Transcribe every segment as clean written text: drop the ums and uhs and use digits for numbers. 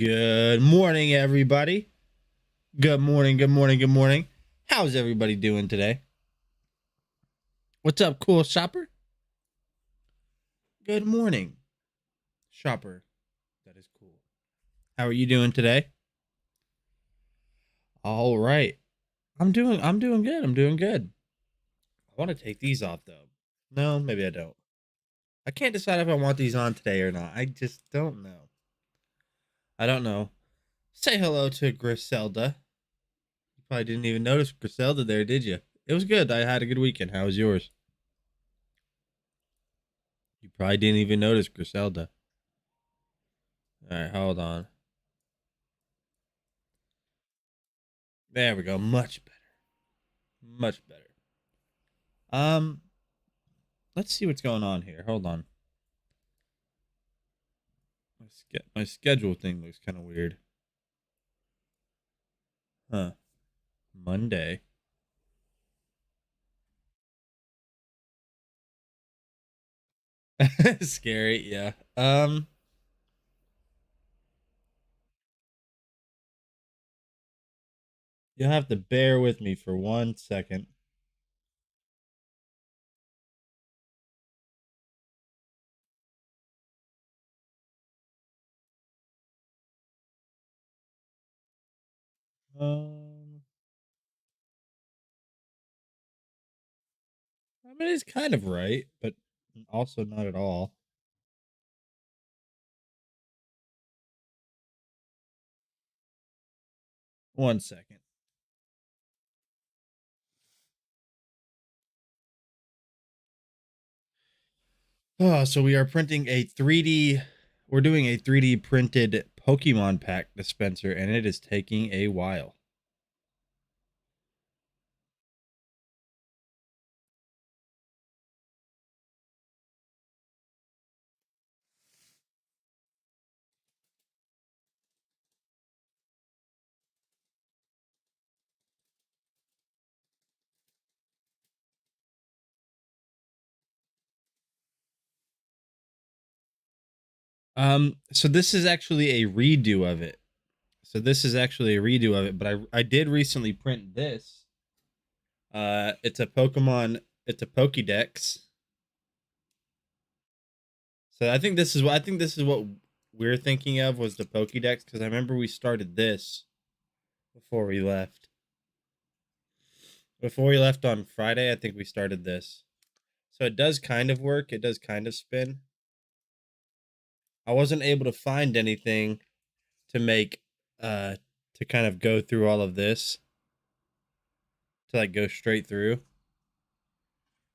Good morning, everybody. Good morning, good morning, good morning. How's everybody doing today? What's up, cool shopper? Good morning, shopper. That is cool. How are you doing today? All right. I'm doing good. I'm doing good. I want to take these off though. No, maybe I don't. I can't decide if I want these on today or not. I just don't know. I don't know. Say hello to Griselda. You probably didn't even notice Griselda there, did you? It was good. I had a good weekend. How was yours? You probably didn't even notice Griselda. All right, hold on. There we go. Much better. Much better. Um, let's see what's going on here. Hold on. My schedule thing looks kind of weird. Huh. Monday. Scary, yeah. You'll have to bear with me for 1 second. Um, I mean, it's kind of right, but also not at all. 1 second. Oh, so we are printing a 3D. We're doing a 3D printed Pokemon pack dispenser, and it is taking a while. So this is actually a redo of it. But I did recently print this. It's a Pokemon. It's a Pokédex. So I think this is what we're thinking of was the Pokédex because I remember we started this before we left. Before we left on Friday, I think we started this. So it does kind of work. It does kind of spin. I wasn't able to find anything to make to kind of go through all of this to like go straight through.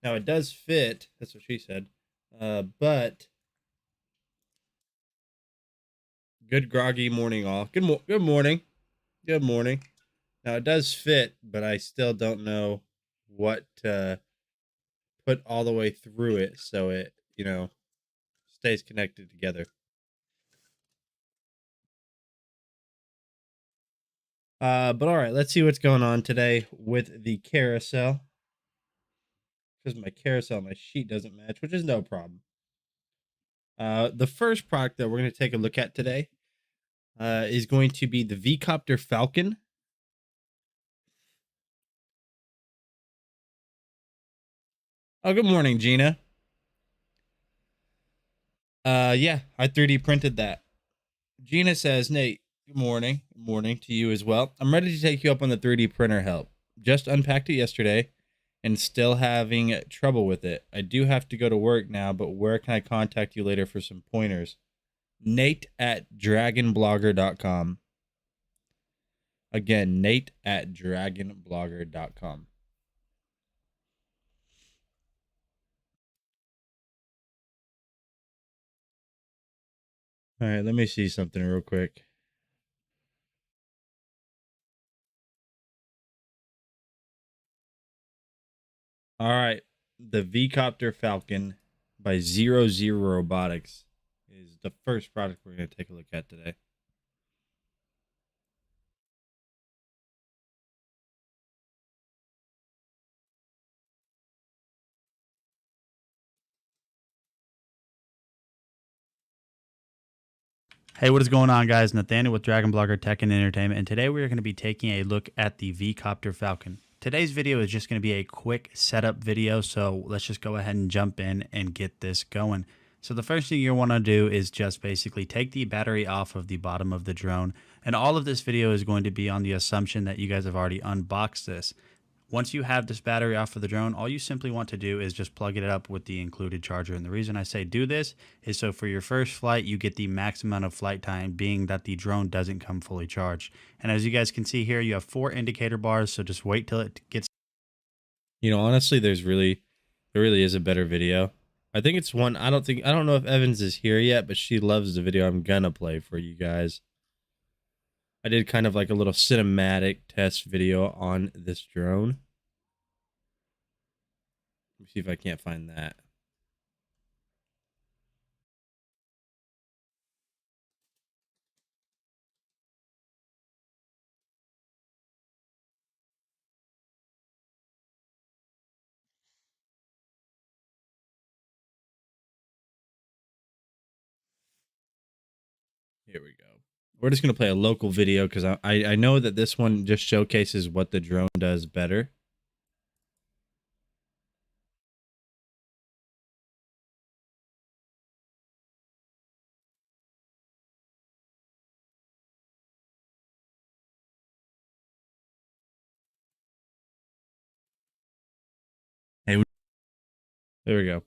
Now it does fit. That's what she said. But good groggy morning all. Good morning. Good morning. Now it does fit, but I still don't know what to put all the way through it so it, stays connected together. But all right, let's see what's going on today with the carousel. Because my carousel, my sheet doesn't match, which is no problem. The first product that we're going to take a look at today is going to be the V-Copter Falcon. Oh, good morning, Gina. Yeah, I 3D printed that. Gina says, Nate, good morning. Good morning to you as well. I'm ready to take you up on the 3D printer help. Just unpacked it yesterday and still having trouble with it. I do have to go to work now, but where can I contact you later for some pointers? Nate at dragonblogger.com. Again, Nate at dragonblogger.com. All right, let me see something real quick. All right, the V-Copter Falcon by Zero Zero Robotics is the first product we're going to take a look at today. Hey, what is going on, guys? Nathaniel with Dragon Blogger Tech and Entertainment, and today we're going to be taking a look at the V-Copter Falcon. Today's video is just going to be a quick setup video, so let's just go ahead and jump in and get this going. So the first thing you want to do is just basically take the battery off of the bottom of the drone, and all of this video is going to be on the assumption that you guys have already unboxed this. Once you have this battery off of the drone, all you simply want to do is just plug it up with the included charger. And the reason I say do this is so for your first flight, you get the max amount of flight time, being that the drone doesn't come fully charged. And as you guys can see here, you have 4 indicator bars, so just wait till it gets... You know, honestly, there really is a better video. I think it's one, I don't know if Evans is here yet, but she loves the video I'm gonna play for you guys. I did kind of like a little cinematic test video on this drone. Let me see if I can't find that. Here we go. We're just going to play a local video because I know that this one just showcases what the drone does better. Hey, there we go.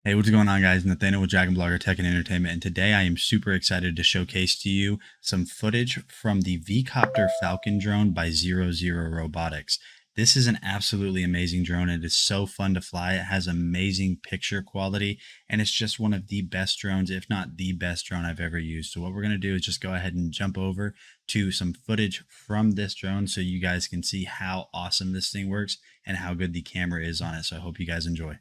Hey, what's going on, guys? Nathaniel with Dragon Blogger Tech and Entertainment, and today I am super excited to showcase to you some footage from the V-Copter Falcon drone by 00 Robotics. This is an absolutely amazing drone. It is so fun to fly. It has amazing picture quality, and it's just one of the best drones, if not the best drone I've ever used. So what we're going to do is just go ahead and jump over to some footage from this drone so you guys can see how awesome this thing works and how good the camera is on it. So I hope you guys enjoy.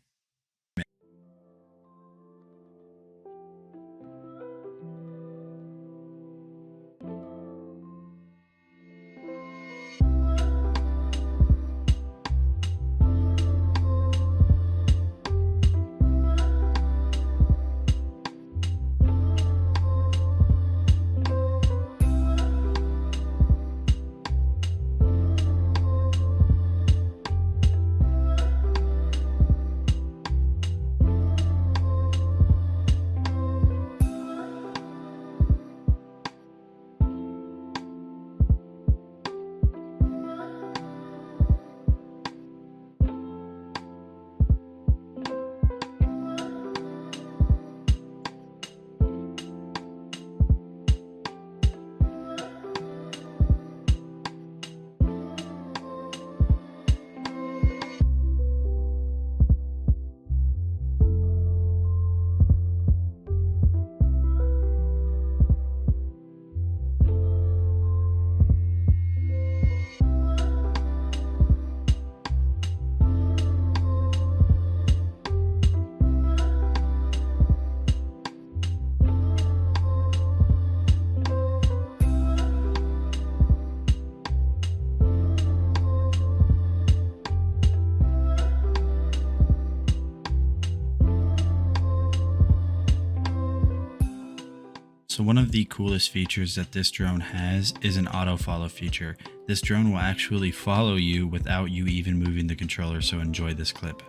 So one of the coolest features that this drone has is an auto follow feature. This drone will actually follow you without you even moving the controller, so enjoy this clip.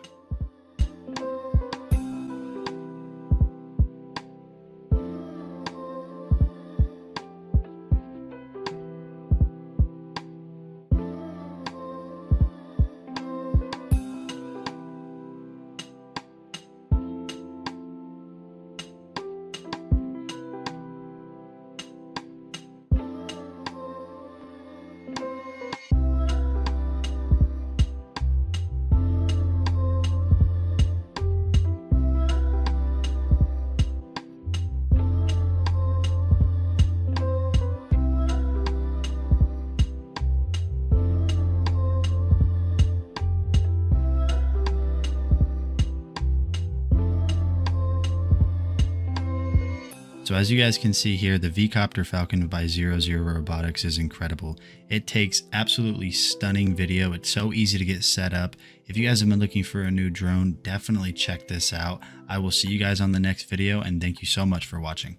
So as you guys can see here, the V-Copter Falcon by 00 Robotics is incredible. It takes absolutely stunning video. It's so easy to get set up. If you guys have been looking for a new drone, definitely check this out. I will see you guys on the next video, and thank you so much for watching.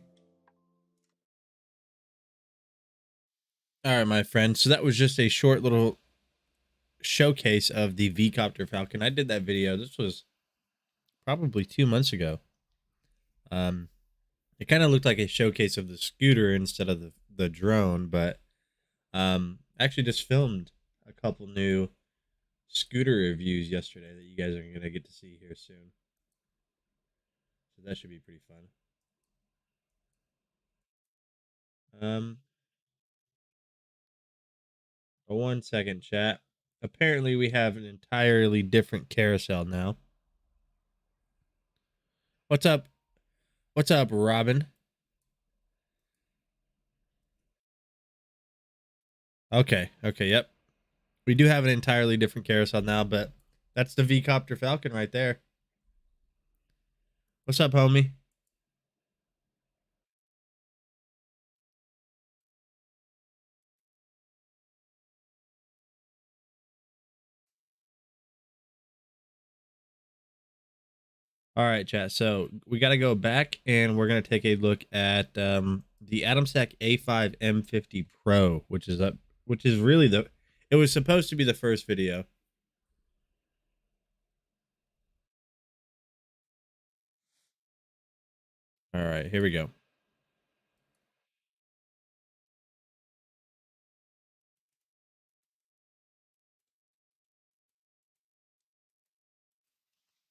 All right, my friend. So that was just a short little showcase of the V-Copter Falcon. I did that video. This was probably 2 months ago. It kind of looked like a showcase of the scooter instead of the drone, but actually just filmed a couple new scooter reviews yesterday that you guys are going to get to see here soon. So that should be pretty fun. 1 second, chat. Apparently we have an entirely different carousel now. What's up? What's up, Robin? Okay, yep. We do have an entirely different carousel now, but that's the V-Copter Falcon right there. What's up, homie? All right, chat. So we got to go back and we're going to take a look at the AtomStack A5 M50 Pro, which is really it was supposed to be the first video. All right, here we go.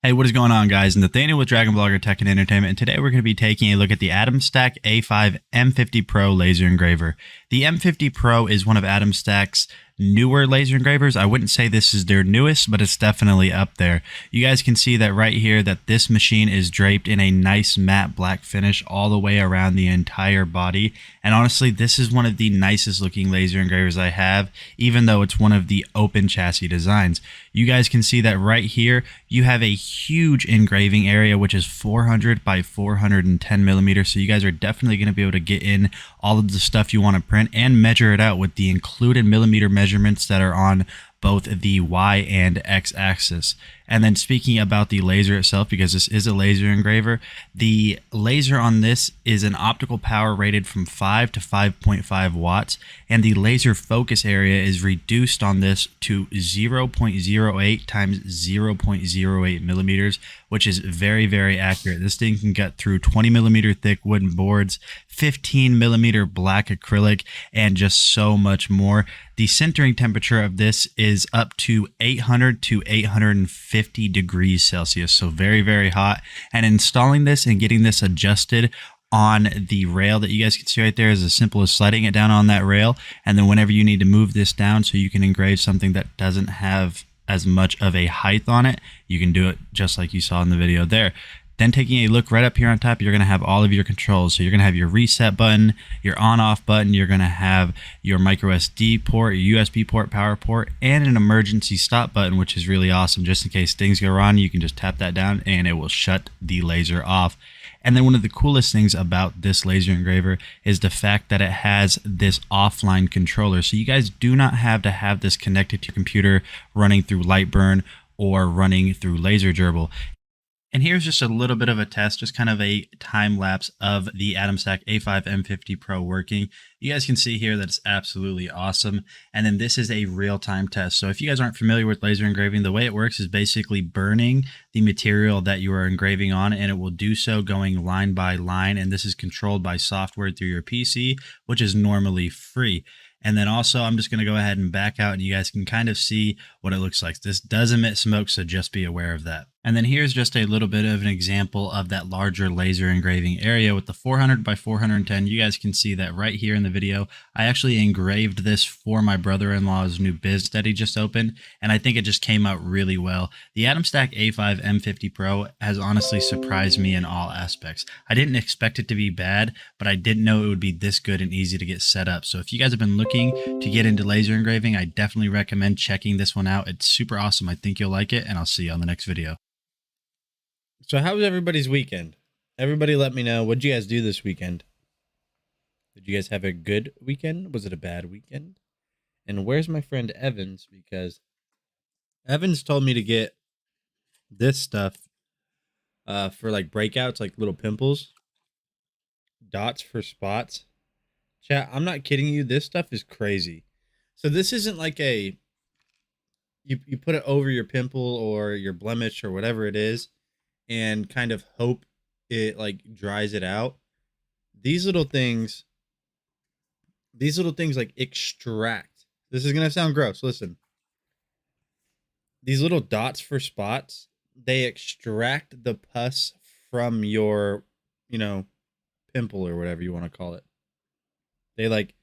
Hey, what is going on, guys? Nathaniel with Dragon Blogger Tech and Entertainment, and today we're going to be taking a look at the AtomStack A5 M50 Pro laser engraver. The M50 Pro is one of AtomStack's newer laser engravers. I wouldn't say this is their newest, but it's definitely up there. You guys can see that right here that this machine is draped in a nice matte black finish all the way around the entire body. And honestly, this is one of the nicest looking laser engravers I have, even though it's one of the open chassis designs. You guys can see that right here, you have a huge engraving area, which is 400 by 410 millimeters. So you guys are definitely going to be able to get in all of the stuff you want to print and measure it out with the included millimeter measurements that are on both the Y and X axis. And then speaking about the laser itself, because this is a laser engraver, the laser on this is an optical power rated from 5 to 5.5 watts, and the laser focus area is reduced on this to 0.08 times 0.08 millimeters, which is very, very accurate. This thing can get through 20 millimeter thick wooden boards, 15 millimeter black acrylic, and just so much more. The centering temperature of this is up to 800 to 850 degrees Celsius, so very, very hot. And installing this and getting this adjusted on the rail that you guys can see right there is as simple as sliding it down on that rail, and then whenever you need to move this down so you can engrave something that doesn't have as much of a height on it, you can do it just like you saw in the video there. Then taking a look right up here on top, you're going to have all of your controls. So you're going to have your reset button, your on-off button, you're going to have your micro SD port, your USB port, power port, and an emergency stop button, which is really awesome. Just in case things go wrong, you can just tap that down and it will shut the laser off. And then one of the coolest things about this laser engraver is the fact that it has this offline controller. So you guys do not have to have this connected to your computer running through Lightburn or running through Laser Gerbil. And here's just a little bit of a test, just kind of a time lapse of the AtomStack A5 M50 Pro working. You guys can see here that it's absolutely awesome. And then this is a real-time test. So if you guys aren't familiar with laser engraving, the way it works is basically burning the material that you are engraving on, and it will do so going line by line. And this is controlled by software through your PC, which is normally free. And then also, I'm just going to go ahead and back out and you guys can kind of see what it looks like. This does emit smoke, so just be aware of that. And then here's just a little bit of an example of that larger laser engraving area with the 400 by 410. You guys can see that right here in the video. I actually engraved this for my brother-in-law's new biz that he just opened, and I think it just came out really well. The AtomStack A5 M50 Pro has honestly surprised me in all aspects. I didn't expect it to be bad, but I didn't know it would be this good and easy to get set up. So if you guys have been looking to get into laser engraving, I definitely recommend checking this one out. It's super awesome. I think you'll like it, and I'll see you on the next video. So how was everybody's weekend? Everybody let me know. What'd you guys do this weekend? Did you guys have a good weekend? Was it a bad weekend? And where's my friend Evans? Because Evans told me to get this stuff for like breakouts, like little pimples, dots for spots. Chat, I'm not kidding you. This stuff is crazy. So this isn't like you put it over your pimple or your blemish or whatever it is and kind of hope it like dries it out. These little things like extract. This is going to sound gross. Listen. These little dots for spots, they extract the pus from your, pimple or whatever you want to call it. They like,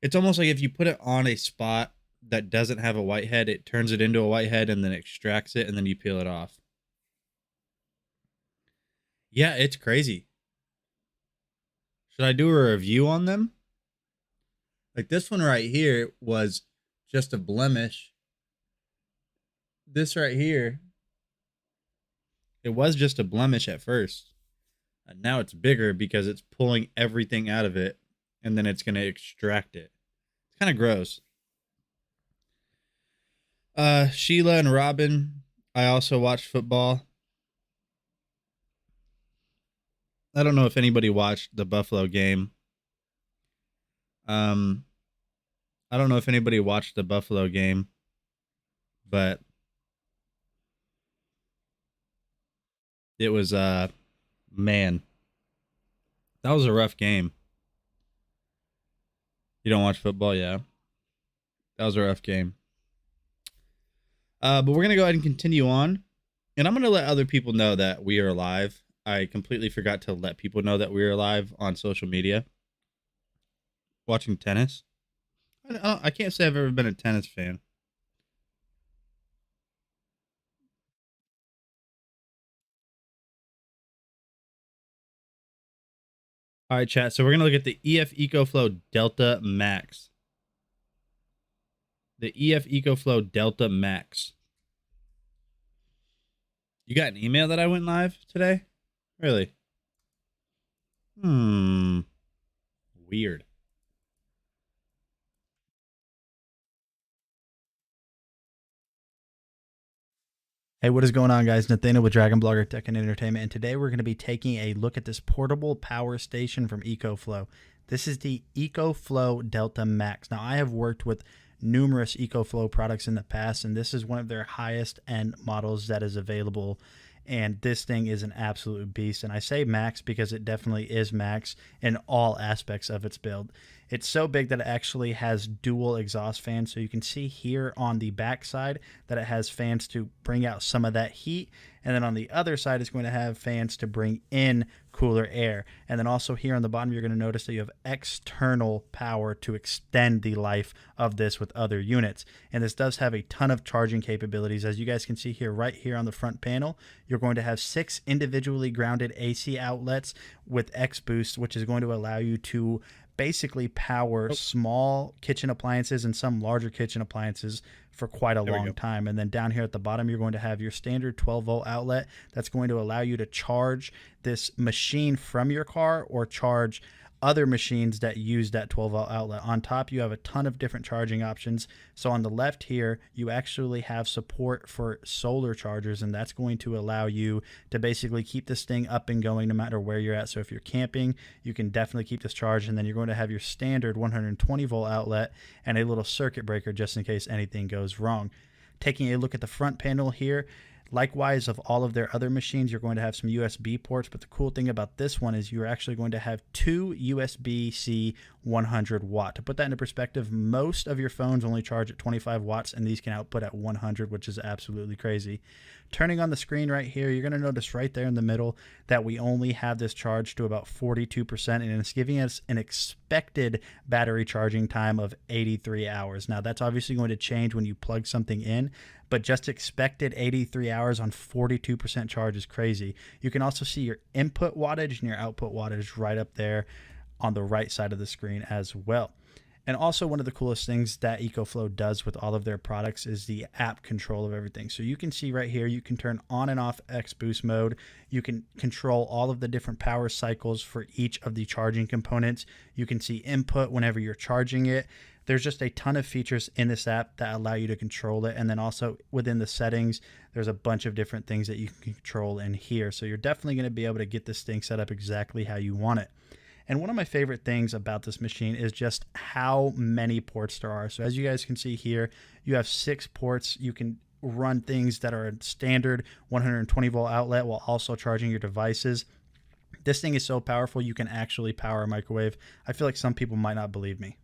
it's almost like if you put it on a spot that doesn't have a whitehead, it turns it into a whitehead and then extracts it and then you peel it off. Yeah, it's crazy. Should I do a review on them? Like this one right here was just a blemish. This right here, it was just a blemish at first. And now it's bigger because it's pulling everything out of it and then it's going to extract it. It's kind of gross. Sheila and Robin, I also watched football. I don't know if anybody watched the Buffalo game. I don't know if anybody watched the Buffalo game, but it was man, that was a rough game. You don't watch football, yeah. That was a rough game. But we're gonna go ahead and continue on, and I'm gonna let other people know that we are live. I completely forgot to let people know that we are live on social media. Watching tennis. I can't say I've ever been a tennis fan. All right, chat. So we're going to look at the EF EcoFlow Delta Max. The EF EcoFlow Delta Max. You got an email that I went live today? Really? Weird. Hey, what is going on, guys? Nathaniel with Dragon Blogger Tech and Entertainment, and today we're going to be taking a look at this portable power station from EcoFlow. This is the EcoFlow Delta Max. Now, I have worked with numerous EcoFlow products in the past, and this is one of their highest end models that is available. And this thing is an absolute beast. And I say max because it definitely is max in all aspects of its build. It's so big that it actually has dual exhaust fans. So you can see here on the back side that it has fans to bring out some of that heat. And then on the other side, it's going to have fans to bring in cooler air. And then also here on the bottom, you're going to notice that you have external power to extend the life of this with other units. And this does have a ton of charging capabilities. As you guys can see here, right here on the front panel, you're going to have 6 individually grounded AC outlets with X Boost, which is going to allow you to basically power small kitchen appliances and some larger kitchen appliances for quite a long time. And then down here at the bottom, you're going to have your standard 12-volt outlet that's going to allow you to charge this machine from your car or charge other machines that use that 12-volt outlet. On top, you have a ton of different charging options. So on the left here, you actually have support for solar chargers, and that's going to allow you to basically keep this thing up and going no matter where you're at. So if you're camping, you can definitely keep this charged, and then you're going to have your standard 120-volt outlet and a little circuit breaker just in case anything goes wrong. Taking a look at the front panel here, likewise, of all of their other machines, you're going to have some USB ports, but the cool thing about this one is you're actually going to have 2 USB-C 100 watt. To put that into perspective, most of your phones only charge at 25 watts, and these can output at 100, which is absolutely crazy. Turning on the screen right here, you're going to notice right there in the middle that we only have this charged to about 42%, and it's giving us an expected battery charging time of 83 hours. Now, that's obviously going to change when you plug something in, but just expected 83 hours on 42% charge is crazy. You can also see your input wattage and your output wattage right up there on the right side of the screen as well. And also, one of the coolest things that EcoFlow does with all of their products is the app control of everything. So you can see right here, you can turn on and off X Boost mode. You can control all of the different power cycles for each of the charging components. You can see input whenever you're charging it. There's just a ton of features in this app that allow you to control it. And then also within the settings, there's a bunch of different things that you can control in here. So you're definitely going to be able to get this thing set up exactly how you want it. And one of my favorite things about this machine is just how many ports there are. So as you guys can see here, you have 6 ports. You can run things that are a standard 120 volt outlet while also charging your devices. This thing is so powerful, you can actually power a microwave. I feel like some people might not believe me.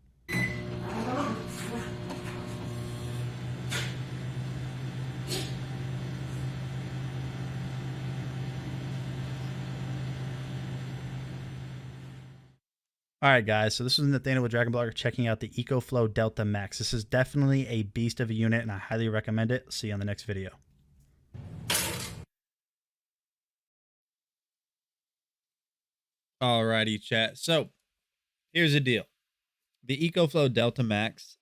All right, guys, so this is Nathaniel with Dragon Blogger checking out the EcoFlow Delta Max. This is definitely a beast of a unit, and I highly recommend it. See you on the next video. Alrighty, chat. So here's the deal. The EcoFlow Delta Max,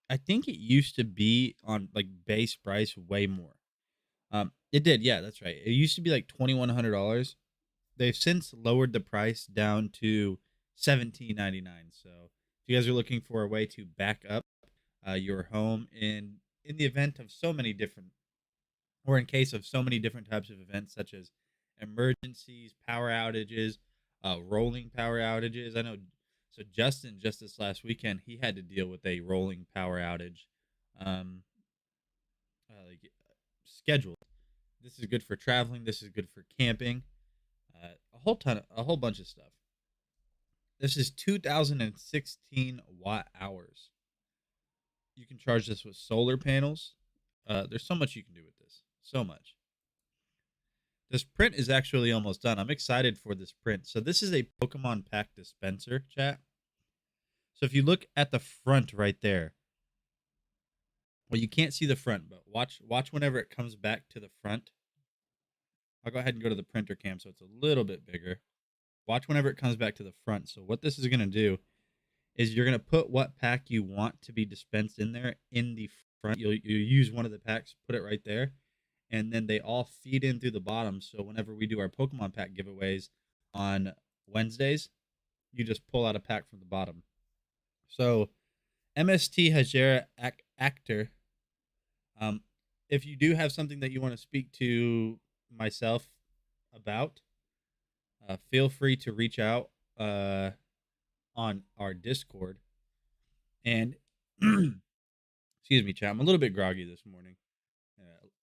I think it used to be on like base price way more. It did, yeah, that's right. It used to be like $2,100. They've since lowered the price down to $17.99. So if you guys are looking for a way to back up your home in the event of so many different, or in case of so many different types of events, such as emergencies, power outages, rolling power outages. I know. So Justin, just this last weekend, he had to deal with a rolling power outage, um, like scheduled. This is good for traveling. This is good for camping. A whole bunch of stuff. This is 2016 watt hours. You can charge this with solar panels. There's so much you can do with this. So much. This print is actually almost done. I'm excited for this print. So this is a Pokemon pack dispenser, chat. So if you look at the front right there, well, you can't see the front, but watch whenever it comes back to the front. I'll go ahead and go to the printer cam so it's a little bit bigger. Watch whenever it comes back to the front. So what this is going to do is you're going to put what pack you want to be dispensed in there in the front. You'll use one of the packs, put it right there, and then they all feed in through the bottom. So whenever we do our Pokemon pack giveaways on Wednesdays, you just pull out a pack from the bottom. So MST Hajira Actor, if you do have something that you want to speak to myself about, feel free to reach out on our Discord. And excuse me, chat. I'm a little bit groggy this morning.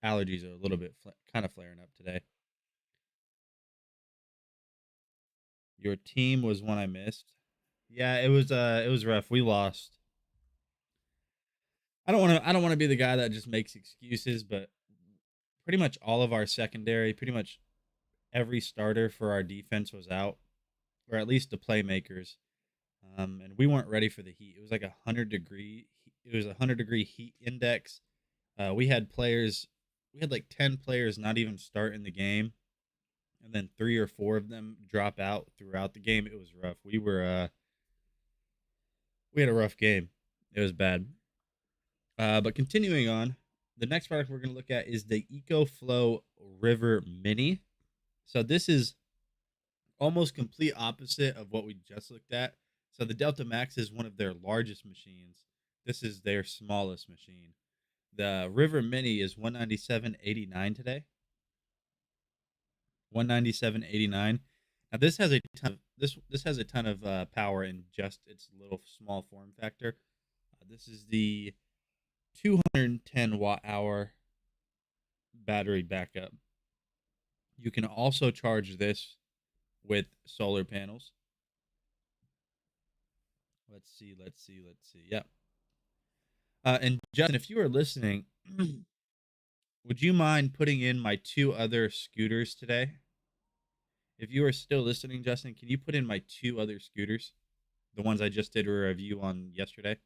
Allergies are a little bit kind of flaring up today. Your team was one I missed. Yeah, it was rough. We lost. I don't want to be the guy that just makes excuses, but pretty much all of our secondary, pretty much every starter for our defense was out, or at least the playmakers. And we weren't ready for the heat. It was like 100 degree. It was 100-degree heat index. We had players. We had like 10 players not even start in the game, and then 3 or 4 of them drop out throughout the game. It was rough. We had a rough game. It was bad. But continuing on, the next product we're going to look at is the EcoFlow River Mini. So this is almost complete opposite of what we just looked at. So the Delta Max is one of their largest machines. This is their smallest machine. The River Mini is 197.89 today. 197.89. Now this has a ton. This has a ton of power in just its little small form factor. This is the 210 watt hour battery backup. You can also charge this with solar panels. Let's see. Yep. And Justin, if you are listening, would you mind putting in my 2 other scooters today? If you are still listening, Justin, can you put in my 2 other scooters? The ones I just did a review on yesterday.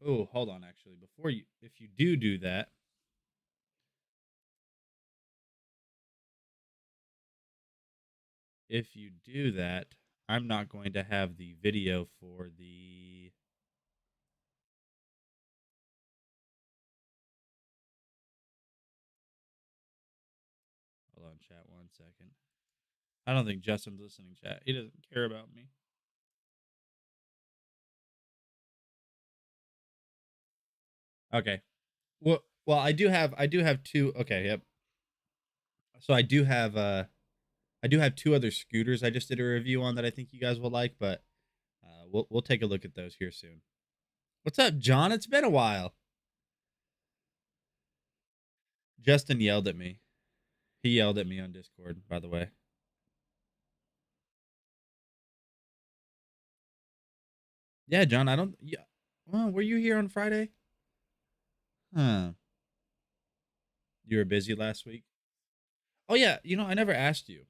Oh, hold on, actually. If you do that, if you do that, I'm not going to have the video for the... Hold on, chat, 1 second. I don't think Justin's listening, chat. He doesn't care about me. Okay. Well, I do have two. Okay, yep. So I do have 2 other scooters I just did a review on that I think you guys will like, but we'll take a look at those here soon. What's up, John? It's been a while. Justin yelled at me. He yelled at me on Discord, by the way. Yeah, John, I don't... Yeah. Well, were you here on Friday? Huh. You were busy last week? Oh, yeah. I never asked you.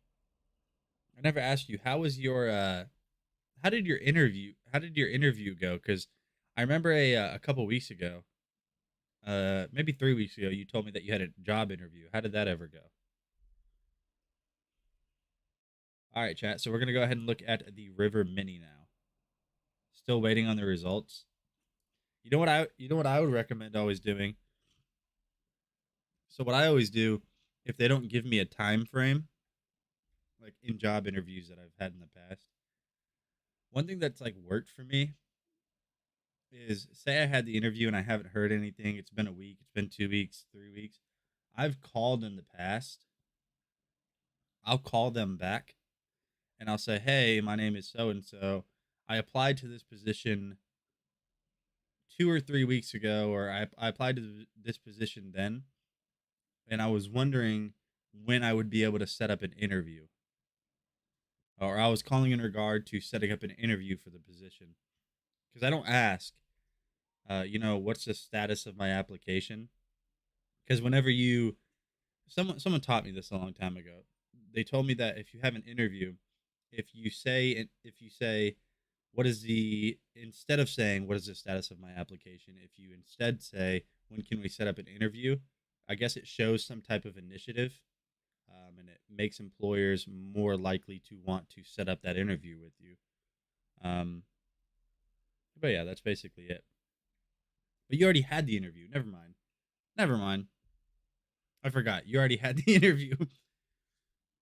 How was your... How did your interview go? Because I remember a couple weeks ago, maybe 3 weeks ago, you told me that you had a job interview. How did that ever go? All right, chat. So we're gonna go ahead and look at the River Mini now. Still waiting on the results. You know what I would recommend always doing? So what I always do, if they don't give me a time frame, like in job interviews that I've had in the past, one thing that's like worked for me is, say I had the interview and I haven't heard anything. It's been a week, it's been 2 weeks, 3 weeks. I've called in the past. I'll call them back and I'll say, "Hey, my name is so and so. I applied to this position 2 or 3 weeks ago, or I applied to this position then, and I was wondering when I would be able to set up an interview." Or I was calling in regard to setting up an interview for the position. Because I don't ask, what's the status of my application? Because whenever someone taught me this a long time ago. They told me that if you have an interview, if you say what is the instead of saying what is the status of my application, if you instead say when can we set up an interview, I guess it shows some type of initiative, and it makes employers more likely to want to set up that interview with you. But yeah, that's basically it. But you already had the interview. Never mind. I forgot. You already had the interview.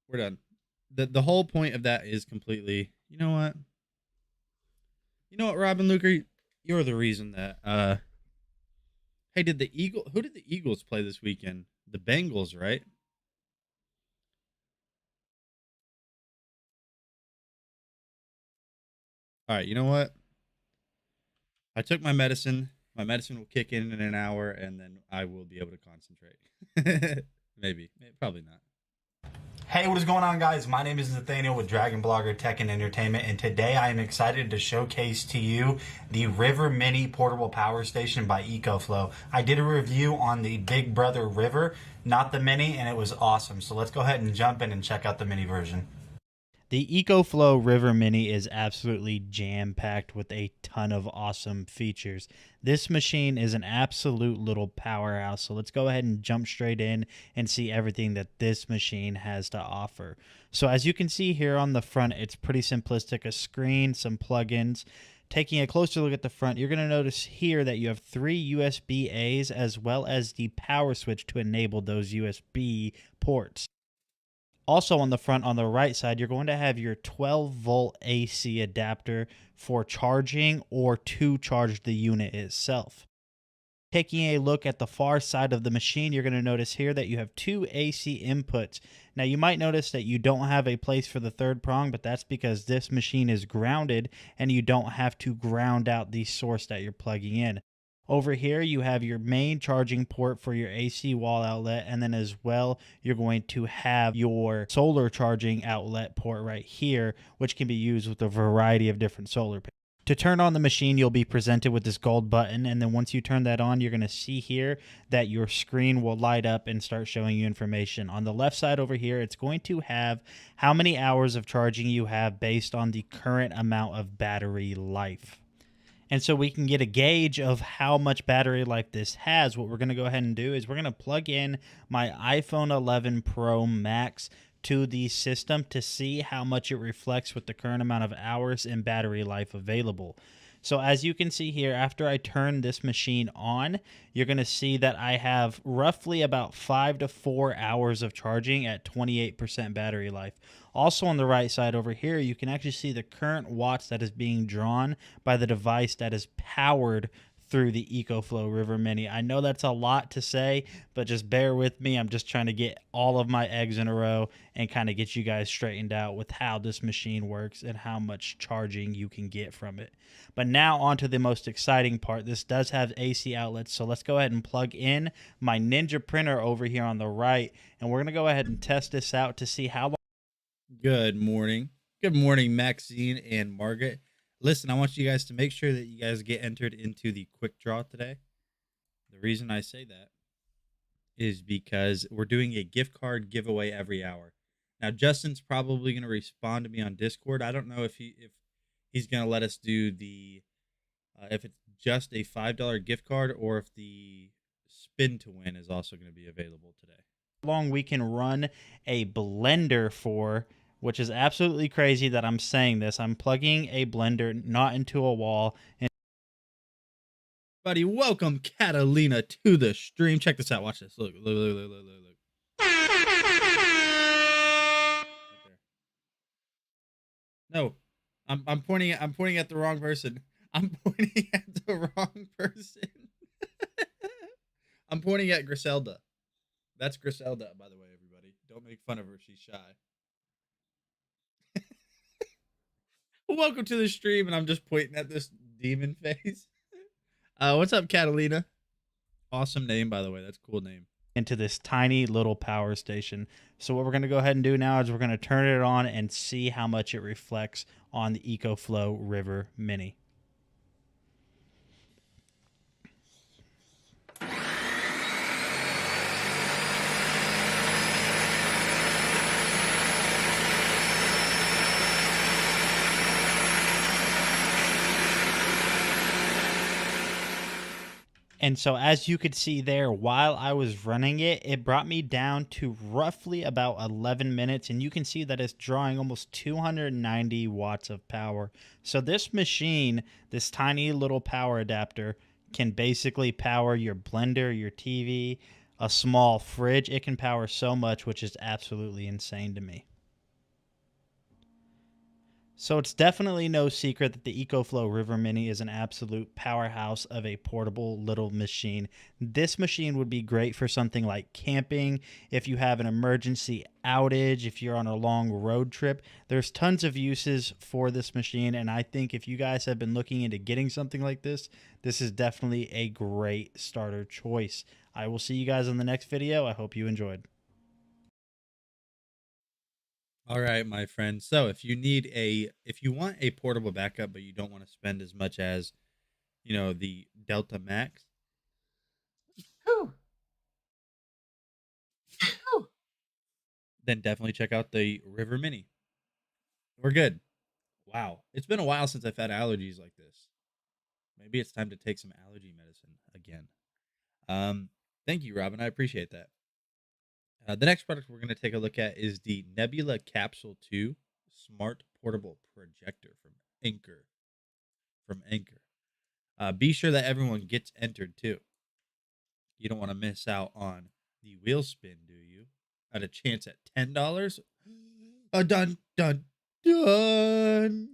We're done. The whole point of that is completely, you know what? Robin Luker, you're the reason that hey, who did the Eagles play this weekend? The Bengals, right? All right, you know what? I took my medicine. My medicine will kick in an hour, and then I will be able to concentrate. Maybe. Probably not. Hey, what is going on, guys? My name is Nathaniel with Dragon Blogger Tech and Entertainment, and today I am excited to showcase to you the River Mini Portable Power Station by EcoFlow. I did a review on the Big Brother River, not the Mini, and it was awesome. So let's go ahead and jump in and check out the Mini version. The EcoFlow River Mini is absolutely jam-packed with a ton of awesome features. This machine is an absolute little powerhouse, so let's go ahead and jump straight in and see everything that this machine has to offer. So as you can see here on the front, it's pretty simplistic, a screen, some plugins. Taking a closer look at the front, you're going to notice here that you have 3 USB-A's as well as the power switch to enable those USB ports. Also on the front, on the right side, you're going to have your 12-volt AC adapter for charging or to charge the unit itself. Taking a look at the far side of the machine, you're going to notice here that you have 2 AC inputs. Now you might notice that you don't have a place for the third prong, but that's because this machine is grounded and you don't have to ground out the source that you're plugging in. Over here, you have your main charging port for your AC wall outlet, and then as well, you're going to have your solar charging outlet port right here, which can be used with a variety of different solar panels. To turn on the machine, you'll be presented with this gold button, and then once you turn that on, you're going to see here that your screen will light up and start showing you information. On the left side over here, it's going to have how many hours of charging you have based on the current amount of battery life. And so we can get a gauge of how much battery life this has. What we're going to go ahead and do is we're going to plug in my iPhone 11 Pro Max to the system to see how much it reflects with the current amount of hours and battery life available. So as you can see here, after I turn this machine on, you're going to see that I have roughly about 5 to 4 hours of charging at 28% battery life. Also on the right side over here, you can actually see the current watts that is being drawn by the device that is powered through the EcoFlow River Mini. I know that's a lot to say, but just bear with me. I'm just trying to get all of my eggs in a row and kind of get you guys straightened out with how this machine works and how much charging you can get from it. But now on to the most exciting part. This does have AC outlets, so let's go ahead and plug in my Ninja printer over here on the right, and we're going to go ahead and test this out to see how long. Good morning. Good morning, Maxine and Margaret. Listen, I want you guys to make sure that you guys get entered into the quick draw today. The reason I say that is because we're doing a gift card giveaway every hour. Now, Justin's probably going to respond to me on Discord. I don't know if he's going to let us do the if it's just a $5 gift card or if the spin to win is also going to be available today. How long we can run a blender for, which is absolutely crazy that I'm saying this. I'm plugging a blender not into a wall. And buddy, welcome Catalina to the stream. Check this out. Watch this. Look. No, I'm pointing at the wrong person. I'm pointing at the wrong person. I'm pointing at Griselda. That's Griselda, by the way, everybody. Don't make fun of her. She's shy. Welcome to the stream, and I'm just pointing at this demon face. What's up, Catalina? Awesome name, by the way. That's a cool name. into this tiny little power station. So what we're going to go ahead and do now is we're going to turn it on and see how much it reflects on the EcoFlow River Mini. And so as you could see there, while I was running it, it brought me down to roughly about 11 minutes. And you can see that it's drawing almost 290 watts of power. So this machine, this tiny little power adapter, can basically power your blender, your TV, a small fridge. It can power so much, which is absolutely insane to me. So it's definitely no secret that the EcoFlow River Mini is an absolute powerhouse of a portable little machine. This machine would be great for something like camping, if you have an emergency outage, if you're on a long road trip. There's tons of uses for this machine, and I think if you guys have been looking into getting something like this, this is definitely a great starter choice. I will see you guys in the next video. I hope you enjoyed. All right, my friend. So if you want a portable backup, but you don't want to spend as much as, the Delta Max, then definitely check out the River Mini. We're good. Wow. It's been a while since I've had allergies like this. Maybe it's time to take some allergy medicine again. Thank you, Robin. I appreciate that. The next product we're going to take a look at is the Nebula Capsule 2 Smart Portable Projector from Anker. Be sure that everyone gets entered too. You don't want to miss out on the wheel spin, do you? At a chance at $10? Dun, dun, dun.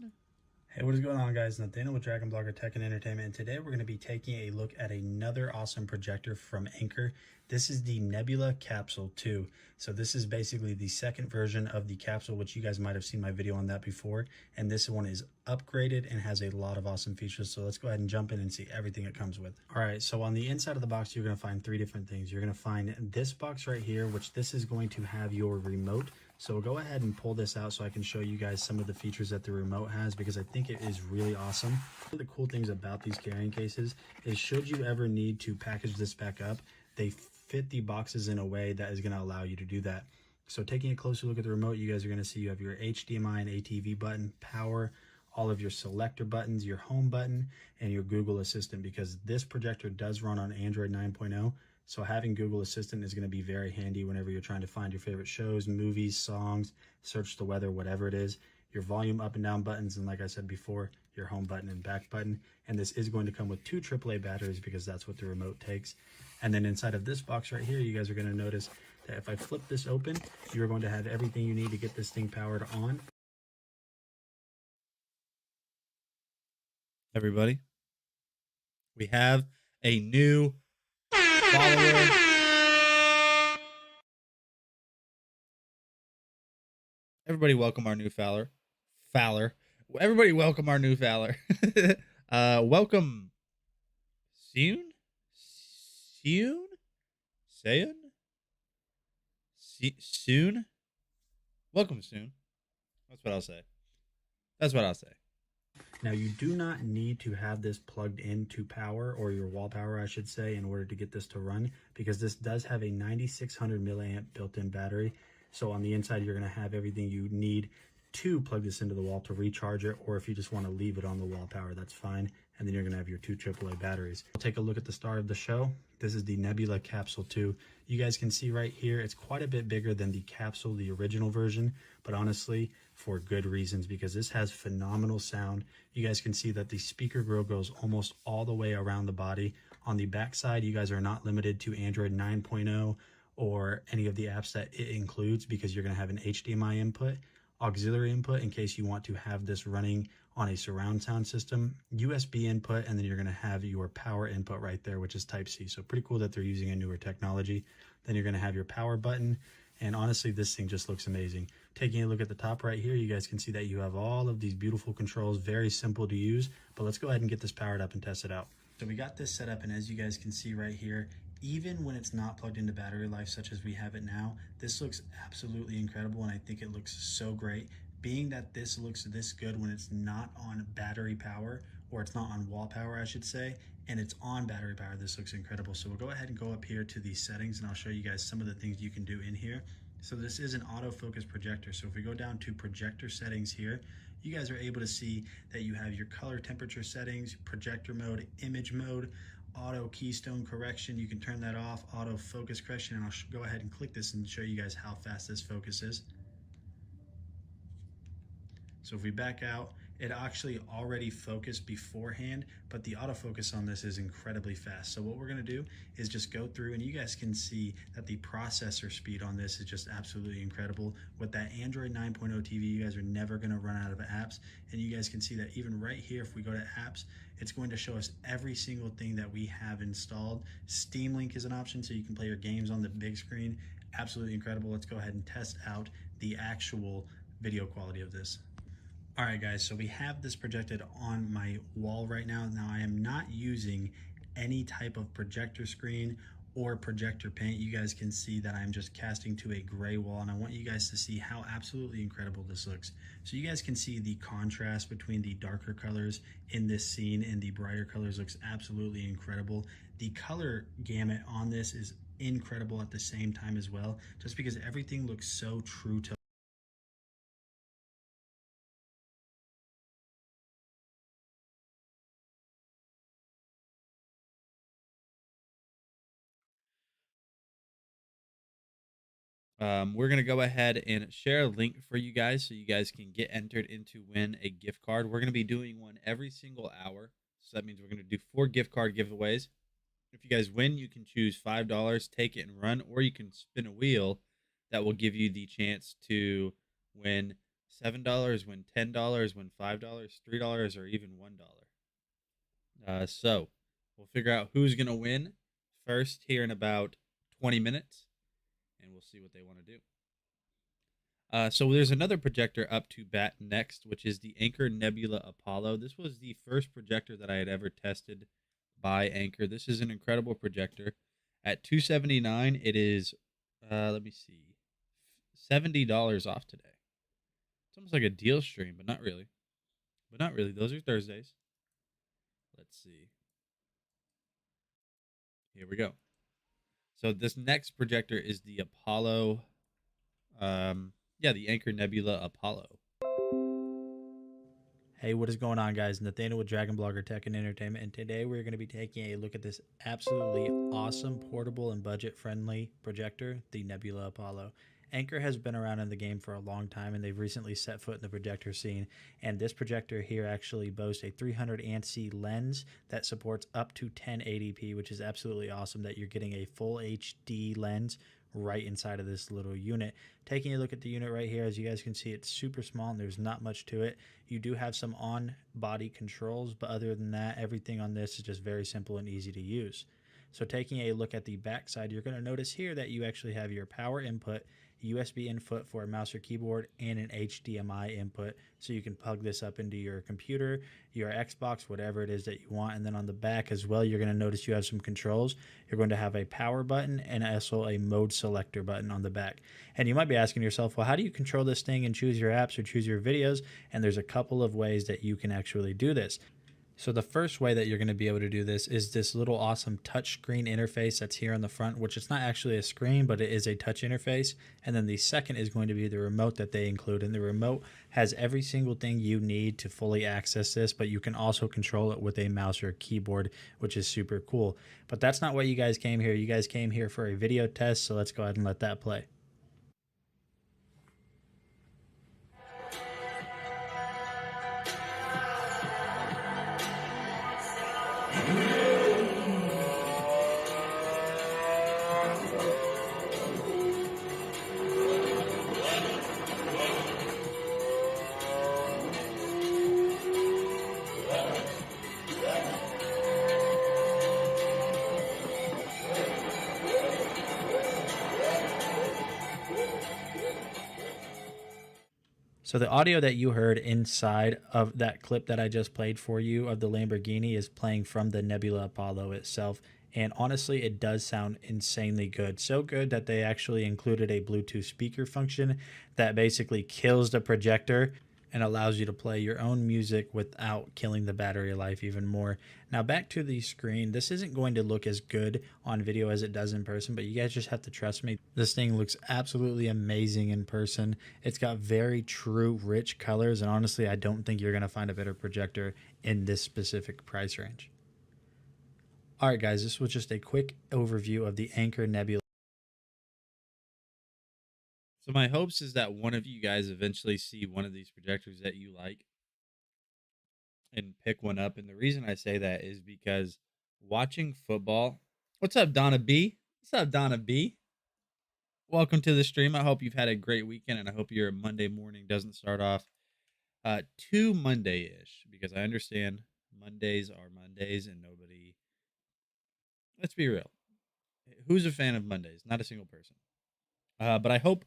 Hey, what is going on, guys? Nathaniel with Dragon Blogger Tech and Entertainment, and today we're going to be taking a look at another awesome projector from Anker. This is the Nebula Capsule 2. So this is basically the second version of the capsule, which you guys might have seen my video on that before, and this one is upgraded and has a lot of awesome features. So let's go ahead and jump in and see everything it comes with. All right, so on the inside of the box, you're going to find three different things. You're going to find this box right here, which this is going to have your remote. So we'll go ahead and pull this out so I can show you guys some of the features that the remote has, because I think it is really awesome. One of the cool things about these carrying cases is, should you ever need to package this back up, they fit the boxes in a way that is going to allow you to do that. So taking a closer look at the remote, you guys are going to see you have your HDMI and ATV button, power, all of your selector buttons, your home button, and your Google Assistant, because this projector does run on Android 9.0. So having Google Assistant is going to be very handy whenever you're trying to find your favorite shows, movies, songs, search the weather, whatever it is. Your volume up and down buttons, and like I said before, your home button and back button. And this is going to come with 2 AAA batteries because that's what the remote takes. And then inside of this box right here, you guys are going to notice that if I flip this open, you're going to have everything you need to get this thing powered on. Everybody, we have a new follower. Everybody welcome our new Fowler. Everybody welcome our new Fowler. Welcome Soon? Welcome soon. That's what I'll say. Now you do not need to have this plugged into power, or your wall power I should say, in order to get this to run, because this does have a 9600 milliamp built-in battery. So on the inside you're going to have everything you need to plug this into the wall to recharge it, or if you just want to leave it on the wall power, that's fine. And then you're going to have your 2 AAA batteries. We'll take a look at the star of the show. This is the Nebula Capsule 2. You guys can see right here, it's quite a bit bigger than the Capsule, the original version, but honestly, for good reasons, because this has phenomenal sound. You guys can see that the speaker grill goes almost all the way around the body. On the back side, you guys are not limited to Android 9.0 or any of the apps that it includes, because you're going to have an HDMI input, auxiliary input in case you want to have this running on a surround sound system, USB input, and then you're going to have your power input right there, which is Type-C. So pretty cool that they're using a newer technology. Then you're going to have your power button, and honestly, this thing just looks amazing. Taking a look at the top right here, you guys can see that you have all of these beautiful controls, very simple to use, but let's go ahead and get this powered up and test it out. So we got this set up, and as you guys can see right here, even when it's not plugged into battery life, such as we have it now, this looks absolutely incredible, and I think it looks so great. Being that this looks this good when it's not on battery power, or it's not on wall power, I should say, and it's on battery power, this looks incredible. So we'll go ahead and go up here to the settings, and I'll show you guys some of the things you can do in here. So this is an autofocus projector. So if we go down to projector settings here, you guys are able to see that you have your color temperature settings, projector mode, image mode, auto keystone correction. You can turn that off, auto focus correction, and I'll go ahead and click this and show you guys how fast this focuses. So if we back out, it actually already focused beforehand, but the autofocus on this is incredibly fast. So what we're gonna do is just go through, and you guys can see that the processor speed on this is just absolutely incredible. With that Android 9.0 TV, you guys are never gonna run out of apps. And you guys can see that even right here, if we go to apps, it's going to show us every single thing that we have installed. Steam Link is an option, so you can play your games on the big screen. Absolutely incredible. Let's go ahead and test out the actual video quality of this. All right, guys, so we have this projected on my wall right now. Now, I am not using any type of projector screen or projector paint. You guys can see that I'm just casting to a gray wall, and I want you guys to see how absolutely incredible this looks. So you guys can see the contrast between the darker colors in this scene and the brighter colors looks absolutely incredible. The color gamut on this is incredible at the same time as well, just because everything looks so true to we're going to go ahead and share a link for you guys so you guys can get entered into win a gift card. We're going to be doing one every single hour. So that means we're going to do 4 gift card giveaways. If you guys win, you can choose $5, take it and run, or you can spin a wheel that will give you the chance to win $7, win $10, win $5, $3, or even $1. So we'll figure out who's going to win first here in about 20 minutes. And we'll see what they want to do. So there's another projector up to bat next, which is the Anker Nebula Apollo. This was the first projector that I had ever tested by Anker. This is an incredible projector. At $279, it is, let me see, $70 off today. It's almost like a deal stream, but not really. Those are Thursdays. Let's see. Here we go. So this next projector is the Apollo, the Anker Nebula Apollo. Hey, what is going on, guys? Nathaniel with Dragon Blogger Tech and Entertainment, and today we're going to be taking a look at this absolutely awesome, portable, and budget-friendly projector, the Nebula Apollo. Anker has been around in the game for a long time, and they've recently set foot in the projector scene. And this projector here actually boasts a 300 ANSI lens that supports up to 1080p, which is absolutely awesome that you're getting a full HD lens right inside of this little unit. Taking a look at the unit right here, as you guys can see, it's super small and there's not much to it. You do have some on-body controls, but other than that, everything on this is just very simple and easy to use. So taking a look at the back side, you're going to notice here that you actually have your power input, USB input for a mouse or keyboard, and an HDMI input, so you can plug this up into your computer, your Xbox, whatever it is that you want. And then on the back as well, you're going to notice you have some controls. You're going to have a power button and also a mode selector button on the back. And you might be asking yourself, well, how do you control this thing and choose your apps or choose your videos? And there's a couple of ways that you can actually do this. So the first way that you're going to be able to do this is this little awesome touch screen interface that's here on the front, which is not actually a screen, but it is a touch interface. And then the second is going to be the remote that they include. And the remote has every single thing you need to fully access this, but you can also control it with a mouse or a keyboard, which is super cool. But that's not why you guys came here. You guys came here for a video test, so let's go ahead and let that play. So the audio that you heard inside of that clip that I just played for you of the Lamborghini is playing from the Nebula Apollo itself. And honestly, it does sound insanely good. So good that they actually included a Bluetooth speaker function that basically kills the projector and allows you to play your own music without killing the battery life even more. Now back to the screen, this isn't going to look as good on video as it does in person, but you guys just have to trust me. This thing looks absolutely amazing in person. It's got very true, rich colors, and honestly, I don't think you're gonna find a better projector in this specific price range. All right, guys, this was just a quick overview of the Anker Nebula. So my hopes is that one of you guys eventually see one of these projectors that you like and pick one up. And the reason I say that is because watching football. What's up, Donna B? What's up, Donna B? Welcome to the stream. I hope you've had a great weekend, and I hope your Monday morning doesn't start off too Monday-ish, because I understand Mondays are Mondays and nobody. Let's be real. Who's a fan of Mondays? Not a single person. But I hope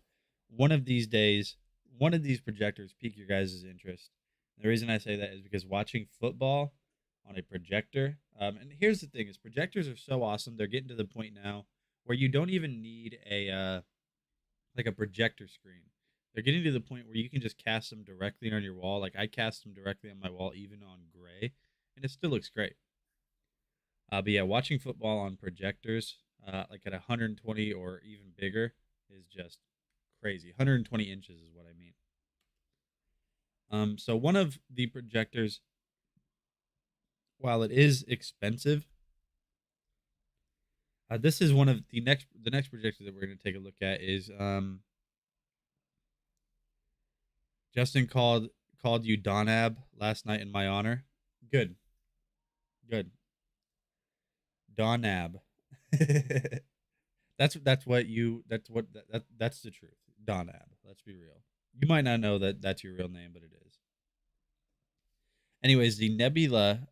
one of these days, one of these projectors pique your guys' interest. The reason I say that is because watching football on a projector, and here's the thing: is projectors are so awesome. They're getting to the point now where you don't even need a like a projector screen. They're getting to the point where you can just cast them directly on your wall. Like I cast them directly on my wall, even on gray, and it still looks great. But yeah, watching football on projectors, like at 120 or even bigger, is just crazy. 120 inches is what I mean. So one of the projectors, while it is expensive, this is one of the next projector that we're going to take a look at is Justin called you Donab last night in my honor. Good. Donab. That's the truth. Donab. Let's be real. You might not know that that's your real name, but it is. Anyways, the Nebula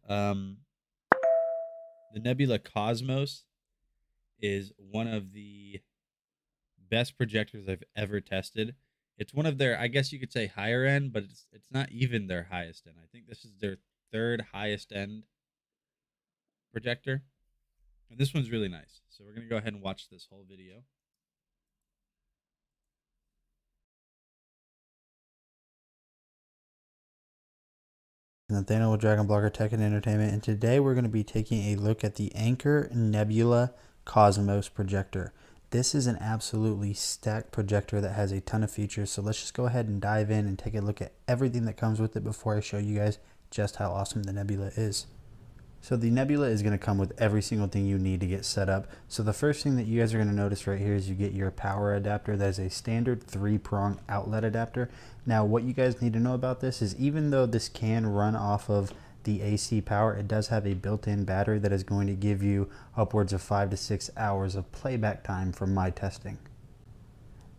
Cosmos is one of the best projectors I've ever tested. It's one of their, I guess you could say, higher end, but it's not even their highest end. I think this is their third highest end projector. And this one's really nice. So we're going to go ahead and watch this whole video. Nathaniel with Dragon Blogger Tech and Entertainment, and today we're going to be taking a look at the Anker Nebula Cosmos projector. This is an absolutely stacked projector that has a ton of features, so let's just go ahead and dive in and take a look at everything that comes with it before I show you guys just how awesome the Nebula is. So the Nebula is going to come with every single thing you need to get set up. So the first thing that you guys are going to notice right here is you get your power adapter. That is a standard 3-prong outlet adapter. Now what you guys need to know about this is even though this can run off of the AC power, it does have a built-in battery that is going to give you upwards of 5 to 6 hours of playback time from my testing.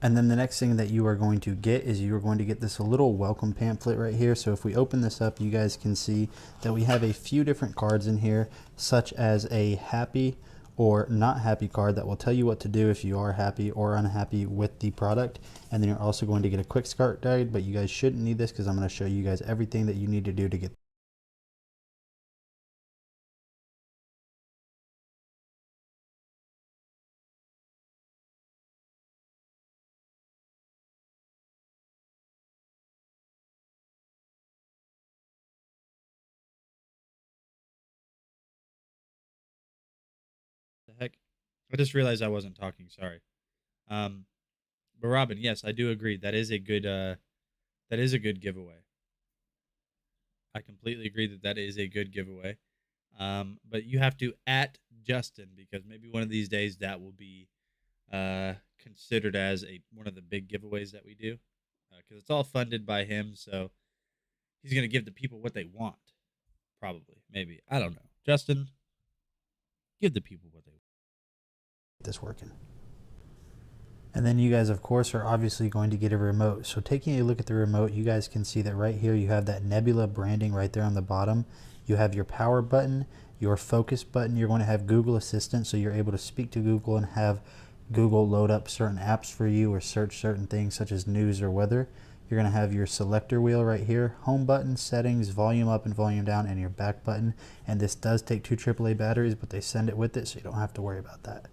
And then the next thing that you are going to get is you are going to get this little welcome pamphlet right here. So if we open this up, you guys can see that we have a few different cards in here, such as a happy or not happy card that will tell you what to do if you are happy or unhappy with the product. And then you're also going to get a quick start guide, but you guys shouldn't need this because I'm going to show you guys everything that you need to do to get The heck? I just realized I wasn't talking. Sorry. Um, but Robin, yes, I do agree. That is a good giveaway. I completely agree that that is a good giveaway. But you have to at Justin because maybe one of these days that will be considered as a one of the big giveaways that we do because it's all funded by him. So he's gonna give the people what they want. Probably, maybe I don't know. Justin, give the people what they want. this working. And then you guys, of course, are obviously going to get a remote. So taking a look at the remote, you guys can see that right here you have that Nebula branding right there on the bottom. You have your power button, your focus button. You're going to have Google Assistant, so you're able to speak to Google and have Google load up certain apps for you or search certain things such as news or weather. You're going to have your selector wheel right here, home button, settings, volume up and volume down, and your back button. And this does take 2 AAA batteries, but they send it with it, so you don't have to worry about that.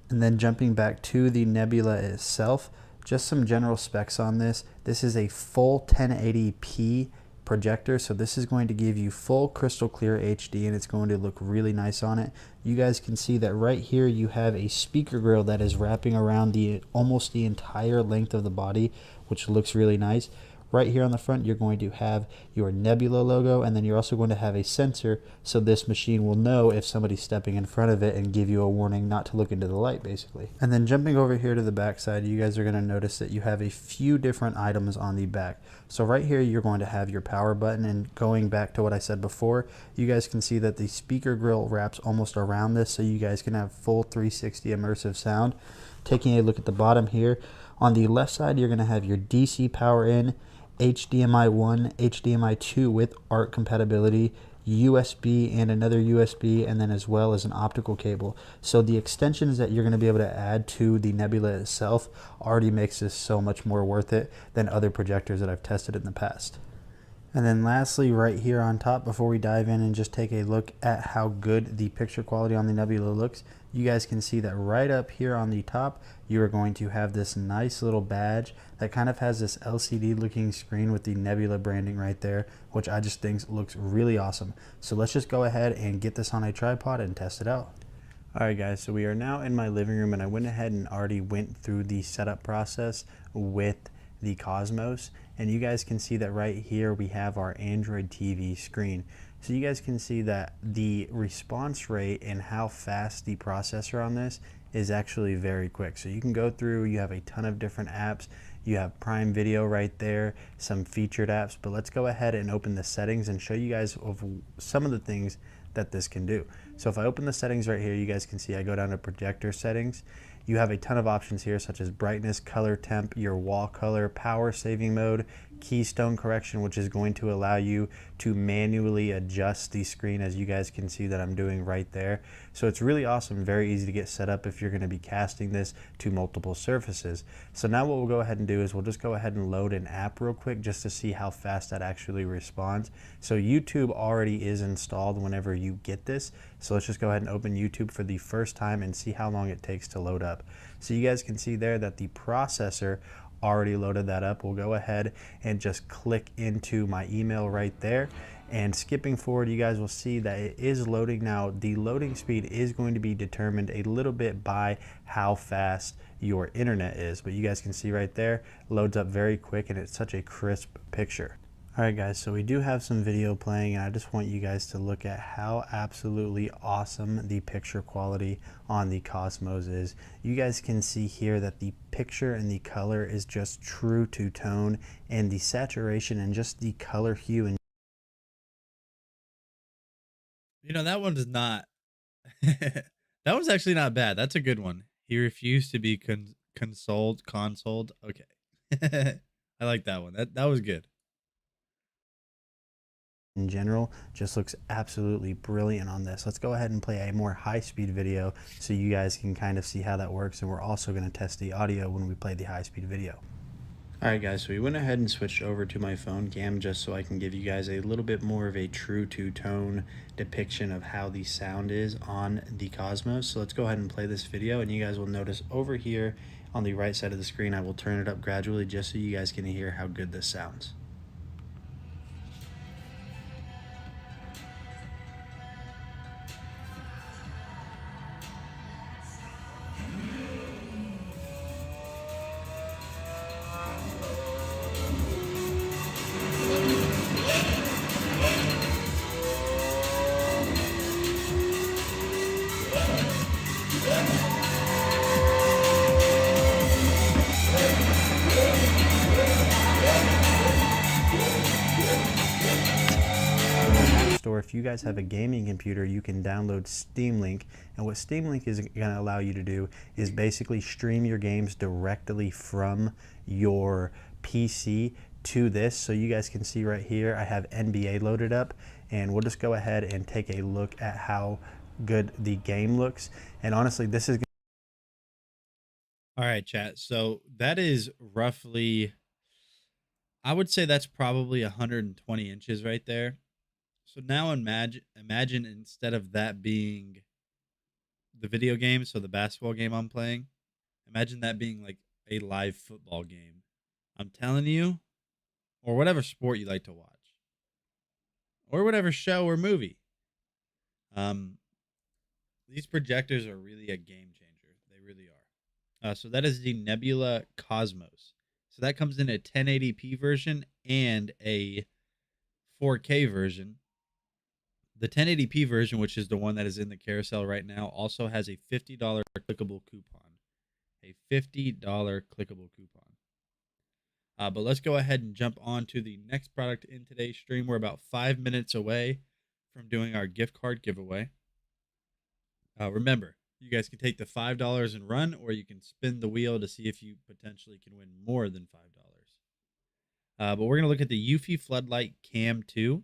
And then jumping back to the Nebula itself, just some general specs on this. This is a full 1080p projector, so this is going to give you full crystal clear HD and it's going to look really nice on it. You guys can see that right here you have a speaker grill that is wrapping around almost the entire length of the body, which looks really nice. Right here on the front, you're going to have your Nebula logo, and then you're also going to have a sensor, so this machine will know if somebody's stepping in front of it and give you a warning not to look into the light, basically. And then jumping over here to the back side, you guys are going to notice that you have a few different items on the back. So right here, you're going to have your power button, and going back to what I said before, you guys can see that the speaker grill wraps almost around this, so you guys can have full 360 immersive sound. Taking a look at the bottom here, on the left side, you're going to have your DC power in, HDMI 1, HDMI 2 with ARC compatibility, USB and another USB, and then as well as an optical cable. So the extensions that you're going to be able to add to the Nebula itself already makes this so much more worth it than other projectors that I've tested in the past. And then lastly, right here on top, before we dive in and just take a look at how good the picture quality on the Nebula looks, you guys can see that right up here on the top, you are going to have this nice little badge that kind of has this LCD looking screen with the Nebula branding right there, which I just think looks really awesome. So let's just go ahead and get this on a tripod and test it out. Alright guys, so we are now in my living room and I went ahead and already went through the setup process with the Cosmos, and you guys can see that right here we have our Android TV screen. So you guys can see that the response rate and how fast the processor on this is actually very quick. So you can go through, you have a ton of different apps, you have Prime Video right there, some featured apps, but let's go ahead and open the settings and show you guys of some of the things that this can do. So if I open the settings right here, you guys can see I go down to projector settings. You have a ton of options here such as brightness, color temp, your wall color, power saving mode, keystone correction, which is going to allow you to manually adjust the screen, as you guys can see that I'm doing right there. So it's really awesome, very easy to get set up if you're going to be casting this to multiple surfaces. So now what we'll go ahead and do is we'll just go ahead and load an app real quick just to see how fast that actually responds. So YouTube already is installed whenever you get this. So let's just go ahead and open YouTube for the first time and see how long it takes to load up. So you guys can see there that the processor already loaded that up. We'll go ahead and just click into my email right there, and skipping forward, you guys will see that it is loading now. The loading speed is going to be determined a little bit by how fast your internet is, but you guys can see right there, loads up very quick and it's such a crisp picture. Alright guys, so we do have some video playing, and I just want you guys to look at how absolutely awesome the picture quality on the Cosmos is. You guys can see here that the picture and the color is just true to tone, and the saturation and just the color hue and That one is not. That one's actually not bad. That's a good one. He refused to be consoled. Okay. I like that one. That was good. in general just looks absolutely brilliant on this. Let's go ahead and play a more high-speed video so you guys can kind of see how that works, and we're also going to test the audio when we play the high-speed video. Alright guys, so we went ahead and switched over to my phone cam just so I can give you guys a little bit more of a true to tone depiction of how the sound is on the Cosmos. So let's go ahead and play this video, and you guys will notice over here on the right side of the screen I will turn it up gradually just so you guys can hear how good this sounds. Store, if you guys have a gaming computer, you can download Steam Link, and what Steam Link is going to allow you to do is basically stream your games directly from your PC to this. So you guys can see right here I have NBA loaded up, and we'll just go ahead and take a look at how good the game looks. And honestly, this is All right, chat. So that is roughly, I would say that's probably 120 inches right there. So now imagine instead of that being the video game, so the basketball game I'm playing, imagine that being like a live football game. I'm telling you, or whatever sport you like to watch, or whatever show or movie. These projectors are really a game changer. They really are. So that is the Nebula Cosmos. So that comes in a 1080p version and a 4K version. The 1080p version, which is the one that is in the carousel right now, also has a $50 clickable coupon. A $50 clickable coupon. But let's go ahead and jump on to the next product in today's stream. We're about 5 minutes away from doing our gift card giveaway. Remember, you guys can take the $5 and run, or you can spin the wheel to see if you potentially can win more than $5. But we're going to look at the Eufy Floodlight Cam 2.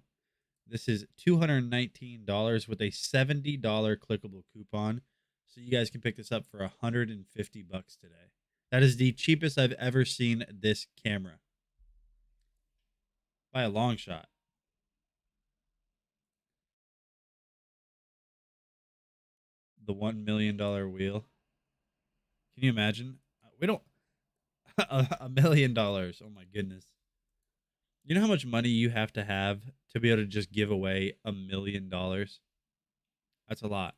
This is $219 with a $70 clickable coupon. So you guys can pick this up for $150 today. That is the cheapest I've ever seen this camera. By a long shot. The $1 million wheel. Can you imagine? We don't... $1 million. Oh my goodness. You know how much money you have to be able to just give away $1 million? That's a lot.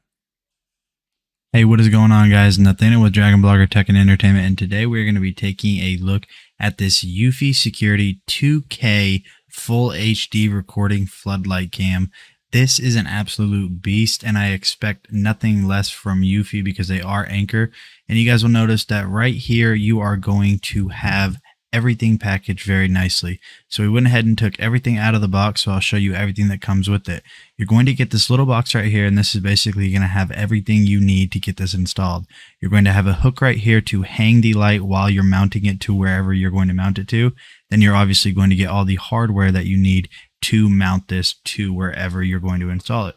Hey, what is going on, guys? Nathaniel with Dragon Blogger Tech and Entertainment, and today we're going to be taking a look at this Eufy Security 2K Full HD recording floodlight cam. This is an absolute beast, and I expect nothing less from Eufy because they are Anker. And you guys will notice that right here you are going to have everything packaged very nicely. So we went ahead and took everything out of the box, so I'll show you everything that comes with it. You're going to get this little box right here, and this is basically going to have everything you need to get this installed. You're going to have a hook right here to hang the light while you're mounting it to wherever you're going to mount it to. Then you're obviously going to get all the hardware that you need to mount this to wherever you're going to install it.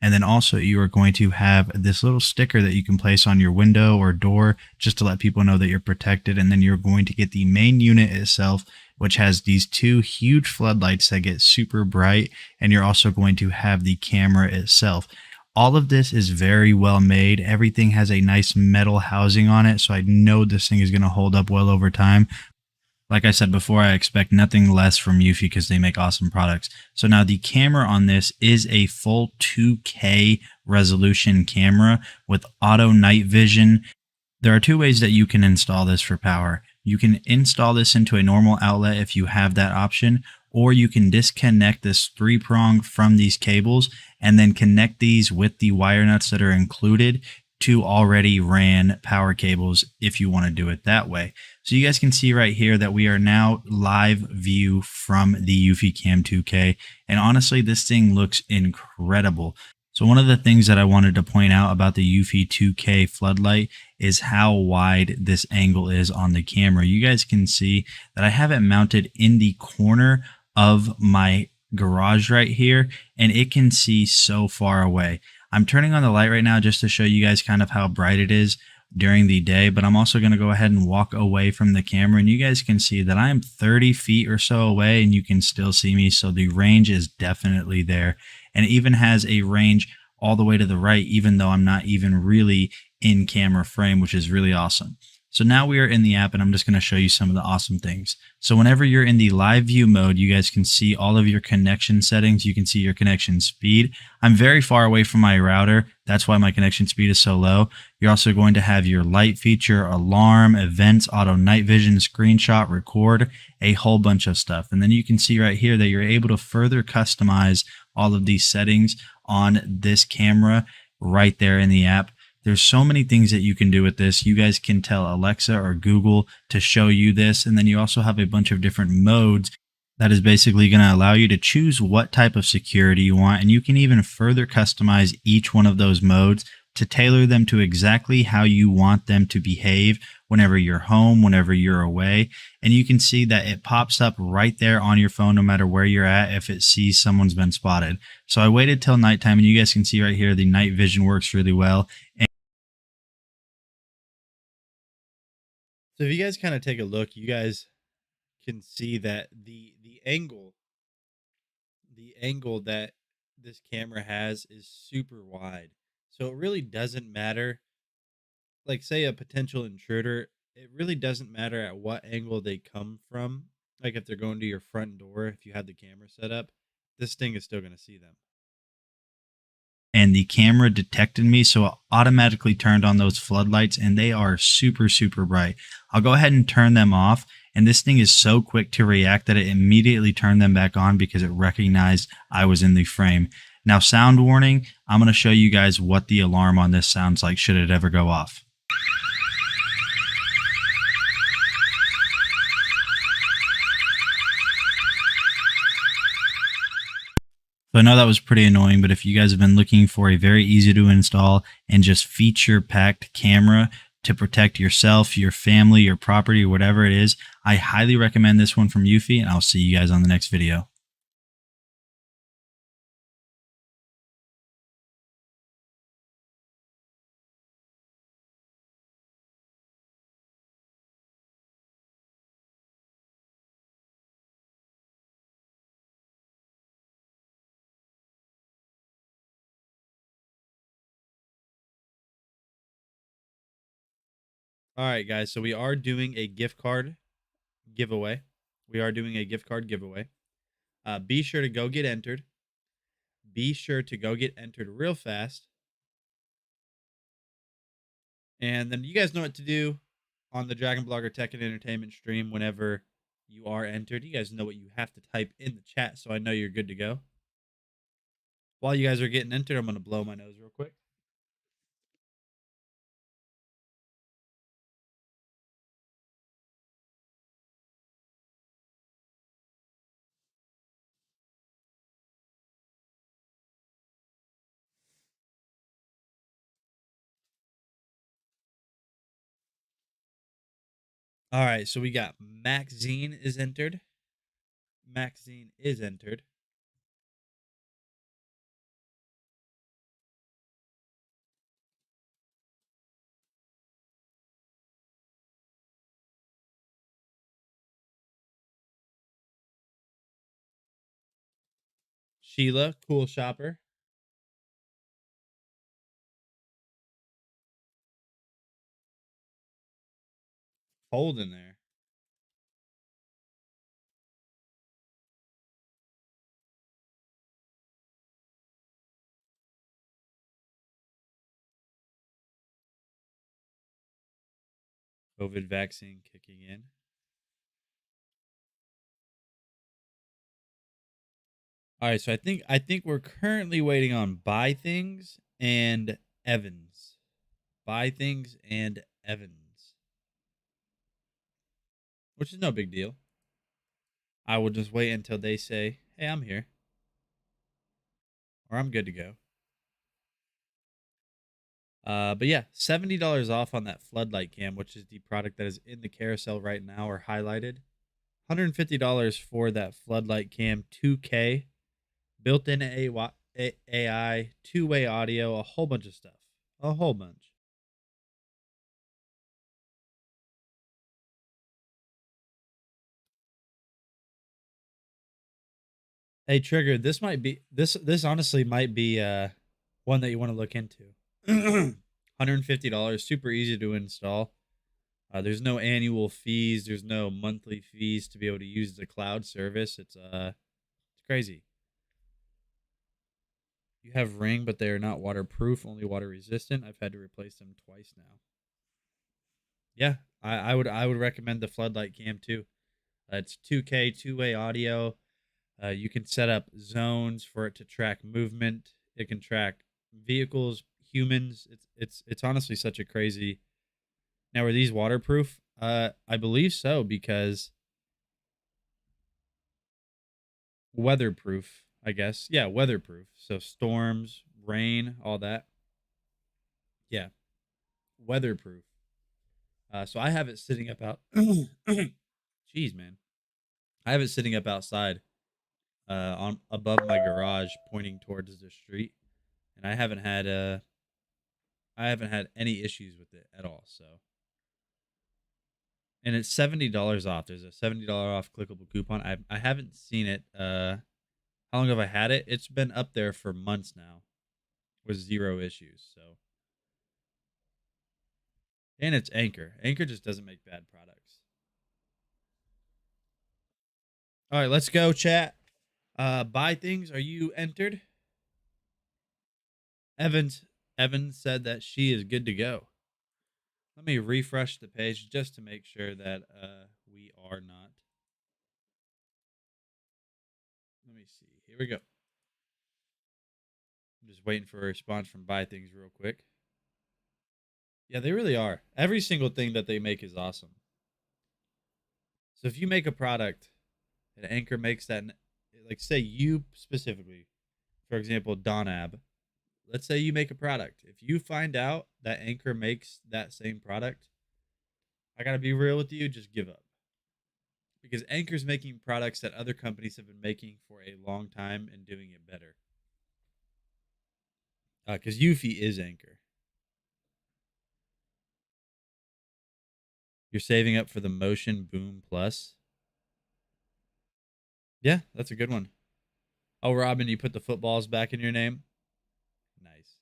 And then also you are going to have this little sticker that you can place on your window or door just to let people know that you're protected. And then you're going to get the main unit itself, which has these two huge floodlights that get super bright. And you're also going to have the camera itself. All of this is very well made. Everything has a nice metal housing on it, so I know this thing is going to hold up well over time. Like I said before, I expect nothing less from Eufy because they make awesome products. So now the camera on this is a full 2K resolution camera with auto night vision. There are two ways that you can install this for power. You can install this into a normal outlet if you have that option, or you can disconnect this 3-prong from these cables and then connect these with the wire nuts that are included to already ran power cables if you want to do it that way. So you guys can see right here that we are now live view from the Eufy Cam 2K. And honestly, this thing looks incredible. So one of the things that I wanted to point out about the Eufy 2K floodlight is how wide this angle is on the camera. You guys can see that I have it mounted in the corner of my garage right here, and it can see so far away. I'm turning on the light right now just to show you guys kind of how bright it is during the day, but I'm also going to go ahead and walk away from the camera, and you guys can see that I am 30 feet or so away and you can still see me. So the range is definitely there, and it even has a range all the way to the right, even though I'm not even really in camera frame, which is really awesome. So now we are in the app, and I'm just going to show you some of the awesome things. So whenever you're in the live view mode, you guys can see all of your connection settings. You can see your connection speed. I'm very far away from my router. That's why my connection speed is so low. You're also going to have your light feature, alarm, events, auto night vision, screenshot, record, a whole bunch of stuff. And then you can see right here that you're able to further customize all of these settings on this camera right there in the app. There's so many things that you can do with this. You guys can tell Alexa or Google to show you this. And then you also have a bunch of different modes that is basically going to allow you to choose what type of security you want. And you can even further customize each one of those modes to tailor them to exactly how you want them to behave whenever you're home, whenever you're away. And you can see that it pops up right there on your phone no matter where you're at if it sees someone's been spotted. So I waited till nighttime, and you guys can see right here the night vision works really well. So if you guys kind of take a look, you guys can see that the angle that this camera has is super wide. So it really doesn't matter, like say a potential intruder, it really doesn't matter at what angle they come from. Like if they're going to your front door, if you have the camera set up, this thing is still going to see them. And the camera detected me, so it automatically turned on those floodlights, and they are super, super bright. I'll go ahead and turn them off, and this thing is so quick to react that it immediately turned them back on because it recognized I was in the frame. Now, sound warning, I'm going to show you guys what the alarm on this sounds like should it ever go off. So I know that was pretty annoying, but if you guys have been looking for a very easy to install and just feature packed camera to protect yourself, your family, your property, whatever it is, I highly recommend this one from Eufy, and I'll see you guys on the next video. All right, guys. So we are doing a gift card giveaway. Be sure to go get entered. Be sure to go get entered real fast. And then you guys know what to do on the Dragon Blogger Tech and Entertainment stream whenever you are entered. You guys know what you have to type in the chat, so I know you're good to go. While you guys are getting entered, I'm going to blow my nose real quick. All right, so we got Maxine is entered. Maxine is entered. Sheila, cool shopper. Hold in there. COVID vaccine kicking in. All right, so I think we're currently waiting on Buy Things and Evans. Buy Things and Evans, which is no big deal. I will just wait until they say, "Hey, I'm here," or "I'm good to go." But yeah, $70 off on that floodlight cam, which is the product that is in the carousel right now or highlighted. $150 for that floodlight cam 2K, built-in AI, two-way audio, a whole bunch of stuff, a whole bunch. Hey, Trigger, this might be this honestly might be one that you want to look into. $150, super easy to install. There's no annual fees, there's no monthly fees to be able to use the cloud service. It's crazy. You have Ring, but they are not waterproof, only water resistant. I've had to replace them twice now. Yeah, I would recommend the Floodlight Cam too. It's 2K, two-way audio. You can set up zones for it to track movement. It can track vehicles, humans. It's honestly such a crazy. Now, are these waterproof? I believe so because weatherproof, I guess. Yeah, weatherproof. So storms, rain, all that. Yeah, weatherproof. So I have it sitting up out. Jeez, man, I have it sitting up outside, on above my garage, pointing towards the street, and I haven't had any issues with it at all. So, and it's $70 off. There's a $70 off clickable coupon. I haven't seen it. How long have I had it? It's been up there for months now, with zero issues. So, and it's Anchor. Anchor just doesn't make bad products. All right, let's go, chat. Buy things. Are you entered? Evans Evans said that she is good to go. Let me refresh the page just to make sure that we are not. Let me see. Here we go. I'm just waiting for a response from Buy Things real quick. Yeah, they really are. Every single thing that they make is awesome. So if you make a product and Anchor makes that, like say you specifically, for example, Donab, let's say you make a product. If you find out that Anchor makes that same product, I got to be real with you, just give up. Because Anchor's making products that other companies have been making for a long time and doing it better. Because Eufy is Anchor. You're saving up for the Motion Boom Plus. Yeah, that's a good one. Oh, Robin, you put the footballs back in your name? Nice.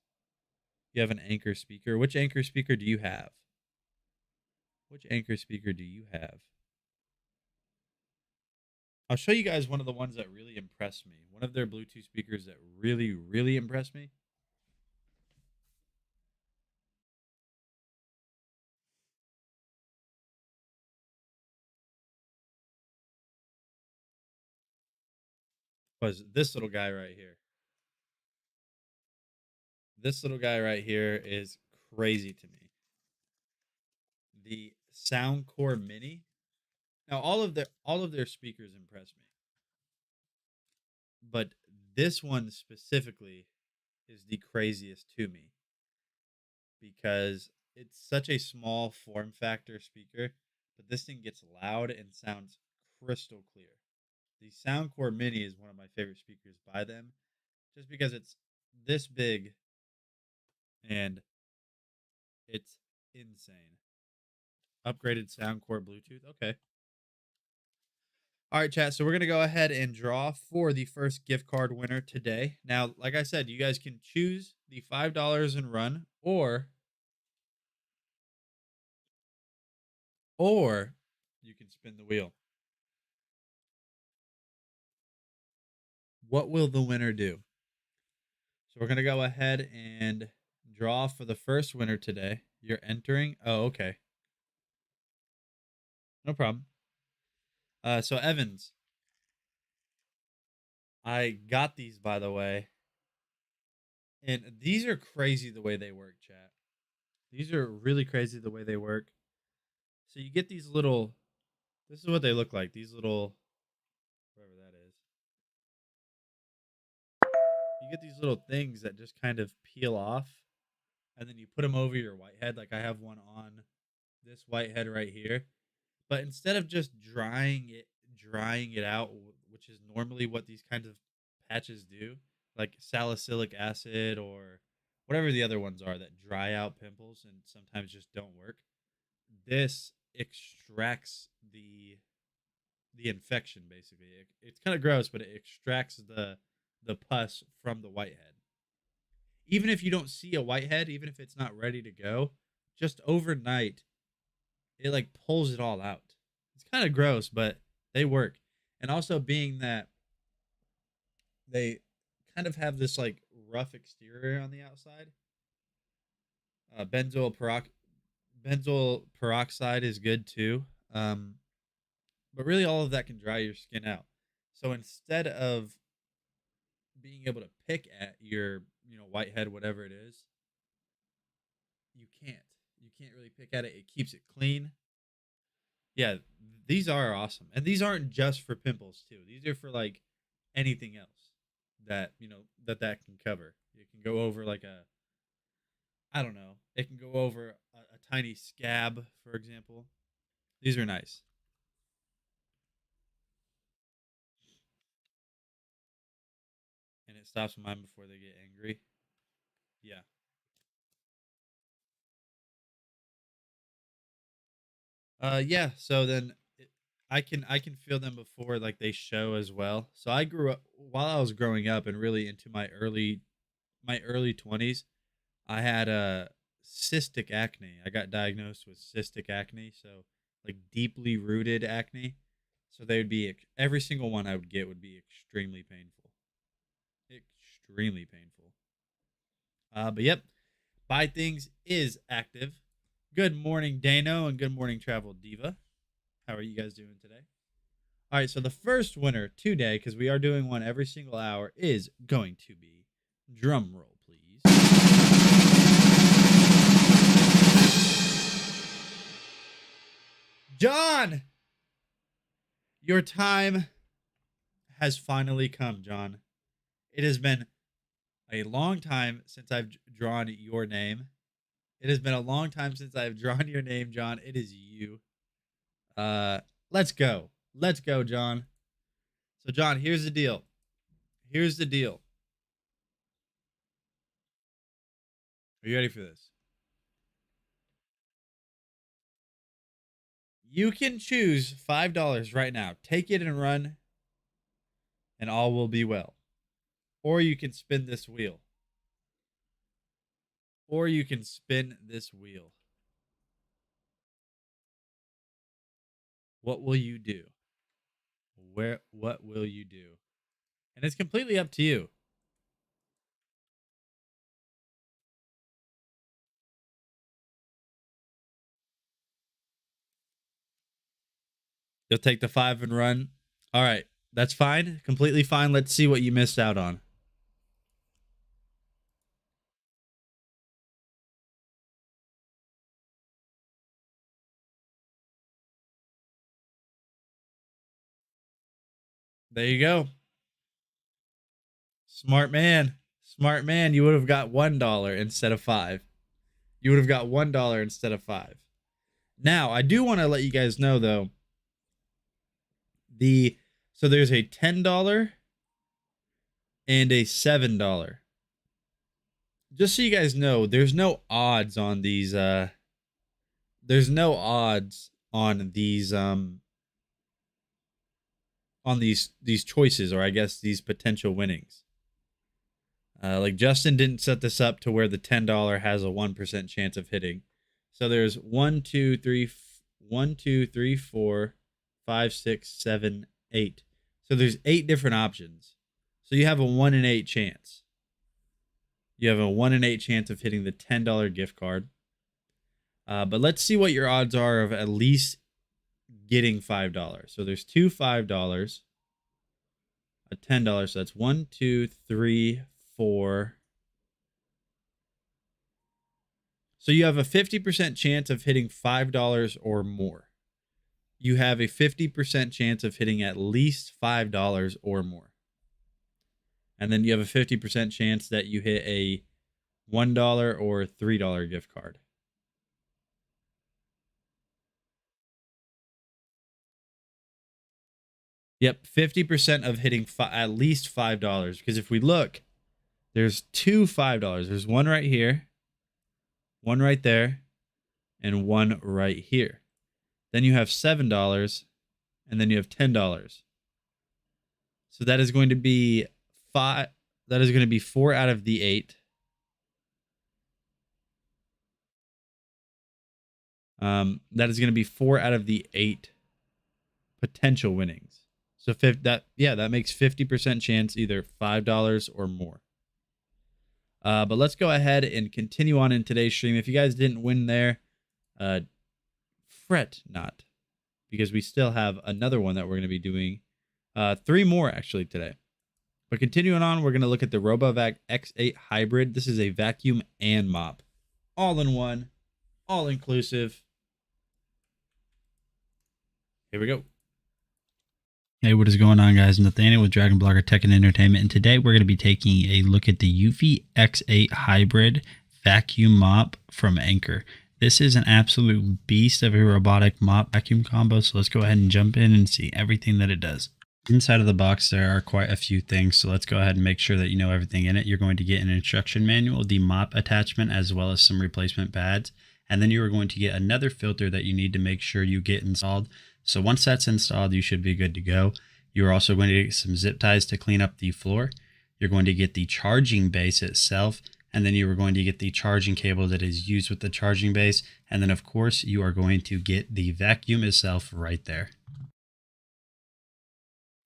You have an Anchor speaker. Which Anchor speaker do you have? Which Anchor speaker do you have? I'll show you guys one of the ones that really impressed me. One of their Bluetooth speakers that really, really impressed me. Was this little guy right here. This little guy right here is crazy to me. The Soundcore Mini. Now all of their speakers impress me, but this one specifically is the craziest to me because it's such a small form factor speaker, but this thing gets loud and sounds crystal clear. The Soundcore Mini is one of my favorite speakers by them, just because it's this big and it's insane. Upgraded Soundcore Bluetooth. Okay. All right, chat. So we're going to go ahead and draw for the first gift card winner today. Now, like I said, you guys can choose the $5 and run, or you can spin the wheel. What will the winner do? So we're going to go ahead and draw for the first winner today. You're entering. Oh, okay. No problem. So Evans, I got these, by the way, and these are crazy the way they work, chat. These are really crazy the way they work. So you get these little. This is what they look like. These little, whatever that is. You get these little things that just kind of peel off, and then you put them over your white head. Like I have one on this white head right here. But instead of just drying it out, which is normally what these kinds of patches do, like salicylic acid or whatever the other ones are that dry out pimples and sometimes just don't work. This extracts the infection basically. It's kind of gross, but it extracts the pus from the whitehead. Even if you don't see a whitehead, even if it's not ready to go, just overnight it like pulls it all out. It's kind of gross, but they work. And also being that they kind of have this like rough exterior on the outside. Benzoyl peroxide is good too. But really all of that can dry your skin out. So instead of being able to pick at your, whitehead, whatever it is, you can't. You can't really pick at it. It keeps it clean. Yeah, these are awesome. And these aren't just for pimples too. These are for like anything else that, that can cover. It can go over like I don't know. It can go over a tiny scab, for example. These are nice. And it stops mine before they get angry. Yeah. Yeah, so then I can feel them before like they show as well. So I grew up while I was growing up and really into my early 20s, I had a cystic acne. I got diagnosed with cystic acne, so like deeply rooted acne. So they would be every single one I would get would be extremely painful. Extremely painful. But yep, Buy Things is active. Good morning, Dano, and good morning, Travel Diva. How are you guys doing today? All right, so the first winner today, because we are doing one every single hour, is going to be, drum roll, please, John. Your time has finally come, John. It has been a long time since I've drawn your name. It has been a long time since I've drawn your name, John. It is you. Let's go. Let's go, John. So, John, here's the deal. Here's the deal. Are you ready for this? You can choose $5 right now. Take it and run, and all will be well. Or you can spin this wheel. Or you can spin this wheel. What will you do? What will you do? And it's completely up to you. You'll take the 5 and run. All right. That's fine. Completely fine. Let's see what you missed out on. There you go. Smart man. Smart man. You would have got $1 instead of 5. You would have got $1 instead of 5. Now, I do want to let you guys know though. So there's a $10 and a $7. Just so you guys know, there's no odds on these there's no odds on these choices, or I guess these potential winnings. Like Justin didn't set this up to where the $10 has a 1% chance of hitting. So there's 1, 2, 3, 4, 5, 6, 7, 8. So there's 8 different options. So you have a 1 in 8 chance. You have a 1 in 8 chance of hitting the $10 gift card. But let's see what your odds are of at least getting $5. So there's two $5. a $10. So that's 1, 2, 3, 4. So you have a 50% chance of hitting $5 or more. You have a 50% chance of hitting at least $5 or more. And then you have a 50% chance that you hit a $1 or $3 gift card. Yep, 50% of hitting at least $5. Because if we look, there's two $5. There's one right here, one right there, and one right here. Then you have $7, and then you have $10. So that is going to be that is going to be 4 out of the 8. That is going to be 4 out of the 8 potential winnings. So that makes 50% chance either $5 or more. But let's go ahead and continue on in today's stream. If you guys didn't win there, fret not, because we still have another one that we're going to be doing. 3 more actually today. But continuing on, we're going to look at the RoboVac X8 Hybrid. This is a vacuum and mop. All in one, all inclusive. Here we go. Hey, what is going on, guys? Nathaniel with Dragon Blogger Tech and Entertainment, and today we're going to be taking a look at the Eufy X8 Hybrid vacuum mop from Anker. This is an absolute beast of a robotic mop vacuum combo, so let's go ahead and jump in and see everything that it does. Inside of the box, there are quite a few things, so let's go ahead and make sure that you know everything in it. You're going to get an instruction manual, the mop attachment, as well as some replacement pads, and then you are going to get another filter that you need to make sure you get installed. So once that's installed, you should be good to go. You're also going to get some zip ties to clean up the floor. You're going to get the charging base itself, and then you are going to get the charging cable that is used with the charging base. And then, of course, you are going to get the vacuum itself right there.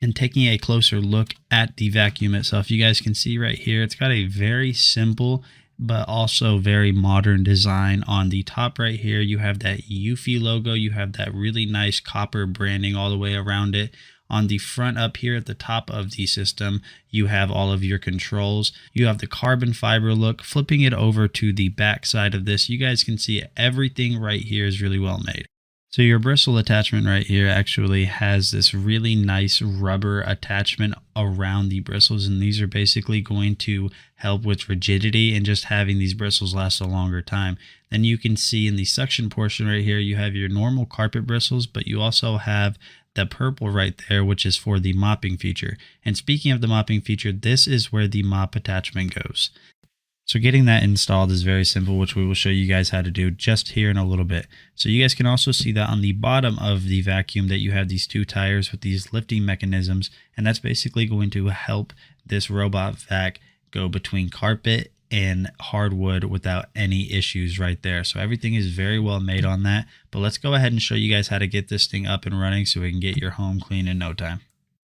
And taking a closer look at the vacuum itself, you guys can see right here, it's got a very simple but also very modern design. On the top right here, you have that Eufy logo. You have that really nice copper branding all the way around it. On the front up here at the top of the system, you have all of your controls. You have the carbon fiber look. Flipping it over to the back side of this, you guys can see everything right here is really well made. So your bristle attachment right here actually has this really nice rubber attachment around the bristles, and these are basically going to help with rigidity and just having these bristles last a longer time. Then you can see in the suction portion right here, you have your normal carpet bristles, but you also have the purple right there, which is for the mopping feature. And speaking of the mopping feature, this is where the mop attachment goes. So getting that installed is very simple, which we will show you guys how to do just here in a little bit. So you guys can also see that on the bottom of the vacuum that you have these 2 tires with these lifting mechanisms, and that's basically going to help this robot vac go between carpet and hardwood without any issues right there. So everything is very well made on that. But let's go ahead and show you guys how to get this thing up and running so we can get your home clean in no time.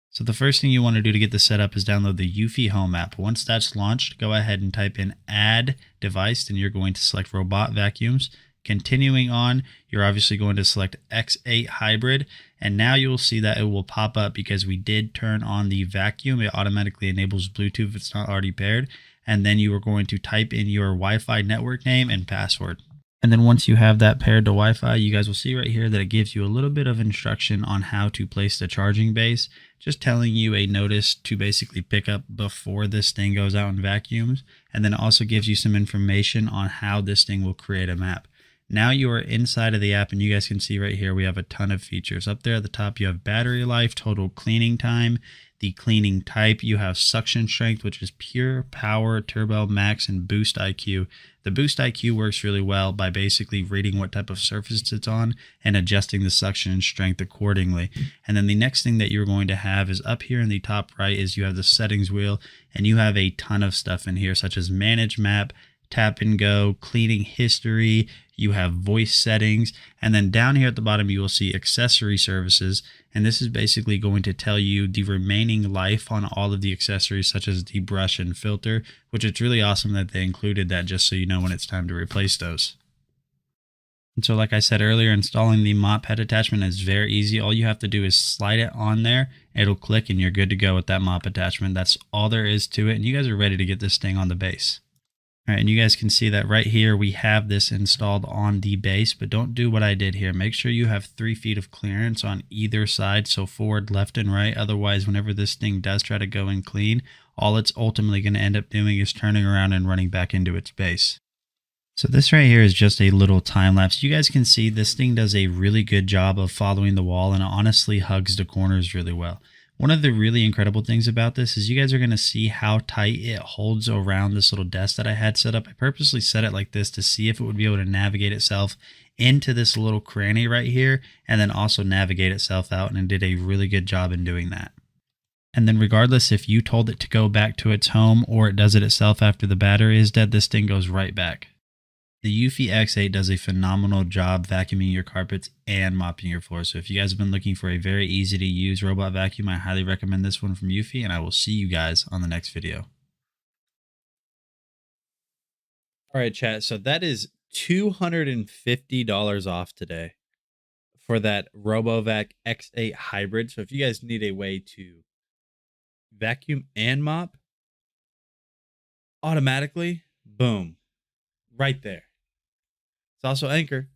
So the first thing you want to do to get this set up is download the Eufy Home app. Once that's launched, go ahead and type in Add Device, and you're going to select Robot Vacuums. Continuing on, you're obviously going to select X8 Hybrid, and now you will see that it will pop up because we did turn on the vacuum. It automatically enables Bluetooth if it's not already paired, and then you are going to type in your Wi-Fi network name and password. And then once you have that paired to Wi-Fi, you guys will see right here that it gives you a little bit of instruction on how to place the charging base, just telling you a notice to basically pick up before this thing goes out and vacuums. And then it also gives you some information on how this thing will create a map. Now you are inside of the app, and you guys can see right here we have a ton of features. Up there at the top, you have battery life, total cleaning time, the cleaning type. You have suction strength, which is pure power, turbo max, and boost IQ. The boost IQ works really well by basically reading what type of surface it's on and adjusting the suction strength accordingly. And then the next thing that you're going to have is up here in the top right is you have the settings wheel, and you have a ton of stuff in here such as manage map, tap and go, cleaning history, you have voice settings, and then down here at the bottom you will see accessory services, and this is basically going to tell you the remaining life on all of the accessories such as the brush and filter, which it's really awesome that they included that just so you know when it's time to replace those. And so like I said earlier, installing the mop head attachment is very easy. All you have to do is slide it on there. It'll click and you're good to go with that mop attachment. That's all there is to it. And you guys are ready to get this thing on the base. All right, and you guys can see that right here, we have this installed on the base, but don't do what I did here. Make sure you have 3 feet of clearance on either side, so forward, left, and right. Otherwise, whenever this thing does try to go in clean, all it's ultimately going to end up doing is turning around and running back into its base. So this right here is just a little time lapse. You guys can see this thing does a really good job of following the wall, and it honestly hugs the corners really well. One of the really incredible things about this is you guys are going to see how tight it holds around this little desk that I had set up. I purposely set it like this to see if it would be able to navigate itself into this little cranny right here, and then also navigate itself out, and it did a really good job in doing that. And then regardless if you told it to go back to its home or it does it itself after the battery is dead, this thing goes right back. The Eufy X8 does a phenomenal job vacuuming your carpets and mopping your floors. So if you guys have been looking for a very easy to use robot vacuum, I highly recommend this one from Eufy, and I will see you guys on the next video. All right, chat. So that is $250 off today for that RoboVac X8 hybrid. So if you guys need a way to vacuum and mop automatically, boom, right there. It's also Anker.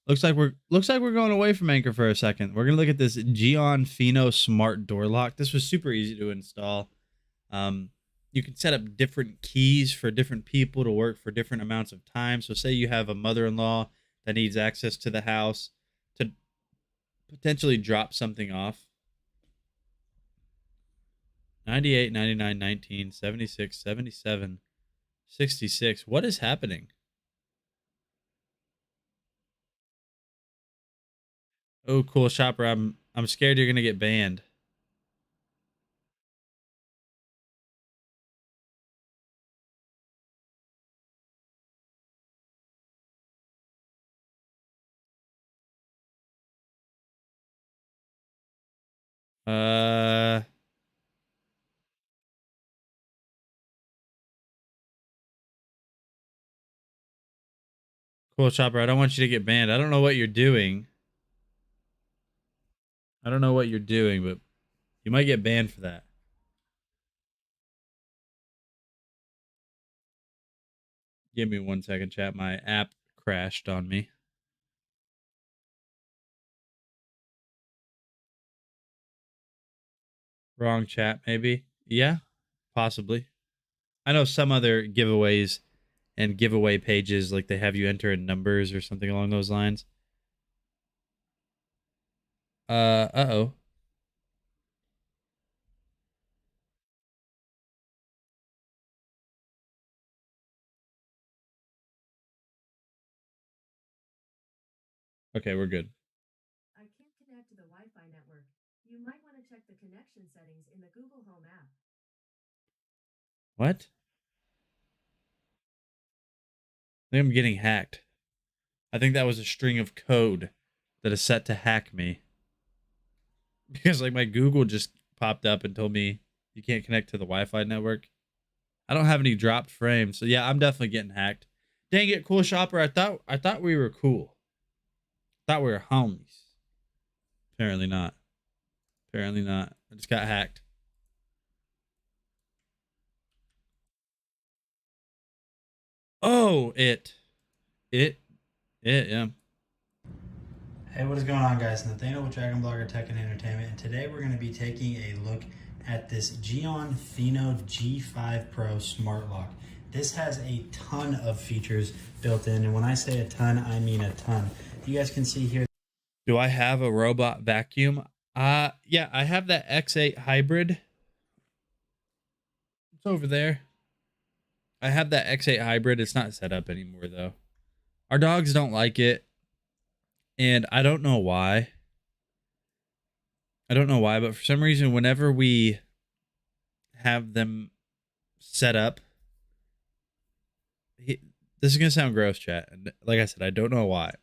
Looks like we're going away from Anker for a second. We're gonna look at this Geon Pheno Smart Door Lock. This was super easy to install. You can set up different keys for different people to work for different amounts of time. So say you have a mother-in-law that needs access to the house to potentially drop something off. 98, 99, 19, 76, 77, 66. What is happening? Oh, cool shopper. I'm scared you're gonna get banned. Cool shopper. I don't want you to get banned. I don't know what you're doing. I don't know what you're doing, but you might get banned for that. Give me 1 second, chat. My app crashed on me. Wrong chat, maybe. Yeah, possibly. I know some other giveaways and giveaway pages, like they have you enter in numbers or something along those lines. Uh-oh. Okay, we're good. I can't connect to the Wi-Fi network. You might want to check the connection settings in the Google Home app. What? I think I'm getting hacked. I think that was a string of code that is set to hack me. Because like my Google just popped up and told me you can't connect to the Wi-Fi network. I don't have any dropped frames, so yeah, I'm definitely getting hacked. Dang it, cool shopper. I thought we were cool. Thought we were homies. Apparently not. Apparently not. I just got hacked. Oh, yeah. Hey, what is going on, guys? Nathaniel with Dragon Blogger Tech and Entertainment, and today we're going to be taking a look at this Geon Pheno G5 Pro Smart Lock. This has a ton of features built in, and when I say a ton, I mean a ton. You guys can see here. Do I have a robot vacuum? Yeah, I have that X8 hybrid. It's over there. I have that X8 hybrid. It's not set up anymore, though. Our dogs don't like it. And I don't know why. I don't know why, but for some reason, whenever we have them set up, this is going to sound gross, chat. And like I said, I don't know why.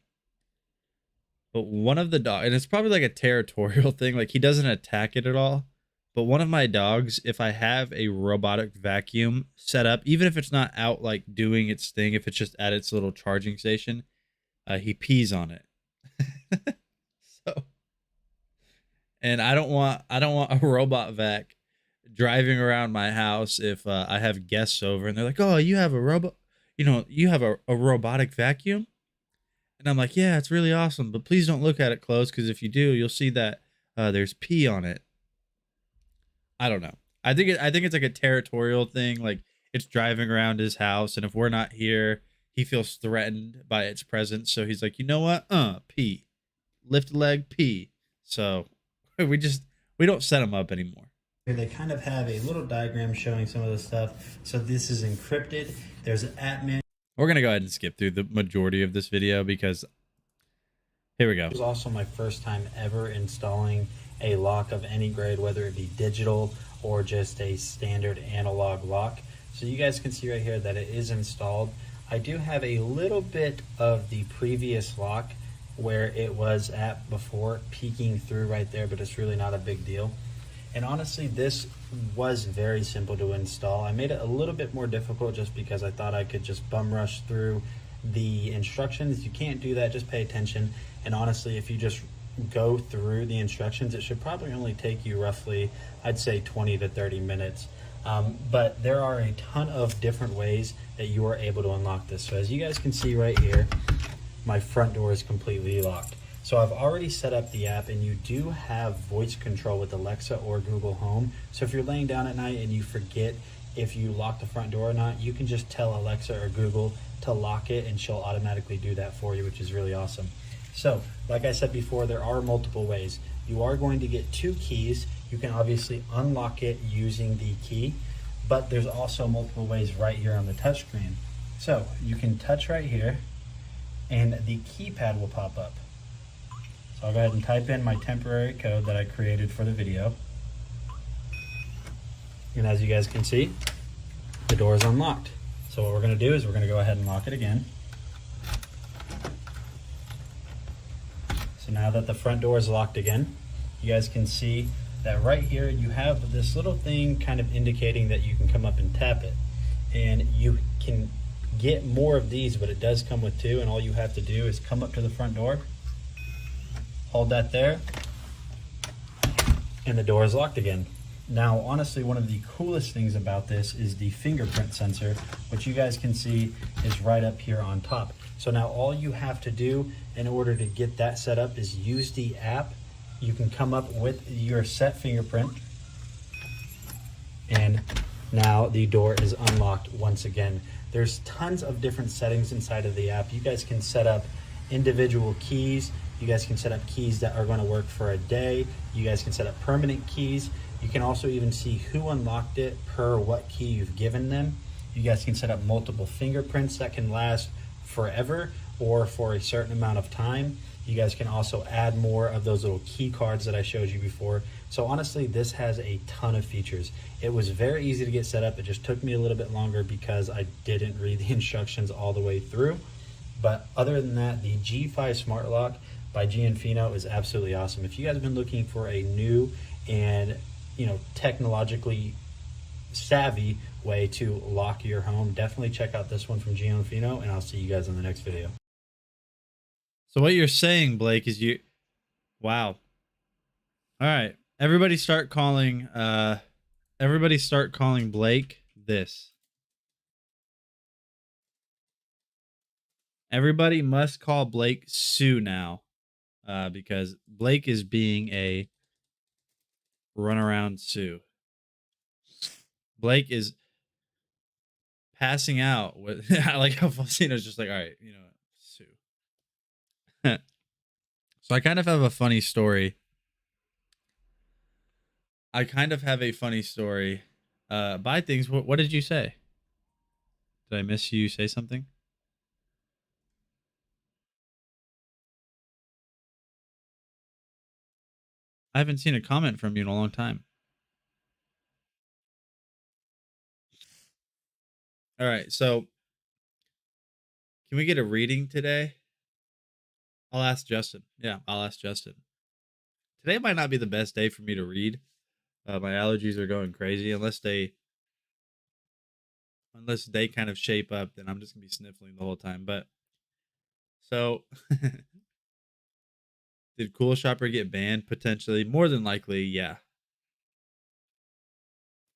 But one of the dogs, and it's probably like a territorial thing, like he doesn't attack it at all. But one of my dogs, if I have a robotic vacuum set up, even if it's not out like doing its thing, if it's just at its little charging station, he pees on it. So, and I don't want a robot vac driving around my house if I have guests over and they're like, "Oh, you have a robot, you have a robotic vacuum?" And I'm like, "Yeah, it's really awesome, but please don't look at it close because if you do, you'll see that there's pee on it." I don't know. I think it's like a territorial thing. Like it's driving around his house, and if we're not here, he feels threatened by its presence. So he's like, you know what? Pee, lift a leg, pee. So we don't set him up anymore. Here they kind of have a little diagram showing some of the stuff. So this is encrypted. There's an app menu. We're gonna go ahead and skip through the majority of this video because here we go. It was also my first time ever installing a lock of any grade, whether it be digital or just a standard analog lock. So you guys can see right here that it is installed. I do have a little bit of the previous lock where it was at before peeking through right there, but it's really not a big deal. And honestly, this was very simple to install. I made it a little bit more difficult just because I thought I could just bum rush through the instructions. You can't do that, just pay attention. And honestly, if you just go through the instructions, it should probably only take you roughly, I'd say 20 to 30 minutes. But there are a ton of different ways that you are able to unlock this. So as you guys can see right here, my front door is completely locked. So I've already set up the app, and you do have voice control with Alexa or Google Home. So if you're laying down at night and you forget if you lock the front door or not, you can just tell Alexa or Google to lock it and she'll automatically do that for you, which is really awesome. So like I said before, there are multiple ways. You are going to get 2 keys. You can obviously unlock it using the key, but there's also multiple ways right here on the touchscreen. So you can touch right here and the keypad will pop up. So I'll go ahead and type in my temporary code that I created for the video. And as you guys can see, the door is unlocked. So what we're gonna do is we're gonna go ahead and lock it again. So now that the front door is locked again, you guys can see that right here you have this little thing kind of indicating that you can come up and tap it. And you can get more of these, but it does come with 2, and all you have to do is come up to the front door, hold that there, and the door is locked again. Now, honestly, one of the coolest things about this is the fingerprint sensor, which you guys can see is right up here on top. So now all you have to do in order to get that set up is use the app. You can come up with your set fingerprint, and now the door is unlocked once again. There's tons of different settings inside of the app. You guys can set up individual keys. You guys can set up keys that are going to work for a day. You guys can set up permanent keys. You can also even see who unlocked it per what key you've given them. You guys can set up multiple fingerprints that can last forever or for a certain amount of time. You guys can also add more of those little key cards that I showed you before. So honestly, this has a ton of features. It was very easy to get set up. It just took me a little bit longer because I didn't read the instructions all the way through. But other than that, the G5 Smart Lock by Gianfino is absolutely awesome. If you guys have been looking for a new and technologically savvy way to lock your home, definitely check out this one from Gianfino, and I'll see you guys in the next video. So what you're saying, Blake, is wow. All right. Everybody start calling Blake this. Everybody must call Blake Sue now. Because Blake is being a runaround Sue. Blake is passing out with I like how Faustino's just like, all right, Sue. So I kind of have a funny story. Buy things. What did you say? Did I miss you say something? I haven't seen a comment from you in a long time. All right, so can we get a reading today? I'll ask Justin. Yeah, I'll ask Justin. Today might not be the best day for me to read. My allergies are going crazy. Unless they kind of shape up, then I'm just gonna be sniffling the whole time. But So, did Cool Shopper get banned? Potentially. More than likely, yeah.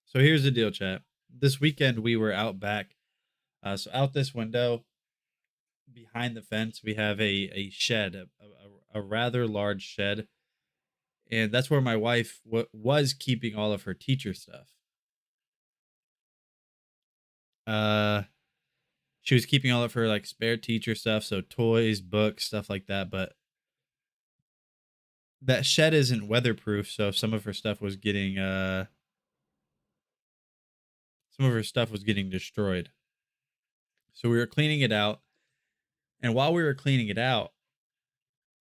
So here's the deal, chat. This weekend we were out back. So out this window, behind the fence, we have a shed, a rather large shed, and that's where my wife was keeping all of her teacher stuff. Uh, she was keeping all of her like spare teacher stuff, so toys, books, stuff like that. But that shed isn't weatherproof, so some of her stuff was getting destroyed. So we were cleaning it out, and while we were cleaning it out,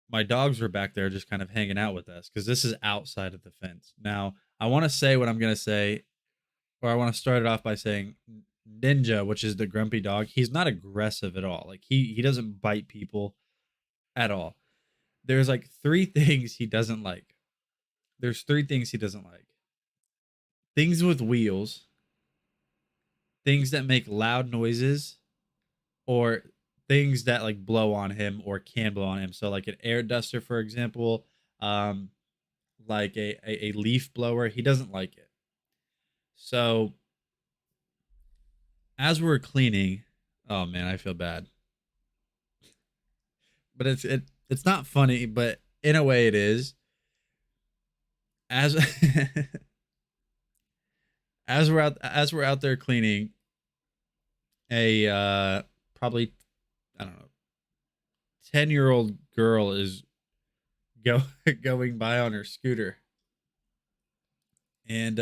my dogs were back there just kind of hanging out with us because this is outside of the fence. Now, I want to say what I'm going to say, or I want to start it off by saying Ninja, which is the grumpy dog, he's not aggressive at all. Like he doesn't bite people at all. There's like three things he doesn't like. There's three things he doesn't like. Things with wheels, things that make loud noises, or things that like blow on him or can blow on him. So like an air duster, for example, like a leaf blower, he doesn't like it. So as we're cleaning, oh man, I feel bad. But it's not funny, but in a way it is. As as we're out there cleaning, a probably, I don't know, 10-year-old girl is going by on her scooter. And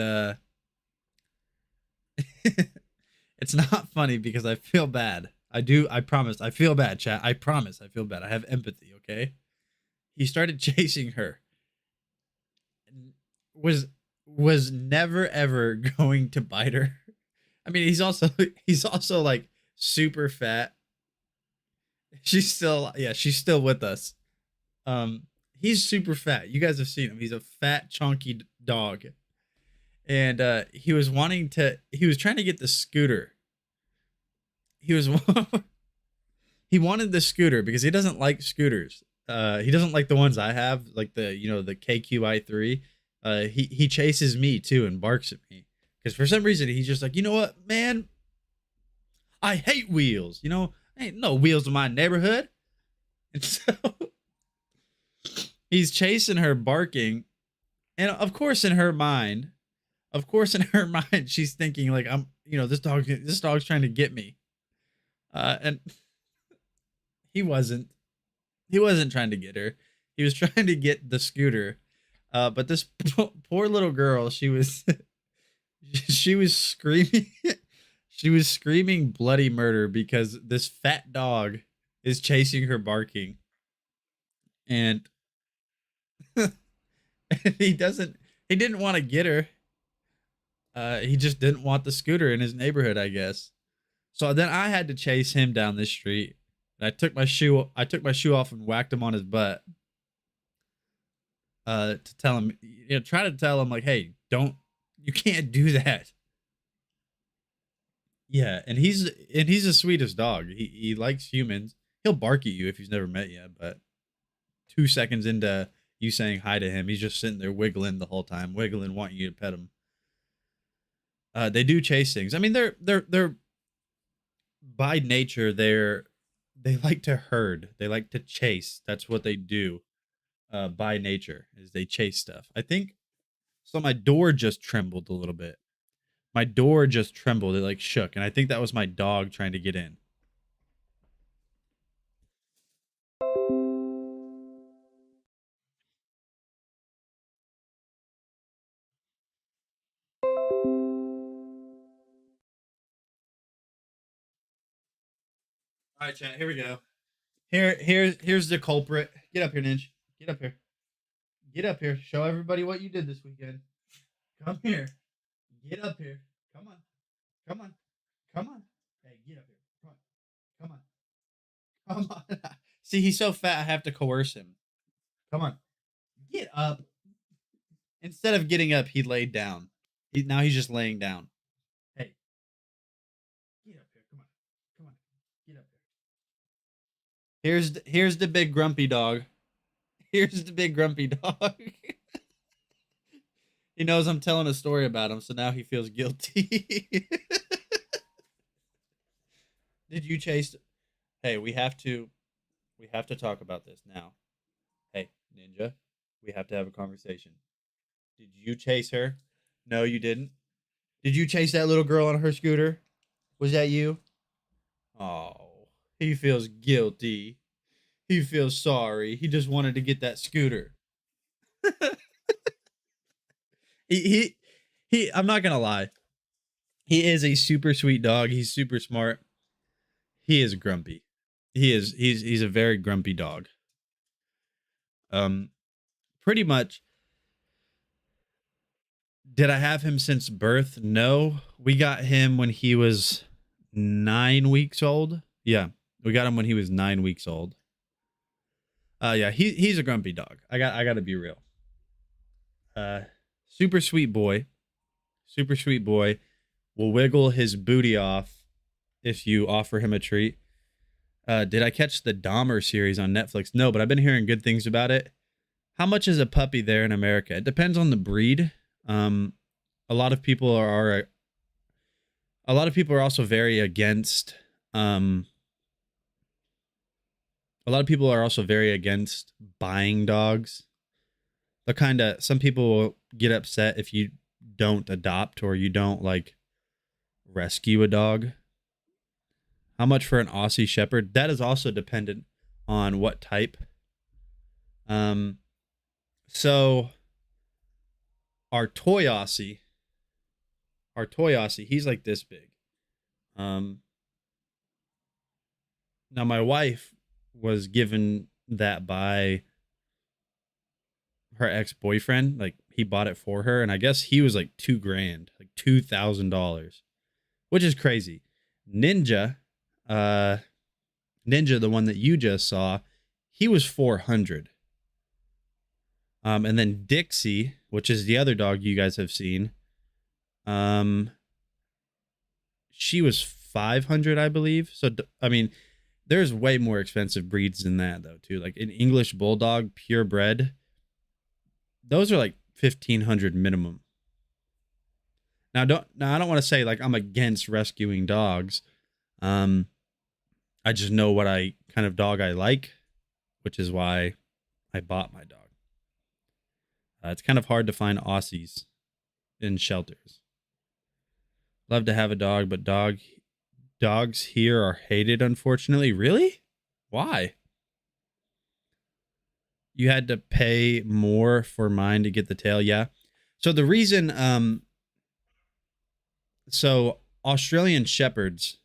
it's not funny because I feel bad. I promise. I feel bad, chat. I promise I feel bad. I have empathy, okay? He started chasing her. Was never ever going to bite her. I mean, he's also like super fat. She's still with us. He's super fat. You guys have seen him. He's a fat, chunky dog. And he was trying to get the scooter. He wanted the scooter because he doesn't like scooters. He doesn't like the ones I have, like the KQi3. He chases me too and barks at me because for some reason he's just like, you know what, man, I hate wheels. Ain't no wheels in my neighborhood. And so he's chasing her, barking, and of course in her mind, she's thinking like, this dog's trying to get me. And he wasn't trying to get her. He was trying to get the scooter. But this poor little girl, she was screaming. She was screaming bloody murder because this fat dog is chasing her, barking. And he didn't want to get her. He just didn't want the scooter in his neighborhood, I guess. So then I had to chase him down this street. And I took my shoe off and whacked him on his butt. To tell him, try to tell him like, hey, you can't do that. Yeah, and he's the sweetest dog. He likes humans. He'll bark at you if he's never met you, but 2 seconds into you saying hi to him, he's just sitting there wiggling the whole time, wanting you to pet him. They do chase things. I mean, they're by nature, they like to herd. They like to chase. That's what they do. By nature, is they chase stuff. I think so. My door just trembled a little bit. It like shook, and I think that was my dog trying to get in. All right, chat. Here we go. Here's the culprit. Get up here, Ninja. Get up here. Get up here. Show everybody what you did this weekend. Come here. Get up here. Come on. Come on. Come on. Hey, get up here. Come on. Come on. Come on. See, he's so fat, I have to coerce him. Come on. Get up. Instead of getting up, he laid down. Now he's just laying down. Hey. Get up here. Come on. Come on. Get up here. Here's the big grumpy dog. Here's the big grumpy dog. He knows I'm telling a story about him, so now he feels guilty. Did you chase? Hey, we have to talk about this now. Hey, Ninja, we have to have a conversation. Did you chase her? No, you didn't. Did you chase that little girl on her scooter? Was that you? Oh, he feels guilty. He feels sorry. He just wanted to get that scooter. he I'm not gonna lie. He is a super sweet dog. He's super smart. He is grumpy. He's a very grumpy dog. Pretty much. Did I have him since birth? No. We got him when he was 9 weeks old. Yeah, we got him when he was 9 weeks old. Yeah, he's a grumpy dog. I got to be real. Super sweet boy. Super sweet boy. Will wiggle his booty off if you offer him a treat. Did I catch the Dahmer series on Netflix? No, but I've been hearing good things about it. How much is a puppy there in America? It depends on the breed. A lot of people are also very against. A lot of people are also very against buying dogs. Some people will get upset if you don't adopt or you don't like rescue a dog. How much for an Aussie Shepherd? That is also dependent on what type. So our toy Aussie, he's like this big. Now my wife was given that by her ex-boyfriend. Like he bought it for her, and I guess he was like $2,000, like $2,000, which is crazy. Ninja, the one that you just saw, he was $400. And then Dixie, which is the other dog you guys have seen, she was $500, I believe. So I mean, there's way more expensive breeds than that though, too. Like an English Bulldog, purebred, those are like $1,500 minimum. Now I don't want to say like I'm against rescuing dogs. I just know what kind of dog I like, which is why I bought my dog. It's kind of hard to find Aussies in shelters. Love to have a dog, but dogs here are hated, unfortunately. Really? Why? You had to pay more for mine to get the tail. Yeah. So the reason, Australian Shepherds,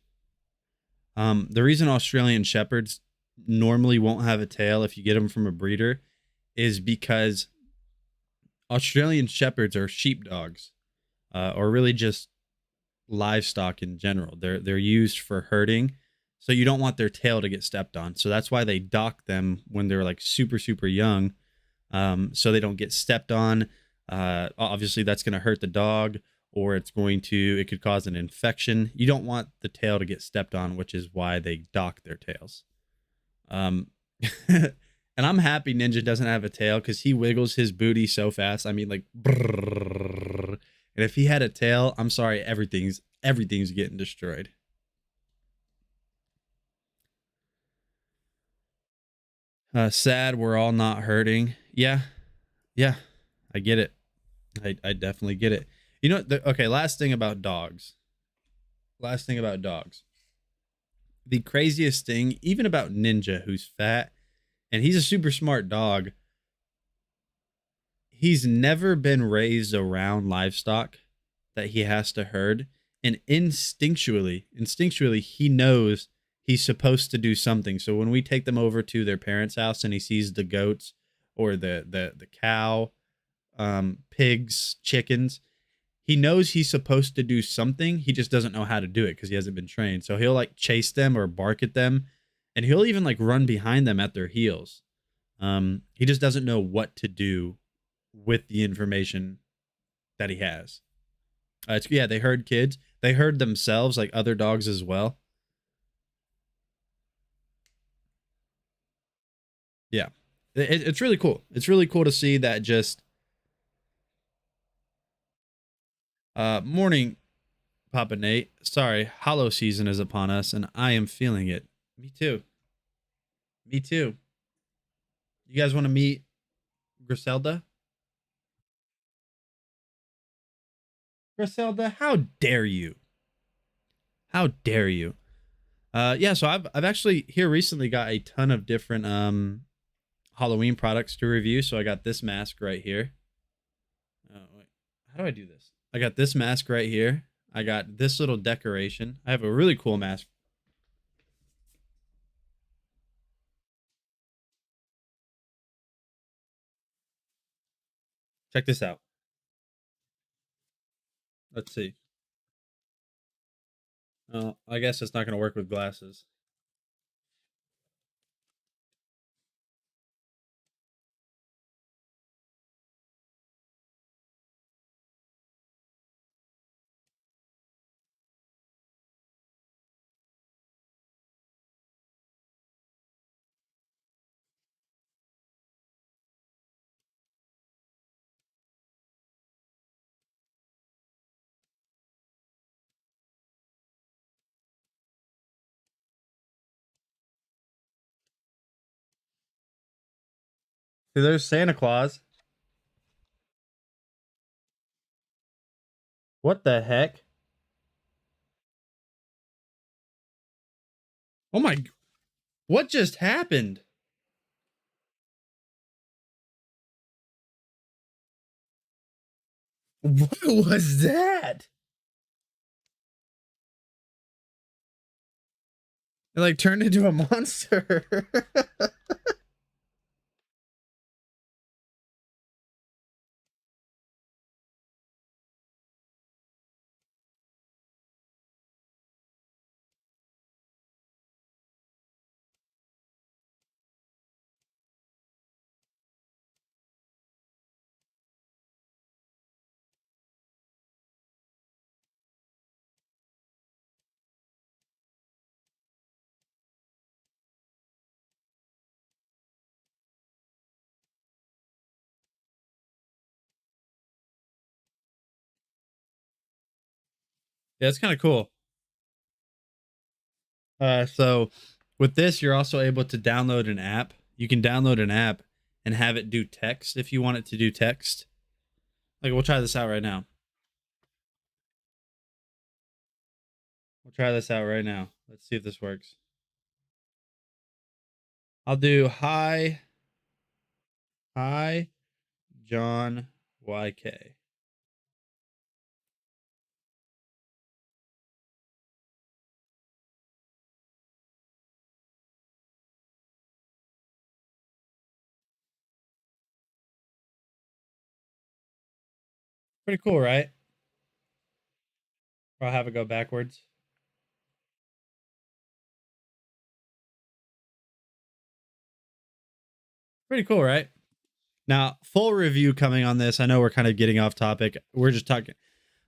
the reason Australian Shepherds normally won't have a tail if you get them from a breeder is because Australian Shepherds are sheepdogs, or really just livestock in general. They're used for herding, so you don't want their tail to get stepped on. So that's why they dock them when they're like super, super young, so they don't get stepped on. Obviously, that's going to hurt the dog, or it could cause an infection. You don't want the tail to get stepped on, which is why they dock their tails. And I'm happy Ninja doesn't have a tail because he wiggles his booty so fast. I mean, like, brrr. And if he had a tail, I'm sorry, everything's getting destroyed. Sad we're all not hurting. Yeah, I get it. I definitely get it. You know, okay, last thing about dogs. The craziest thing, even about Ninja, who's fat, and he's a super smart dog. He's never been raised around livestock that he has to herd. And instinctually, he knows he's supposed to do something. So when we take them over to their parents' house and he sees the goats or the cow, pigs, chickens, he knows he's supposed to do something. He just doesn't know how to do it because he hasn't been trained. So he'll like chase them or bark at them. And he'll even like run behind them at their heels. He just doesn't know what to do with the information that he has. They herd kids. They herd themselves like other dogs as well. Yeah, it's really cool. It's really cool to see that. Just morning, Papa Nate. Sorry, hollow season is upon us, and I am feeling it. Me too. Me too. You guys want to meet Griselda? Griselda, how dare you? How dare you? Yeah, so I've actually here recently got a ton of different Halloween products to review. So I got this mask right here. Oh wait, how do I do this? I got this mask right here. I got this little decoration. I have a really cool mask. Check this out. Let's see. Oh, I guess it's not going to work with glasses. See, there's Santa Claus. What the heck? Oh my, what just happened? What was that? It like turned into a monster. Yeah, it's kind of cool. So with this, you're also able to download an app. You can download an app and have it do text if you want it to do text. Like, we'll try this out right now. We'll try this out right now. Let's see if this works. I'll do hi, John YK. Pretty cool, right? Or I'll have it go backwards. Pretty cool, right? Now, full review coming on this. I know we're kind of getting off topic. We're just talking.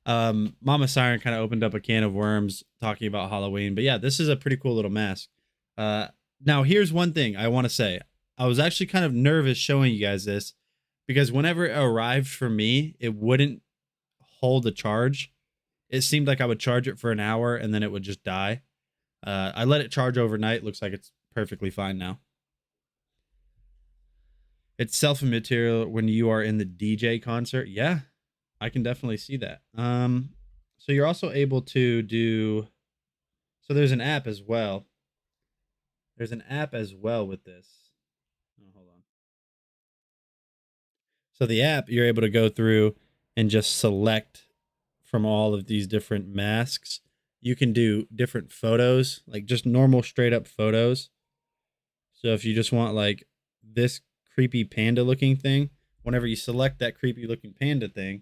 Mama Siren kind of opened up a can of worms talking about Halloween. But yeah, this is a pretty cool little mask. Now, here's one thing I want to say. I was actually kind of nervous showing you guys this because whenever it arrived for me, it wouldn't hold a charge. It seemed like I would charge it for an hour and then it would just die. I let it charge overnight. Looks like it's perfectly fine now. It's self-material when you are in the DJ concert. Yeah, I can definitely see that. So you're also able to do. So there's an app as well. There's an app as well with this. Oh, hold on. So the app, you're able to go through and just select from all of these different masks. You can do different photos, like just normal straight up photos. So if you just want like this creepy panda looking thing, whenever you select that creepy looking panda thing,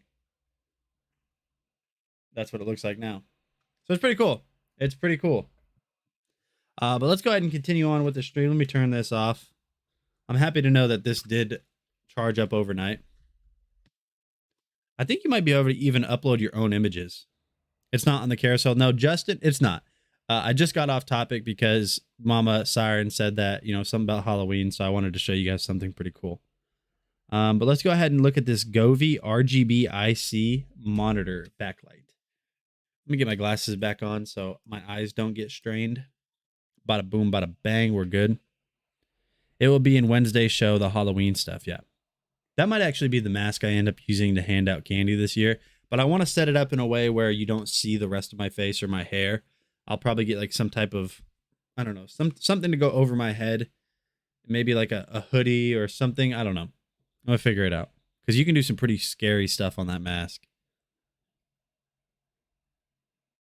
that's what it looks like now. So it's pretty cool. It's pretty cool. But let's go ahead and continue on with the stream. Let me turn this off. I'm happy to know that this did charge up overnight. I think you might be able to even upload your own images. It's not on the carousel. No, Justin, it's not. I just got off topic because Mama Siren said that, you know, something about Halloween. So I wanted to show you guys something pretty cool. But let's go ahead and look at this Govee RGB IC monitor backlight. Let me get my glasses back on so my eyes don't get strained. Bada boom, bada bang, we're good. It will be in Wednesday's show, the Halloween stuff, yeah. That might actually be the mask I end up using to hand out candy this year, but I want to set it up in a way where you don't see the rest of my face or my hair. I'll probably get like some type of, I don't know, something to go over my head. Maybe like a hoodie or something. I don't know. I'm going to figure it out because you can do some pretty scary stuff on that mask.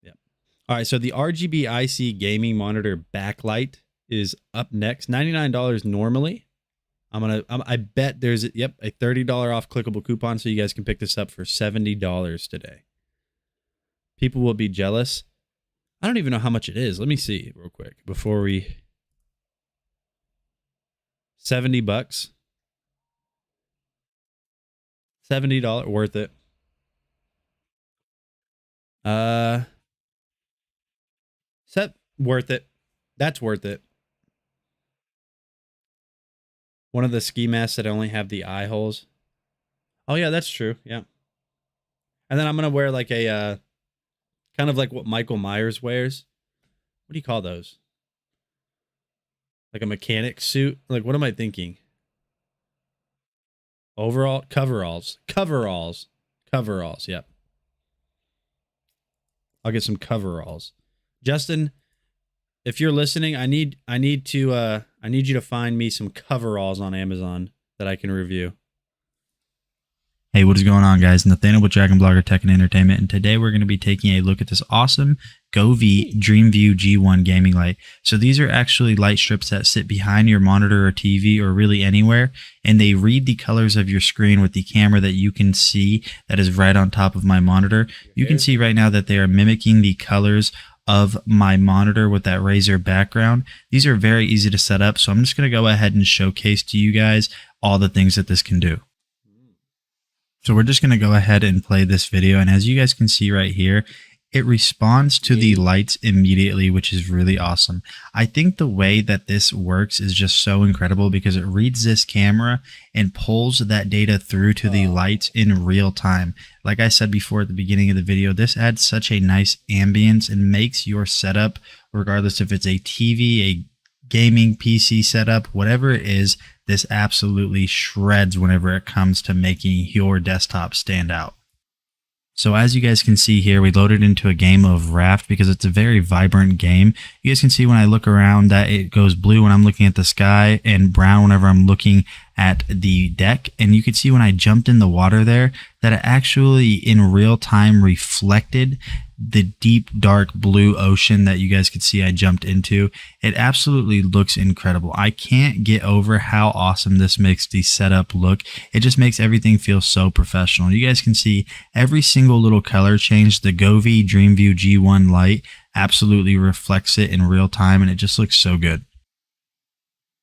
Yeah. All right. So the RGB IC gaming monitor backlight is up next. $99 normally. I bet there's a $30 off clickable coupon so you guys can pick this up for $70 today. People will be jealous. I don't even know how much it is. Let me see real quick before we. $70. $70 worth it. Worth it. That's worth it. One of the ski masks that only have the eye holes. Oh yeah, that's true. Yeah. And then I'm gonna wear like a kind of like what Michael Myers wears. What do you call those? Like a mechanic suit? Like what am I thinking? Coveralls. Yep. I'll get some coveralls. Justin, if you're listening, I need you to find me some coveralls on Amazon that I can review. Hey, what is going on, guys? Nathaniel with Dragon Blogger Tech and Entertainment, and today we're going to be taking a look at this awesome Govee DreamView G1 gaming light. So these are actually light strips that sit behind your monitor or TV or really anywhere, and they read the colors of your screen with the camera that you can see that is right on top of my monitor. You can see right now that they are mimicking the colors of my monitor with that Razer background. These are very easy to set up, so I'm just going to go ahead and showcase to you guys all the things that this can do. So we're just going to go ahead and play this video, and as you guys can see right here, it responds to the lights immediately, which is really awesome. I think the way that this works is just so incredible because it reads this camera and pulls that data through to the lights in real time. Like I said before at the beginning of the video, this adds such a nice ambience and makes your setup, regardless if it's a TV, a gaming PC setup, whatever it is, this absolutely shreds whenever it comes to making your desktop stand out. So as you guys can see here, we loaded into a game of Raft because it's a very vibrant game. You guys can see when I look around that it goes blue when I'm looking at the sky and brown whenever I'm looking at the deck. And you can see when I jumped in the water there that it actually in real time reflected the deep dark blue ocean that you guys could see I jumped into. It absolutely looks incredible. I can't get over how awesome this makes the setup look. It just makes everything feel so professional. You guys can see every single little color change. The Govee DreamView G1 light absolutely reflects it in real time, and it just looks so good.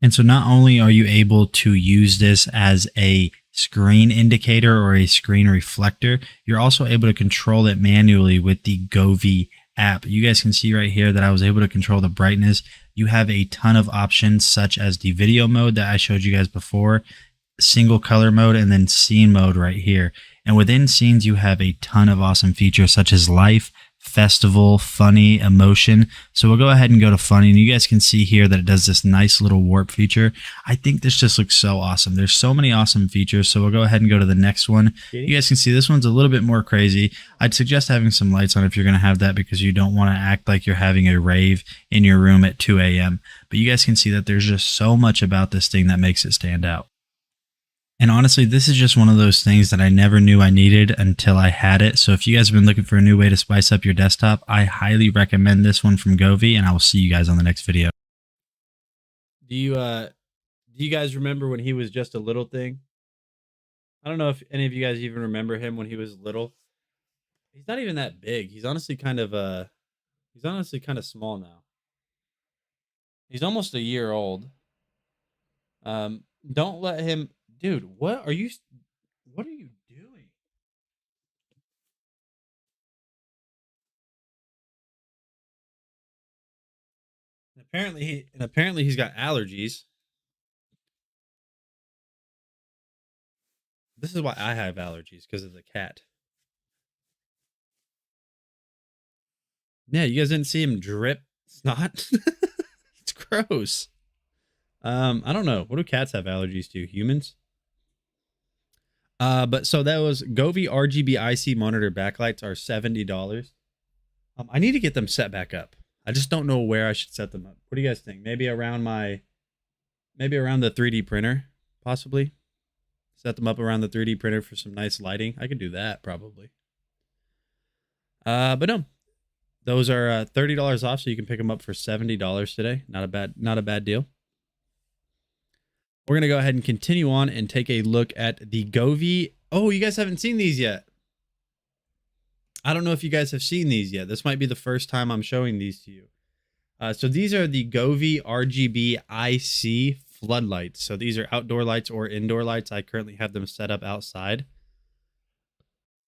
And so not only are you able to use this as a screen indicator or a screen reflector, you're also able to control it manually with the Govee app. You guys can see right here that I was able to control the brightness. You have a ton of options such as the video mode that I showed you guys before, single color mode, and then scene mode right here. And within scenes, you have a ton of awesome features such as life, festival, funny, emotion. So we'll go ahead and go to funny, and you guys can see here that it does this nice little warp feature. I think this just looks so awesome. There's so many awesome features. So we'll go ahead and go to the next one. You guys can see this one's a little bit more crazy. I'd suggest having some lights on if you're going to have that because you don't want to act like you're having a rave in your room at 2 a.m. But you guys can see that there's just so much about this thing that makes it stand out. And honestly, this is just one of those things that I never knew I needed until I had it. So if you guys have been looking for a new way to spice up your desktop, I highly recommend this one from Govee, and I will see you guys on the next video. Do you guys remember when he was just a little thing? I don't know if any of you guys even remember him when he was little. He's not even that big. He's honestly kind of small now. He's almost a year old. Don't let him. Dude, what are you doing? apparently he's got allergies. This is why I have allergies, because of the cat. Yeah, you guys didn't see him drip snot. It's gross. I don't know. What do cats have allergies to? Humans? But so that was Govee RGB IC monitor backlights are $70. I need to get them set back up. I just don't know where I should set them up. What do you guys think? Maybe around the 3D printer, possibly. Set them up around the 3D printer for some nice lighting. I could do that probably. But no, those are $30 off, so you can pick them up for $70 today. Not a bad deal. We're gonna go ahead and continue on and take a look at the Govee. Oh, you guys haven't seen these yet. I don't know if you guys have seen these yet. This might be the first time I'm showing these to you. So these are the Govee RGB IC floodlights. So these are outdoor lights or indoor lights. I currently have them set up outside.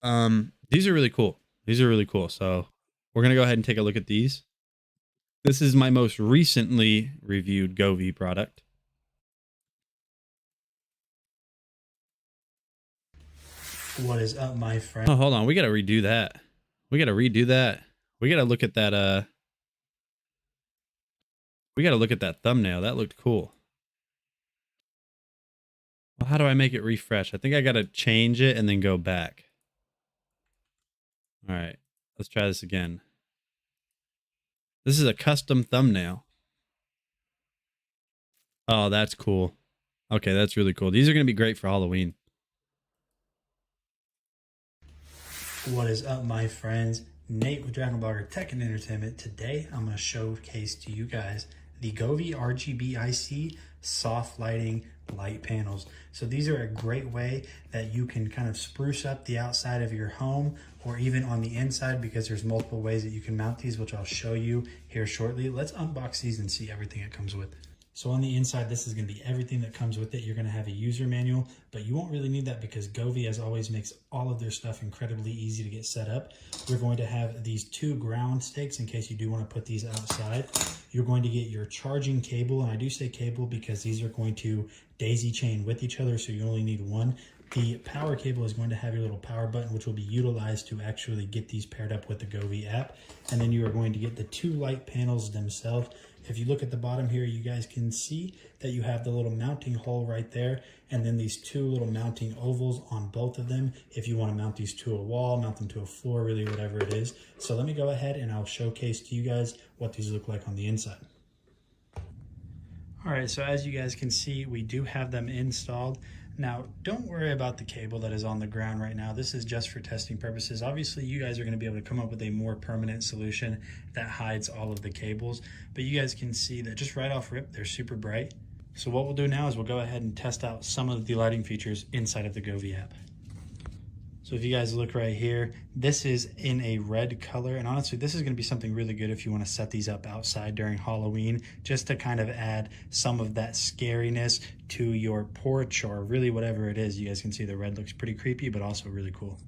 These are really cool. So we're going to go ahead and take a look at these. This is my most recently reviewed Govee product. What is up, my friend? Oh, hold on. We got to redo that. We got to look at that. We got to look at that thumbnail. That looked cool. Well, how do I make it refresh? I think I got to change it and then go back. All right, let's try this again. This is a custom thumbnail. Oh, that's cool. Okay, that's really cool. These are going to be great for Halloween. What is up, my friends? Nate with Dragon Blogger Tech and Entertainment. Today, I'm going to showcase to you guys the Govee RGB IC soft lighting light panels. So these are a great way that you can kind of spruce up the outside of your home or even on the inside, because there's multiple ways that you can mount these, which I'll show you here shortly. Let's unbox these and see everything it comes with. So on the inside, this is going to be everything that comes with it. You're going to have a user manual, but you won't really need that because Govee, as always, makes all of their stuff incredibly easy to get set up. We're going to have these 2 ground stakes in case you do want to put these outside. You're going to get your charging cable, and I do say cable because these are going to daisy chain with each other, so you only need one. The power cable is going to have your little power button, which will be utilized to actually get these paired up with the Govee app. And then you are going to get the 2 light panels themselves. If you look at the bottom here, you guys can see that you have the little mounting hole right there, and then these 2 little mounting ovals on both of them. If you want to mount these to a wall, mount them to a floor, really whatever it is. So let me go ahead and I'll showcase to you guys what these look like on the inside. All right, so as you guys can see, we do have them installed. Now, don't worry about the cable that is on the ground right now. This is just for testing purposes. Obviously, you guys are going to be able to come up with a more permanent solution that hides all of the cables. But you guys can see that just right off rip, they're super bright. So what we'll do now is we'll go ahead and test out some of the lighting features inside of the Govee app. So if you guys look right here, this is in a red color. And honestly, this is going to be something really good if you want to set these up outside during Halloween, just to kind of add some of that scariness to your porch or really whatever it is. You guys can see the red looks pretty creepy, but also really cool.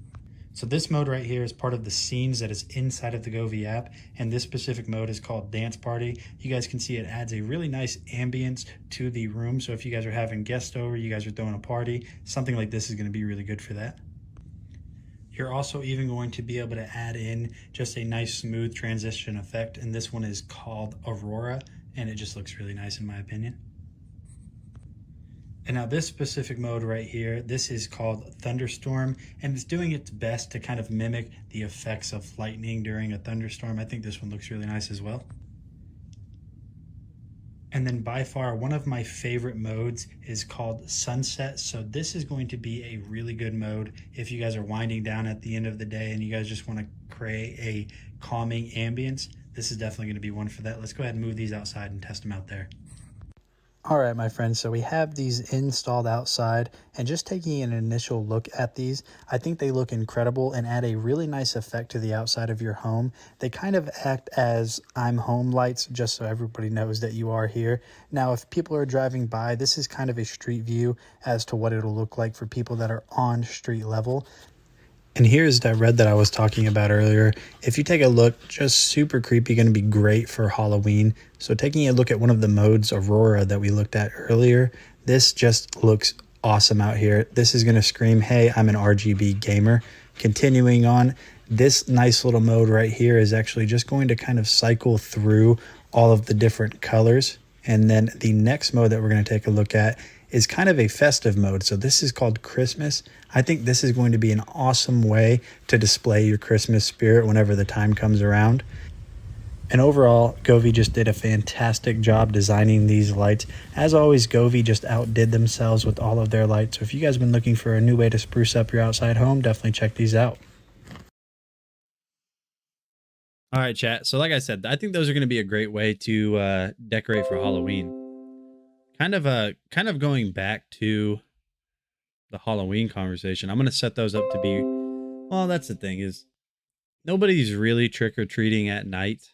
So this mode right here is part of the scenes that is inside of the Govee app, and this specific mode is called Dance Party. You guys can see it adds a really nice ambience to the room. So if you guys are having guests over, you guys are throwing a party, something like this is going to be really good for that. You're also even going to be able to add in just a nice smooth transition effect, and this one is called Aurora, and it just looks really nice in my opinion. And now this specific mode right here, this is called Thunderstorm, and it's doing its best to kind of mimic the effects of lightning during a thunderstorm. I think this one looks really nice as well. And then by far, one of my favorite modes is called Sunset. So this is going to be a really good mode if you guys are winding down at the end of the day and you guys just want to create a calming ambience. This is definitely going to be one for that. Let's go ahead and move these outside and test them out there. All right, my friends, so we have these installed outside, and just taking an initial look at these, I think they look incredible and add a really nice effect to the outside of your home. They kind of act as I'm home lights, just so everybody knows that you are here. Now, if people are driving by, this is kind of a street view as to what it'll look like for people that are on street level. And here's that red that I was talking about earlier. If you take a look, just super creepy, going to be great for Halloween. So taking a look at one of the modes, Aurora, that we looked at earlier, this just looks awesome out here. This is going to scream, hey, I'm an RGB gamer. Continuing on, this nice little mode right here is actually just going to kind of cycle through all of the different colors. And then the next mode that we're going to take a look at is kind of a festive mode. So this is called Christmas. I think this is going to be an awesome way to display your Christmas spirit whenever the time comes around. And overall, Govee just did a fantastic job designing these lights. As always, Govee just outdid themselves with all of their lights. So if you guys have been looking for a new way to spruce up your outside home, definitely check these out. All right, chat. So like I said, I think those are going to be a great way to decorate for Halloween. Kind of going back to the Halloween conversation. I'm going to set those up to be, well, that's the thing is nobody's really trick-or-treating at night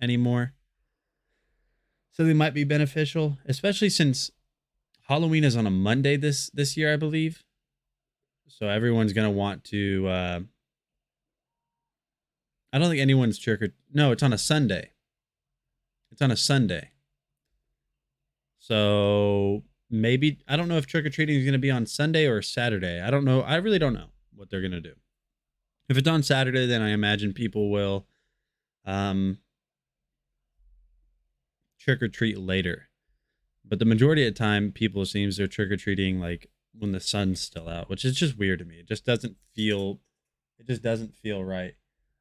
anymore. So they might be beneficial, especially since Halloween is on a Monday this year, I believe. So everyone's going to want to I don't think anyone's no, it's on a Sunday. It's on a Sunday. So maybe, I don't know if trick-or-treating is going to be on Sunday or Saturday. I don't know. I really don't know what they're going to do. If it's on Saturday, then I imagine people will trick-or-treat later. But the majority of the time, people, it seems they're trick-or-treating like when the sun's still out, which is just weird to me. It just doesn't feel right.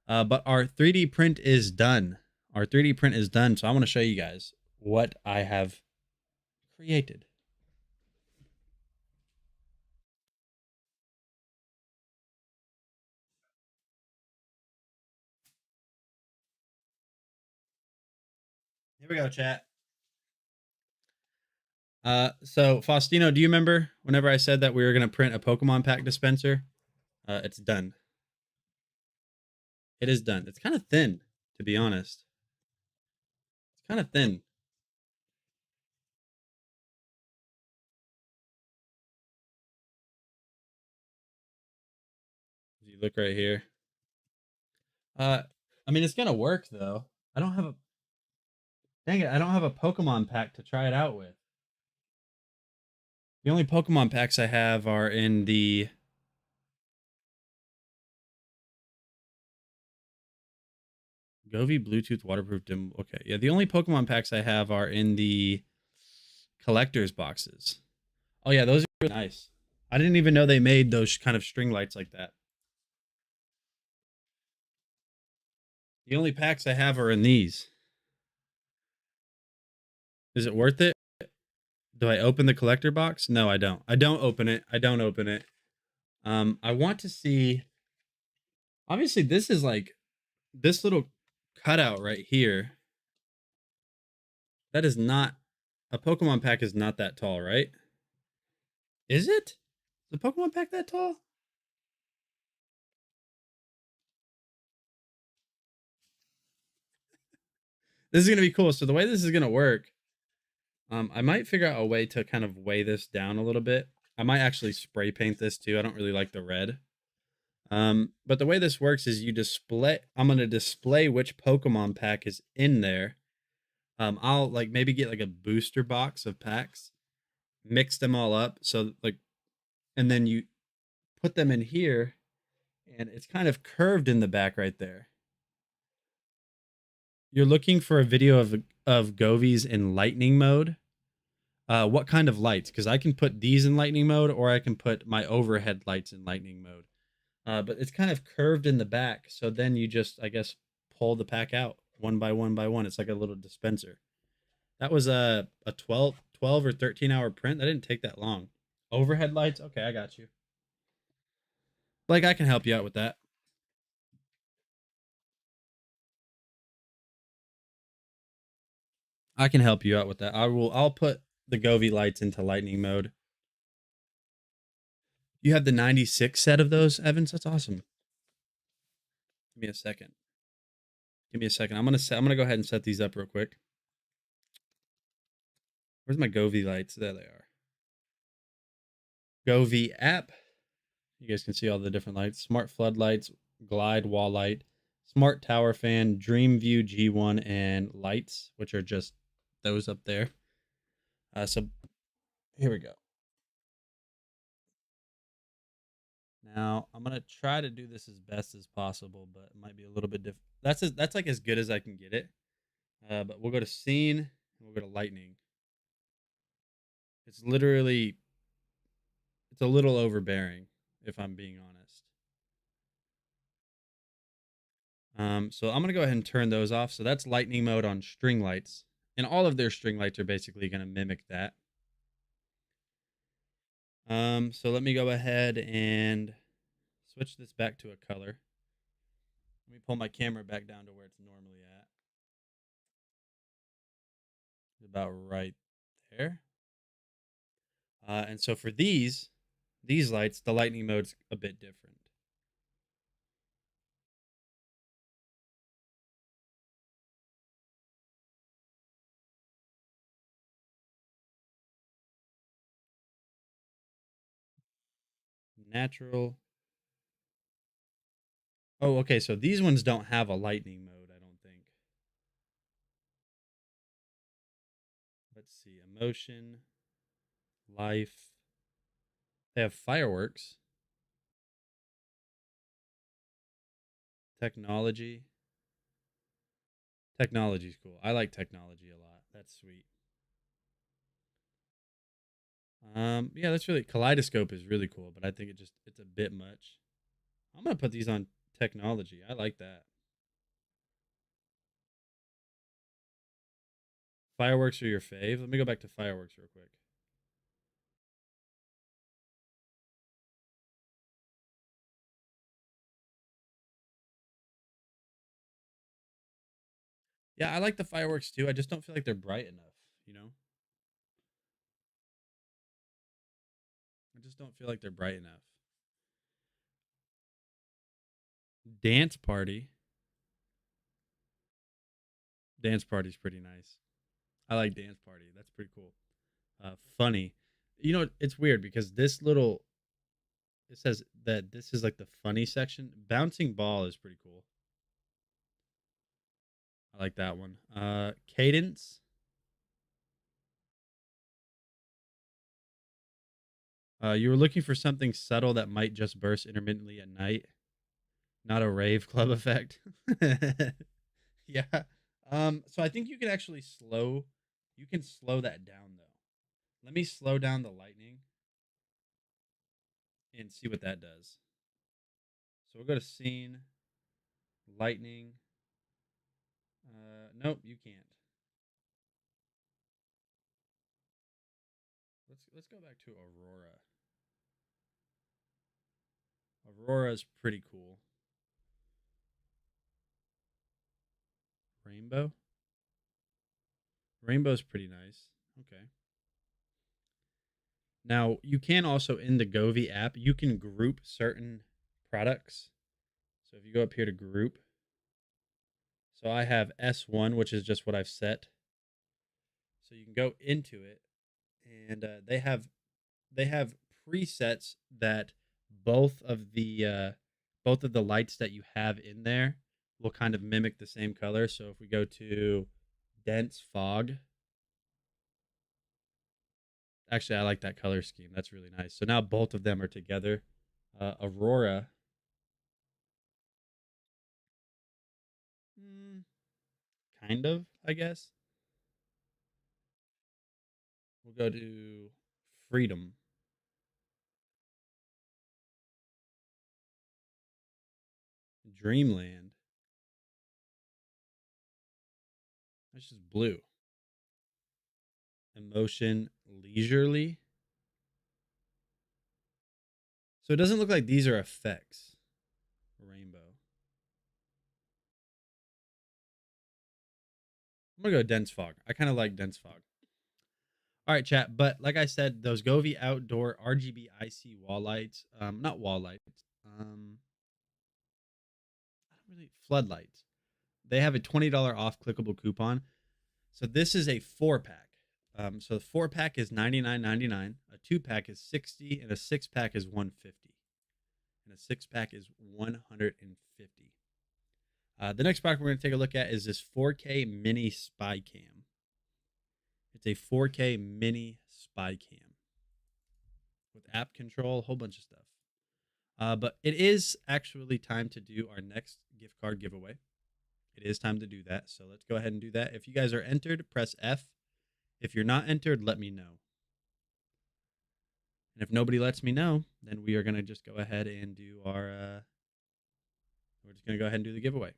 But our 3D print is done. Our 3D print is done. So I want to show you guys what I have created. Here we go, chat. So Faustino, do you remember whenever I said that we were going to print a Pokemon pack dispenser? It's done. It is done. It's kind of thin, to be honest. It's kind of thin. If you look right here. I mean, it's gonna work though. I don't have a, dang it, I don't have a Pokemon pack to try it out with. The only Pokemon packs I have are in the Govee Bluetooth waterproof dim. Okay, yeah, the only Pokemon packs I have are in the collector's boxes. Oh yeah, those are really nice. I didn't even know they made those kind of string lights like that. The only packs I have are in these. Is it worth it? Do I open the collector box? No, I don't. I don't open it. I don't open it. I want to see. Obviously, this is like this little cutout right here. That is not a Pokemon pack. Is not that tall, right? Is it? Is the Pokemon pack that tall? This is gonna be cool. So the way this is gonna work, I might figure out a way to kind of weigh this down a little bit. I might actually spray paint this too. I don't really like the red. But the way this works is you display, I'm going to display which Pokemon pack is in there. I'll like maybe get like a booster box of packs, mix them all up. So like, and then you put them in here and it's kind of curved in the back right there. You're looking for a video of Govee's in lightning mode. What kind of lights? Because I can put these in lightning mode or I can put my overhead lights in lightning mode. But it's kind of curved in the back. So then you just, I guess, pull the pack out one by one by one. It's like a little dispenser. That was a 12 or 13 hour print. That didn't take that long. Overhead lights. Okay, I got you. Like, I can help you out with that. I can help you out with that. I'll put the Govee lights into lightning mode. You have the 96 set of those, Evans? That's awesome. Give me a second. Give me a second. I'm gonna go ahead and set these up real quick. Where's my Govee lights? There they are. Govee app. You guys can see all the different lights. Smart floodlights, glide wall light, smart tower fan, Dreamview G1, and lights, which are just those up there. So here we go. Now I'm gonna try to do this as best as possible, but it might be a little bit different. That's like as good as I can get it. But we'll go to scene and we'll go to lightning. It's literally, it's a little overbearing if I'm being honest. So I'm gonna go ahead and turn those off. So that's lightning mode on string lights, and all of their string lights are basically gonna mimic that. So let me go ahead and switch this back to a color. Let me pull my camera back down to where it's normally at. About right there. And so for these lights, the lightning mode's a bit different. Natural. Oh, okay. So these ones don't have a lightning mode, I don't think. Let's see. Emotion, life. They have fireworks. Technology. Technology's cool. I like technology a lot. That's sweet. Yeah, that's really, kaleidoscope is really cool, but I think it's a bit much. I'm gonna put these on technology. I like that. Fireworks are your fave. Let me go back to fireworks real quick. Yeah, I like the fireworks too. I just don't feel like they're bright enough, you know? I just don't feel like they're bright enough. Dance party. Dance party's pretty nice. I like dance party. That's pretty cool. Funny. You know, it's weird because this little, it says that this is like the funny section. Bouncing ball is pretty cool. I like that one. Cadence. You were looking for something subtle that might just burst intermittently at night, not a rave club effect. Yeah. So I think you can actually slow. You can slow that down though. Let me slow down the lightning and see what that does. So we'll go to scene, lightning. Nope, you can't. Let's go back to Aurora. Aurora's pretty cool. Rainbow. Rainbow's pretty nice. Okay. Now you can also in the Govee app you can group certain products. So if you go up here to group, so I have S1, which is just what I've set. So you can go into it, and they have presets that both of the both of the lights that you have in there will kind of mimic the same color. So if we go to dense fog, actually I like that color scheme. That's really nice. So now both of them are together. Aurora. Kind of, I guess. We'll go to freedom. Dreamland. That's just blue. Emotion, leisurely. So it doesn't look like these are effects. Rainbow. I'm gonna go dense fog. I kind of like dense fog. All right, chat. But like I said, those Govee outdoor RGB IC wall lights, not wall lights, I don't really floodlights. They have a $20 off clickable coupon. So this is a 4-pack. So the 4-pack is $99.99. A 2-pack is $60, and a 6-pack is $150. and a 6-pack is $150. The next product we're going to take a look at is this 4K Mini Spy Cam. It's a 4K Mini Spy Cam with app control, a whole bunch of stuff. But it is actually time to do our next gift card giveaway. It is time to do that. So let's go ahead and do that. If you guys are entered, press F. If you're not entered, let me know. And if nobody lets me know, then we are going to just go ahead and do our, we're just going to go ahead and do the giveaway.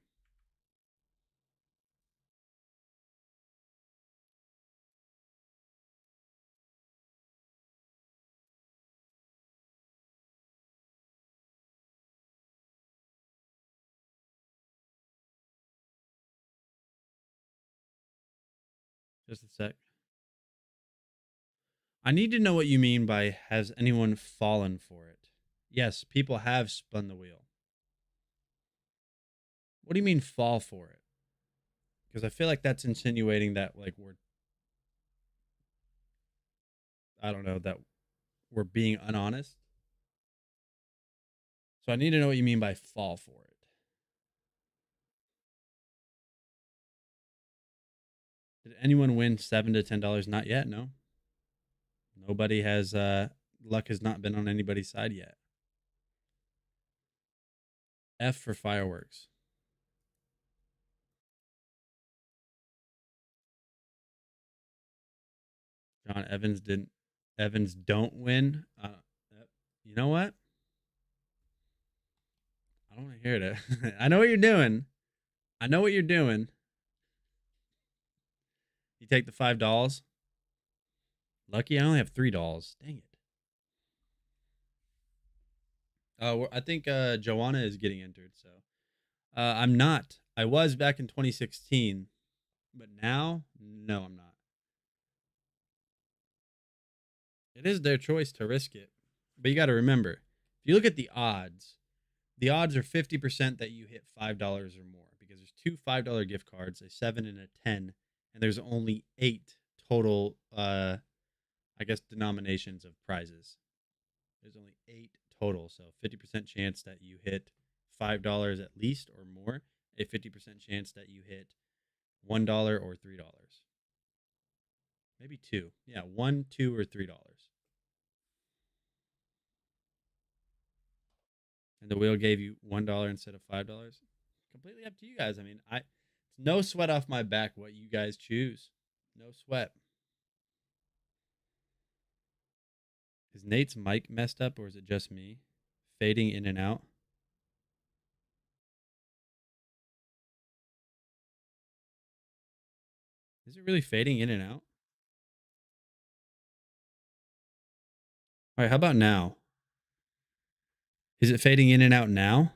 Just a sec. I need to know what you mean by has anyone fallen for it? Yes, people have spun the wheel. What do you mean fall for it? Because I feel like that's insinuating that like that we're being unhonest. So I need to know what you mean by fall for it. Did anyone win $7 to $10? Not yet, no. Nobody has, luck has not been on anybody's side yet. F for fireworks. John Evans don't win. You know what? I don't want to hear it. I know what you're doing. I know what you're doing. You take the $5. Lucky I only have $3. Dang it. I think Joanna is getting entered. So I'm not. I was back in 2016, but now, no, I'm not. It is their choice to risk it, but you got to remember, if you look at the odds are 50% that you hit $5 or more because there's 2 $5 gift cards, a 7 and a 10, and there's only 8 total, I guess, denominations of prizes. There's only 8 total, so 50% chance that you hit $5 at least or more, a 50% chance that you hit $1 or $3. Maybe 2. Yeah, 1, 2, or $3. And the wheel gave you $1 instead of $5. Completely up to you guys. I mean, it's no sweat off my back what you guys choose. No sweat. Is Nate's mic messed up or is it just me? Fading in and out. Is it really fading in and out? All right, how about now? Is it fading in and out now?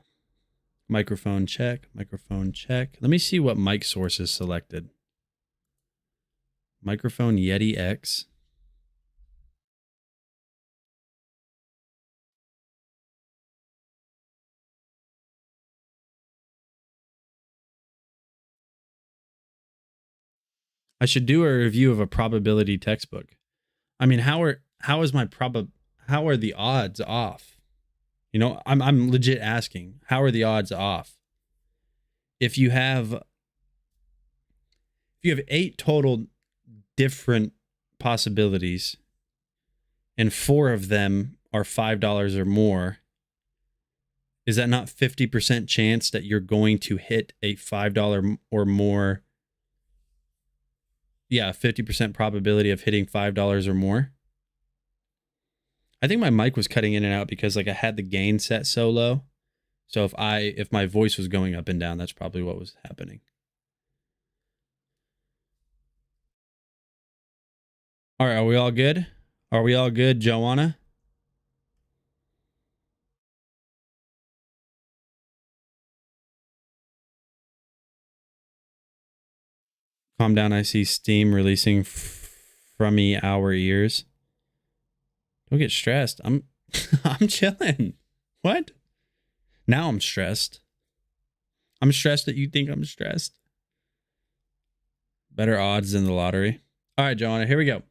Microphone check, microphone check. Let me see what mic source is selected. Microphone Yeti X. I should do a review of a probability textbook. I mean, how are the odds off? You know, I'm legit asking, how are the odds off? If you have 8 total different possibilities and 4 of them are $5 or more, is that not 50% chance that you're going to hit a $5 or more? Yeah, 50% probability of hitting $5 or more. I think my mic was cutting in and out because like I had the gain set so low. So if my voice was going up and down, that's probably what was happening. All right, are we all good? Are we all good, Joanna? Calm down, I see steam releasing from our ears. Don't get stressed. I'm chilling. What? Now I'm stressed. I'm stressed that you think I'm stressed. Better odds than the lottery. All right, Joanna, here we go.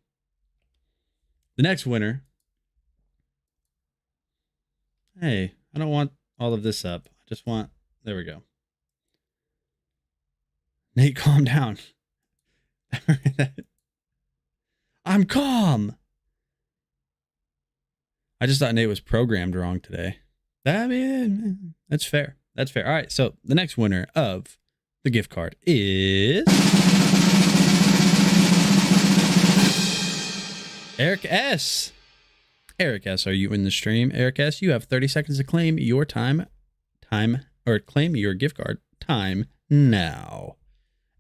The next winner. Hey, I don't want all of this up. I just want, there we go. Nate, calm down. I'm calm. I just thought Nate was programmed wrong today. I mean, that's fair. That's fair. All right. So the next winner of the gift card is Eric S. Eric S, are you in the stream? Eric S, you have 30 seconds to claim your claim your gift card time now.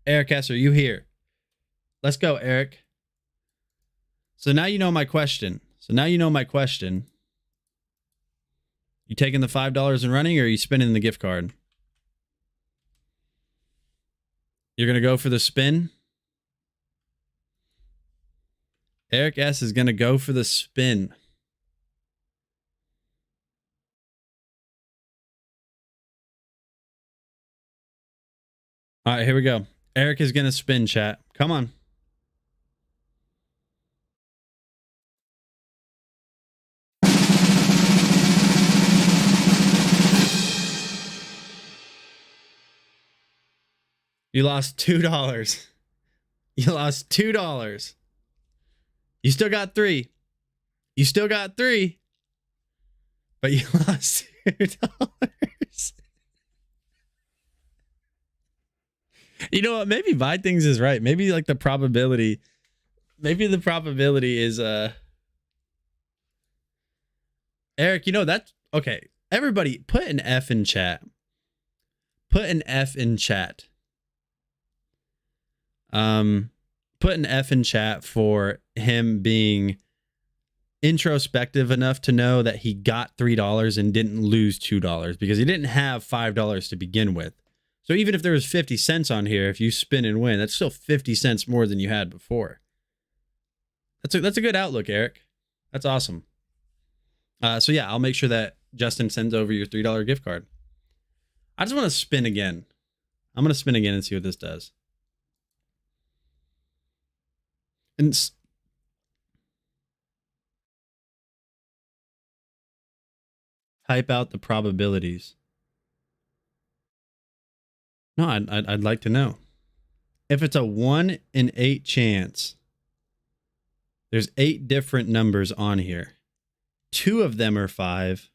Eric S, are you here? Let's go, Eric. So now you know my question. You taking the $5 and running, or are you spinning the gift card? You're going to go for the spin? Eric S is going to go for the spin. All right, here we go. Eric is going to spin, chat. Come on. You lost $2. You lost $2. You still got 3. You still got 3. But you lost $2. You know what? Maybe buy things is right. Maybe like the probability. Maybe the probability is Eric, you know that's okay. Everybody put an F in chat. Put an F in chat. Put an F in chat for him being introspective enough to know that he got $3 and didn't lose $2 because he didn't have $5 to begin with. So even if there was 50 cents on here, if you spin and win, that's still 50 cents more than you had before. That's a good outlook, Eric. That's awesome. So yeah, I'll make sure that Justin sends over your $3 gift card. I just want to spin again. I'm going to spin again and see what this does. And type out the probabilities. No, I'd like to know. If it's a 1 in 8 chance, there's 8 different numbers on here. 2 of them are 5.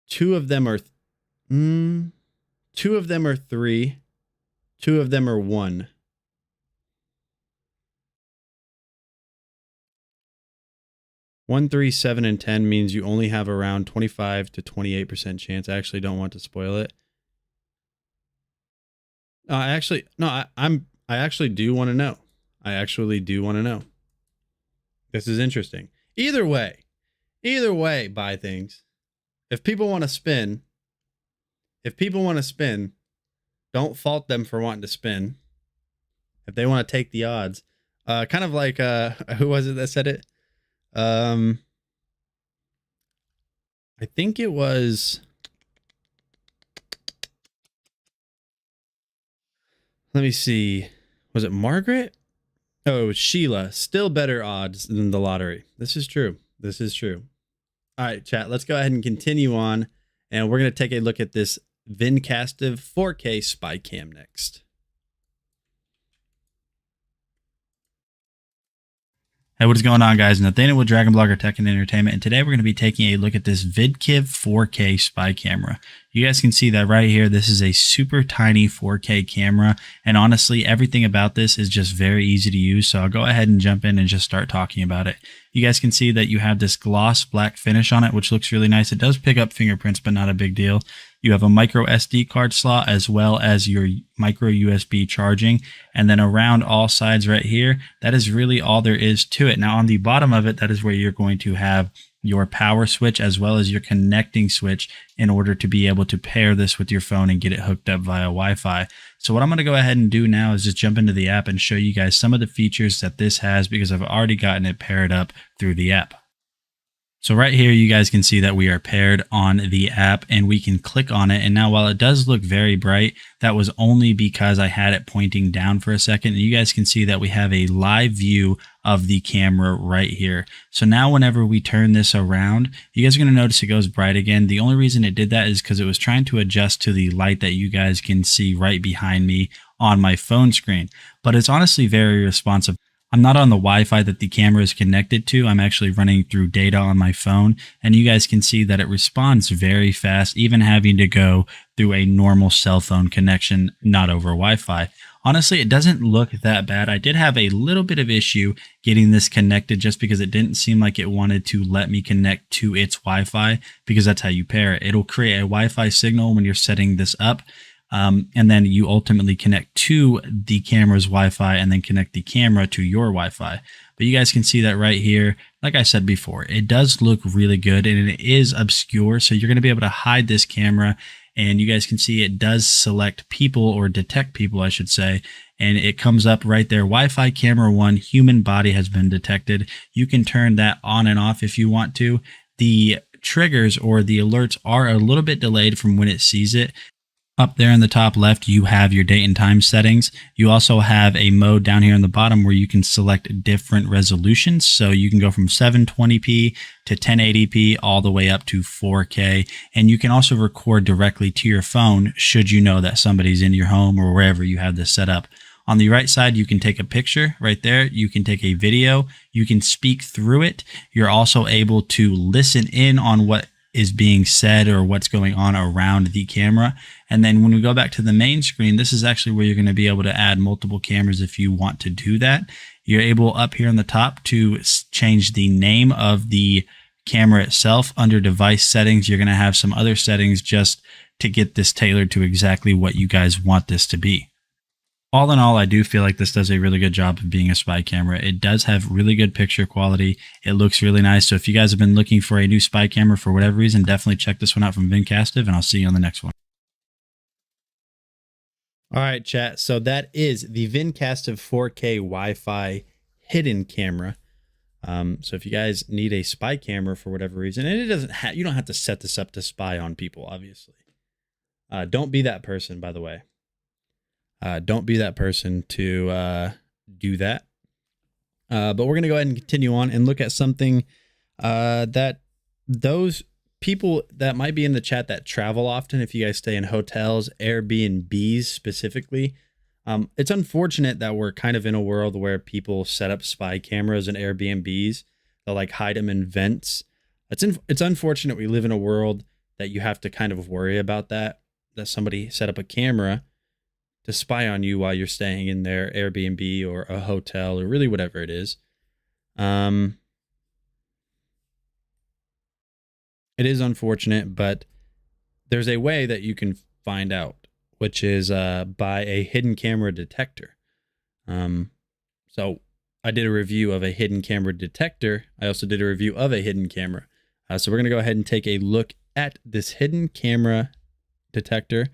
2 of them are 2 of them are 3. 2 of them are 1. One, 3, 7, and 10 means you only have around 25 to 28% chance. I actually don't want to spoil it. I actually do want to know. I actually do want to know. This is interesting. Either way, buy things. If people want to spin, don't fault them for wanting to spin. If they want to take the odds, kind of like who was it that said it? I think it was, let me see. Was it Margaret? Oh, it was Sheila. Still better odds than the lottery. This is true. This is true. All right, chat. Let's go ahead and continue on. And we're going to take a look at this Vincastive 4K spy cam next. Hey, what is going on, guys? Nathaniel with Dragon Blogger Tech and Entertainment, and today we're going to be taking a look at this VidKiv 4K spy camera. You guys can see that right here. This is a super tiny 4K camera, and honestly, everything about this is just very easy to use, so I'll go ahead and jump in and just start talking about it. You guys can see that you have this gloss black finish on it, which looks really nice. It does pick up fingerprints, but not a big deal. You have a micro SD card slot as well as your micro USB charging. And then around all sides right here, that is really all there is to it. Now on the bottom of it, that is where you're going to have your power switch as well as your connecting switch in order to be able to pair this with your phone and get it hooked up via Wi-Fi. So what I'm going to go ahead and do now is just jump into the app and show you guys some of the features that this has because I've already gotten it paired up through the app. So right here, you guys can see that we are paired on the app and we can click on it. And now while it does look very bright, that was only because I had it pointing down for a second. And you guys can see that we have a live view of the camera right here. So now whenever we turn this around, you guys are going to notice it goes bright again. The only reason it did that is because it was trying to adjust to the light that you guys can see right behind me on my phone screen. But it's honestly very responsive. I'm not on the Wi-Fi that the camera is connected to. I'm actually running through data on my phone, and you guys can see that it responds very fast, even having to go through a normal cell phone connection, not over Wi-Fi. Honestly, it doesn't look that bad. I did have a little bit of issue getting this connected just because it didn't seem like it wanted to let me connect to its Wi-Fi, because that's how you pair it. It'll create a Wi-Fi signal when you're setting this up. And then you ultimately connect to the camera's Wi-Fi and then connect the camera to your Wi-Fi. But you guys can see that right here. Like I said before, it does look really good and it is obscure. So you're going to be able to hide this camera, and you guys can see it does select people, or detect people, I should say. And it comes up right there. Wi-Fi camera 1, human body has been detected. You can turn that on and off if you want to. The triggers or the alerts are a little bit delayed from when it sees it. Up there in the top left, you have your date and time settings. You also have a mode down here in the bottom where you can select different resolutions. So you can go from 720p to 1080p all the way up to 4K. And you can also record directly to your phone should you know that somebody's in your home or wherever you have this set up. On the right side, you can take a picture right there. You can take a video. You can speak through it. You're also able to listen in on what is being said or what's going on around the camera. And then when we go back to the main screen, this is actually where you're going to be able to add multiple cameras if you want to do that. You're able up here on the top to change the name of the camera itself. Under device settings, you're going to have some other settings just to get this tailored to exactly what you guys want this to be. All in all, I do feel like this does a really good job of being a spy camera. It does have really good picture quality. It looks really nice. So if you guys have been looking for a new spy camera for whatever reason, definitely check this one out from Vincastive, and I'll see you on the next one. All right, chat. So that is the Vincastive 4K Wi-Fi hidden camera. So if you guys need a spy camera for whatever reason, and it doesn't have, you don't have to set this up to spy on people, obviously. Don't be that person, by the way. Don't be that person to do that. But we're going to go ahead and continue on and look at something that those people that might be in the chat that travel often, if you guys stay in hotels, Airbnbs specifically, it's unfortunate that we're kind of in a world where people set up spy cameras in Airbnbs. They'll like hide them in vents. It's unfortunate we live in a world that you have to kind of worry about that somebody set up a camera to spy on you while you're staying in their Airbnb or a hotel or really whatever it is. It is unfortunate, but there's a way that you can find out, which is by a hidden camera detector. So I did a review of a hidden camera detector. I also did a review of a hidden camera. So we're going to go ahead and take a look at this hidden camera detector.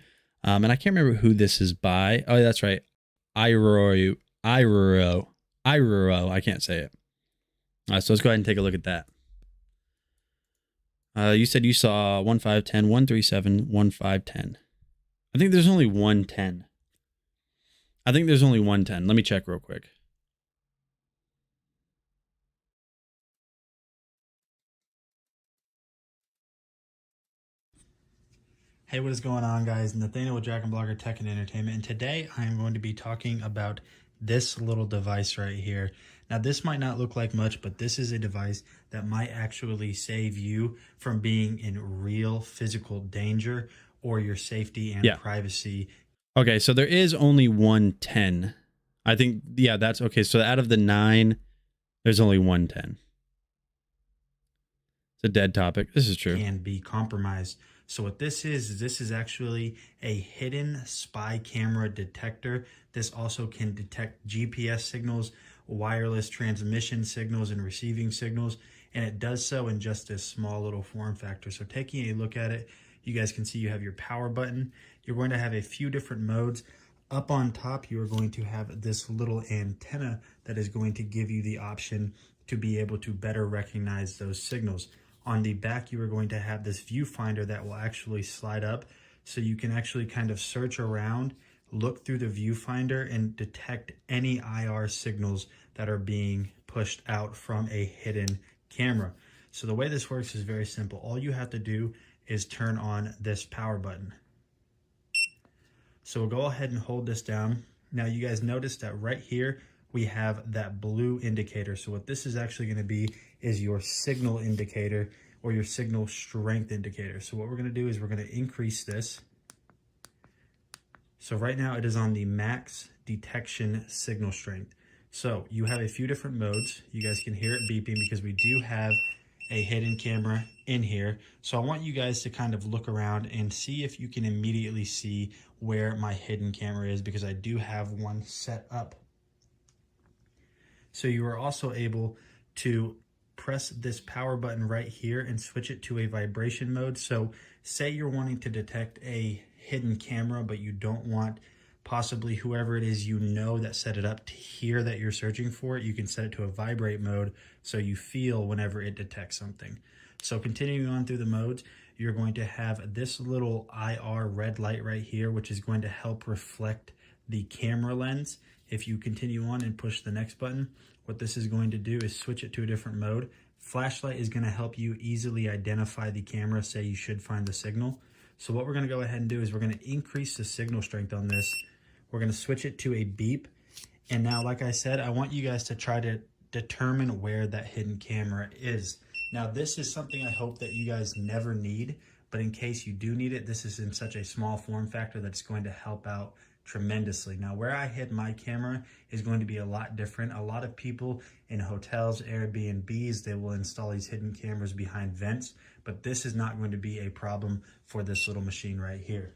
And I can't remember who this is by. Oh, that's right. Iroro. I can't say it. So let's go ahead and take a look at that. You said you saw 1510, 137, 1510. I think there's only 110. Let me check real quick. Hey, what is going on, guys? Nathaniel with Dragon Blogger Tech and Entertainment, and today I am going to be talking about this little device right here. Now, this might not look like much, but this is a device that might actually save you from being in real physical danger or your safety and privacy. Okay, so there is only 110. I think, yeah, that's okay. So out of the 9, there's only 110. It's a dead topic. This is true. Can be compromised. So what this is actually a hidden spy camera detector. This also can detect GPS signals, wireless transmission signals, and receiving signals. And it does so in just a small little form factor. So taking a look at it, you guys can see you have your power button. You're going to have a few different modes. Up on top, you are going to have this little antenna that is going to give you the option to be able to better recognize those signals. On the back, you are going to have this viewfinder that will actually slide up, so you can actually kind of search around, look through the viewfinder, and detect any IR signals that are being pushed out from a hidden camera. So the way this works is very simple. All you have to do is turn on this power button. So we'll go ahead and hold this down. Now you guys notice that right here, we have that blue indicator. So what this is actually going to be is your signal indicator or your signal strength indicator. So what we're going to do is we're going to increase this. So right now it is on the max detection signal strength. So you have a few different modes. You guys can hear it beeping because we do have a hidden camera in here. So I want you guys to kind of look around and see if you can immediately see where my hidden camera is, because I do have one set up. So you are also able to press this power button right here and switch it to a vibration mode. So say you're wanting to detect a hidden camera, but you don't want possibly whoever it is you know that set it up to hear that you're searching for it. You can set it to a vibrate mode so you feel whenever it detects something. So continuing on through the modes, you're going to have this little IR red light right here, which is going to help reflect the camera lens. If you continue on and push the next button, what this is going to do is switch it to a different mode. Flashlight is going to help you easily identify the camera, say you should find the signal. So what we're going to go ahead and do is we're going to increase the signal strength on this. We're going to switch it to a beep. And now, like I said, I want you guys to try to determine where that hidden camera is. Now, this is something I hope that you guys never need, but in case you do need it, this is in such a small form factor that it's going to help out tremendously. Now, where I hid my camera is going to be a lot different. A lot of people in hotels, Airbnbs, they will install these hidden cameras behind vents, but this is not going to be a problem for this little machine right here.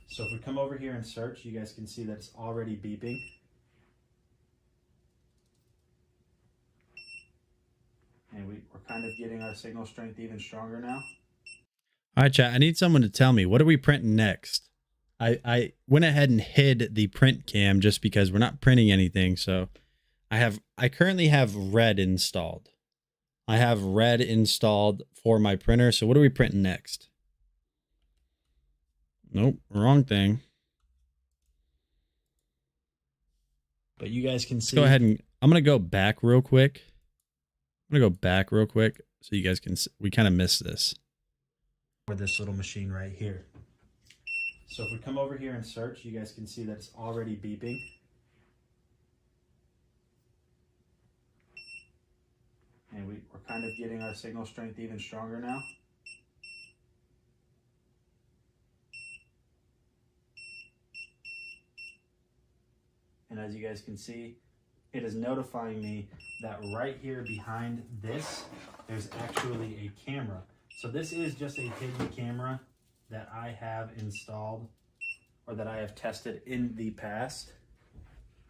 So if we come over here and search, you guys can see that it's already beeping. And we're kind of getting our signal strength even stronger now. All right, chat. I need someone to tell me, what are we printing next? I went ahead and hid the print cam just because we're not printing anything. So I currently have red installed. I have red installed for my printer. So what are we printing next? Nope, wrong thing. But you guys can see. Go ahead and I'm going to go back real quick. I'm going to go back real quick so you guys can see. We kind of missed this. For this little machine right here. So if we come over here and search, you guys can see that it's already beeping. And we're kind of getting our signal strength even stronger now. And as you guys can see, it is notifying me that right here behind this, there's actually a camera. So this is just a hidden camera that I have installed or that I have tested in the past.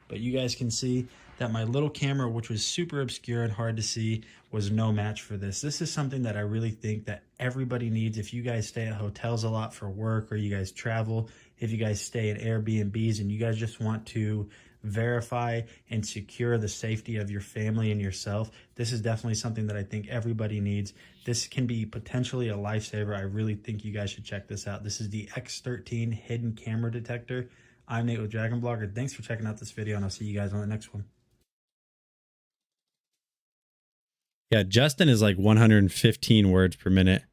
But you guys can see that my little camera, which was super obscure and hard to see, was no match for this. This is something that I really think that everybody needs. If you guys stay at hotels a lot for work, or you guys travel, if you guys stay at Airbnbs and you guys just want to verify and secure the safety of your family and yourself, this is definitely something that I think everybody needs. This can be potentially a lifesaver. I really think you guys should check this out. This is the X13 hidden camera detector. I'm Nate with Dragon Blogger. Thanks for checking out this video, and I'll see you guys on the next one. Yeah, Justin is like 115 words per minute.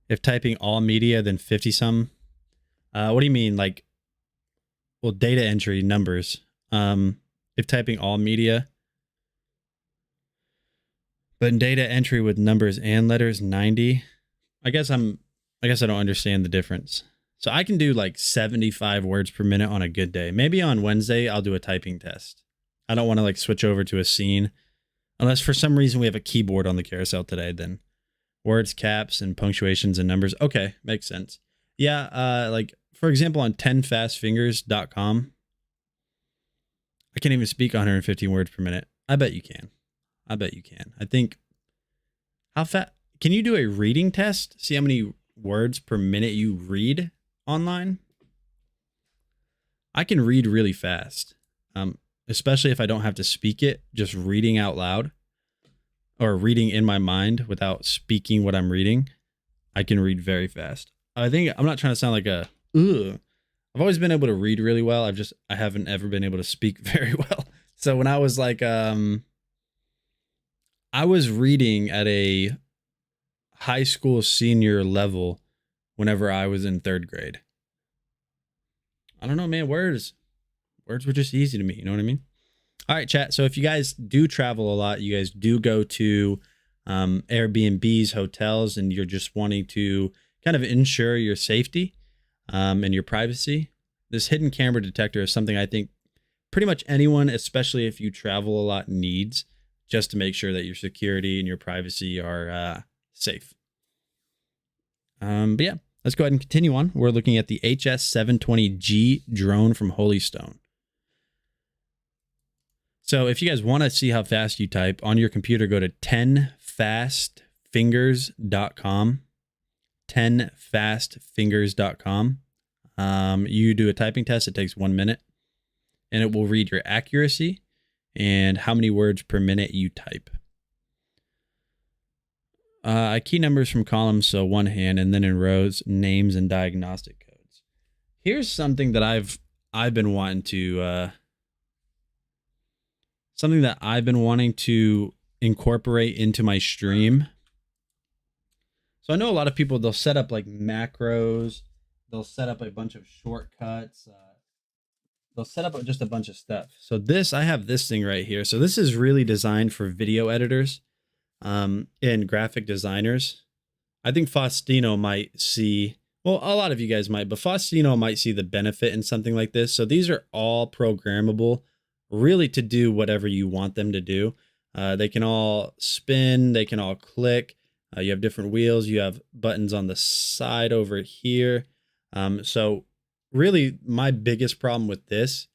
If typing all media, then 50 some. What do you mean? Like, well, data entry numbers. If typing all media, but in data entry with numbers and letters, 90. I guess I don't understand the difference. So I can do like 75 words per minute on a good day. Maybe on Wednesday, I'll do a typing test. I don't want to like switch over to a scene. Unless for some reason we have a keyboard on the carousel today, then words, caps, and punctuations and numbers. Okay, makes sense. Yeah, like for example, on 10fastfingers.com, I can't even speak 115 words per minute. I bet you can. I bet you can. I think, how fast, can you do a reading test? See how many words per minute you read online? I can read really fast. Especially if I don't have to speak it, just reading out loud or reading in my mind without speaking what I'm reading. I can read very fast. I think I'm not trying to sound like a, ugh. I've always been able to read really well. I haven't ever been able to speak very well. So when I was like, I was reading at a high school senior level whenever I was in 3rd grade. I don't know, man. Words were just easy to me. You know what I mean? All right, chat. So if you guys do travel a lot, you guys do go to Airbnbs, hotels, and you're just wanting to kind of ensure your safety and your privacy, this hidden camera detector is something I think pretty much anyone, especially if you travel a lot, needs, just to make sure that your security and your privacy are safe. But yeah, let's go ahead and continue on. We're looking at the HS720G drone from Holystone. So if you guys want to see how fast you type on your computer, go to 10fastfingers.com. 10fastfingers.com. You do a typing test. It takes 1 minute, and it will read your accuracy and how many words per minute you type. I key numbers from columns, so one hand, and then in rows, names and diagnostic codes. Here's something that I've been wanting to incorporate into my stream. So I know a lot of people, they'll set up like macros, they'll set up a bunch of shortcuts, they'll set up just a bunch of stuff. So I have this thing right here. So this is really designed for video editors and graphic designers. I think Faustino might see, well, a lot of you guys might, but Faustino might see the benefit in something like this. So these are all programmable, really to do whatever you want them to do. They can all spin, they can all click. You have different wheels, you have buttons on the side over here. So really my biggest problem with this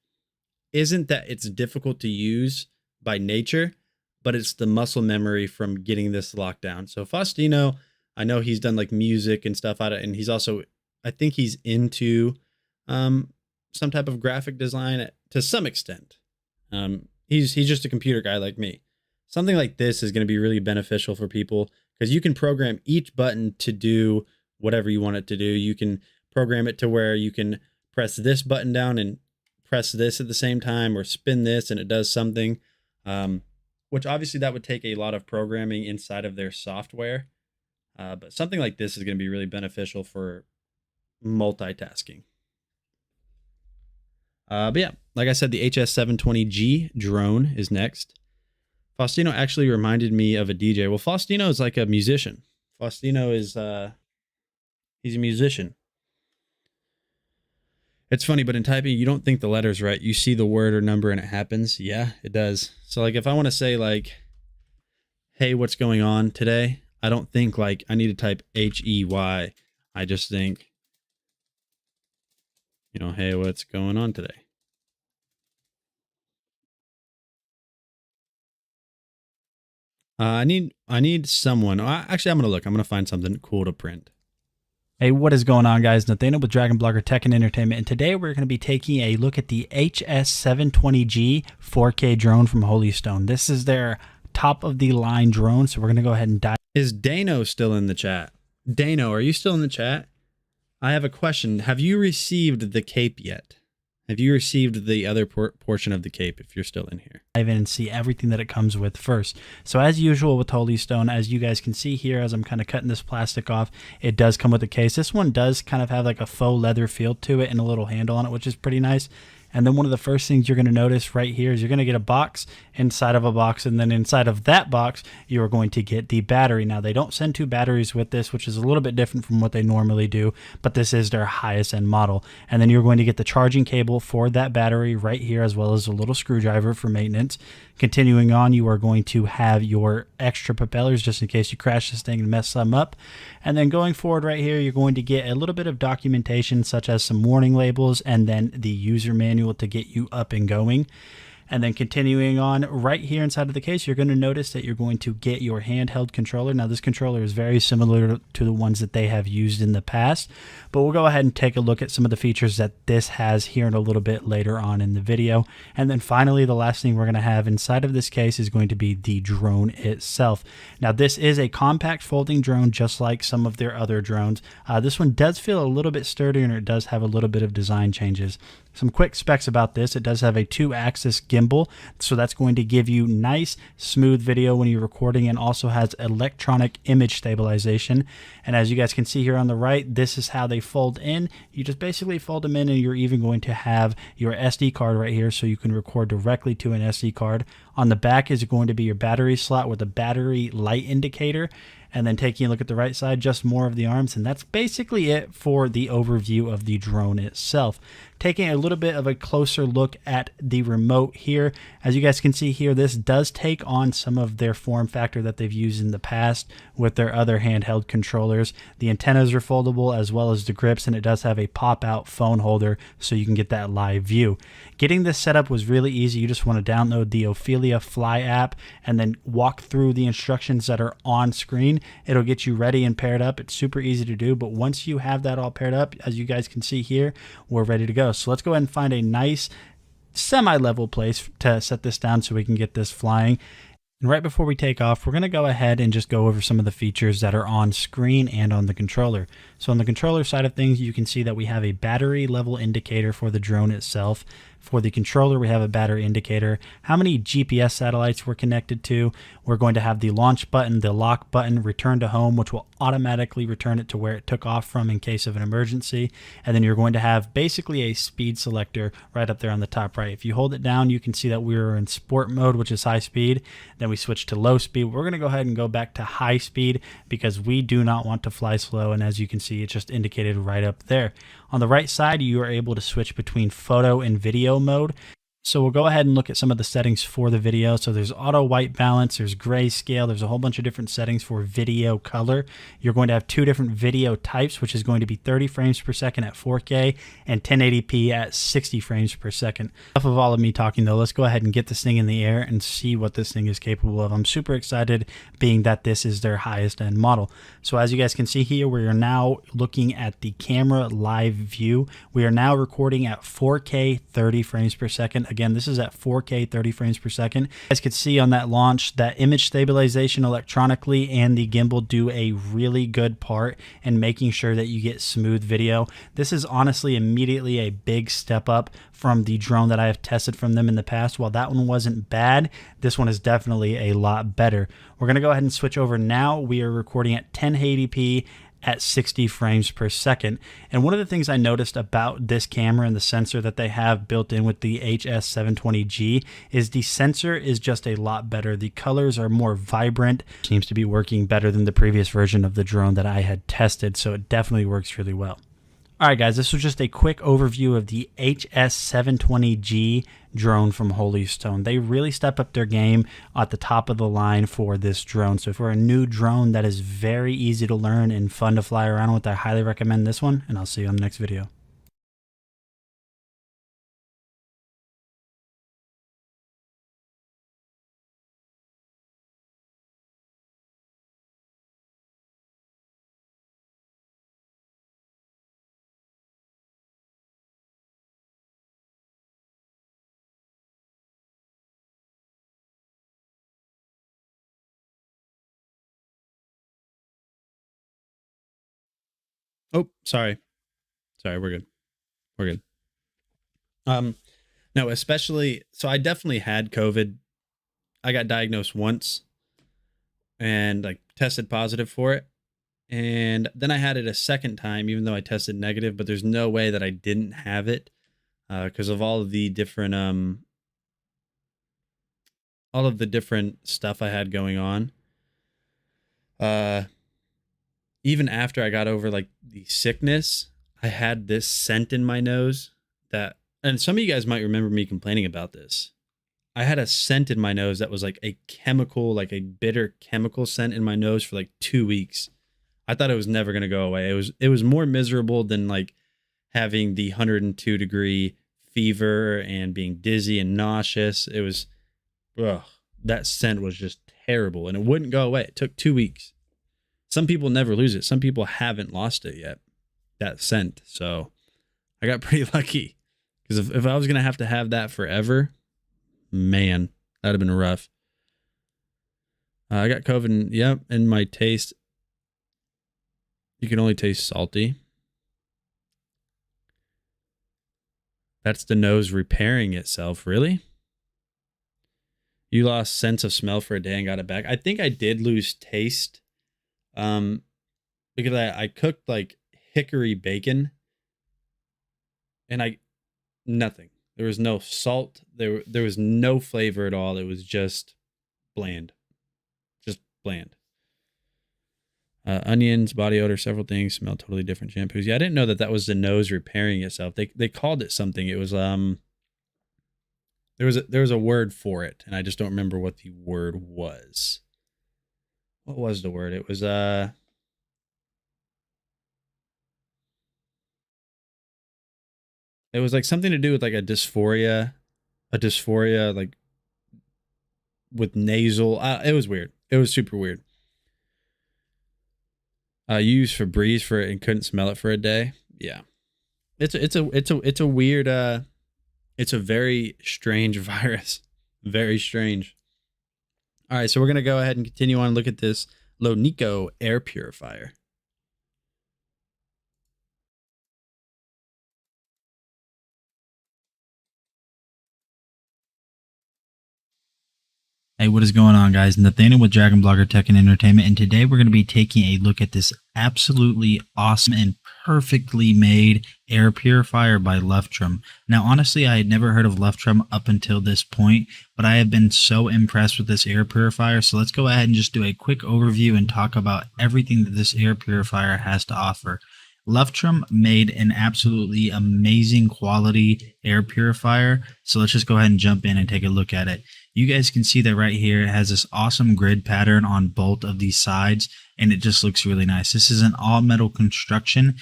isn't that it's difficult to use by nature, but it's the muscle memory from getting this locked down. So Faustino, I know he's done like music and stuff and he's also, I think he's into some type of graphic design to some extent. He's just a computer guy like me. Something like this is going to be really beneficial for people because you can program each button to do whatever you want it to do. You can program it to where you can press this button down and press this at the same time, or spin this and it does something, which obviously that would take a lot of programming inside of their software. But something like this is going to be really beneficial for multitasking. But yeah, like I said, the HS720G drone is next. Faustino actually reminded me of a DJ. Well, Faustino is like a musician. Faustino is, he's a musician. It's funny, but in typing, you don't think the letter's right. You see the word or number and it happens. Yeah, it does. So like if I want to say like, hey, what's going on today? I don't think like I need to type H-E-Y. I just think, you know, hey, what's going on today? I need someone. Actually, I'm going to look. I'm going to find something cool to print. Hey, what is going on, guys? Nathaniel with Dragon Blogger Tech and Entertainment, and today we're going to be taking a look at the HS720G 4K drone from Holystone. This is their top-of-the-line drone, so we're going to go ahead and dive. Is Dano still in the chat? Dano, are you still in the chat? I have a question. Have you received the cape yet? Have you received the other portion of the cape if you're still in here? Dive in and see everything that it comes with first. So as usual with Holystone, as you guys can see here, as I'm kind of cutting this plastic off, it does come with a case. This one does kind of have like a faux leather feel to it and a little handle on it, which is pretty nice. And then one of the first things you're going to notice right here is you're going to get a box inside of a box, and then inside of that box, you are going to get the battery. Now, they don't send 2 batteries with this, which is a little bit different from what they normally do, but this is their highest end model. And then you're going to get the charging cable for that battery right here, as well as a little screwdriver for maintenance. Continuing on, you are going to have your extra propellers just in case you crash this thing and mess some up. And then going forward right here, you're going to get a little bit of documentation such as some warning labels and then the user manual to get you up and going. And then continuing on right here inside of the case, you're going to notice that you're going to get your handheld controller. Now this controller is very similar to the ones that they have used in the past, but we'll go ahead and take a look at some of the features that this has here in a little bit later on in the video. And then finally, the last thing we're going to have inside of this case is going to be the drone itself. Now this is a compact folding drone, just like some of their other drones. This one does feel a little bit sturdier, and it does have a little bit of design changes. Some quick specs about this: it does have a 2-axis gimbal. So that's going to give you nice, smooth video when you're recording, and also has electronic image stabilization. And as you guys can see here on the right, this is how they fold in. You just basically fold them in, and you're even going to have your SD card right here so you can record directly to an SD card. On the back is going to be your battery slot with a battery light indicator. And then taking a look at the right side, just more of the arms. And that's basically it for the overview of the drone itself. Taking a little bit of a closer look at the remote here. As you guys can see here, this does take on some of their form factor that they've used in the past with their other handheld controllers. The antennas are foldable as well as the grips, and it does have a pop-out phone holder so you can get that live view. Getting this set up was really easy. You just want to download the Ophelia Fly app and then walk through the instructions that are on screen. It'll get you ready and paired up. It's super easy to do, but once you have that all paired up, as you guys can see here, we're ready to go. So let's go ahead and find a nice semi-level place to set this down so we can get this flying. And right before we take off, we're going to go ahead and just go over some of the features that are on screen and on the controller. So on the controller side of things, you can see that we have a battery level indicator for the drone itself. For the controller, we have a battery indicator, how many GPS satellites we're connected to. We're going to have the launch button, the lock button, return to home, which will automatically return it to where it took off from in case of an emergency. And then you're going to have basically a speed selector right up there on the top right. If you hold it down, you can see that we're in sport mode, which is high speed. Then we switch to low speed. We're going to go ahead and go back to high speed because we do not want to fly slow. And as you can see, it's just indicated right up there. On the right side, you are able to switch between photo and video mode. So we'll go ahead and look at some of the settings for the video. So there's auto white balance, there's grayscale, there's a whole bunch of different settings for video color. You're going to have two different video types, which is going to be 30 frames per second at 4K and 1080p at 60 frames per second. Enough of all of me talking though, let's go ahead and get this thing in the air and see what this thing is capable of. I'm super excited being that this is their highest end model. So as you guys can see here, we are now looking at the camera live view. We are now recording at 4K 30 frames per second. Again, this is at 4K 30 frames per second. You guys could see on that launch that image stabilization electronically and the gimbal do a really good part in making sure that you get smooth video. This is honestly immediately a big step up from the drone that I have tested from them in the past. While that one wasn't bad, this one is definitely a lot better. We're going to go ahead and switch over now. We are recording at 1080p at 60 frames per second. And one of the things I noticed about this camera and the sensor that they have built in with the HS720G is the sensor is just a lot better. The colors are more vibrant. Seems to be working better than the previous version of the drone that I had tested, so it definitely works really well. All right, guys, this was just a quick overview of the HS720G drone from Holystone. They really step up their game at the top of the line for this drone. So if we're a new drone that is very easy to learn and fun to fly around with, I highly recommend this one, and I'll see you on the next video. Oh, sorry. Sorry, we're good. We're good. No, especially, so I definitely had COVID. I got diagnosed once and like tested positive for it. And then I had it a second time, even though I tested negative, but there's no way that I didn't have it because of all of the different stuff I had going on. Even after I got over like the sickness, I had this scent in my nose that, and some of you guys might remember me complaining about this. I had a scent in my nose that was like a chemical, like a bitter chemical scent in my nose for like 2 weeks. I thought it was never going to go away. It was more miserable than like having the 102-degree fever and being dizzy and nauseous. It was, that scent was just terrible and it wouldn't go away. It took 2 weeks. Some people never lose it. Some people haven't lost it yet, that scent. So I got pretty lucky because if I was going to have that forever, man, that would have been rough. I got COVID, yep, and my taste, you can only taste salty. That's the nose repairing itself, really? You lost sense of smell for a day and got it back. I think I did lose taste. Because I cooked like hickory bacon and nothing. There was no salt. There was no flavor at all. It was just bland. Just bland. Onions, body odor, several things, smell totally different shampoos. Yeah, I didn't know that was the nose repairing itself. They called it something. It was there was a word for it, and I just don't remember what the word was. What was the word? It was it was like something to do with like a dysphoria like with nasal. It was weird. It was super weird. You used Febreze for it and couldn't smell it for a day. Yeah, it's a weird. It's a very strange virus. Very strange. All right, so we're gonna go ahead and continue on and look at this Lonico air purifier. Hey, what is going on, guys? Nathaniel with Dragon Blogger Tech and Entertainment, and today we're going to be taking a look at this absolutely awesome and perfectly made air purifier by Luftrum. Now, honestly, I had never heard of Luftrum up until this point, but I have been so impressed with this air purifier. So let's go ahead and just do a quick overview and talk about everything that this air purifier has to offer. Luftrum made an absolutely amazing quality air purifier. So let's just go ahead and jump in and take a look at it. You guys can see that right here. It has this awesome grid pattern on both of these sides, and it just looks really nice. This is an all metal construction,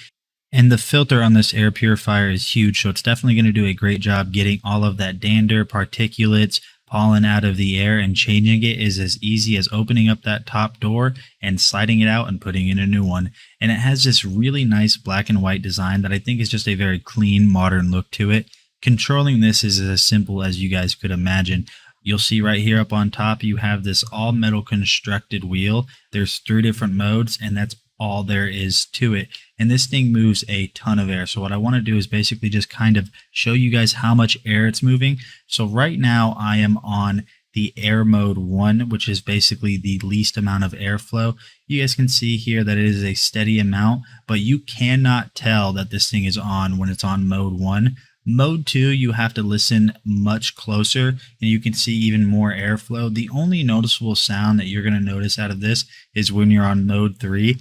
and the filter on this air purifier is huge. So it's definitely going to do a great job getting all of that dander, particulates, pollen out of the air, and changing it is as easy as opening up that top door and sliding it out and putting in a new one. And it has this really nice black and white design that I think is just a very clean, modern look to it. Controlling this is as simple as you guys could imagine. You'll see right here up on top, you have this all metal constructed wheel. There's 3 different modes, and that's all there is to it. And this thing moves a ton of air. So what I want to do is basically just kind of show you guys how much air it's moving. So right now I am on the air mode 1, which is basically the least amount of airflow. You guys can see here that it is a steady amount, but you cannot tell that this thing is on when it's on mode 1. Mode 2, you have to listen much closer, and you can see even more airflow. The only noticeable sound that you're going to notice out of this is when you're on mode 3.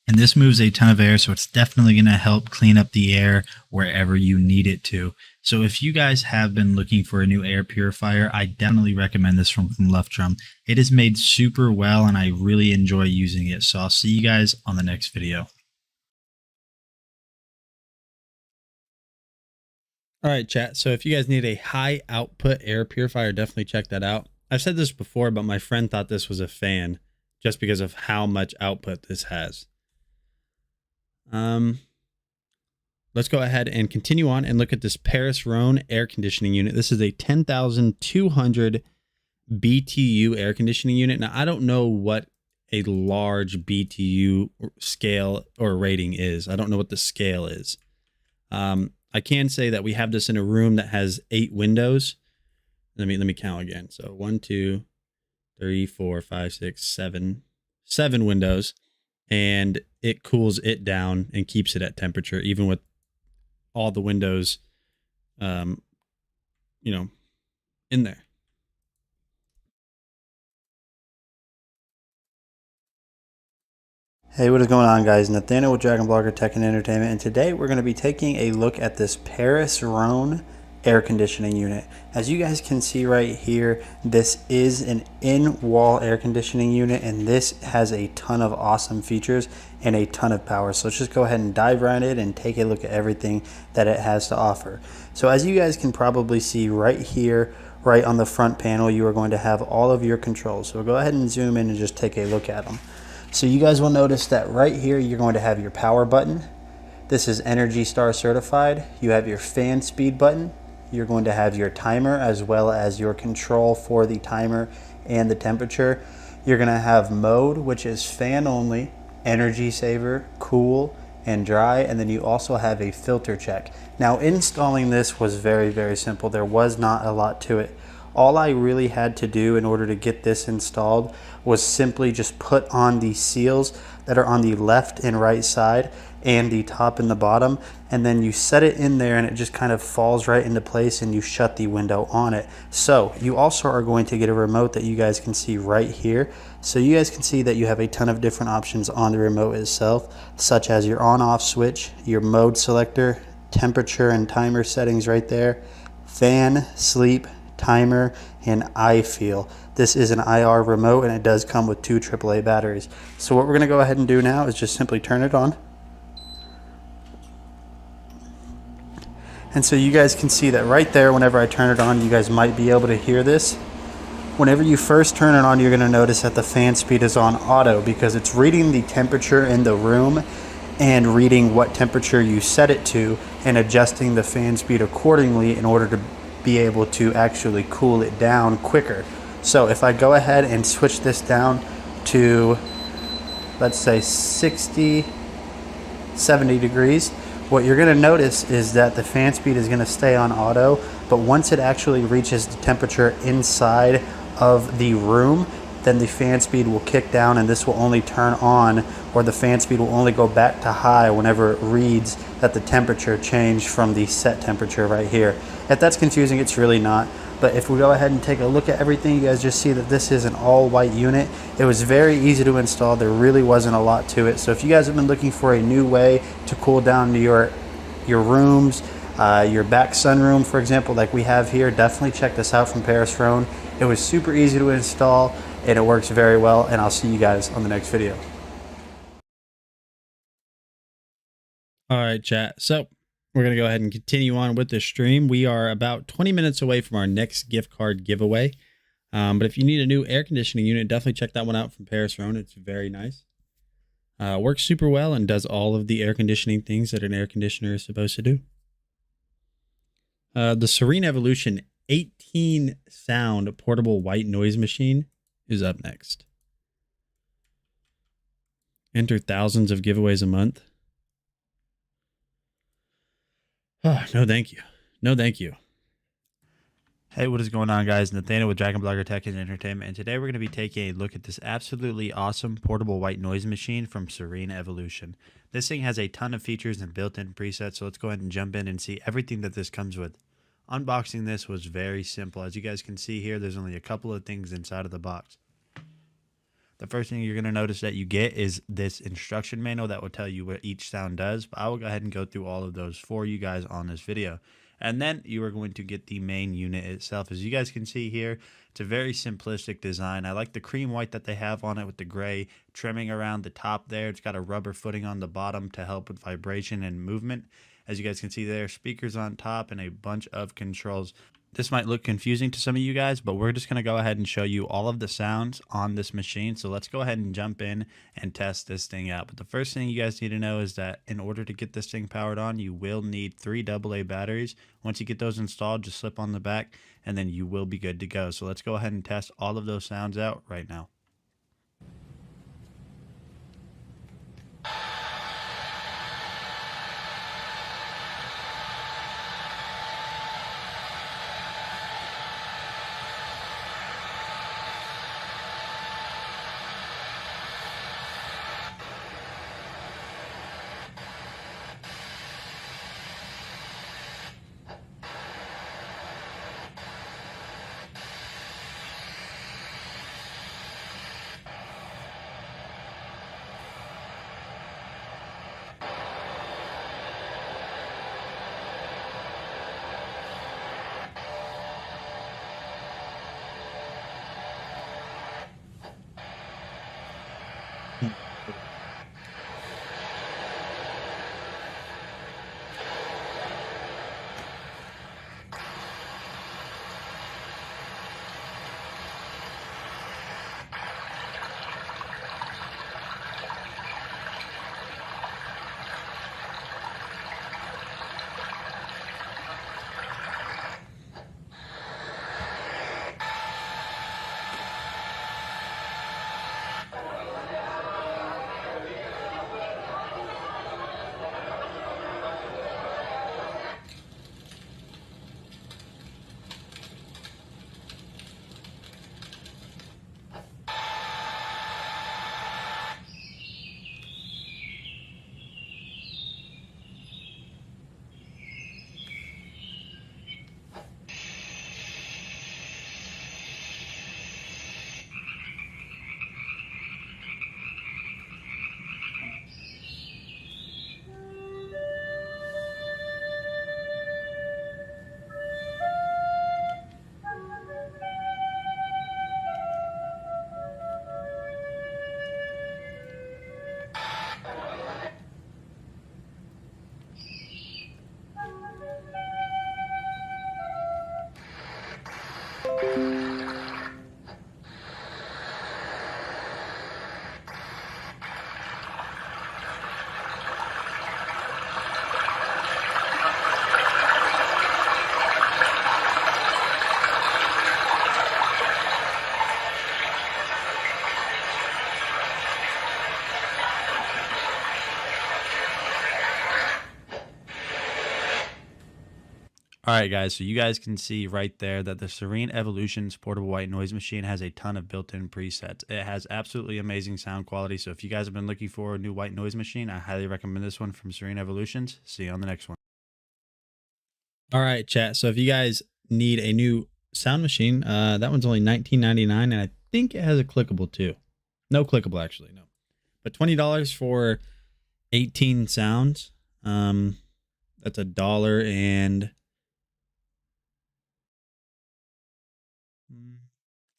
And this moves a ton of air, so it's definitely going to help clean up the air wherever you need it to. So if you guys have been looking for a new air purifier, I definitely recommend this from Luftrum. It is made super well, and I really enjoy using it. So I'll see you guys on the next video. All right, chat. So if you guys need a high output air purifier, definitely check that out. I've said this before, but my friend thought this was a fan just because of how much output this has. Let's go ahead and continue on and look at this Paris Rhone air conditioning unit. This is a 10,200 BTU air conditioning unit. Now, I don't know what a large BTU scale or rating is. I don't know what the scale is. I can say that we have this in a room that has 8 windows. Let me count again. So 1, 2, 3, 4, 5, 6, 7 windows, and it cools it down and keeps it at temperature, even with all the windows, in there. Hey, what is going on, guys? Nathaniel with Dragon Blogger Tech and Entertainment, and today we're going to be taking a look at this Paris Rhone air conditioning unit. As you guys can see right here, this is an in-wall air conditioning unit, and this has a ton of awesome features and a ton of power. So let's just go ahead and dive right in and take a look at everything that it has to offer. So as you guys can probably see right here, right on the front panel, you are going to have all of your controls. So go ahead and zoom in and just take a look at them. So you guys will notice that right here you're going to have your power button. This is Energy Star certified. You have your fan speed button. You're going to have your timer as well as your control for the timer and the temperature. You're going to have mode, which is fan only, energy saver, cool, and dry, and then you also have a filter check. Now, installing this was very, very simple. There was not a lot to it. All I really had to do in order to get this installed was simply just put on the seals that are on the left and right side and the top and the bottom, and then you set it in there and it just kind of falls right into place and you shut the window on it. So you also are going to get a remote that you guys can see right here. So you guys can see that you have a ton of different options on the remote itself, such as your on-off switch, your mode selector, temperature and timer settings right there, fan, sleep, timer, and eye feel. This is an IR remote and it does come with 2 AAA batteries. So what we're going to go ahead and do now is just simply turn it on. And so you guys can see that right there, whenever I turn it on, you guys might be able to hear this. Whenever you first turn it on, you're going to notice that the fan speed is on auto because it's reading the temperature in the room and reading what temperature you set it to and adjusting the fan speed accordingly in order to be able to actually cool it down quicker. So if I go ahead and switch this down to, let's say 60, 70 degrees, what you're going to notice is that the fan speed is going to stay on auto, but once it actually reaches the temperature inside of the room, then the fan speed will kick down and this will only turn on, or the fan speed will only go back to high whenever it reads that the temperature changed from the set temperature right here. If that's confusing, it's really not. But if we go ahead and take a look at everything, you guys just see that this is an all white unit. It was very easy to install. There really wasn't a lot to it. So if you guys have been looking for a new way to cool down your rooms, your back sunroom, for example, like we have here, definitely check this out from Paris Phone. It was super easy to install and it works very well. And I'll see you guys on the next video. All right, chat. So we're going to go ahead and continue on with the stream. We are about 20 minutes away from our next gift card giveaway. But if you need a new air conditioning unit, definitely check that one out from Paris Phone. It's very nice. Works super well and does all of the air conditioning things that an air conditioner is supposed to do. The Serene Evolution 18 sound portable white noise machine is up next. Enter thousands of giveaways a month. Oh, no, thank you. No, thank you. Hey, what is going on, guys? Nathaniel with Dragon Blogger Tech and Entertainment, and today we're going to be taking a look at this absolutely awesome portable white noise machine from Serene Evolution. This thing has a ton of features and built-in presets, so let's go ahead and jump in and see everything that this comes with. Unboxing this was very simple. As you guys can see here, there's only a couple of things inside of the box. The first thing you're going to notice that you get is this instruction manual that will tell you what each sound does, but I will go ahead and go through all of those for you guys on this video. And then you are going to get the main unit itself. As you guys can see here, it's a very simplistic design. I like the cream white that they have on it with the gray trimming around the top there. It's got a rubber footing on the bottom to help with vibration and movement. As you guys can see there, speakers on top and a bunch of controls. This might look confusing to some of you guys, but we're just going to go ahead and show you all of the sounds on this machine. So let's go ahead and jump in and test this thing out. But the first thing you guys need to know is that in order to get this thing powered on, you will need 3 AA batteries. Once you get those installed, just slip on the back and then you will be good to go. So let's go ahead and test all of those sounds out right now. All right, guys, so you guys can see right there that the Serene Evolutions portable white noise machine has a ton of built-in presets. It has absolutely amazing sound quality, so if you guys have been looking for a new white noise machine, I highly recommend this one from Serene Evolutions. See you on the next one. All right, chat. So if you guys need a new sound machine, that one's only $19.99, and I think it has a clickable too. No clickable, actually, no. But $20 for 18 sounds. That's $1 and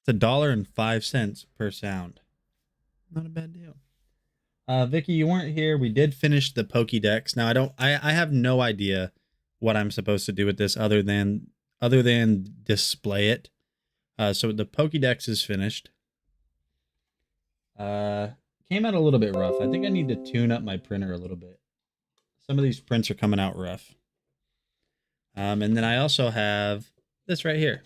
it's $1.05 per sound. Not a bad deal. Vicky, you weren't here. We did finish the Pokédex. Now I have no idea what I'm supposed to do with this other than display it. So the Pokédex is finished. Came out a little bit rough. I think I need to tune up my printer a little bit. Some of these prints are coming out rough. And then I also have this right here.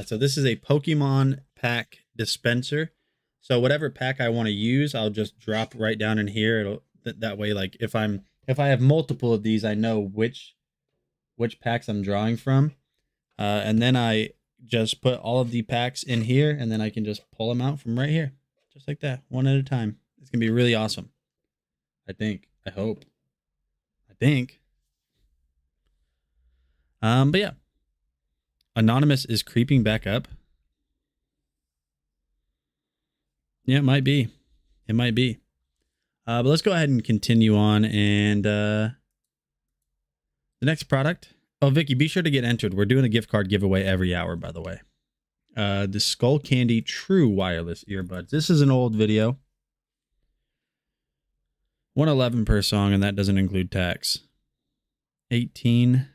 So this is a Pokemon pack dispenser. So whatever pack I want to use, I'll just drop right down in here. It'll that way, like if I have multiple of these, I know which packs I'm drawing from. And then I just put all of the packs in here, and then I can just pull them out from right here, just like that, one at a time. It's gonna be really awesome. I think. I hope. I think. But yeah. Anonymous is creeping back up. Yeah, it might be. It might be. But let's go ahead and continue on. And the next product. Oh, Vicky, be sure to get entered. We're doing a gift card giveaway every hour, by the way. The Skullcandy True Wireless Earbuds. This is an old video. $111 per song, and that doesn't include tax. 18.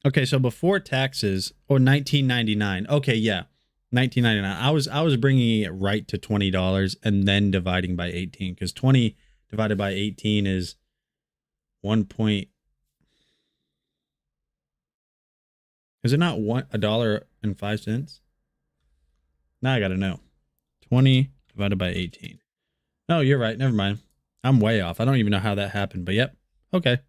Okay, so before taxes, or $19.99. Okay, yeah, $19.99. I was bringing it right to $20 and then dividing by 18, because 20 divided by 18 is 1 point. Is it not $1.05? Now I gotta know. 20 divided by 18. No, you're right. Never mind. I'm way off. I don't even know how that happened, but yep. Okay.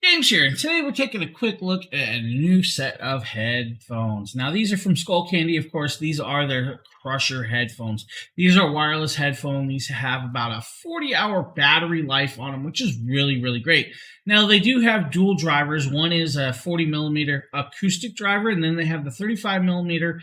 James here, and today we're taking a quick look at a new set of headphones. Now, these are from Skullcandy, of course. These are their Crusher headphones. These are wireless headphones. These have about a 40-hour battery life on them, which is really, really great. Now, they do have dual drivers. One is a 40mm acoustic driver, and then they have the 35mm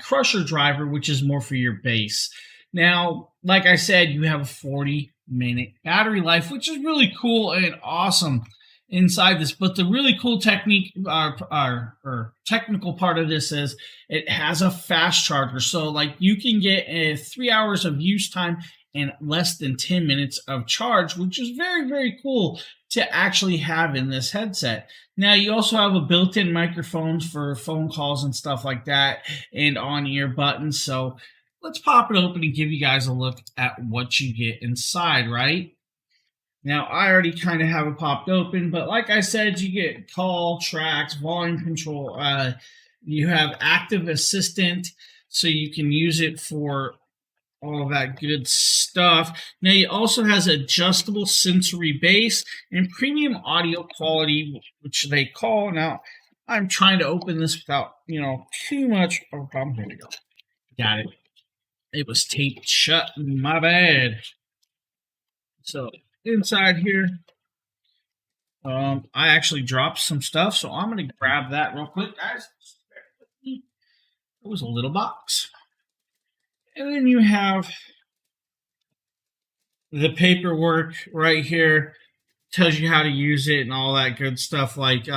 Crusher driver, which is more for your bass. Now, like I said, you have a 40-minute battery life, which is really cool and awesome inside this. But the really cool technique or technical part of this is it has a fast charger. So like you can get 3 hours of use time and less than 10 minutes of charge, which is very, very cool to actually have in this headset. Now you also have a built-in microphones for phone calls and stuff like that, and on-ear buttons. So let's pop it open and give you guys a look at what you get inside, right? Now, I already kind of have it popped open, but like I said, you get call, tracks, volume control. You have active assistant, so you can use it for all of that good stuff. Now, it also has adjustable sensory bass and premium audio quality, which they call. Now, I'm trying to open this without, too much of a problem. Here we go. Got it. It was taped shut. My bad. So inside here, I actually dropped some stuff, so I'm going to grab that real quick, guys. It was a little box. And then you have the paperwork right here. Tells you how to use it and all that good stuff, like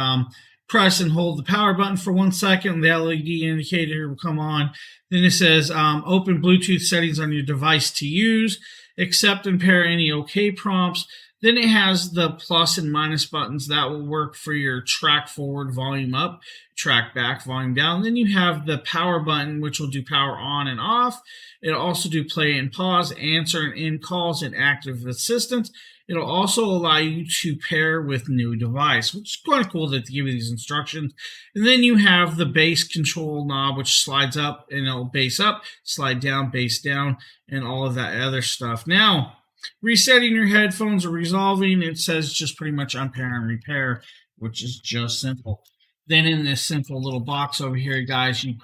press and hold the power button for 1 second. The LED indicator will come on. Then it says open Bluetooth settings on your device to use. Accept and pair any OK prompts. Then it has the plus and minus buttons that will work for your track forward, volume up, track back, volume down. Then you have the power button, which will do power on and off. It'll also do play and pause, answer and end calls, and active assistance. It'll also allow you to pair with new device, which is kind of cool that they give you these instructions. And then you have the bass control knob, which slides up and it'll bass up, slide down, bass down, and all of that other stuff. Now, resetting your headphones or resolving, it says just pretty much unpair and repair, which is just simple. Then in this simple little box over here, guys, you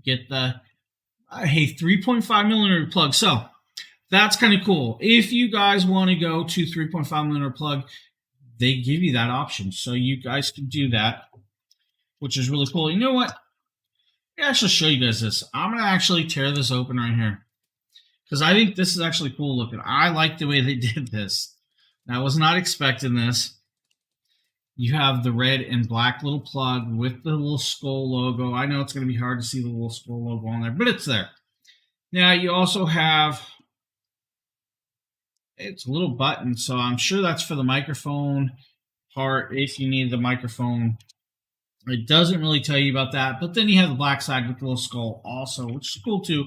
get the 3.5 millimeter plug. So that's kind of cool. If you guys want to go to 3.5 millimeter plug, they give you that option. So you guys can do that, which is really cool. You know what? I'll actually show you guys this. I'm going to actually tear this open right here, because I think this is actually cool looking. I like the way they did this. I was not expecting this. You have the red and black little plug with the little skull logo. I know it's going to be hard to see the little skull logo on there, but it's there. Now you also have, it's a little button, so I'm sure that's for the microphone part if you need the microphone. It doesn't really tell you about that, but then you have the black side with the little skull also, which is cool too.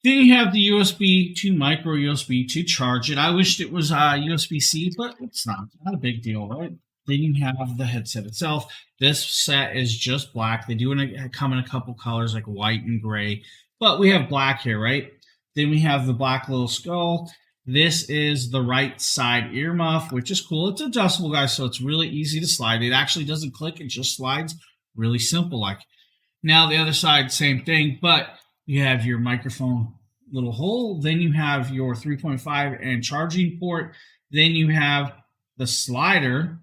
Then you have the USB to micro USB to charge it. I wished it was USB-C, but it's not a big deal, right? Then you have the headset itself. This set is just black. They do come in a couple colors like white and gray, but we have black here, right? Then we have the black little skull. This is the right side earmuff, which is cool. It's adjustable, guys, so it's really easy to slide. It actually doesn't click. It just slides really simple like. Now the other side, same thing, but you have your microphone little hole. Then you have your 3.5 and charging port. Then you have the slider.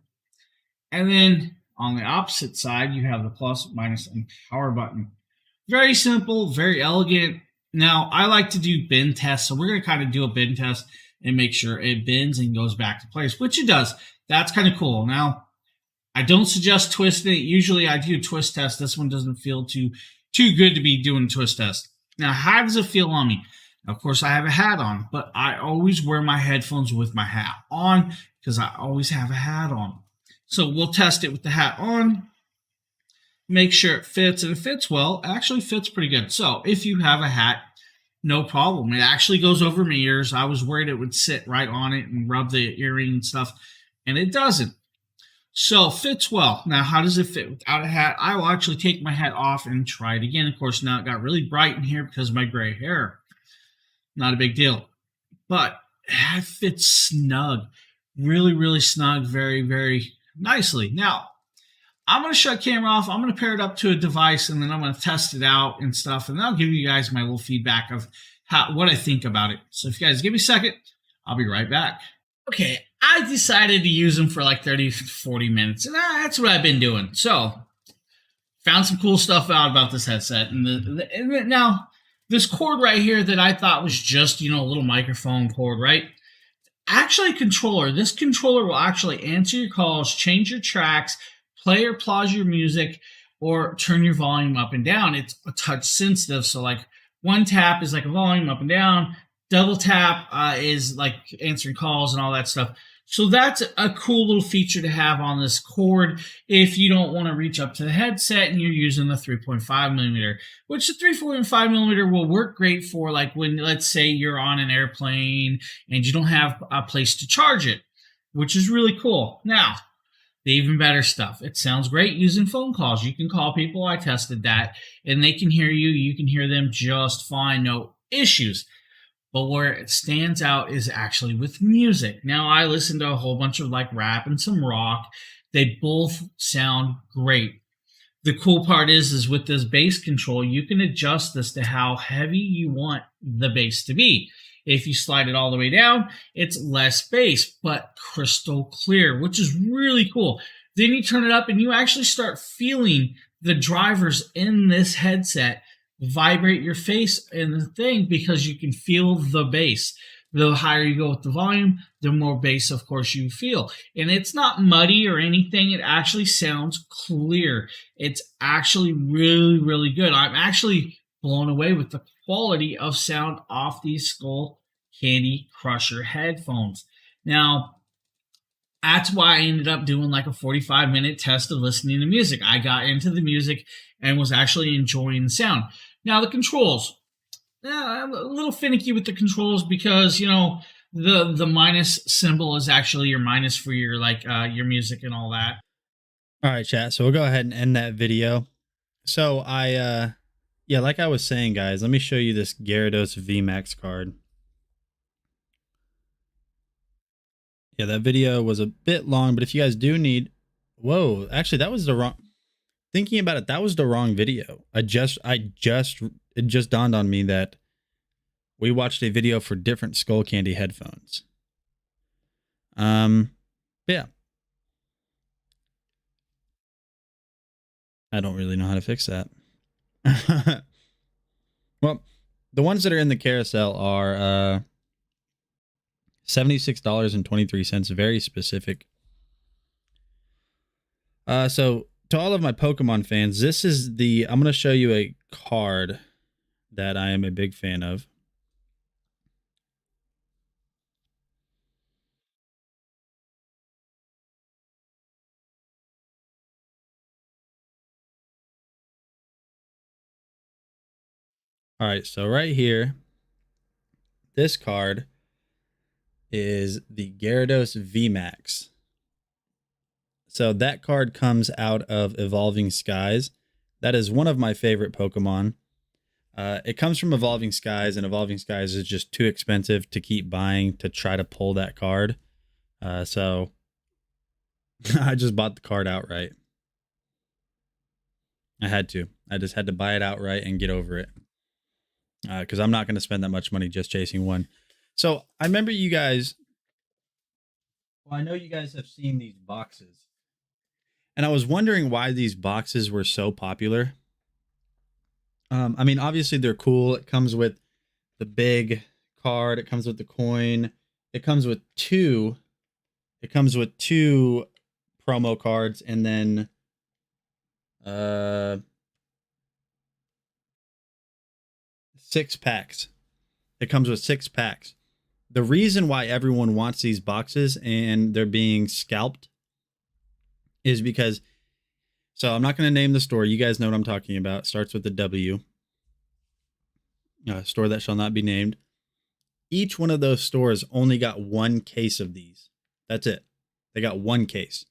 And then on the opposite side, you have the plus, minus, and power button. Very simple, very elegant. Now, I like to do bend tests, so we're going to kind of do a bend test and make sure it bends and goes back to place, which it does. That's kind of cool. Now, I don't suggest twisting it. Usually, I do twist test. This one doesn't feel too good to be doing twist test. Now, how does it feel on me? Of course, I have a hat on, but I always wear my headphones with my hat on because I always have a hat on. So we'll test it with the hat on, make sure it fits, and it fits well. It actually fits pretty good. So if you have a hat, no problem. It actually goes over my ears. I was worried it would sit right on it and rub the earring and stuff, and it doesn't. So fits well. Now, how does it fit without a hat? I will actually take my hat off and try it again. Of course, now it got really bright in here because of my gray hair. Not a big deal. But it fits snug. Really, really snug. Very, very nicely. Now, I'm going to shut camera off. I'm going to pair it up to a device, and then I'm going to test it out and stuff, and I'll give you guys my little feedback of what I think about it. So if you guys give me a second, I'll be right back. Okay, I decided to use them for like 30, 40 minutes, and that's what I've been doing. So, found some cool stuff out about this headset. And now, this cord right here that I thought was just, a little microphone cord, right? Actually, a controller. This controller will actually answer your calls, change your tracks, play or pause your music, or turn your volume up and down. It's a touch sensitive, so like one tap is like a volume up and down. Double tap is like answering calls and all that stuff. So that's a cool little feature to have on this cord if you don't want to reach up to the headset and you're using the 3.5 millimeter, which the 3.5 millimeter will work great for like when, let's say you're on an airplane and you don't have a place to charge it, which is really cool. Now, the even better stuff. It sounds great using phone calls. You can call people. I tested that, and they can hear you. You can hear them just fine. No issues. But where it stands out is actually with music. Now, I listen to a whole bunch of like rap and some rock. They both sound great. The cool part is with this bass control, you can adjust this to how heavy you want the bass to be. If you slide it all the way down, it's less bass, but crystal clear, which is really cool. Then you turn it up and you actually start feeling the drivers in this headset vibrate your face in the thing because you can feel the bass. The higher you go with the volume, the more bass, of course, you feel. And it's not muddy or anything. It actually sounds clear. It's actually really, really good. I'm actually blown away with the quality of sound off these Skull Candy Crusher headphones. Now, that's why I ended up doing like a 45-minute test of listening to music. I got into the music and was actually enjoying the sound. Now, the controls. I'm a little finicky with the controls because, The minus symbol is actually your minus for your your music and all that. All right, chat. So we'll go ahead and end that video. So yeah, like I was saying, guys, let me show you this Gyarados VMAX card. Yeah, that video was a bit long, but if you guys do need, whoa, actually that was the wrong, thinking about it, that was the wrong video. It just dawned on me that we watched a video for different Skull Candy headphones. Yeah. I don't really know how to fix that. Well, the ones that are in the carousel are $76.23, very specific. So to all of my Pokemon fans, this is I'm going to show you a card that I am a big fan of. All right, so right here, this card is the Gyarados VMAX. So that card comes out of Evolving Skies. That is one of my favorite Pokemon. It comes from Evolving Skies, and Evolving Skies is just too expensive to keep buying to try to pull that card. So I just bought the card outright. I had to. I just had to buy it outright and get over it. Because I'm not going to spend that much money just chasing one. So I remember you guys. Well, I know you guys have seen these boxes. And I was wondering why these boxes were so popular. I mean, obviously they're cool. It comes with the big card. It comes with the coin. It comes with two. It comes with two promo cards, and then 6 packs. It comes with 6 packs. The reason why everyone wants these boxes and they're being scalped is because, so I'm not going to name the store. You guys know what I'm talking about. It starts with the W. Store that shall not be named. Each one of those stores only got 1 case of these. That's it. They got 1 case.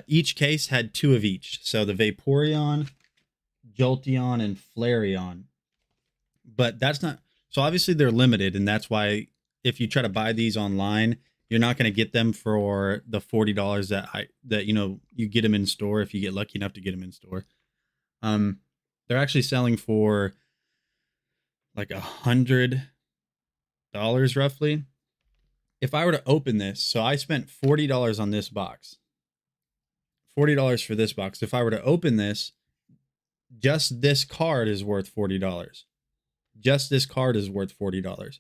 Each case had 2 of each. So the Vaporeon, Jolteon, and Flareon. But that's not, so obviously they're limited, and that's why if you try to buy these online, you're not going to get them for the $40 that you get them in store if you get lucky enough to get them in store. They're actually selling for like $100 roughly. If I were to open this, so I spent $40 on this box. $40 for this box. If I were to open this, just this card is worth $40. Just this card is worth $40.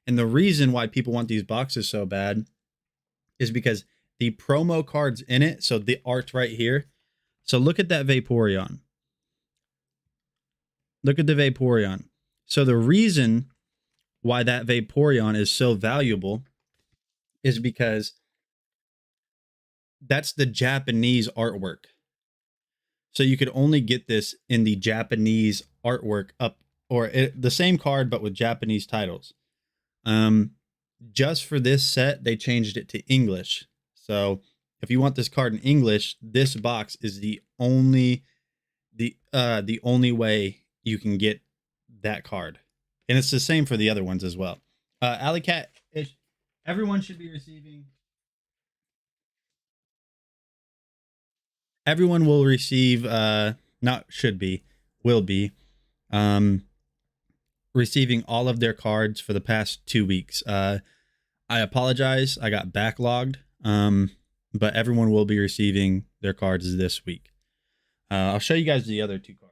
And the reason why people want these boxes so bad is because the promo cards in it, so the art right here. So look at that Vaporeon. Look at the Vaporeon. So the reason why that Vaporeon is so valuable is because that's the Japanese artwork. So you could only get this in the Japanese artwork the same card, but with Japanese titles. Just for this set, they changed it to English. So if you want this card in English, this box is the only way you can get that card. And it's the same for the other ones as well. Alley Cat, everyone should be receiving. Everyone will receive, will be, receiving all of their cards for the past 2 weeks. I apologize. I got backlogged, but everyone will be receiving their cards this week. I'll show you guys the other 2 cards.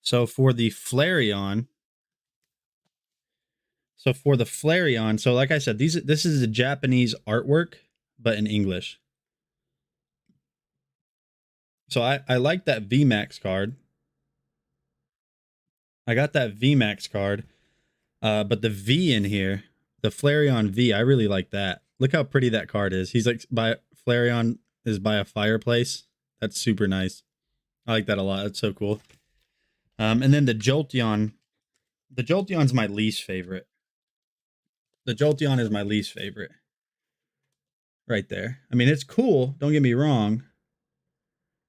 So for the Flareon, so like I said, this is the Japanese artwork, but in English. So I like that VMAX card. I got that VMAX card, but the V in here, the Flareon V, I really like that. Look how pretty that card is. He's like Flareon is by a fireplace. That's super nice. I like that a lot. That's so cool. And then the Jolteon. The Jolteon's my least favorite. The Jolteon is my least favorite. Right there. I mean, it's cool. Don't get me wrong.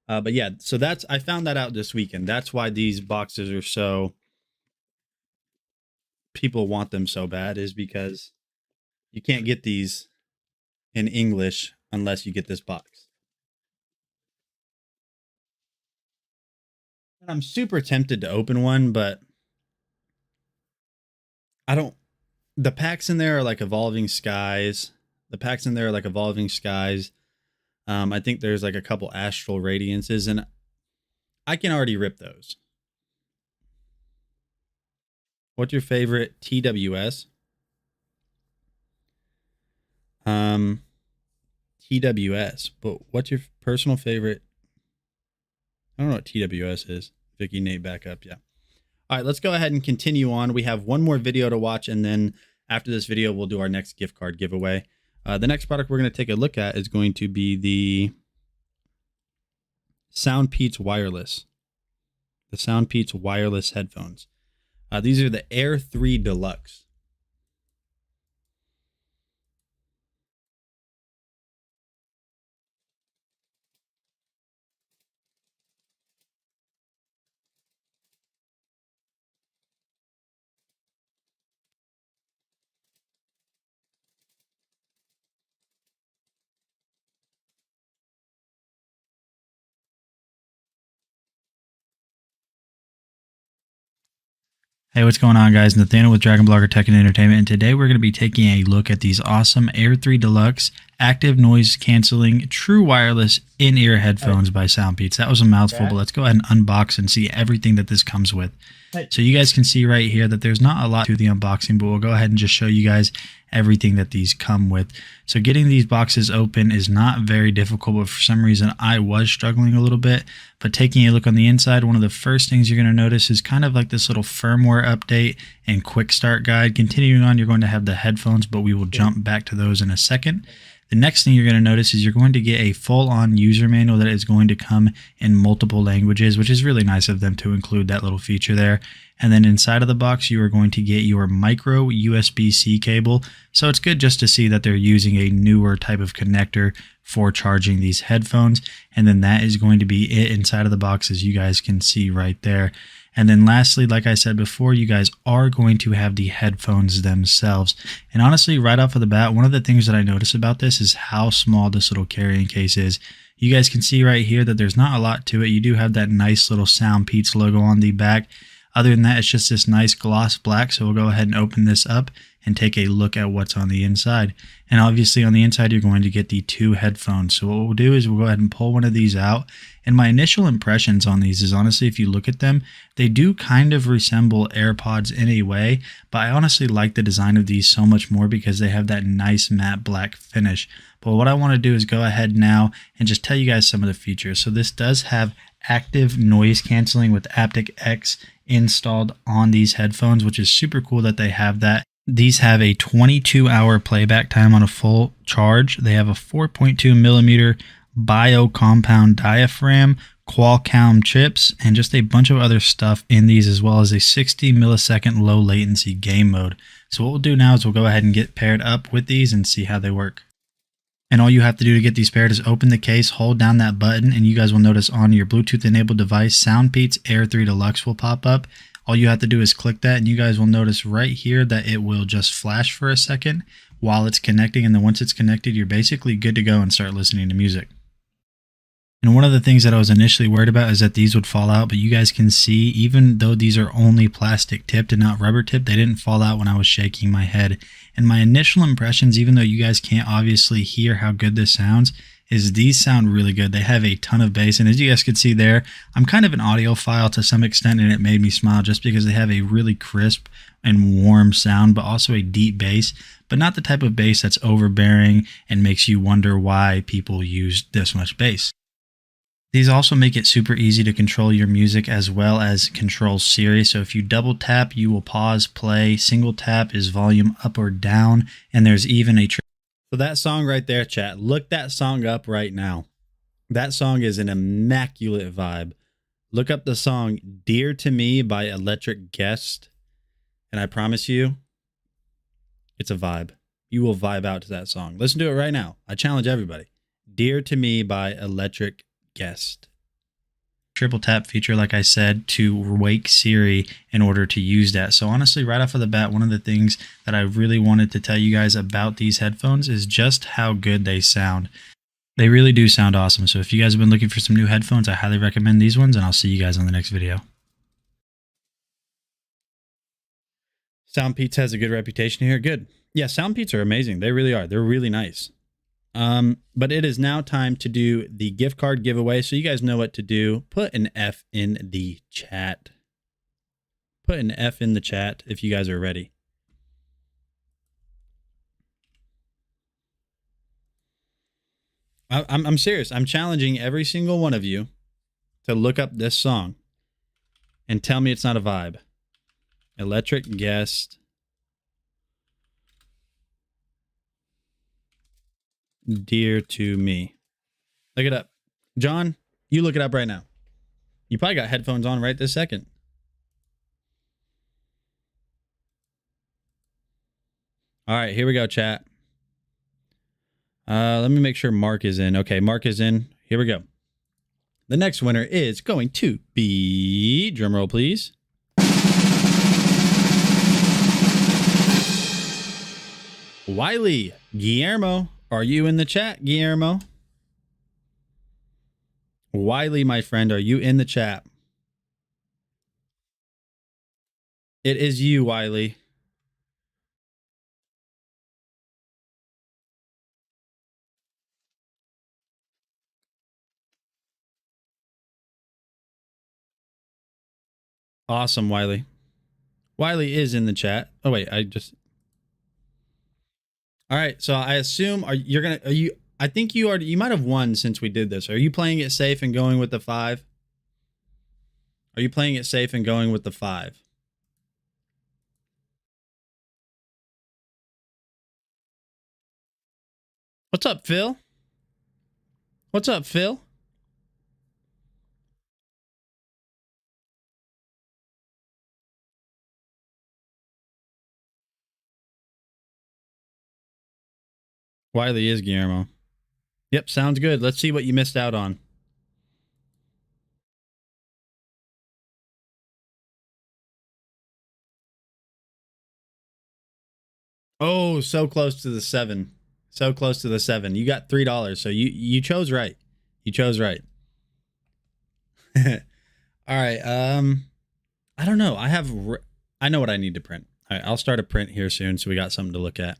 But yeah, so I found that out this weekend. That's why these boxes are so, people want them so bad, is because you can't get these in English unless you get this box. And I'm super tempted to open one, but the packs in there are like Evolving Skies. I think there's like a couple Astral Radiances, and I can already rip those. What's your favorite TWS? TWS, but what's your personal favorite? I don't know what TWS is. Vicky, Nate, back up. Yeah. All right, let's go ahead and continue on. We have one more video to watch, and then after this video, we'll do our next gift card giveaway. The next product we're going to take a look at is going to be the SoundPeats Wireless. The SoundPeats Wireless headphones. These are the Air 3 Deluxe. Hey, what's going on, guys? Nathaniel with Dragon Blogger Tech and Entertainment, and today we're going to be taking a look at these awesome Air 3 Deluxe active noise canceling true wireless in-ear headphones by SoundPeats. That was a mouthful, but let's go ahead and unbox and see everything that this comes with. So you guys can see right here that there's not a lot to the unboxing, but we'll go ahead and just show you guys everything that these come with. So getting these boxes open is not very difficult, but for some reason I was struggling a little bit. But taking a look on the inside, one of the first things you're going to notice is kind of like this little firmware update and quick start guide. Continuing on, you're going to have the headphones, but we will jump back to those in a second. The next thing you're going to notice is you're going to get a full-on user manual that is going to come in multiple languages, which is really nice of them to include that little feature there. And then inside of the box, you are going to get your micro USB-C cable. So it's good just to see that they're using a newer type of connector for charging these headphones. And then that is going to be it inside of the box, as you guys can see right there. And then lastly, like I said before, you guys are going to have the headphones themselves. And honestly, right off of the bat, one of the things that I notice about this is how small this little carrying case is. You guys can see right here that there's not a lot to it. You do have that nice little SoundPeats logo on the back. Other than that, it's just this nice gloss black. So we'll go ahead and open this up and take a look at what's on the inside. And obviously on the inside, you're going to get the two headphones. So what we'll do is we'll go ahead and pull one of these out. And my initial impressions on these is, honestly, if you look at them, they do kind of resemble AirPods in a way, but I honestly like the design of these so much more because they have that nice matte black finish. But what I want to do is go ahead now and just tell you guys some of the features. So this does have active noise canceling with aptX installed on these headphones, which is super cool that they have that. These have a 22-hour playback time on a full charge. They have a 4.2 millimeter bio-compound diaphragm, Qualcomm chips, and just a bunch of other stuff in these, as well as a 60 millisecond low latency game mode. So what we'll do now is we'll go ahead and get paired up with these and see how they work. And all you have to do to get these paired is open the case, hold down that button, and you guys will notice on your Bluetooth enabled device, SoundPeats Air 3 Deluxe will pop up. All you have to do is click that, and you guys will notice right here that it will just flash for a second while it's connecting. And then once it's connected, you're basically good to go and start listening to music. And one of the things that I was initially worried about is that these would fall out, but you guys can see, even though these are only plastic tipped and not rubber tipped, they didn't fall out when I was shaking my head. And my initial impressions, even though you guys can't obviously hear how good this sounds, is these sound really good. They have a ton of bass, and as you guys can see there, I'm kind of an audiophile to some extent, and it made me smile just because they have a really crisp and warm sound, but also a deep bass, but not the type of bass that's overbearing and makes you wonder why people use this much bass. These also make it super easy to control your music as well as control Siri. So if you double tap, you will pause, play. Single tap is volume up or down. And there's even a So that song right there, chat, look that song up right now. That song is an immaculate vibe. Look up the song Dear to Me by Electric Guest. And I promise you, it's a vibe. You will vibe out to that song. Listen to it right now. I challenge everybody. Dear to Me by Electric Guest. Triple tap feature, like I said, to wake Siri in order to use that. So honestly, right off of the bat, one of the things that I really wanted to tell you guys about these headphones is just how good they sound. They really do sound awesome. So if you guys have been looking for some new headphones, I highly recommend these ones, and I'll see you guys on the next video. SoundPeats has a good reputation here. Good. Yeah, SoundPeats are amazing. They really are. They're really nice. But it is now time to do the gift card giveaway. So you guys know what to do. Put an F in the chat. Put an F in the chat if you guys are ready. I'm serious. I'm challenging every single one of you to look up this song and tell me it's not a vibe. Electric Guest. Dear to Me. Look it up. John, you look it up right now. You probably got headphones on right this second. All right, here we go, chat. Let me make sure Mark is in. Okay, Mark is in. Here we go. The next winner is going to be, drumroll please, Wiley Guillermo. Are you in the chat, Guillermo? Wiley, my friend, are you in the chat? It is you, Wiley. Awesome, Wiley. Wiley is in the chat. Oh wait, I All right, so I assume I think you might have won since we did this. Are you playing it safe and going with the 5? Are you playing it safe and going with the 5? What's up, Phil? What's up, Phil? Wiley is Guillermo. Yep, sounds good. Let's see what you missed out on. Oh, so close to the 7. So close to the 7. You got $3. So you chose right. You chose right. All right. I don't know. I know what I need to print. All right, I'll start a print here soon, so we got something to look at.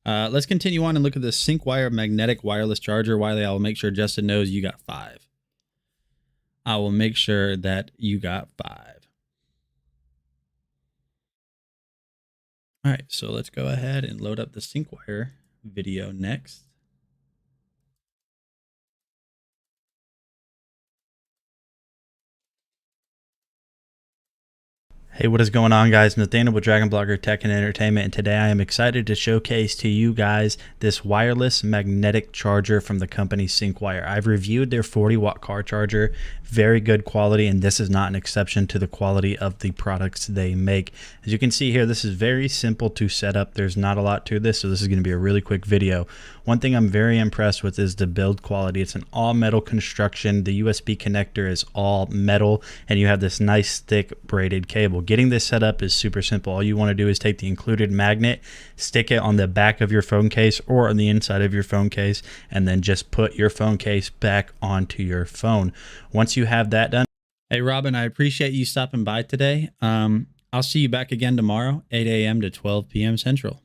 Let's continue on and look at the SyncWire magnetic wireless charger. Wiley, I will make sure Justin knows you got 5. I will make sure that you got 5. All right, so let's go ahead and load up the SyncWire video next. Hey, what is going on, guys? Nathaniel with Dragon Blogger Tech and Entertainment, and today I am excited to showcase to you guys this wireless magnetic charger from the company SyncWire. I've reviewed their 40-watt car charger, very good quality, and this is not an exception to the quality of the products they make. As you can see here, this is very simple to set up. There's not a lot to this, so this is going to be a really quick video. One thing I'm very impressed with is the build quality. It's an all metal construction. The USB connector is all metal, and you have this nice thick braided cable. Getting this set up is super simple. All you want to do is take the included magnet, stick it on the back of your phone case or on the inside of your phone case, and then just put your phone case back onto your phone. Once you have that done, hey Robin, I appreciate you stopping by today. I'll see you back again tomorrow, 8 a.m. to 12 p.m. Central.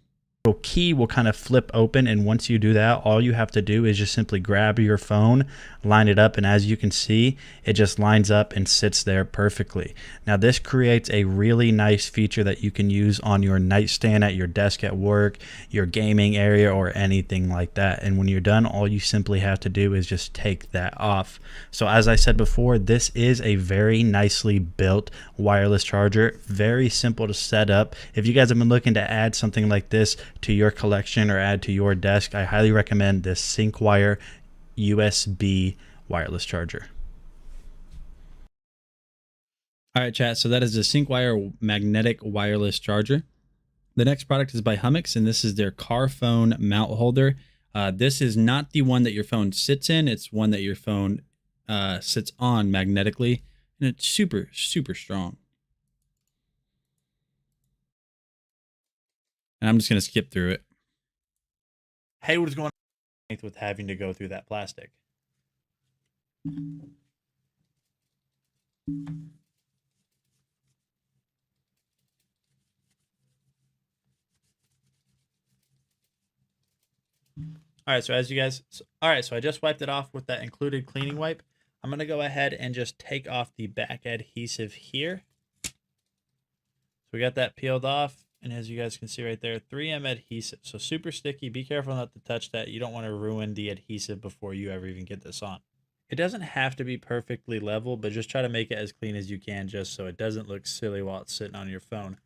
Key will kind of flip open, and once you do that, all you have to do is just simply grab your phone, line it up, and as you can see, it just lines up and sits there perfectly. Now this creates a really nice feature that you can use on your nightstand at your desk at work, your gaming area, or anything like that. And when you're done, all you simply have to do is just take that off. So as I said before, this is a very nicely built wireless charger, very simple to set up. If you guys have been looking to add something like this to your collection or add to your desk, I highly recommend this SyncWire USB wireless charger. All right, chat. So that is the SyncWire magnetic wireless charger. The next product is by Hummix, and this is their car phone mount holder. This is not the one that your phone sits in. It's one that your phone sits on magnetically, and it's super, super strong. And I'm just going to skip through it. Hey, what is going on with having to go through that plastic? All right, so as you guys, all right, so I just wiped it off with that included cleaning wipe. I'm going to go ahead and just take off the back adhesive here. So we got that peeled off, and as you guys can see right there, 3M adhesive. So super sticky. Be careful not to touch that. You don't want to ruin the adhesive before you ever even get this on. It doesn't have to be perfectly level, but just try to make it as clean as you can just so it doesn't look silly while it's sitting on your phone.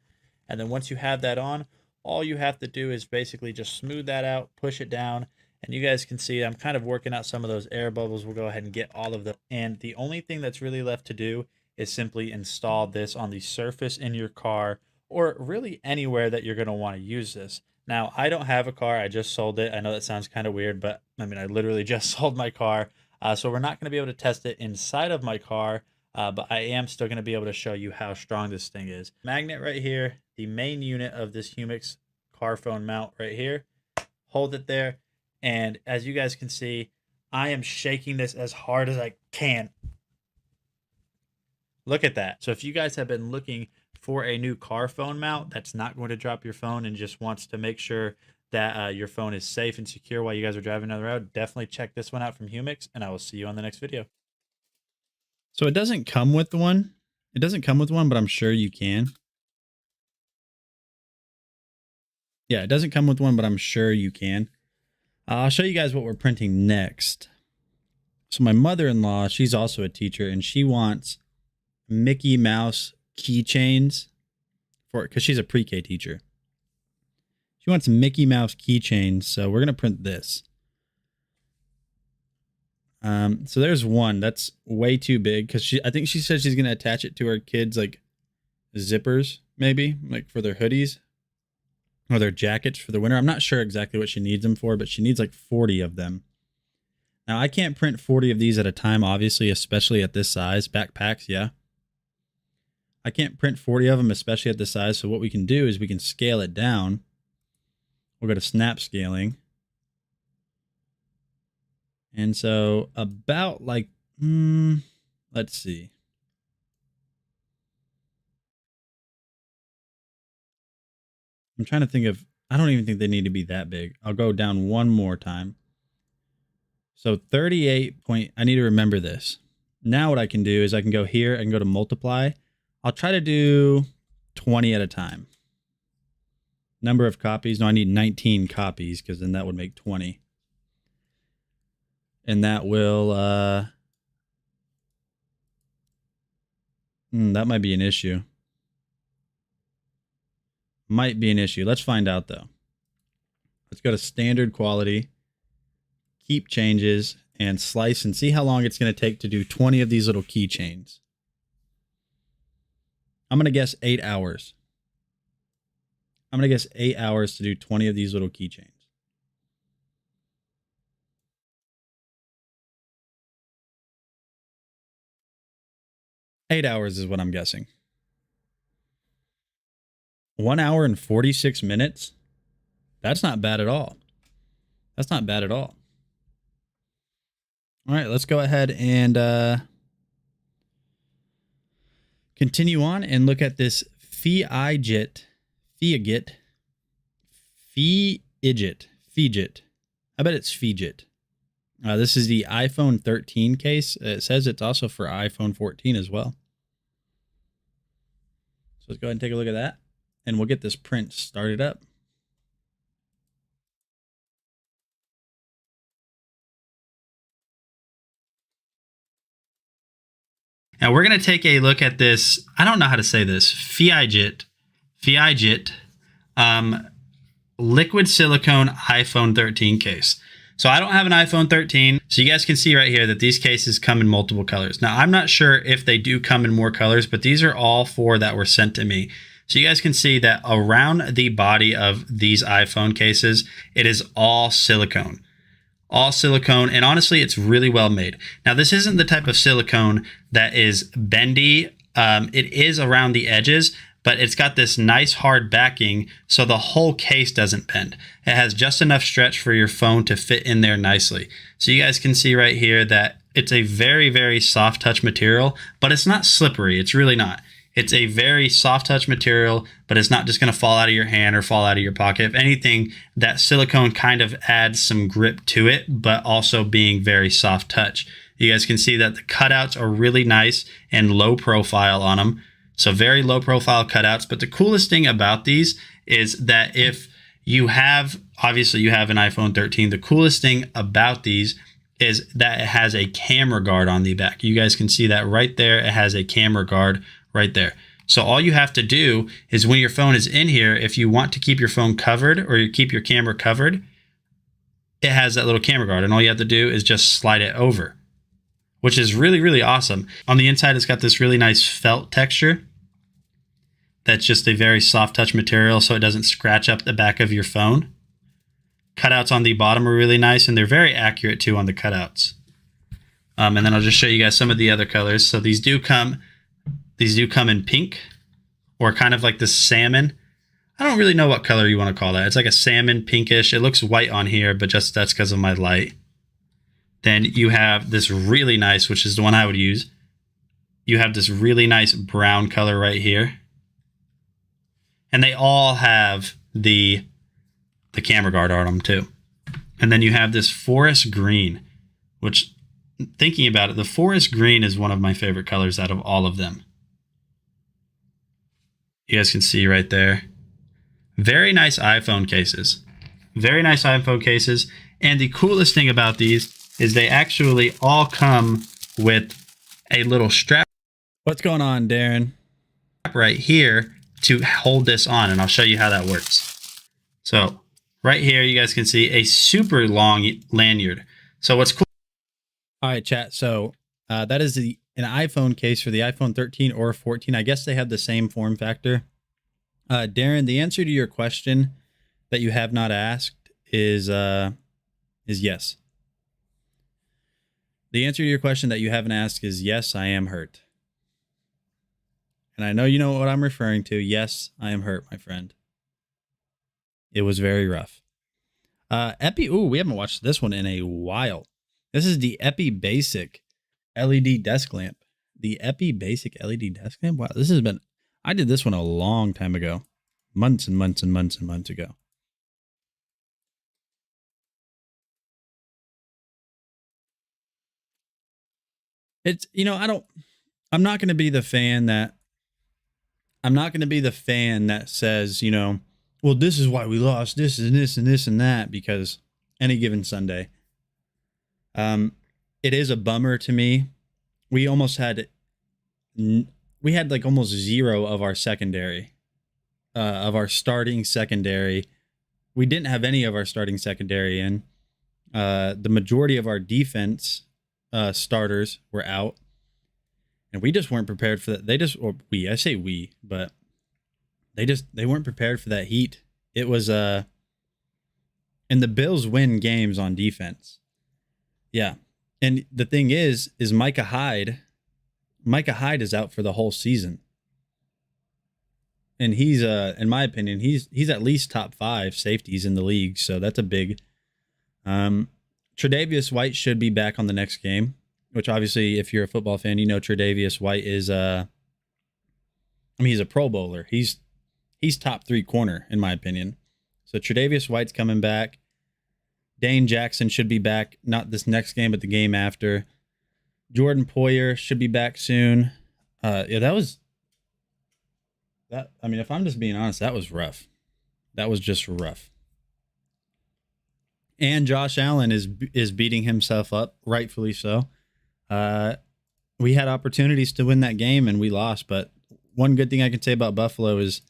And then once you have that on, all you have to do is basically just smooth that out, push it down, and you guys can see I'm kind of working out some of those air bubbles. We'll go ahead and get all of them. And the only thing that's really left to do is simply install this on the surface in your car or really anywhere that you're going to want to use this. Now, I don't have a car. I just sold it. I know that sounds kind of weird, but I mean, I literally just sold my car. So we're not going to be able to test it inside of my car, but I am still going to be able to show you how strong this thing is. Magnet right here, the main unit of this Hummix car phone mount right here. Hold it there. And as you guys can see, I am shaking this as hard as I can. Look at that. So if you guys have been looking for a new car phone mount that's not going to drop your phone and just wants to make sure that your phone is safe and secure while you guys are driving down the road, definitely check this one out from Hummix, and I will see you on the next video. So it doesn't come with one. It doesn't come with one, but I'm sure you can. Yeah, it doesn't come with one, but I'm sure you can. I'll show you guys what we're printing next. So my mother-in-law, she's also a teacher, and she wants Mickey Mouse keychains for, because she's a pre-K teacher. She wants Mickey Mouse keychains, so we're gonna print this. So there's one that's way too big because I think she said she's gonna attach it to her kids' like zippers, maybe like for their hoodies or their jackets for the winter. I'm not sure exactly what she needs them for, but she needs like 40 of them. Now I can't print 40 of these at a time, obviously, especially at this size. Backpacks, yeah. I can't print 40 of them, especially at this size. So what we can do is we can scale it down. We'll go to snap scaling. And so about like, let's see. I'm trying to think of, I don't even think they need to be that big. I'll go down one more time. So 38 point, I need to remember this. Now what I can do is I can go here, I can go to multiply. I'll try to do 20 at a time. Number of copies. No, I need 19 copies because then that would make 20. And that will, that might be an issue. Might be an issue. Let's find out though. Let's go to standard quality, keep changes, and slice and see how long it's going to take to do 20 of these little keychains. I'm going to guess 8 hours. I'm going to guess 8 hours to do 20 of these little keychains. Eight hours is what I'm guessing. 1 hour and 46 minutes. That's not bad at all. That's not bad at all. All right, let's go ahead and continue on and look at this Fidget. I bet it's Fidget. This is the iPhone 13 case. It says it's also for iPhone 14 as well. So let's go ahead and take a look at that, and we'll get this print started up. Now we're going to take a look at this. I don't know how to say this. Fidget liquid silicone iPhone 13 case. So I don't have an iPhone 13. So you guys can see right here that these cases come in multiple colors. Now, I'm not sure if they do come in more colors, but these are all 4 that were sent to me. So you guys can see that around the body of these iPhone cases, it is all silicone. All silicone, and honestly, it's really well made. Now, this isn't the type of silicone that is bendy. It is around the edges, but it's got this nice hard backing, so the whole case doesn't bend. It has just enough stretch for your phone to fit in there nicely. So you guys can see right here that it's a very, very soft touch material, but it's not slippery. It's really not. It's a very soft touch material, but it's not just going to fall out of your hand or fall out of your pocket. If anything, that silicone kind of adds some grip to it, but also being very soft touch. You guys can see that the cutouts are really nice and low profile on them. So very low profile cutouts. But the coolest thing about these is that if you have, obviously you have an iPhone 13, the coolest thing about these is that it has a camera guard on the back. You guys can see that right there. It has a camera guard right there. So all you have to do is when your phone is in here, if you want to keep your phone covered or you keep your camera covered, it has that little camera guard. And all you have to do is just slide it over, which is really, really awesome. On the inside, it's got this really nice felt texture. That's just a very soft touch material, so it doesn't scratch up the back of your phone. Cutouts on the bottom are really nice, and they're very accurate too on the cutouts. And then I'll just show you guys some of the other colors. So these do come in pink, or kind of like this salmon. I don't really know what color you want to call that. It's like a salmon pinkish. It looks white on here, but just that's because of my light. Then you have this really nice, which is the one I would use. You have this really nice brown color right here. And they all have the camera guard on them too. And then you have this forest green, which, thinking about it, the forest green is one of my favorite colors out of all of them. You guys can see right there. Very nice iPhone cases. Very nice iPhone cases. And the coolest thing about these is they actually all come with a little strap. What's going on, Darren? Right here to hold this on, and I'll show you how that works. So right here, you guys can see a super long lanyard. So what's cool. All right, chat. So that is an iPhone case for the iPhone 13 or 14. I guess they have the same form factor. Darren, the answer to your question that you have not asked is yes. The answer to your question that you haven't asked is yes, I am hurt. And I know you know what I'm referring to. Yes, I am hurt, my friend. It was very rough. Epi, ooh, we haven't watched this one in a while. This is the Epi Basic LED desk lamp. The Epi Basic LED desk lamp. Wow, this has been, I did this one a long time ago. Months and months and months and months ago. It's, you know, I'm not going to be the fan that says, you know, well, this is why we lost, this and this and this and that, because any given Sunday. It is a bummer to me. We had like almost zero of our secondary, of our starting secondary. We didn't have any of our starting secondary in. The majority of our defense starters were out. And we just weren't prepared for that. I say we, but they weren't prepared for that heat. It was, and the Bills win games on defense. Yeah. And the thing is Micah Hyde is out for the whole season. And he's, in my opinion, he's at least top 5 safeties in the league. So that's a big, Tre'Davious White should be back on the next game. Which obviously, if you're a football fan, you know Tre'Davious White is he's a Pro Bowler. He's top 3 corner, in my opinion. So Tre'Davious White's coming back. Dane Jackson should be back, not this next game, but the game after. Jordan Poyer should be back soon. Yeah, I mean, if I'm just being honest, that was rough. That was just rough. And Josh Allen is beating himself up, rightfully so. We had opportunities to win that game and we lost, but one good thing I can say about Buffalo is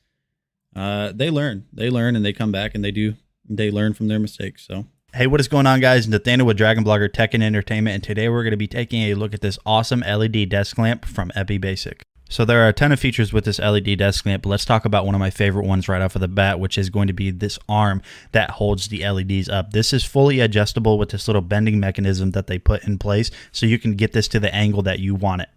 they learn and they come back and they learn from their mistakes. So Hey, what is going on, guys? Nathaniel with Dragon Blogger Tech and Entertainment, and today we're going to be taking a look at this awesome LED desk lamp from Epi Basic. So there are a ton of features with this LED desk lamp, but let's talk about one of my favorite ones right off of the bat, which is going to be this arm that holds the LEDs up. This is fully adjustable with this little bending mechanism that they put in place, so you can get this to the angle that you want it.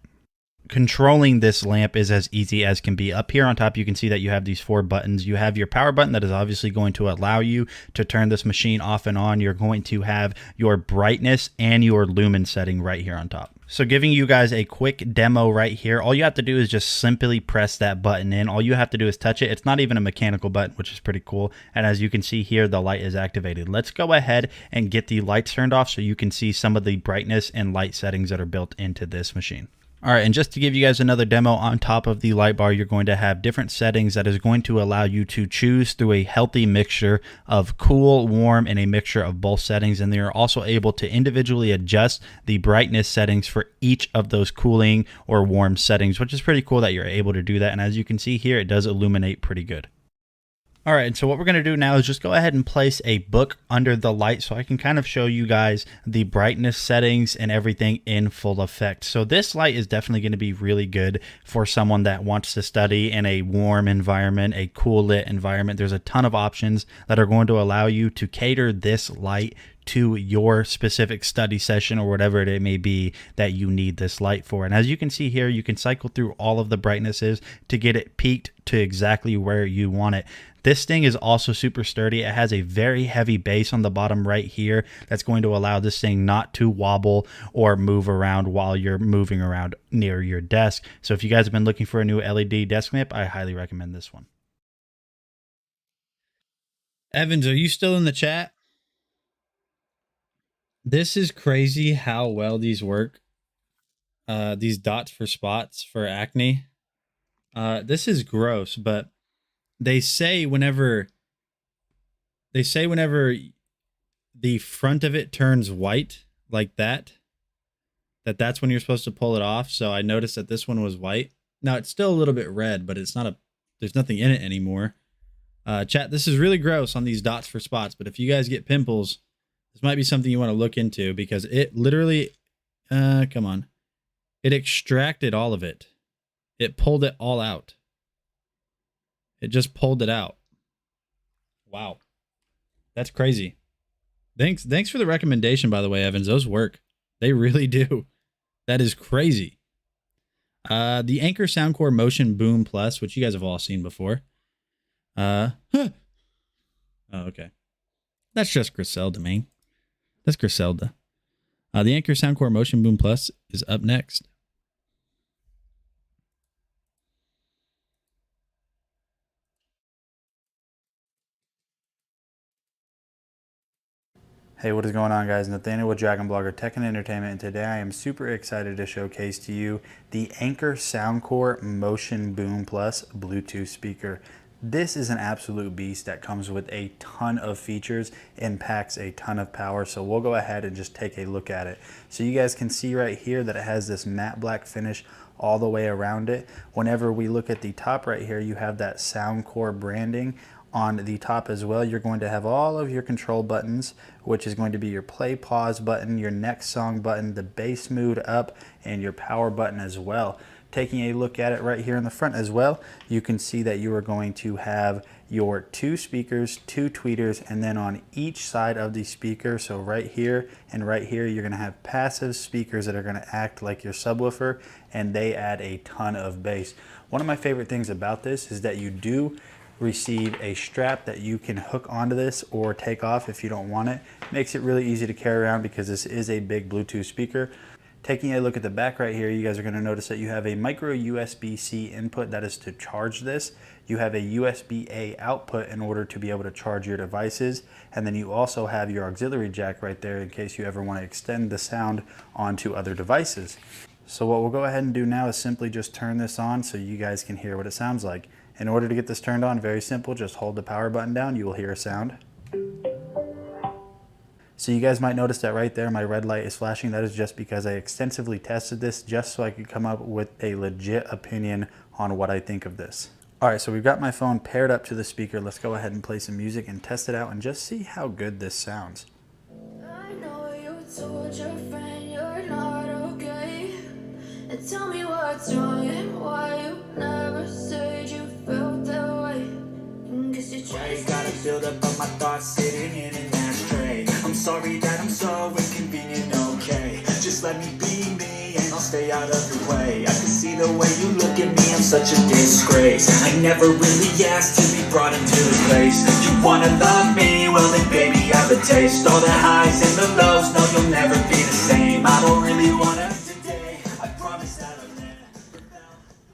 Controlling this lamp is as easy as can be. Up here on top, you can see that you have these 4 buttons. You have your power button that is obviously going to allow you to turn this machine off and on. You're going to have your brightness and your lumen setting right here on top. So giving you guys a quick demo right here, all you have to do is just simply press that button in. All you have to do is touch it. It's not even a mechanical button, which is pretty cool. And as you can see here, the light is activated. Let's go ahead and get the lights turned off so you can see some of the brightness and light settings that are built into this machine. All right, and just to give you guys another demo, on top of the light bar, you're going to have different settings that is going to allow you to choose through a healthy mixture of cool, warm, and a mixture of both settings. And you're also able to individually adjust the brightness settings for each of those cooling or warm settings, which is pretty cool that you're able to do that. And as you can see here, it does illuminate pretty good. All right, and so what we're going to do now is just go ahead and place a book under the light so I can kind of show you guys the brightness settings and everything in full effect. So this light is definitely going to be really good for someone that wants to study in a warm environment, a cool lit environment. There's a ton of options that are going to allow you to cater this light to your specific study session or whatever it may be that you need this light for. And as you can see here, you can cycle through all of the brightnesses to get it peaked to exactly where you want it. This thing is also super sturdy. It has a very heavy base on the bottom right here that's going to allow this thing not to wobble or move around while you're moving around near your desk. So if you guys have been looking for a new LED desk lamp, I highly recommend this one. Evans, are you still in the chat? This is crazy how well these work. These dots for spots for acne. This is gross, but they say whenever the front of it turns white like that's when you're supposed to pull it off. So I noticed that this one was white. Now it's still a little bit red, but it's not there's nothing in it anymore. Chat, this is really gross on these dots for spots, but if you guys get pimples, this might be something you want to look into because it literally, come on. It extracted all of it. It pulled it all out. It just pulled it out. Wow. That's crazy. Thanks for the recommendation, by the way, Evans. Those work. They really do. That is crazy. The Anker Soundcore Motion Boom Plus, which you guys have all seen before. Oh, okay. That's just Griselda, man. That's Griselda. The Anker Soundcore Motion Boom Plus is up next. Hey, what is going on, guys? Nathaniel with Dragon Blogger Tech and Entertainment, and today I am super excited to showcase to you the Anker Soundcore Motion Boom Plus Bluetooth speaker. This is an absolute beast that comes with a ton of features and packs a ton of power, so we'll go ahead and just take a look at it. So you guys can see right here that it has this matte black finish all the way around it. Whenever we look at the top right here, you have that Soundcore branding. On the top as well, you're going to have all of your control buttons, which is going to be your play pause button, your next song button, the bass mood up, and your power button as well. Taking a look at it right here in the front as well, you can see that you are going to have your 2 speakers, 2 tweeters, and then on each side of the speaker, so right here and right here, you're going to have passive speakers that are going to act like your subwoofer, and they add a ton of bass. One of my favorite things about this is that you do receive a strap that you can hook onto this or take off if you don't want it. Makes it really easy to carry around because this is a big Bluetooth speaker. Taking a look at the back right here, you guys are going to notice that you have a micro USB-C input that is to charge this. You have a USB-A output in order to be able to charge your devices, and then you also have your auxiliary jack right there in case you ever want to extend the sound onto other devices. So what we'll go ahead and do now is simply just turn this on so you guys can hear what it sounds like. In order to get this turned on, very simple, just hold the power button down, you will hear a sound. So you guys might notice that right there, my red light is flashing. That is just because I extensively tested this just so I could come up with a legit opinion on what I think of this. All right, so we've got my phone paired up to the speaker. Let's go ahead and play some music and test it out and just see how good this sounds. I know you told your friend you're not okay. And tell me what's wrong and why you never said you felt that way. Guess you tried to gotta build up of my thoughts sitting in an ashtray. I'm sorry that I'm so inconvenient, okay. Just let me be me and I'll stay out of your way. I can see the way you look at me, I'm such a disgrace. I never really asked to be brought into the place. You wanna love me? Well then baby, have a taste. All the highs and the lows, no you'll never be the same. I don't really wanna today, I promise that I'll never.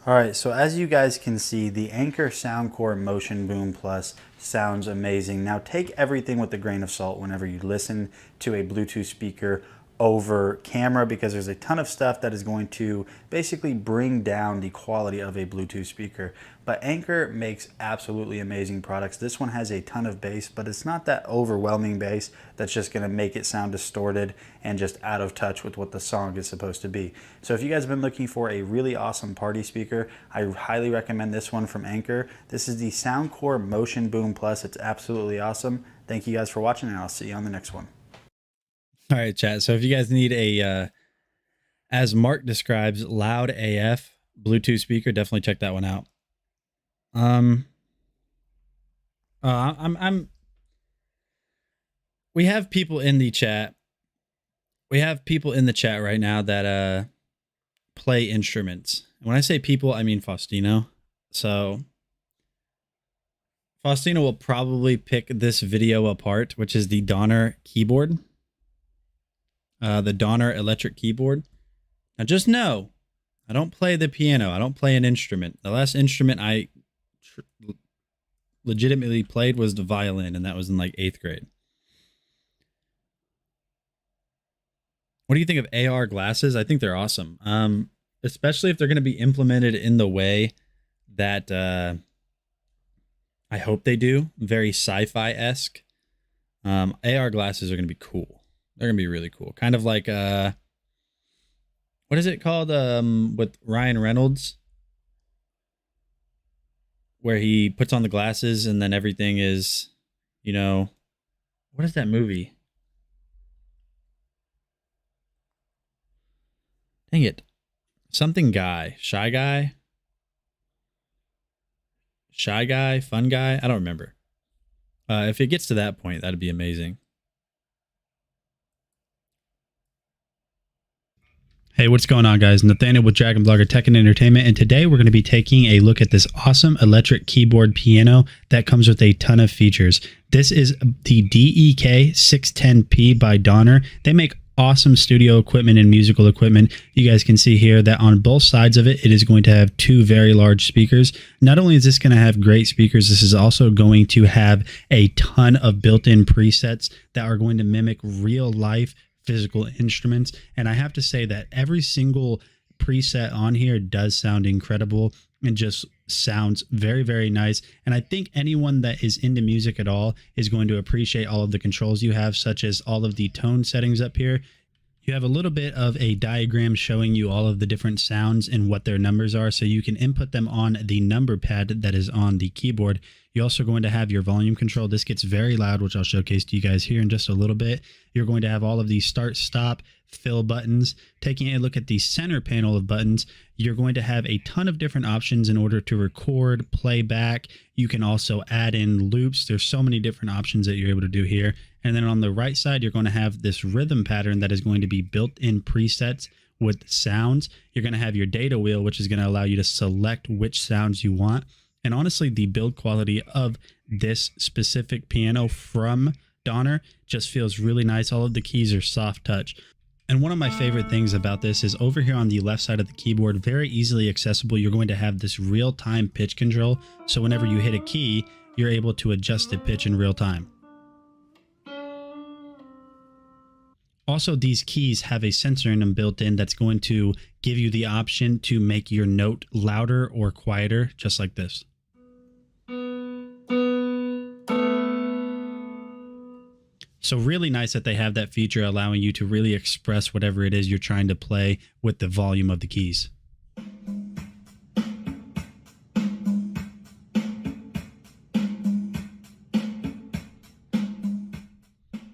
All right, so as you guys can see, the Anker Soundcore Motion Boom Plus sounds amazing. Now take everything with a grain of salt whenever you listen to a Bluetooth speaker over camera, because there's a ton of stuff that is going to basically bring down the quality of a Bluetooth speaker. But Anker makes absolutely amazing products. This one has a ton of bass, but it's not that overwhelming bass that's just gonna make it sound distorted and just out of touch with what the song is supposed to be. So if you guys have been looking for a really awesome party speaker, I highly recommend this one from Anker. This is the Soundcore Motion Boom Plus. It's absolutely awesome. Thank you guys for watching, and I'll see you on the next one. All right, chat. So if you guys need a, as Mark describes, loud AF Bluetooth speaker, definitely check that one out. We have people in the chat. We have people in the chat right now that play instruments. When I say people, I mean Faustino. So Faustino will probably pick this video apart, which is the Donner keyboard. The Donner electric keyboard. Now just know, I don't play the piano. I don't play an instrument. The last instrument I legitimately played was the violin, and that was in like 8th grade. What do you think of AR glasses? I think they're awesome. Especially if they're going to be implemented in the way that I hope they do. Very sci-fi-esque. AR glasses are going to be cool. They're going to be really cool. Kind of like, what is it called with Ryan Reynolds? Where he puts on the glasses and then everything is, you know, what is that movie? Dang it. Something guy. Shy guy? Shy guy? Fun guy? I don't remember. If it gets to that point, that'd be amazing. Hey, what's going on, guys? Nathaniel with Dragon Blogger Tech and Entertainment, and today we're going to be taking a look at this awesome electric keyboard piano that comes with a ton of features. This is the DEK 610P by Donner. They make awesome studio equipment and musical equipment. You guys can see here that on both sides of it, it is going to have two very large speakers. Not only is this going to have great speakers, this is also going to have a ton of built-in presets that are going to mimic real life physical instruments. And I have to say that every single preset on here does sound incredible and just sounds very, very nice. And I think anyone that is into music at all is going to appreciate all of the controls you have, such as all of the tone settings up here. You have a little bit of a diagram showing you all of the different sounds and what their numbers are, so you can input them on the number pad that is on the keyboard. You're also going to have your volume control. This gets very loud, which I'll showcase to you guys here in just a little bit. You're going to have all of these start, stop, fill buttons. Taking a look at the center panel of buttons, you're going to have a ton of different options in order to record, play back. You can also add in loops. There's so many different options that you're able to do here. And then on the right side, you're going to have this rhythm pattern that is going to be built-in presets with sounds. You're going to have your data wheel, which is going to allow you to select which sounds you want. And honestly, the build quality of this specific piano from Donner just feels really nice. All of the keys are soft touch. And one of my favorite things about this is over here on the left side of the keyboard, very easily accessible, you're going to have this real-time pitch control. So whenever you hit a key, you're able to adjust the pitch in real time. Also, these keys have a sensor in them built in that's going to give you the option to make your note louder or quieter, just like this. So really nice that they have that feature allowing you to really express whatever it is you're trying to play with the volume of the keys.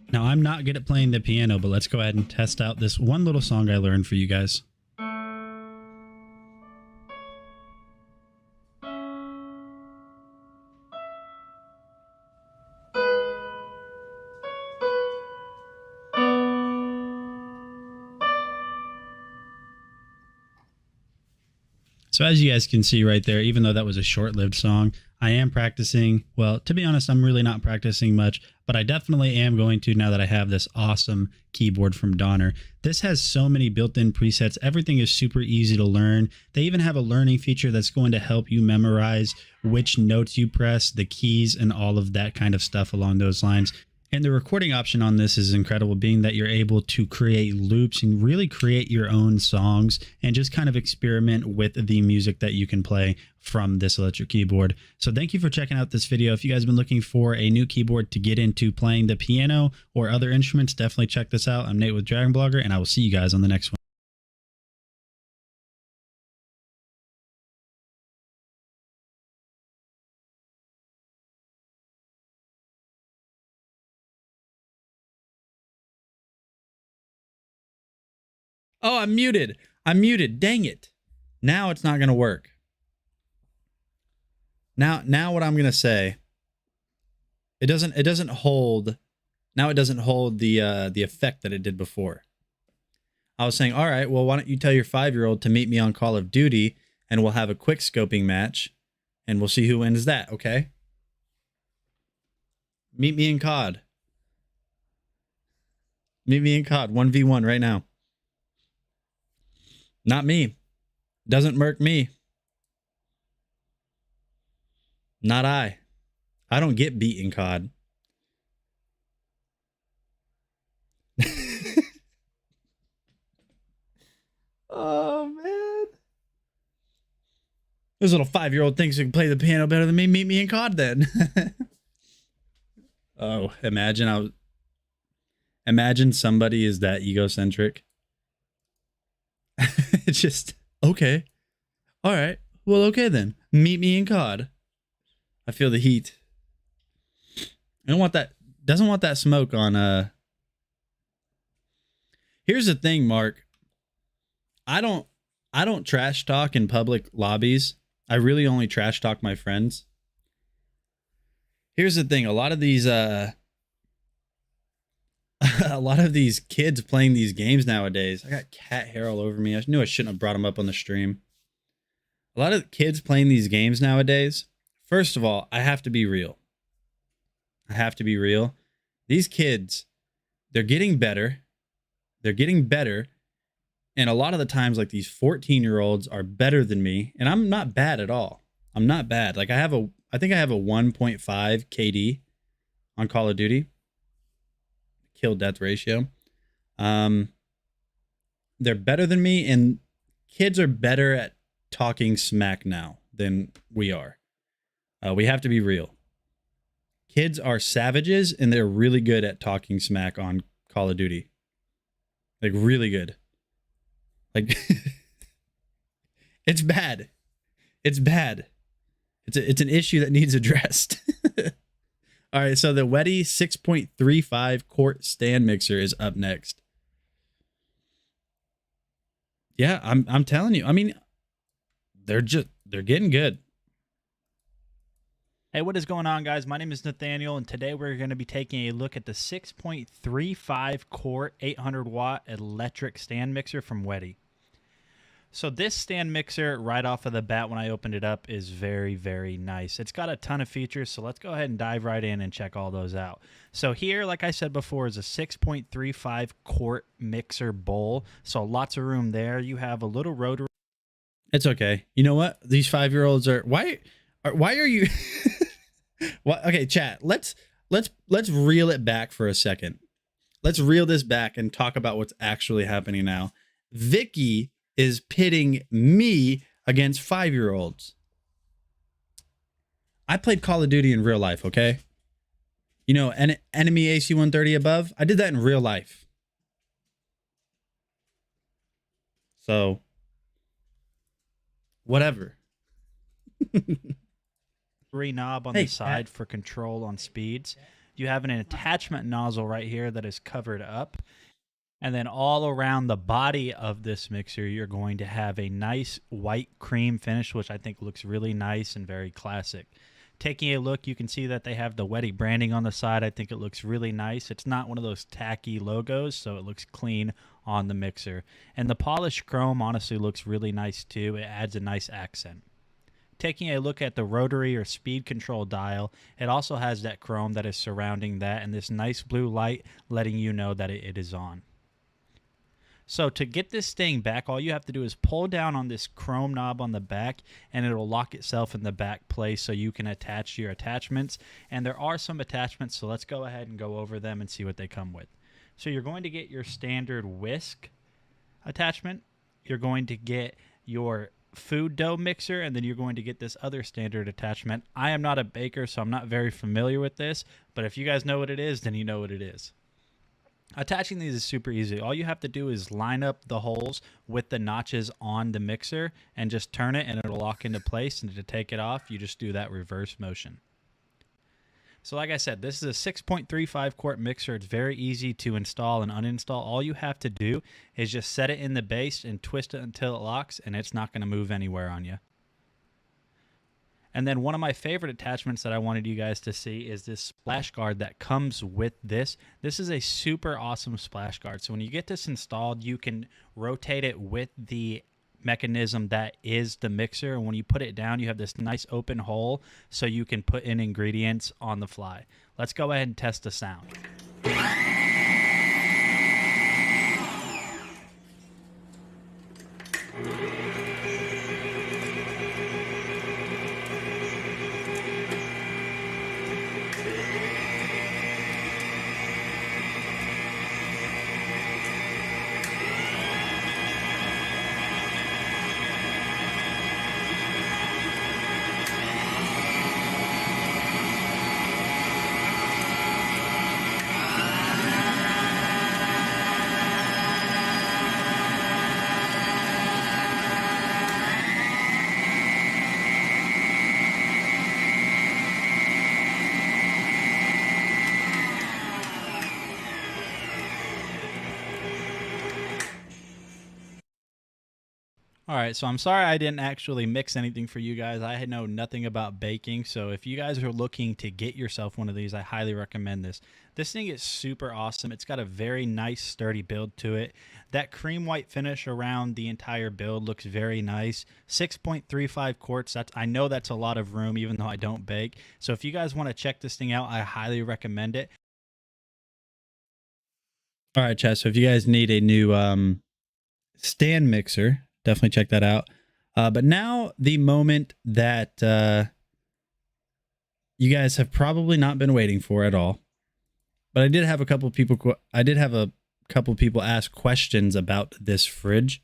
Now, I'm not good at playing the piano, but let's go ahead and test out this one little song I learned for you guys. So as you guys can see right there, even though that was a short-lived song, I am practicing. Well, to be honest, I'm really not practicing much, but I definitely am going to now that I have this awesome keyboard from Donner. This has so many built-in presets. Everything is super easy to learn. They even have a learning feature that's going to help you memorize which notes you press, the keys, and all of that kind of stuff along those lines. And the recording option on this is incredible, being that you're able to create loops and really create your own songs and just kind of experiment with the music that you can play from this electric keyboard. So thank you for checking out this video. If you guys have been looking for a new keyboard to get into playing the piano or other instruments, definitely check this out. I'm Nate with Dragon Blogger, and I will see you guys on the next one. Oh, I'm muted. I'm muted. Dang it. Now it's not going to work. Now what I'm going to say, it doesn't hold. Now it doesn't hold the effect that it did before. I was saying, all right, well, why don't you tell your 5-year-old to meet me on Call of Duty and we'll have a quick scoping match and we'll see who wins that, okay? Meet me in COD. Meet me in COD 1v1 right now. Not me. Doesn't murk me. Not I. I don't get beat in COD. Oh, man. This little 5-year-old thinks he can play the piano better than me. Meet me in COD then. Oh, imagine somebody is that egocentric. It's just, okay. All right. Well, okay then. Meet me in COD. I feel the heat. I don't want that. Doesn't want that smoke on. Here's the thing, Mark. I don't trash talk in public lobbies. I really only trash talk my friends. Here's the thing. A lot of these kids playing these games nowadays. I got cat hair all over me. I knew I shouldn't have brought them up on the stream. A lot of kids playing these games nowadays. First of all, I have to be real. I have to be real. These kids, they're getting better. They're getting better. And a lot of the times, like, these 14-year-olds are better than me. And I'm not bad at all. I'm not bad. Like, I think I have a 1.5 KD on Call of Duty. Kill death ratio. They're better than me, and kids are better at talking smack now than we are. We have to be real. Kids are savages, and they're really good at talking smack on Call of Duty. Like, really good. Like, it's bad. It's bad. It's an issue that needs addressed. All right, so the Wedi 6.35 quart stand mixer is up next. Yeah, I'm telling you. I mean, they're getting good. Hey, what is going on, guys? My name is Nathaniel, and today we're going to be taking a look at the 6.35 quart 800 watt electric stand mixer from Wedi. So this stand mixer, right off of the bat when I opened it up, is very, very nice. It's got a ton of features, so let's go ahead and dive right in and check all those out. So here, like I said before, is a 6.35 quart mixer bowl, so lots of room there. You have a little rotary. It's okay. You know what? These 5-year-olds are why are you what? Okay, chat. Let's reel it back for a second. Let's reel this back and talk about what's actually happening now. Vicky is pitting me against 5-year-olds. I played Call of Duty in real life, okay? You know, enemy AC-130 above. I did that in real life. So, whatever. Knob on the side for control on speeds. you have an attachment nozzle right here that is covered up. And then all around the body of this mixer, you're going to have a nice white cream finish, which I think looks really nice and very classic. Taking a look, you can see that they have the Wedi branding on the side. I think it looks really nice. It's not one of those tacky logos, so it looks clean on the mixer. And the polished chrome honestly looks really nice too. It adds a nice accent. Taking a look at the rotary or speed control dial, it also has that chrome that is surrounding that and this nice blue light letting you know that it is on. So to get this thing back, all you have to do is pull down on this chrome knob on the back and it'll lock itself in the back place so you can attach your attachments. And there are some attachments, so let's go ahead and go over them and see what they come with. So you're going to get your standard whisk attachment. You're going to get your food dough mixer, and then you're going to get this other standard attachment. I am not a baker, so I'm not very familiar with this, but if you guys know what it is, then you know what it is. Attaching these is super easy. All you have to do is line up the holes with the notches on the mixer and just turn it and it'll lock into place. And to take it off, you just do that reverse motion. So like I said, this is a 6.35 quart mixer. It's very easy to install and uninstall. All you have to do is just set it in the base and twist it until it locks, and it's not going to move anywhere on you. And then one of my favorite attachments that I wanted you guys to see is this splash guard that comes with this. This is a super awesome splash guard. So when you get this installed, you can rotate it with the mechanism that is the mixer. And when you put it down, you have this nice open hole so you can put in ingredients on the fly. Let's go ahead and test the sound. All right, so I'm sorry I didn't actually mix anything for you guys. I know nothing about baking, so if you guys are looking to get yourself one of these, I highly recommend this. This thing is super awesome. It's got a very nice, sturdy build to it. That cream white finish around the entire build looks very nice. 6.35 quarts, I know that's a lot of room, even though I don't bake. So if you guys want to check this thing out, I highly recommend it. All right, chat. So if you guys need a new stand mixer, definitely check that out. But now the moment that you guys have probably not been waiting for at all. But I did have a couple people. Ask questions about this fridge.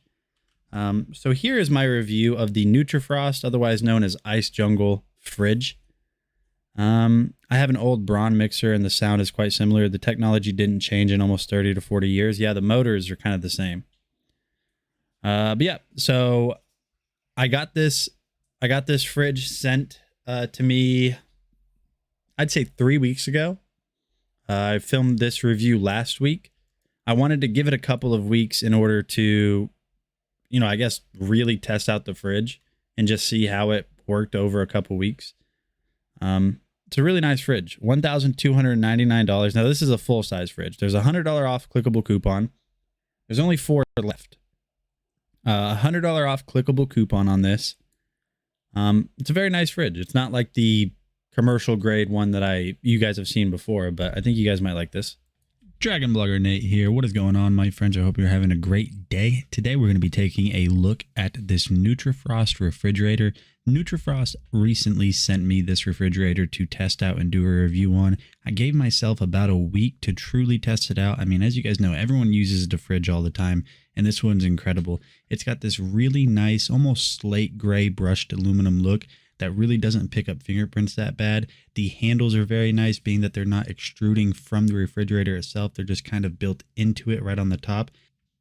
So here is my review of the NutriFrost, otherwise known as Ice Jungle fridge. I have an old Braun mixer and the sound is quite similar. The technology didn't change in almost 30 to 40 years. Yeah, the motors are kind of the same. But yeah, so I got this fridge sent to me, I'd say 3 weeks ago. I filmed this review last week. I wanted to give it a couple of weeks in order to, I guess really test out the fridge and just see how it worked over a couple weeks. It's a really nice fridge, $1,299. Now this is a full size fridge. There's a $100 off clickable coupon. There's only 4 left. $100 off clickable coupon on this. It's a very nice fridge. It's not like the commercial grade one that you guys have seen before, but I think you guys might like this. Dragon Blogger Nate here. What is going on, my friends? I hope you're having a great day. Today we're going to be taking a look at this NutriFrost refrigerator. NutriFrost recently sent me this refrigerator to test out and do a review on. I gave myself about a week to truly test it out. I mean, as you guys know, everyone uses the fridge all the time, and this one's incredible. It's got this really nice, almost slate gray brushed aluminum look that really doesn't pick up fingerprints that bad. The handles are very nice, being that they're not extruding from the refrigerator itself. They're just kind of built into it right on the top.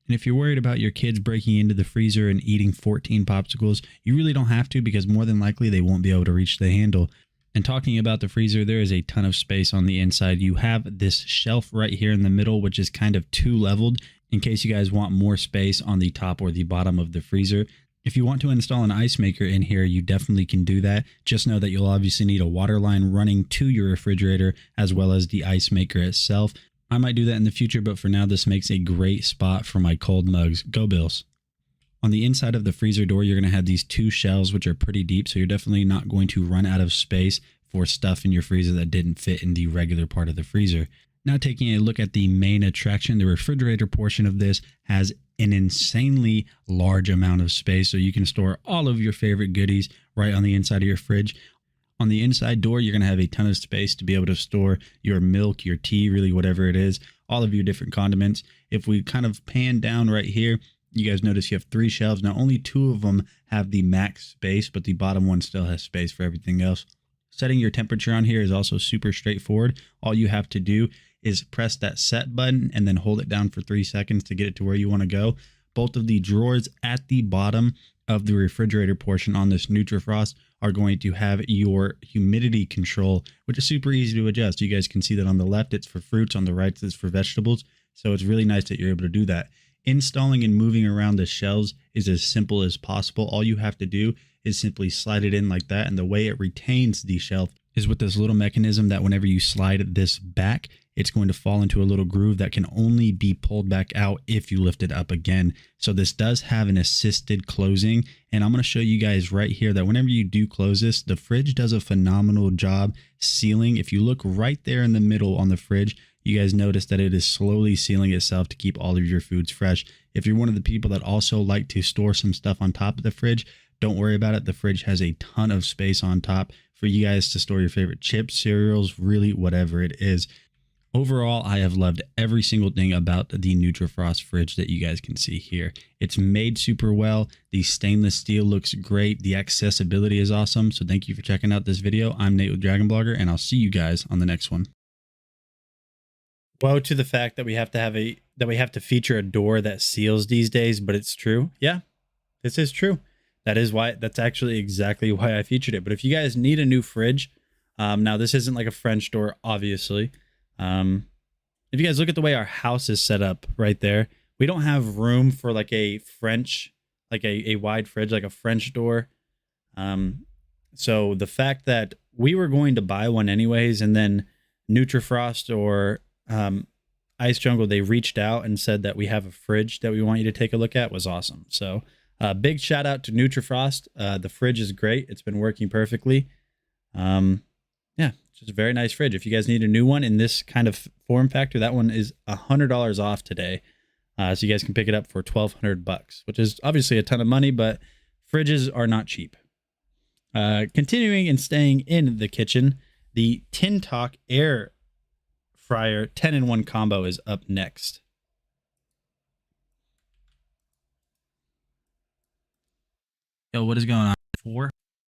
And if you're worried about your kids breaking into the freezer and eating 14 popsicles, you really don't have to, because more than likely they won't be able to reach the handle. And talking about the freezer, there is a ton of space on the inside. You have this shelf right here in the middle, which is kind of two leveled in case you guys want more space on the top or the bottom of the freezer. If you want to install an ice maker in here, you definitely can do that. Just know that you'll obviously need a water line running to your refrigerator as well as the ice maker itself. I might do that in the future, but for now, this makes a great spot for my cold mugs. Go Bills. On the inside of the freezer door, you're going to have these two shelves, which are pretty deep, so you're definitely not going to run out of space for stuff in your freezer that didn't fit in the regular part of the freezer. Now taking a look at the main attraction, the refrigerator portion of this has an insanely large amount of space, so you can store all of your favorite goodies right on the inside of your fridge. On the inside door, you're going to have a ton of space to be able to store your milk, your tea, really whatever it is, all of your different condiments. If we kind of pan down right here, you guys notice you have 3 shelves. Now, only 2 of them have the max space, but the bottom one still has space for everything else. Setting your temperature on here is also super straightforward. All you have to do is press that set button and then hold it down for 3 seconds to get it to where you want to go. Both of the drawers at the bottom of the refrigerator portion on this NutriFrost are going to have your humidity control, which is super easy to adjust. You guys can see that on the left, it's for fruits. On the right, it's for vegetables. So it's really nice that you're able to do that. Installing and moving around the shelves is as simple as possible. All you have to do is simply slide it in like that. And the way it retains the shelf is with this little mechanism that whenever you slide this back, it's going to fall into a little groove that can only be pulled back out if you lift it up again. So this does have an assisted closing. And I'm going to show you guys right here that whenever you do close this, the fridge does a phenomenal job sealing. If you look right there in the middle on the fridge, you guys notice that it is slowly sealing itself to keep all of your foods fresh. If you're one of the people that also like to store some stuff on top of the fridge, don't worry about it. The fridge has a ton of space on top for you guys to store your favorite chips, cereals, really whatever it is. Overall, I have loved every single thing about the NutriFrost fridge that you guys can see here. It's made super well. The stainless steel looks great. The accessibility is awesome. So thank you for checking out this video. I'm Nate with Dragon Blogger, and I'll see you guys on the next one. Woe to the fact that we have to feature a door that seals these days, but it's true. Yeah, this is true. That's actually exactly why I featured it. But if you guys need a new fridge, now this isn't like a French door, obviously. If you guys look at the way our house is set up right there, we don't have room for like a French, like a wide fridge, like a French door. So the fact that we were going to buy one anyways, and then NutriFrost or Ice Jungle, they reached out and said that we have a fridge that we want you to take a look at, was awesome. So big shout out to NutriFrost. The fridge is great. It's been working perfectly. Yeah, it's just a very nice fridge. If you guys need a new one in this kind of form factor, that one is $100 off today. So you guys can pick it up for $1,200, which is obviously a ton of money, but fridges are not cheap. Continuing and staying in the kitchen, the Tintalk Air Fryer 10-in-1 combo is up next. Yo, what is going on? 4?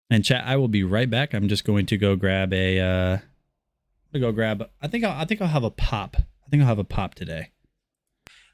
And chat, I will be right back. I'm just going to go grab I think I'll have a pop. I think I'll have a pop today.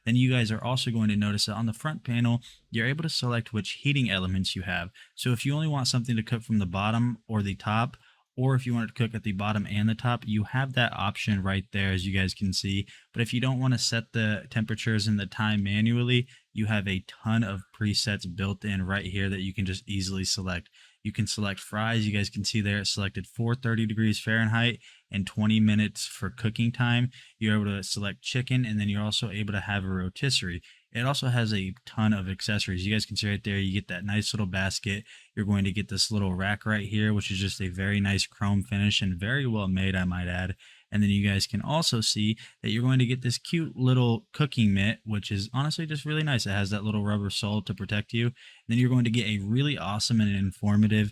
Then you guys are also going to notice that on the front panel, you're able to select which heating elements you have. So if you only want something to cook from the bottom or the top, or if you want it to cook at the bottom and the top, you have that option right there, as you guys can see. But if you don't want to set the temperatures and the time manually, you have a ton of presets built in right here that you can just easily select. You can select fries. You guys can see there it's selected 430 degrees Fahrenheit and 20 minutes for cooking time. You're able to select chicken, and then you're also able to have a rotisserie. It also has a ton of accessories. You guys can see right there, you get that nice little basket. You're going to get this little rack right here, which is just a very nice chrome finish and very well made, I might add. And then you guys can also see that you're going to get this cute little cooking mitt, which is honestly just really nice. It has that little rubber sole to protect you. And then you're going to get a really awesome and informative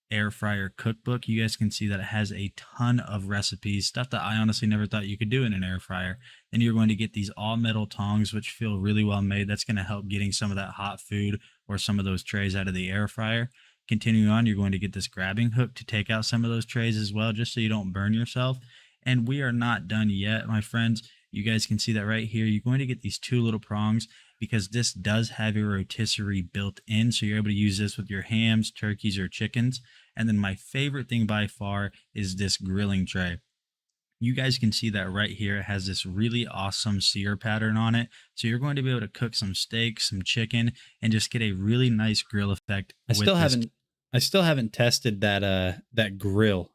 air fryer cookbook. You guys can see that it has a ton of recipes, stuff that I honestly never thought you could do in an air fryer. Then you're going to get these all metal tongs, which feel really well made. That's going to help getting some of that hot food or some of those trays out of the air fryer. Continuing on, you're going to get this grabbing hook to take out some of those trays as well, just so you don't burn yourself. And we are not done yet, my friends. You guys can see that right here. You're going to get these 2 little prongs because this does have a rotisserie built in. So you're able to use this with your hams, turkeys, or chickens. And then my favorite thing by far is this grilling tray. You guys can see that right here. It has this really awesome sear pattern on it. So you're going to be able to cook some steak, some chicken, and just get a really nice grill effect. I still haven't tested that grill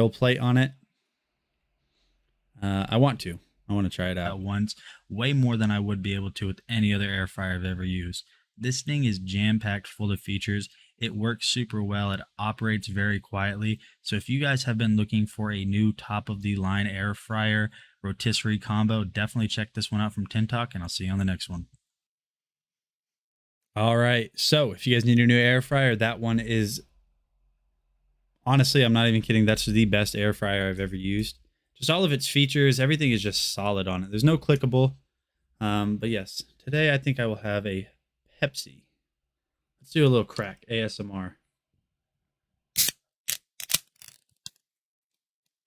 plate on it. I want to try it out once, way more than I would be able to with any other air fryer I've ever used. This thing is jam-packed full of features. It works super well. It operates very quietly. So if you guys have been looking for a new top-of-the-line air fryer rotisserie combo, definitely check this one out from Tin Talk, and I'll see you on the next one. All right. So if you guys need a new air fryer, that one is, honestly, I'm not even kidding, that's the best air fryer I've ever used. Just all of its features, everything is just solid on it. There's no clickable. But yes, today I think I will have a Pepsi. Let's do a little crack ASMR.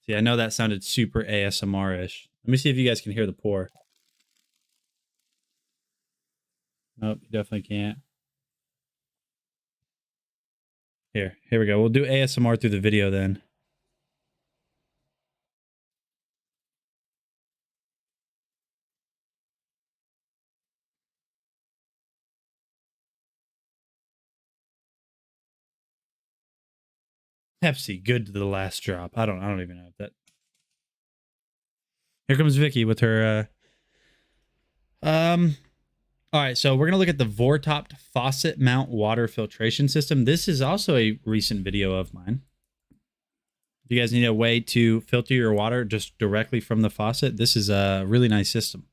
See, I know that sounded super ASMR-ish. Let me see if you guys can hear the pour. Nope, you definitely can't. Here we go. We'll do ASMR through the video then. Pepsi, good to the last drop. I don't even know that. Here comes Vicky with her all right, so we're gonna look at the Vortopt faucet mount water filtration system. This is also a recent video of mine. If you guys need a way to filter your water just directly from the faucet, this is a really nice system.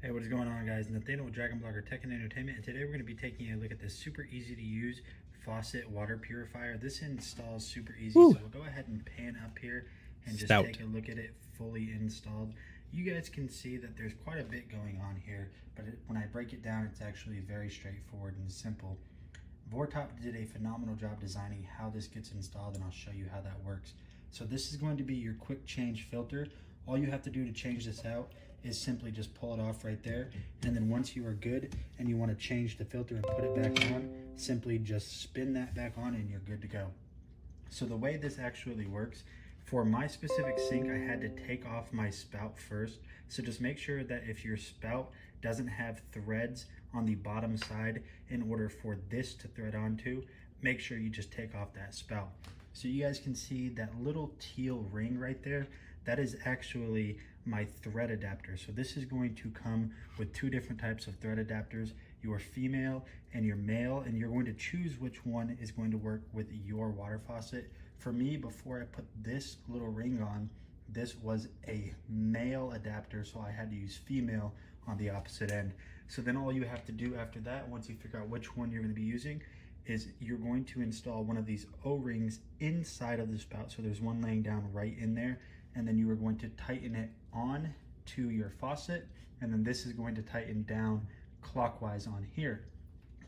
Hey, what is going on, guys? Nathaniel with Dragon Blogger Tech and Entertainment, and today we're going to be taking a look at this super easy to use faucet water purifier. This installs super easy, so we'll go ahead and pan up here and just take a look at it fully installed. You guys can see that there's quite a bit going on here, but when I break it down, it's actually very straightforward and simple. Vortopt did a phenomenal job designing how this gets installed, and I'll show you how that works. So this is going to be your quick change filter. All you have to do to change this out is simply just pull it off right there, and then once you are good and you want to change the filter and put it back on, simply just spin that back on and you're good to go. So the way this actually works, for my specific sink, I had to take off my spout first. So just make sure that if your spout doesn't have threads on the bottom side, in order for this to thread onto, make sure you just take off that spout. So you guys can see that little teal ring right there, that is actually my thread adapter. So this is going to come with two different types of thread adapters, your female and your male, and you're going to choose which one is going to work with your water faucet. For me, before I put this little ring on, this was a male adapter, so I had to use female on the opposite end. So then all you have to do after that, once you figure out which one you're going to be using, is you're going to install one of these O-rings inside of the spout. So there's one laying down right in there, and then you are going to tighten it on to your faucet, and then this is going to tighten down clockwise on here.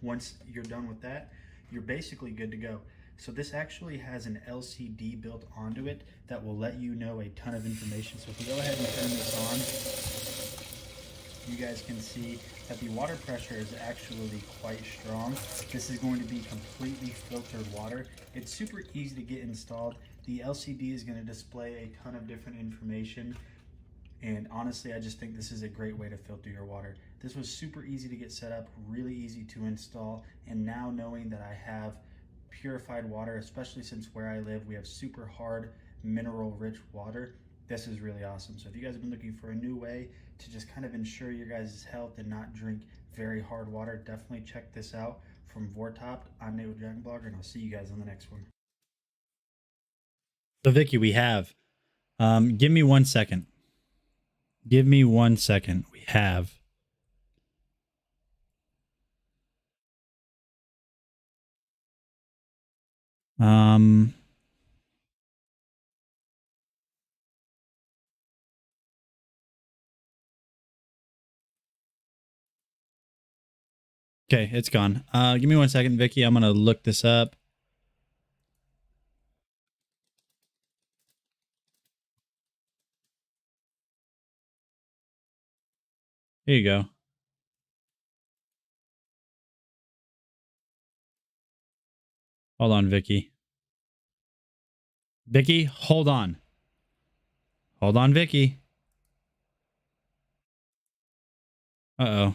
Once you're done with that, you're basically good to go. So this actually has an LCD built onto it that will let you know a ton of information. So if we go ahead and turn this on, you guys can see that the water pressure is actually quite strong. This is going to be completely filtered water. It's super easy to get installed. The LCD is going to display a ton of different information. And honestly, I just think this is a great way to filter your water. This was super easy to get set up, really easy to install. And now knowing that I have purified water, especially since where I live, we have super hard mineral rich water, this is really awesome. So if you guys have been looking for a new way to just kind of ensure your guys' health and not drink very hard water, definitely check this out from Vortopt. I'm Nate with Dragon Blogger, and I'll see you guys on the next one. So Vicky, we have, give me 1 second. Give me 1 second. We have okay, it's gone. Give me 1 second, Vicky. I'm gonna look this up. Here you go. Hold on, Vicky. Vicky, hold on. Hold on, Vicky. Uh-oh.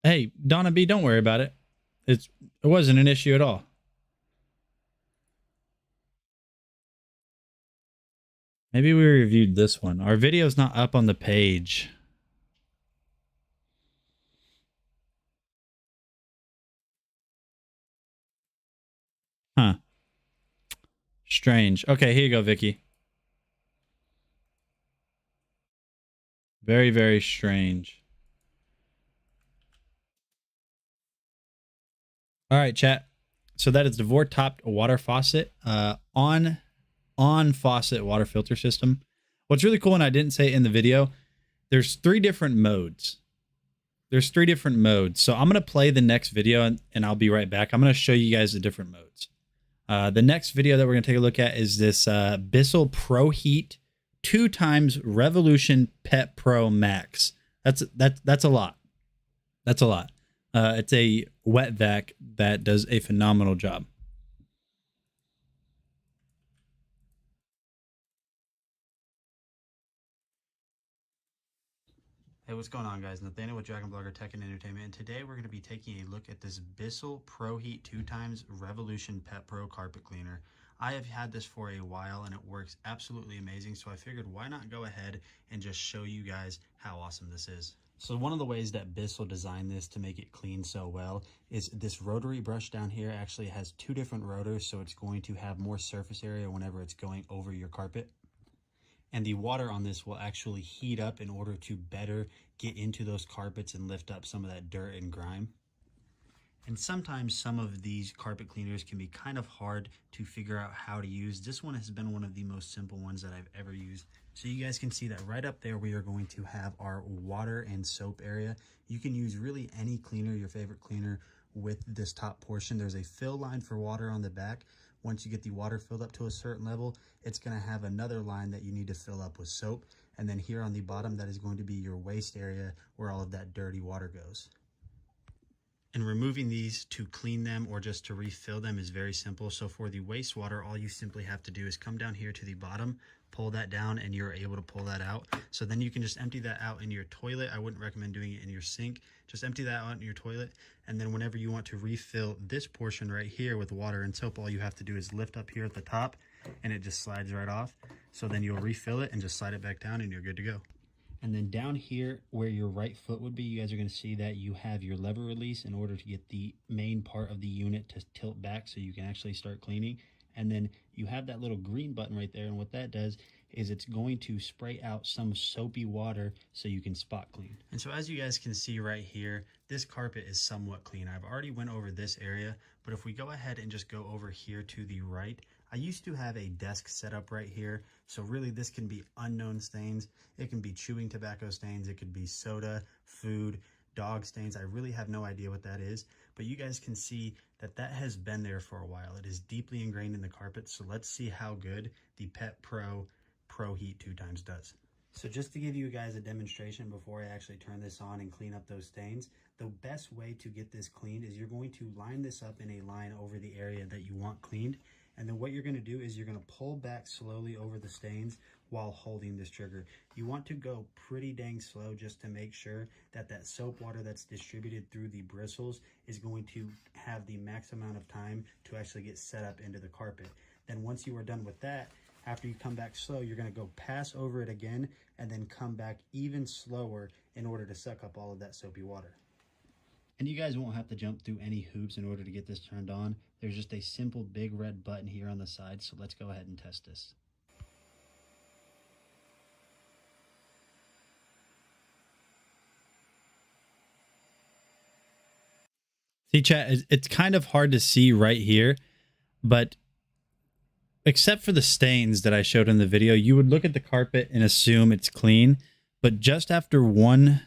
Hey, Donna B, don't worry about it. It wasn't an issue at all. Maybe we reviewed this one. Our video's not up on the page. Huh. Strange. Okay, here you go, Vicky. Very, very strange. All right, chat. So that is the Vortopt water faucet on faucet water filter system. What's really cool, and I didn't say it in the video, there's 3 different modes. There's 3 different modes. So I'm going to play the next video and I'll be right back. I'm going to show you guys the different modes. The next video that we're going to take a look at is this Bissell Pro Heat 2x Revolution Pet Pro Max. That's a lot. That's a lot. It's a wet vac that does a phenomenal job. Hey, what's going on, guys? Nathaniel with Dragon Blogger Tech and Entertainment, and today we're going to be taking a look at this Bissell Pro Heat 2x Revolution Pet Pro Carpet Cleaner. I have had this for a while and it works absolutely amazing, so I figured why not go ahead and just show you guys how awesome this is. So one of the ways that Bissell designed this to make it clean so well is this rotary brush down here actually has 2 different rotors, so it's going to have more surface area whenever it's going over your carpet. And the water on this will actually heat up in order to better get into those carpets and lift up some of that dirt and grime. And sometimes some of these carpet cleaners can be kind of hard to figure out how to use. This one has been one of the most simple ones that I've ever used. So you guys can see that right up there we are going to have our water and soap area. You can use really any cleaner, your favorite cleaner, with this top portion. There's a fill line for water on the back. Once you get the water filled up to a certain level, it's going to have another line that you need to fill up with soap. And then here on the bottom, that is going to be your waste area where all of that dirty water goes. And removing these to clean them or just to refill them is very simple. So for the wastewater, all you simply have to do is come down here to the bottom, pull that down, and you're able to pull that out. So then you can just empty that out in your toilet. I wouldn't recommend doing it in your sink. Just empty that out in your toilet. And then whenever you want to refill this portion right here with water and soap, all you have to do is lift up here at the top and it just slides right off. So then you'll refill it and just slide it back down and you're good to go. And then down here where your right foot would be, you guys are going to see that you have your lever release in order to get the main part of the unit to tilt back so you can actually start cleaning. And then you have that little green button right there, and what that does is it's going to spray out some soapy water so you can spot clean. And so as you guys can see right here, this carpet is somewhat clean. I've already went over this area, but if we go ahead and just go over here to the right, I used to have a desk set up right here. So really this can be unknown stains. It can be chewing tobacco stains. It could be soda, food, dog stains. I really have no idea what that is, but you guys can see that that has been there for a while. It is deeply ingrained in the carpet. So let's see how good the Pet Pro Heat 2x does. So just to give you guys a demonstration before I actually turn this on and clean up those stains, the best way to get this cleaned is you're going to line this up in a line over the area that you want cleaned. And then what you're going to do is you're going to pull back slowly over the stains while holding this trigger. You want to go pretty dang slow just to make sure that that soap water that's distributed through the bristles is going to have the max amount of time to actually get set up into the carpet. Then once you are done with that, after you come back slow, you're going to go pass over it again and then come back even slower in order to suck up all of that soapy water. And you guys won't have to jump through any hoops in order to get this turned on. There's just a simple big red button here on the side, so let's go ahead and test this. See, chat, it's kind of hard to see right here, but except for the stains that I showed in the video, you would look at the carpet and assume it's clean, but just after one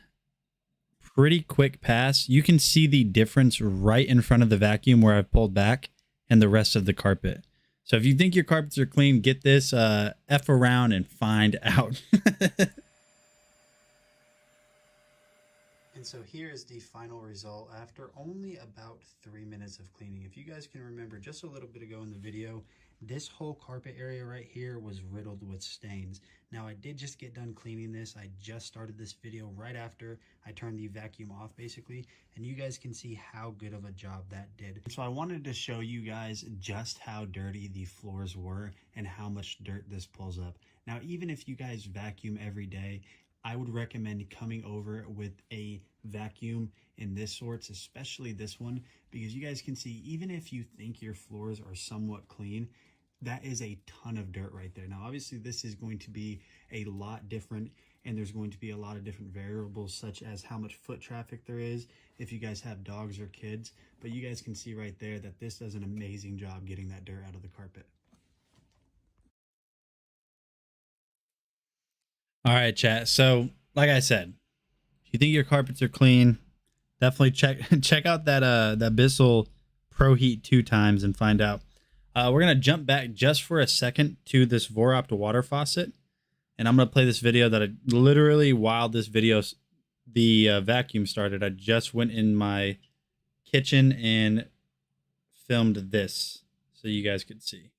pretty quick pass. You can see the difference right in front of the vacuum where I've pulled back and the rest of the carpet. So if you think your carpets are clean, get this F around and find out. And so here is the final result after only about 3 minutes of cleaning. If you guys can remember just a little bit ago in the video, this whole carpet area right here was riddled with stains. Now I did just get done cleaning this. I just started this video right after I turned the vacuum off basically, and you guys can see how good of a job that did. So I wanted to show you guys just how dirty the floors were and how much dirt this pulls up. Now even if you guys vacuum every day, I would recommend coming over with a vacuum in this sorts, especially this one, because you guys can see even if you think your floors are somewhat clean, that is a ton of dirt right there. Now obviously this is going to be a lot different, and there's going to be a lot of different variables such as how much foot traffic there is if you guys have dogs or kids, but you guys can see right there that this does an amazing job getting that dirt out of the carpet. All right, chat. So, like I said, if you think your carpets are clean, definitely check out that Bissell Pro Heat 2 times and find out. We're gonna jump back just for a second to this Voropta water faucet, and I'm gonna play this video that I literally, while this video, the vacuum started, I just went in my kitchen and filmed this so you guys could see.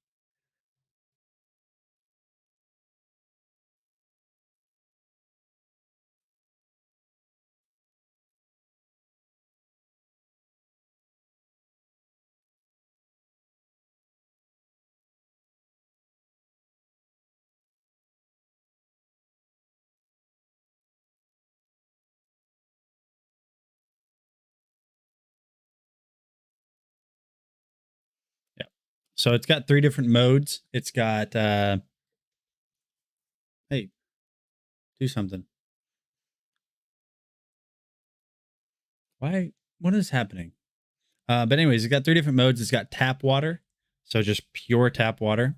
So it's got 3 different modes. It's got, hey, do something. Why? What is happening? But anyways, it's got 3 different modes. It's got tap water, so just pure tap water.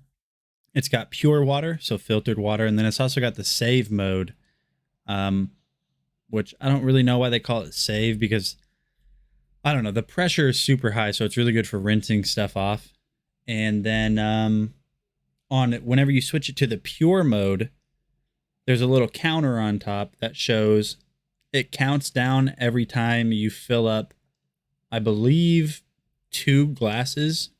It's got pure water, so filtered water. And then it's also got the save mode, which I don't really know why they call it save, because I don't know. The pressure is super high, so it's really good for rinsing stuff off. And then whenever you switch it to the pure mode, there's a little counter on top that shows it counts down every time you fill up, I believe, 2 glasses.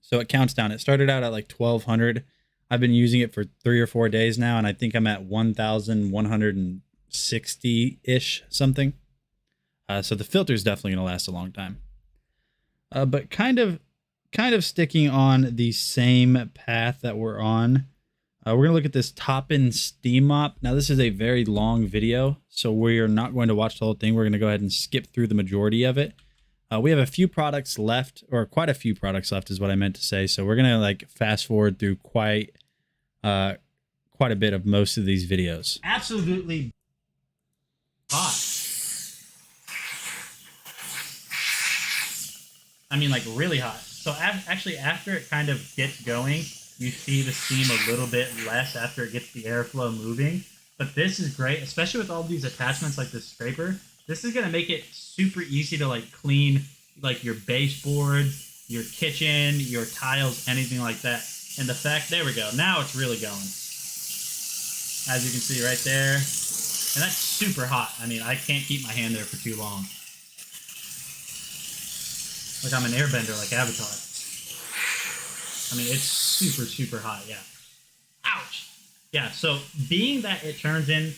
So it counts down. It started out at like 1,200. I've been using it for 3 or 4 days now, and I think I'm at 1,160-ish something. So the filter is definitely going to last a long time. But kind of sticking on the same path that we're on, we're going to look at this Toppin steam mop. Now, this is a very long video, so we are not going to watch the whole thing. We're going to go ahead and skip through the majority of it. We have a few products left, or quite a few products left is what I meant to say. So we're going to like fast forward through quite a bit of most of these videos. Absolutely hot. I mean, like really hot. So actually, after it kind of gets going, you see the steam a little bit less after it gets the airflow moving. But this is great, especially with all these attachments like this scraper. This is going to make it super easy to like clean like your baseboards, your kitchen, your tiles, anything like that. And the fact, there we go. Now it's really going. As you can see right there. And that's super hot. I mean, I can't keep my hand there for too long. Like I'm an airbender like Avatar. I mean, it's super, super hot, yeah. Ouch! Yeah, so being that it turns into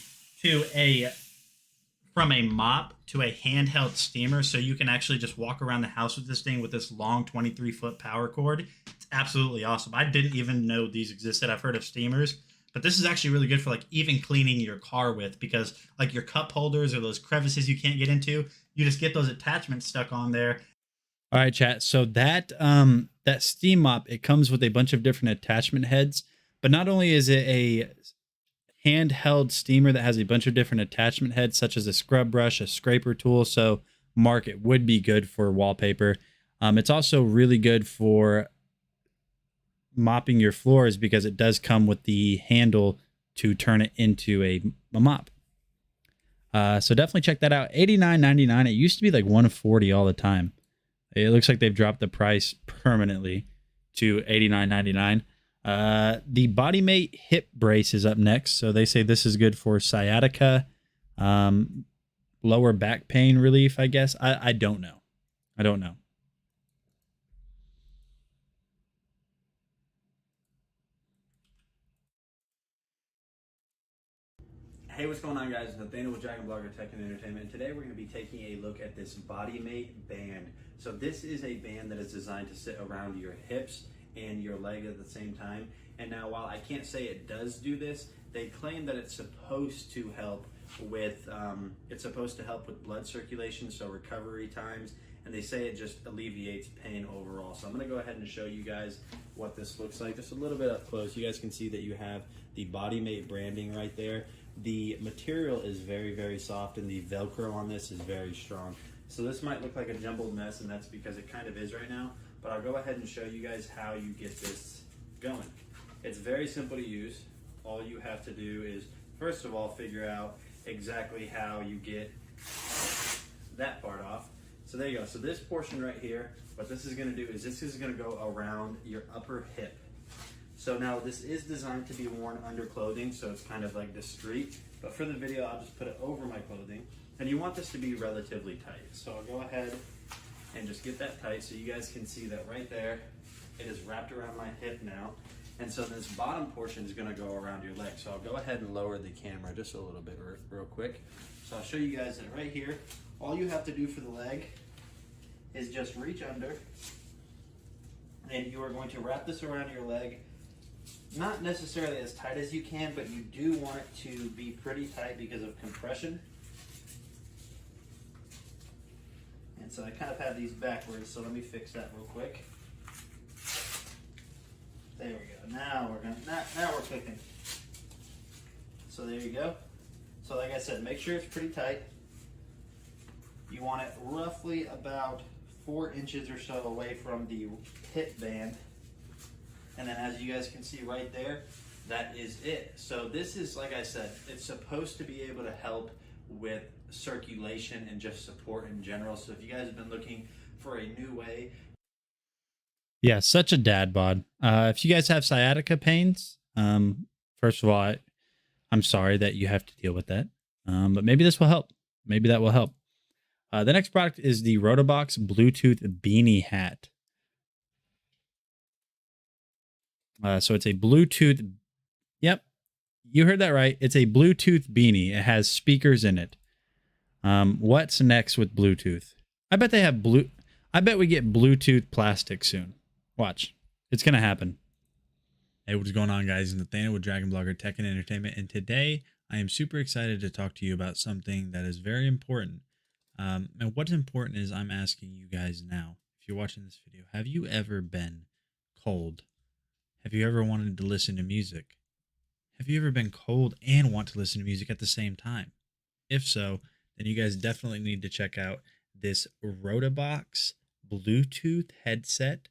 from a mop to a handheld steamer, so you can actually just walk around the house with this thing with this long 23-foot power cord, it's absolutely awesome. I didn't even know these existed. I've heard of steamers, but this is actually really good for like even cleaning your car with, because like your cup holders or those crevices you can't get into, you just get those attachments stuck on there. All right, chat. So that steam mop, it comes with a bunch of different attachment heads, but not only is it a handheld steamer that has a bunch of different attachment heads, such as a scrub brush, a scraper tool. So Mark, it would be good for wallpaper. It's also really good for mopping your floors because it does come with the handle to turn it into a mop. So definitely check that out. $89.99. It used to be like $140 all the time. It looks like they've dropped the price permanently to $89.99. The BodyMate hip brace is up next. So they say this is good for sciatica, lower back pain relief, I guess. I don't know. I don't know. Hey, what's going on, guys? It's Nathaniel with Dragon Blogger Tech and Entertainment, and today we're going to be taking a look at this BodyMate band. So this is a band that is designed to sit around your hips and your leg at the same time. And now, while I can't say it does do this, they claim that it's supposed to help with blood circulation, so recovery times, and they say it just alleviates pain overall. So I'm going to go ahead and show you guys what this looks like just a little bit up close. You guys can see that you have the BodyMate branding right there. The material is very, very soft, and the Velcro on this is very strong. So this might look like a jumbled mess, and that's because it kind of is right now, but I'll go ahead and show you guys how you get this going. It's very simple to use. All you have to do is, first of all, figure out exactly how you get that part off. So there you go. So this portion right here, what this is going to do is this is going to go around your upper hip. So now this is designed to be worn under clothing, so it's kind of like discreet, but for the video I'll just put it over my clothing, and you want this to be relatively tight. So I'll go ahead and just get that tight so you guys can see that right there it is wrapped around my hip now, and so this bottom portion is going to go around your leg. So I'll go ahead and lower the camera just a little bit real quick. So I'll show you guys that right here, all you have to do for the leg is just reach under, and you are going to wrap this around your leg. Not necessarily as tight as you can, but you do want it to be pretty tight because of compression. And so I kind of have these backwards, so let me fix that real quick. There we go. Now we're cooking. So there you go. So like I said, make sure it's pretty tight. You want it roughly about 4 inches or so away from the hip band. And then as you guys can see right there, that is it. So this is, like I said, it's supposed to be able to help with circulation and just support in general. So if you guys have been looking for a new way. Yeah, such a dad bod. If you guys have sciatica pains, first of all, I'm sorry that you have to deal with that. But maybe this will help. Maybe that will help. The next product is the Rotobox Bluetooth Beanie Hat. So it's a Bluetooth. Yep, you heard that right. It's a Bluetooth beanie. It has speakers in it. What's next with Bluetooth? I bet they have I bet we get Bluetooth plastic soon. Watch, it's gonna happen. Hey, what's going on, guys? It's Nathaniel with Dragon Blogger Tech and Entertainment, and today I am super excited to talk to you about something that is very important. And what's important is I'm asking you guys now, if you're watching this video, have you ever been cold? Have you ever wanted to listen to music? Have you ever been cold and want to listen to music at the same time? If so, then you guys definitely need to check out this Rotobox Bluetooth headset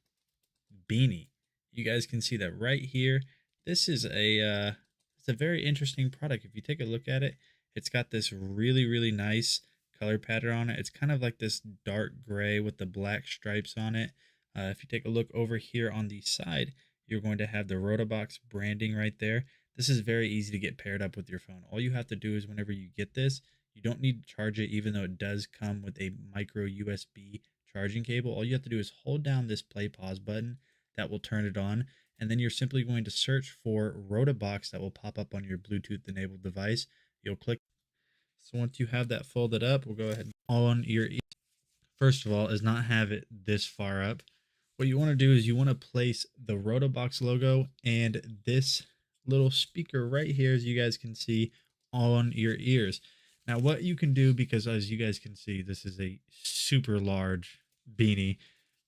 beanie. You guys can see that right here. This is it's a very interesting product. If you take a look at it, it's got this really, really nice color pattern on it. It's kind of like this dark gray with the black stripes on it. If you take a look over here on the side, you're going to have the Rotobox branding right there. This is very easy to get paired up with your phone. All you have to do is whenever you get this, you don't need to charge it, even though it does come with a micro USB charging cable. All you have to do is hold down this play pause button that will turn it on, and then you're simply going to search for Rotobox that will pop up on your Bluetooth enabled device. You'll click. So once you have that folded up, we'll go ahead and on your ear. First of all, is not have it this far up. What you want to do is you want to place the Rotobox logo and this little speaker right here, as you guys can see, on your ears. Now, what you can do, because as you guys can see, this is a super large beanie.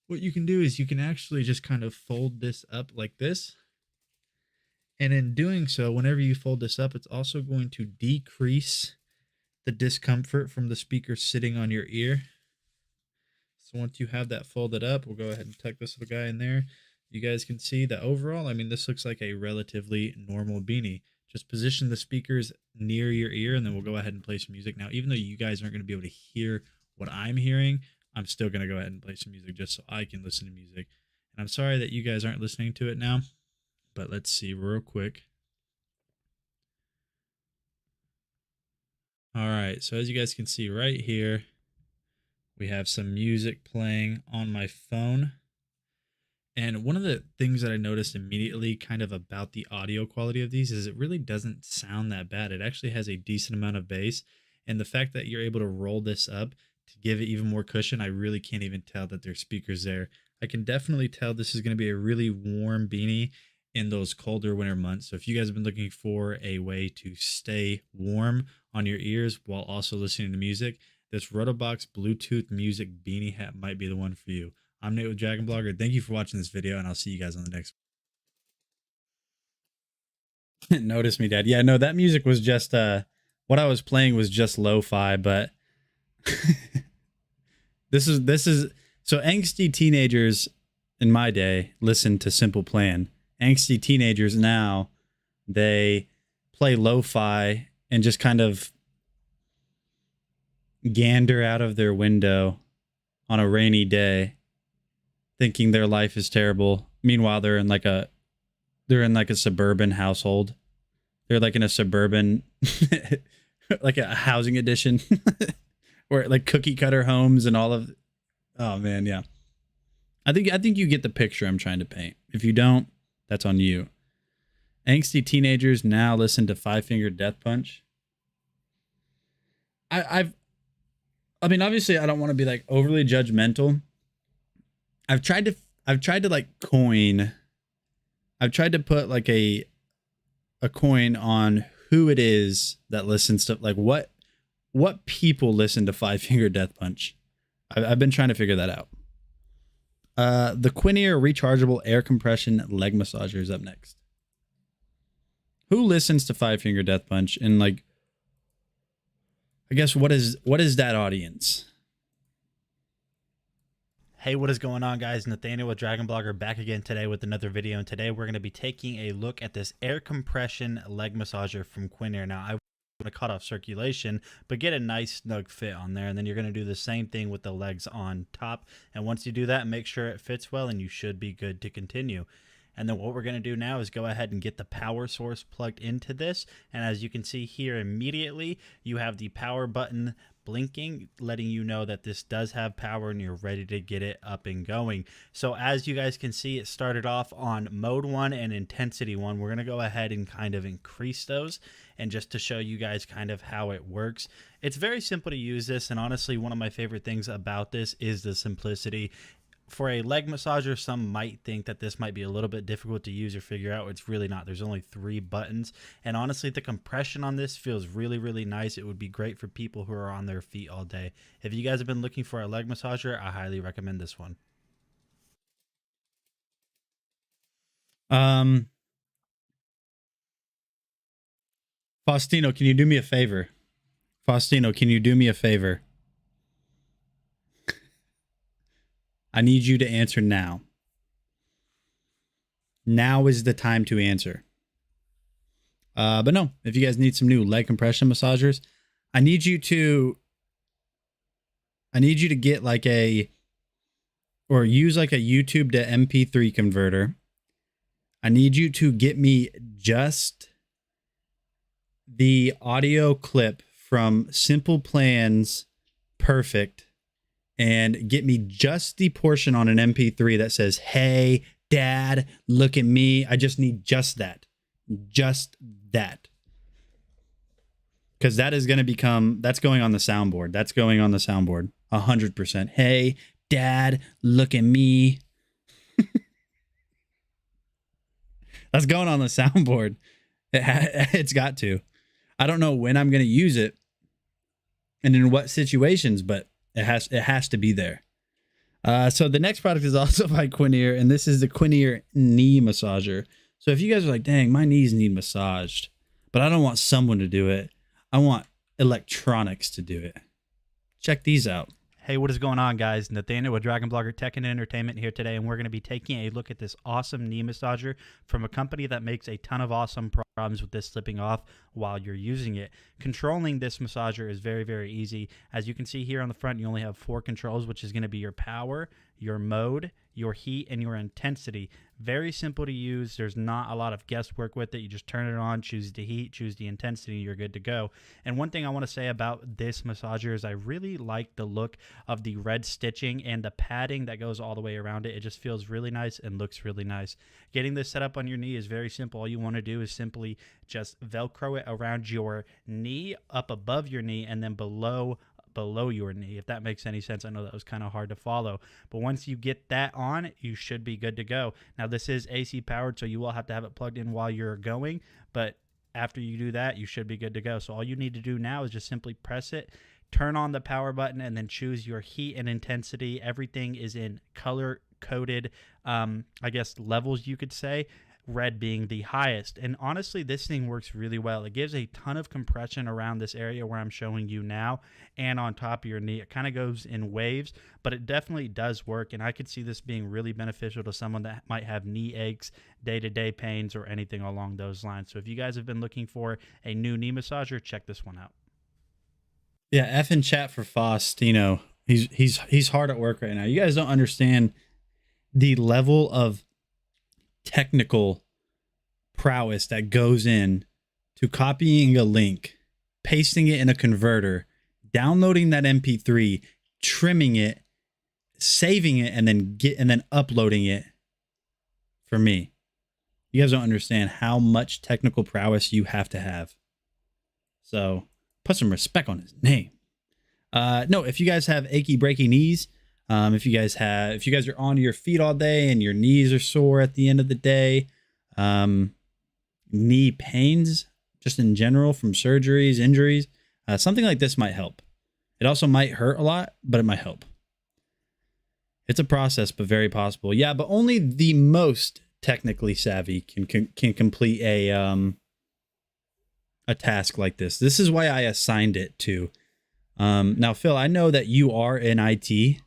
What you can do is you can actually just kind of fold this up like this. And in doing so, whenever you fold this up, it's also going to decrease the discomfort from the speaker sitting on your ear. So once you have that folded up, we'll go ahead and tuck this little guy in there. You guys can see that overall, I mean, this looks like a relatively normal beanie. just position the speakers near your ear, and then we'll go ahead and play some music. Now, even though you guys aren't going to be able to hear what I'm hearing, I'm still going to go ahead and play some music just so I can listen to music. And I'm sorry that you guys aren't listening to it now, but let's see real quick. All right, so as you guys can see right here, we have some music playing on my phone. And one of the things that I noticed immediately kind of about the audio quality of these is it really doesn't sound that bad. It actually has a decent amount of bass. And the fact that you're able to roll this up to give it even more cushion, I really can't even tell that there's speakers there. I can definitely tell this is going to be a really warm beanie in those colder winter months. So if you guys have been looking for a way to stay warm on your ears while also listening to music, this Rotobox Bluetooth music beanie hat might be the one for you. I'm Nate with Dragon Blogger. Thank you for watching this video, and I'll see you guys on the next one. Notice me, Dad. Yeah, no, that music was just what I was playing was just lo-fi, but this is so angsty teenagers in my day listened to Simple Plan. Angsty teenagers now, they play lo-fi and just kind of gander out of their window on a rainy day thinking their life is terrible. Meanwhile, they're in like a suburban household. They're like in a suburban like a housing edition or like cookie cutter homes and all of. Oh man, yeah. I think you get the picture I'm trying to paint. If you don't, that's on you. Angsty teenagers now listen to Five Finger Death Punch. I mean, obviously, I don't want to be like overly judgmental. I've tried to put like a coin on who it is that listens to, like what people listen to Five Finger Death Punch. I've been trying to figure that out. The Quinier rechargeable air compression leg massager is up next. Who listens to Five Finger Death Punch? And like, I guess what is that audience? Hey, what is going on, guys? Nathaniel with Dragon Blogger back again today with another video, and today we're going to be taking a look at this air compression leg massager from Quinier. Now, I want to cut off circulation, but get a nice snug fit on there, and then you're going to do the same thing with the legs on top. And once you do that, make sure it fits well, and you should be good to continue. And then what we're going to do now is go ahead and get the power source plugged into this. And as you can see here immediately, you have the power button blinking, letting you know that this does have power and you're ready to get it up and going. So as you guys can see, it started off on mode 1 and intensity 1. We're going to go ahead and kind of increase those, and just to show you guys kind of how it works. It's very simple to use this, and honestly, one of my favorite things about this is the simplicity. For a leg massager, some might think that this might be a little bit difficult to use or figure out. It's really not. There's only 3 buttons. And honestly, the compression on this feels really, really nice. It would be great for people who are on their feet all day. If you guys have been looking for a leg massager, I highly recommend this one. Faustino, can you do me a favor? Faustino, can you do me a favor? I need you to answer now. Now is the time to answer. But no, if you guys need some new leg compression massagers, I need you to get like or use like a YouTube to MP3 converter. I need you to get me just the audio clip from Simple Plan's Perfect, and get me just the portion on an MP3 that says, "Hey, Dad, look at me." I just need just that. Just that. Because that is going to become, that's going on the soundboard. That's going on the soundboard. 100%. "Hey, Dad, look at me." That's going on the soundboard. It's got to. I don't know when I'm going to use it and in what situations, but it has to be there. So the next product is also by Quinier, and this is the Quinier knee massager. So if you guys are like, "Dang, my knees need massaged, but I don't want someone to do it. I want electronics to do it," check these out. Hey, what is going on, guys? Nathaniel with Dragon Blogger Tech and Entertainment here today, and we're going to be taking a look at this awesome knee massager from a company that makes a ton of awesome problems with this slipping off while you're using it. Controlling this massager is very, very easy. As you can see here on the front, you only have 4 controls, which is going to be your power, your mode, your heat, and your intensity. Very simple to use. There's not a lot of guesswork with it. You just turn it on, choose the heat, choose the intensity, you're good to go. And one thing I want to say about this massager is I really like the look of the red stitching and the padding that goes all the way around it. It just feels really nice and looks really nice. Getting this set up on your knee is very simple. All you want to do is simply just Velcro it around your knee, up above your knee, and then below your knee, if that makes any sense. I know that was kind of hard to follow, but once you get that on, you should be good to go. Now, this is AC powered, so you will have to have it plugged in while you're going, but after you do that, you should be good to go. So all you need to do now is just simply press it, turn on the power button, and then choose your heat and intensity. Everything is in color coded, I guess, levels, you could say, red being the highest. And honestly, this thing works really well. It gives a ton of compression around this area where I'm showing you now and on top of your knee. It kind of goes in waves, but it definitely does work, and I could see this being really beneficial to someone that might have knee aches, day-to-day pains, or anything along those lines. So if you guys have been looking for a new knee massager, check this one out. Yeah, F in chat for Faustino. He's hard at work right now. You guys don't understand the level of technical prowess that goes in to copying a link, pasting it in a converter, downloading that MP3, trimming it, saving it, and then uploading it. For me, you guys don't understand how much technical prowess you have to have. So put some respect on his name. No, if you guys have achy breaky knees, if you guys are on your feet all day and your knees are sore at the end of the day, knee pains just in general from surgeries, injuries, something like this might help. It also might hurt a lot, but it might help. It's a process, but very possible. Yeah, but only the most technically savvy can complete a task like this. This is why I assigned it to. Now, Phil, I know that you are in IT.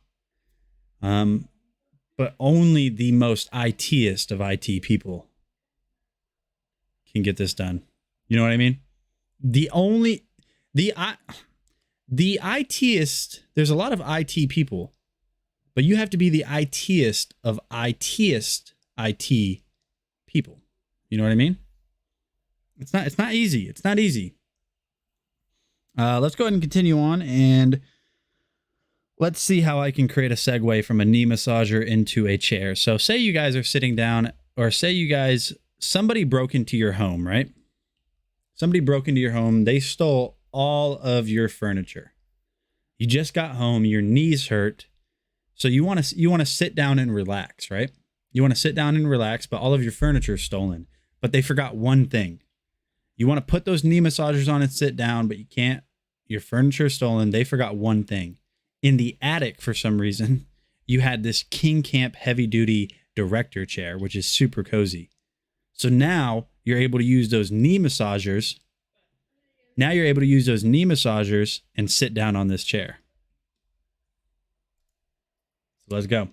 But only the most IT-est of IT people can get this done. You know what I mean? The IT-est, there's a lot of IT people, but you have to be the IT-est of IT-est IT people. You know what I mean? It's not easy. It's not easy. Let's go ahead and continue on, and let's see how I can create a segue from a knee massager into a chair. So say you guys are sitting down, or say somebody broke into your home, right? Somebody broke into your home. They stole all of your furniture. You just got home, your knees hurt. So you want to sit down and relax, right? You want to sit down and relax, but all of your furniture is stolen. But they forgot one thing. You want to put those knee massagers on and sit down, but you can't. Your furniture is stolen. They forgot one thing. In the attic, for some reason, you had this King Camp heavy duty director chair, which is super cozy. So now you're able to use those knee massagers. Now you're able to use those knee massagers and sit down on this chair. So let's go.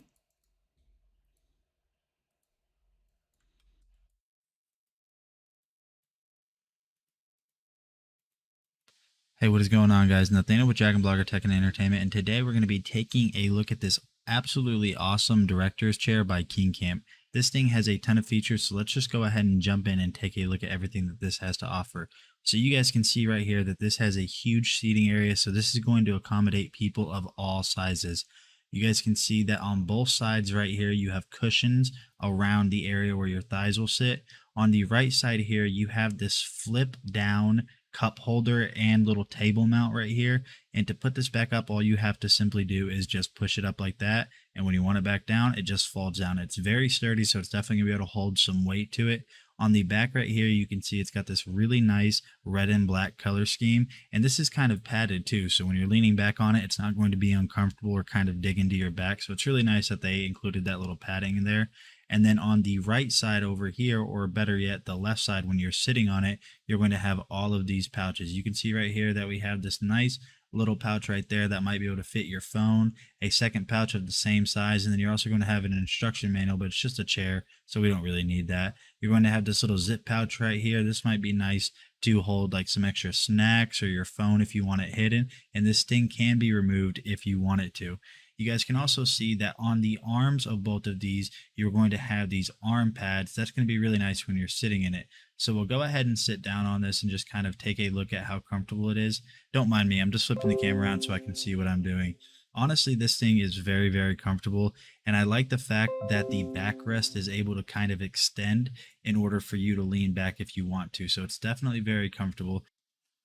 Hey, what is going on, guys? Nathaniel with Dragon Blogger Tech and Entertainment, and today we're going to be taking a look at this absolutely awesome director's chair by King Camp. This thing has a ton of features, so let's just go ahead and jump in and take a look at everything that this has to offer. So you guys can see right here that this has a huge seating area, so this is going to accommodate people of all sizes. You guys can see that on both sides right here, you have cushions around the area where your thighs will sit. On the right side here, you have this flip down cup holder and little table mount right here. And to put this back up, all you have to simply do is just push it up like that. And when you want it back down, it just folds down. It's very sturdy, so it's definitely gonna be able to hold some weight to it. On the back right here, you can see it's got this really nice red and black color scheme. And this is kind of padded too. So when you're leaning back on it, it's not going to be uncomfortable or kind of dig into your back. So it's really nice that they included that little padding in there. And then on the right side over here, or better yet, the left side, when you're sitting on it, you're going to have all of these pouches. You can see right here that we have this nice little pouch right there that might be able to fit your phone, a second pouch of the same size, and then you're also going to have an instruction manual, but it's just a chair, so we don't really need that. You're going to have this little zip pouch right here. This might be nice to hold like some extra snacks or your phone if you want it hidden, and this thing can be removed if you want it to. You guys can also see that on the arms of both of these, you're going to have these arm pads. That's going to be really nice when you're sitting in it. So we'll go ahead and sit down on this and just kind of take a look at how comfortable it is. Don't mind me, I'm just flipping the camera around so I can see what I'm doing. Honestly, this thing is very, very comfortable, and I like the fact that the backrest is able to kind of extend in order for you to lean back if you want to. So it's definitely very comfortable.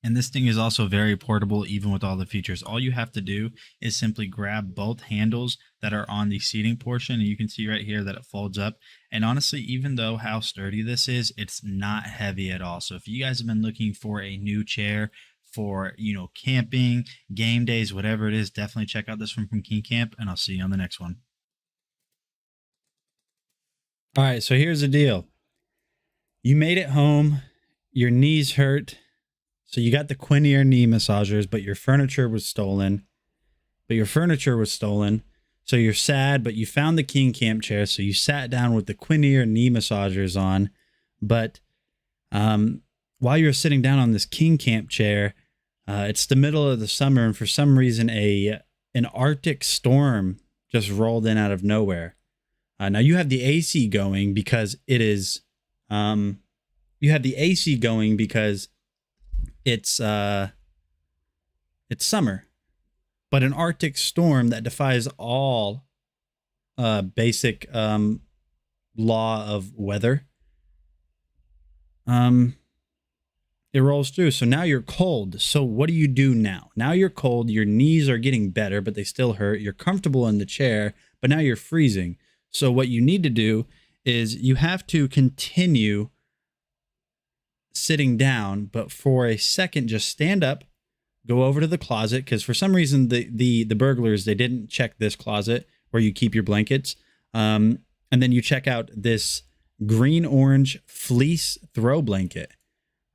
And this thing is also very portable, even with all the features. All you have to do is simply grab both handles that are on the seating portion, and you can see right here that it folds up. And honestly, even though how sturdy this is, it's not heavy at all. So if you guys have been looking for a new chair for, you know, camping, game days, whatever it is, definitely check out this one from King Camp, and I'll see you on the next one. All right, so here's the deal. You made it home, your knees hurt, so you got the Quinn-Ear knee massagers, but your furniture was stolen. So you're sad, but you found the King Camp chair, so you sat down with the Quinn-Ear knee massagers on. But while you're sitting down on this King Camp chair, it's the middle of the summer, and for some reason an Arctic storm just rolled in out of nowhere. Now you have the AC going because it is it's summer, but an Arctic storm that defies all basic law of weather, it rolls through. So now you're cold. So what do you do now? Now you're cold, your knees are getting better, but they still hurt. You're comfortable in the chair, but now you're freezing. So what you need to do is you have to continue sitting down, but for a second, just stand up, go over to the closet, because for some reason the burglars, they didn't check this closet where you keep your blankets, and then you check out this green-orange fleece throw blanket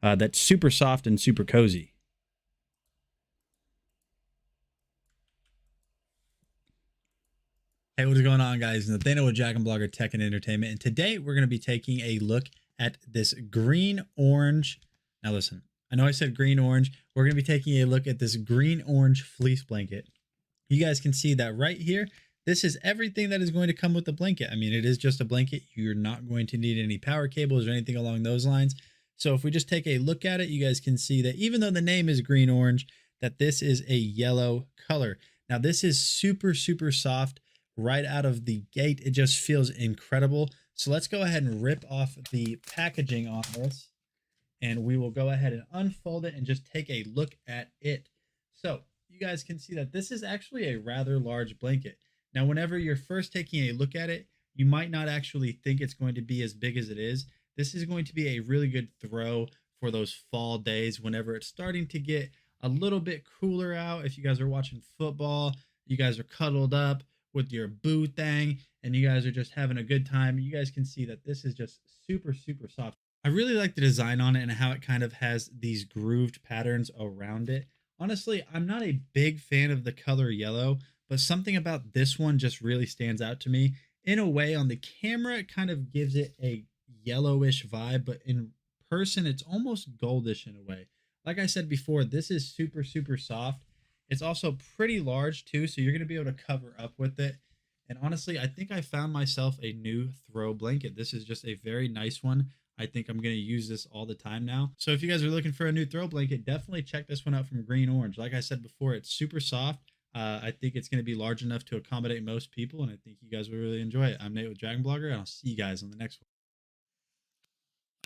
that's super soft and super cozy. Hey, what is going on, guys? Nathaniel with Dragon Blogger Tech and Entertainment, and today we're going to be taking a look at this green-orange. Now listen, I know I said green-orange. We're going to be taking a look at this green-orange fleece blanket. You guys can see that right here. This is everything that is going to come with the blanket. I mean, it is just a blanket. You're not going to need any power cables or anything along those lines. So if we just take a look at it, you guys can see that even though the name is green-orange, that this is a yellow color. Now this is super, super soft. Right out of the gate, it just feels incredible. So let's go ahead and rip off the packaging on this, and we will go ahead and unfold it and just take a look at it. So you guys can see that this is actually a rather large blanket. Now, whenever you're first taking a look at it, you might not actually think it's going to be as big as it is. This is going to be a really good throw for those fall days whenever it's starting to get a little bit cooler out. If you guys are watching football, you guys are cuddled up with your boo thing, and you guys are just having a good time. You guys can see that this is just super, super soft. I really like the design on it and how it kind of has these grooved patterns around it. Honestly, I'm not a big fan of the color yellow, but something about this one just really stands out to me. In a way, on the camera, it kind of gives it a yellowish vibe, but in person, it's almost goldish in a way. Like I said before, this is super, super soft. It's also pretty large too, so you're going to be able to cover up with it. And honestly, I think I found myself a new throw blanket. This is just a very nice one. I think I'm going to use this all the time now. So if you guys are looking for a new throw blanket, definitely check this one out from Green-Orange. Like I said before, it's super soft. I think it's going to be large enough to accommodate most people, and I think you guys will really enjoy it. I'm Nate with Dragon Blogger, and I'll see you guys on the next one.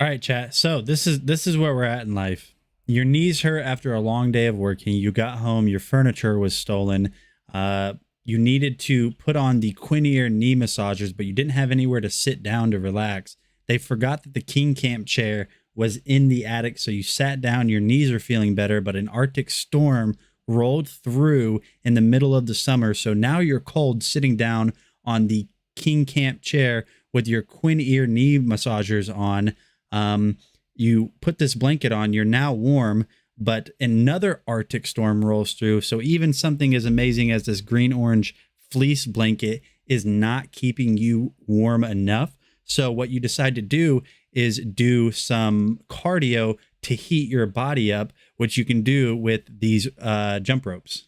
All right, chat. So this is where we're at in life. Your knees hurt after a long day of working. You got home, your furniture was stolen. You needed to put on the Quinn-Ear knee massagers, but you didn't have anywhere to sit down to relax. They forgot that the King Camp chair was in the attic, so you sat down, your knees are feeling better, but an Arctic storm rolled through in the middle of the summer. So now you're cold sitting down on the King Camp chair with your Quinn-Ear knee massagers on. You put this blanket on, you're now warm, but another Arctic storm rolls through. So even something as amazing as this green-orange fleece blanket is not keeping you warm enough. So what you decide to do is do some cardio to heat your body up, which you can do with these jump ropes.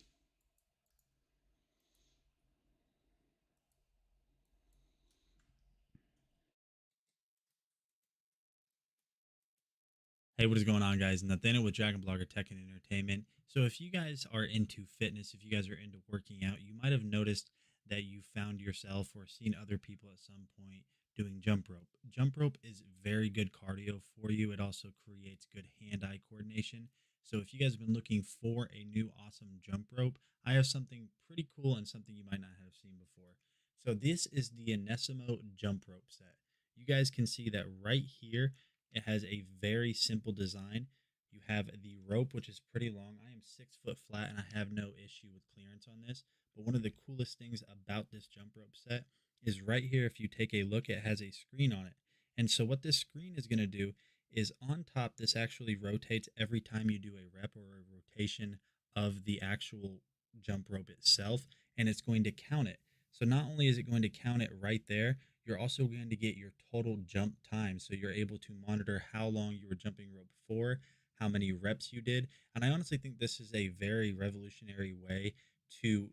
Hey, what is going on, guys? Nathaniel with Dragon Blogger Tech and Entertainment. So if you guys are into fitness, if you guys are into working out, you might have noticed that you found yourself or seen other people at some point doing jump rope. Jump rope is very good cardio for you. It also creates good hand-eye coordination. So if you guys have been looking for a new awesome jump rope, I have something pretty cool and something you might not have seen before. So this is the Anessimo jump rope set. You guys can see that right here. It has a very simple design. You have the rope, which is pretty long. I am 6 foot flat and I have no issue with clearance on this. But one of the coolest things about this jump rope set is right here. If you take a look, it has a screen on it. And so what this screen is going to do is on top, this actually rotates every time you do a rep or a rotation of the actual jump rope itself. And it's going to count it. So not only is it going to count it right there, you're also going to get your total jump time. So you're able to monitor how long you were jumping rope for, how many reps you did. And I honestly think this is a very revolutionary way to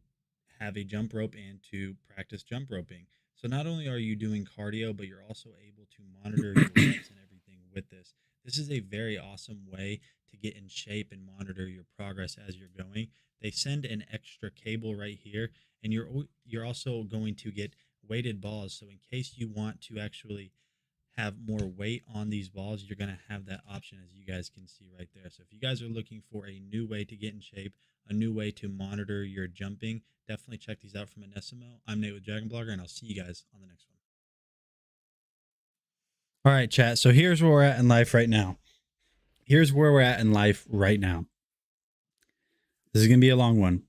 have a jump rope and to practice jump roping. So not only are you doing cardio, but you're also able to monitor your reps and everything with this. This is a very awesome way to get in shape and monitor your progress as you're going. They send an extra cable right here, and you're also going to get weighted balls. So in case you want to actually have more weight on these balls, you're going to have that option, as you guys can see right there. So if you guys are looking for a new way to get in shape, a new way to monitor your jumping, definitely check these out from Anessimo. I'm Nate with Dragon Blogger, and I'll see you guys on the next one. All right, chat. So here's where we're at in life right now. This is going to be a long one.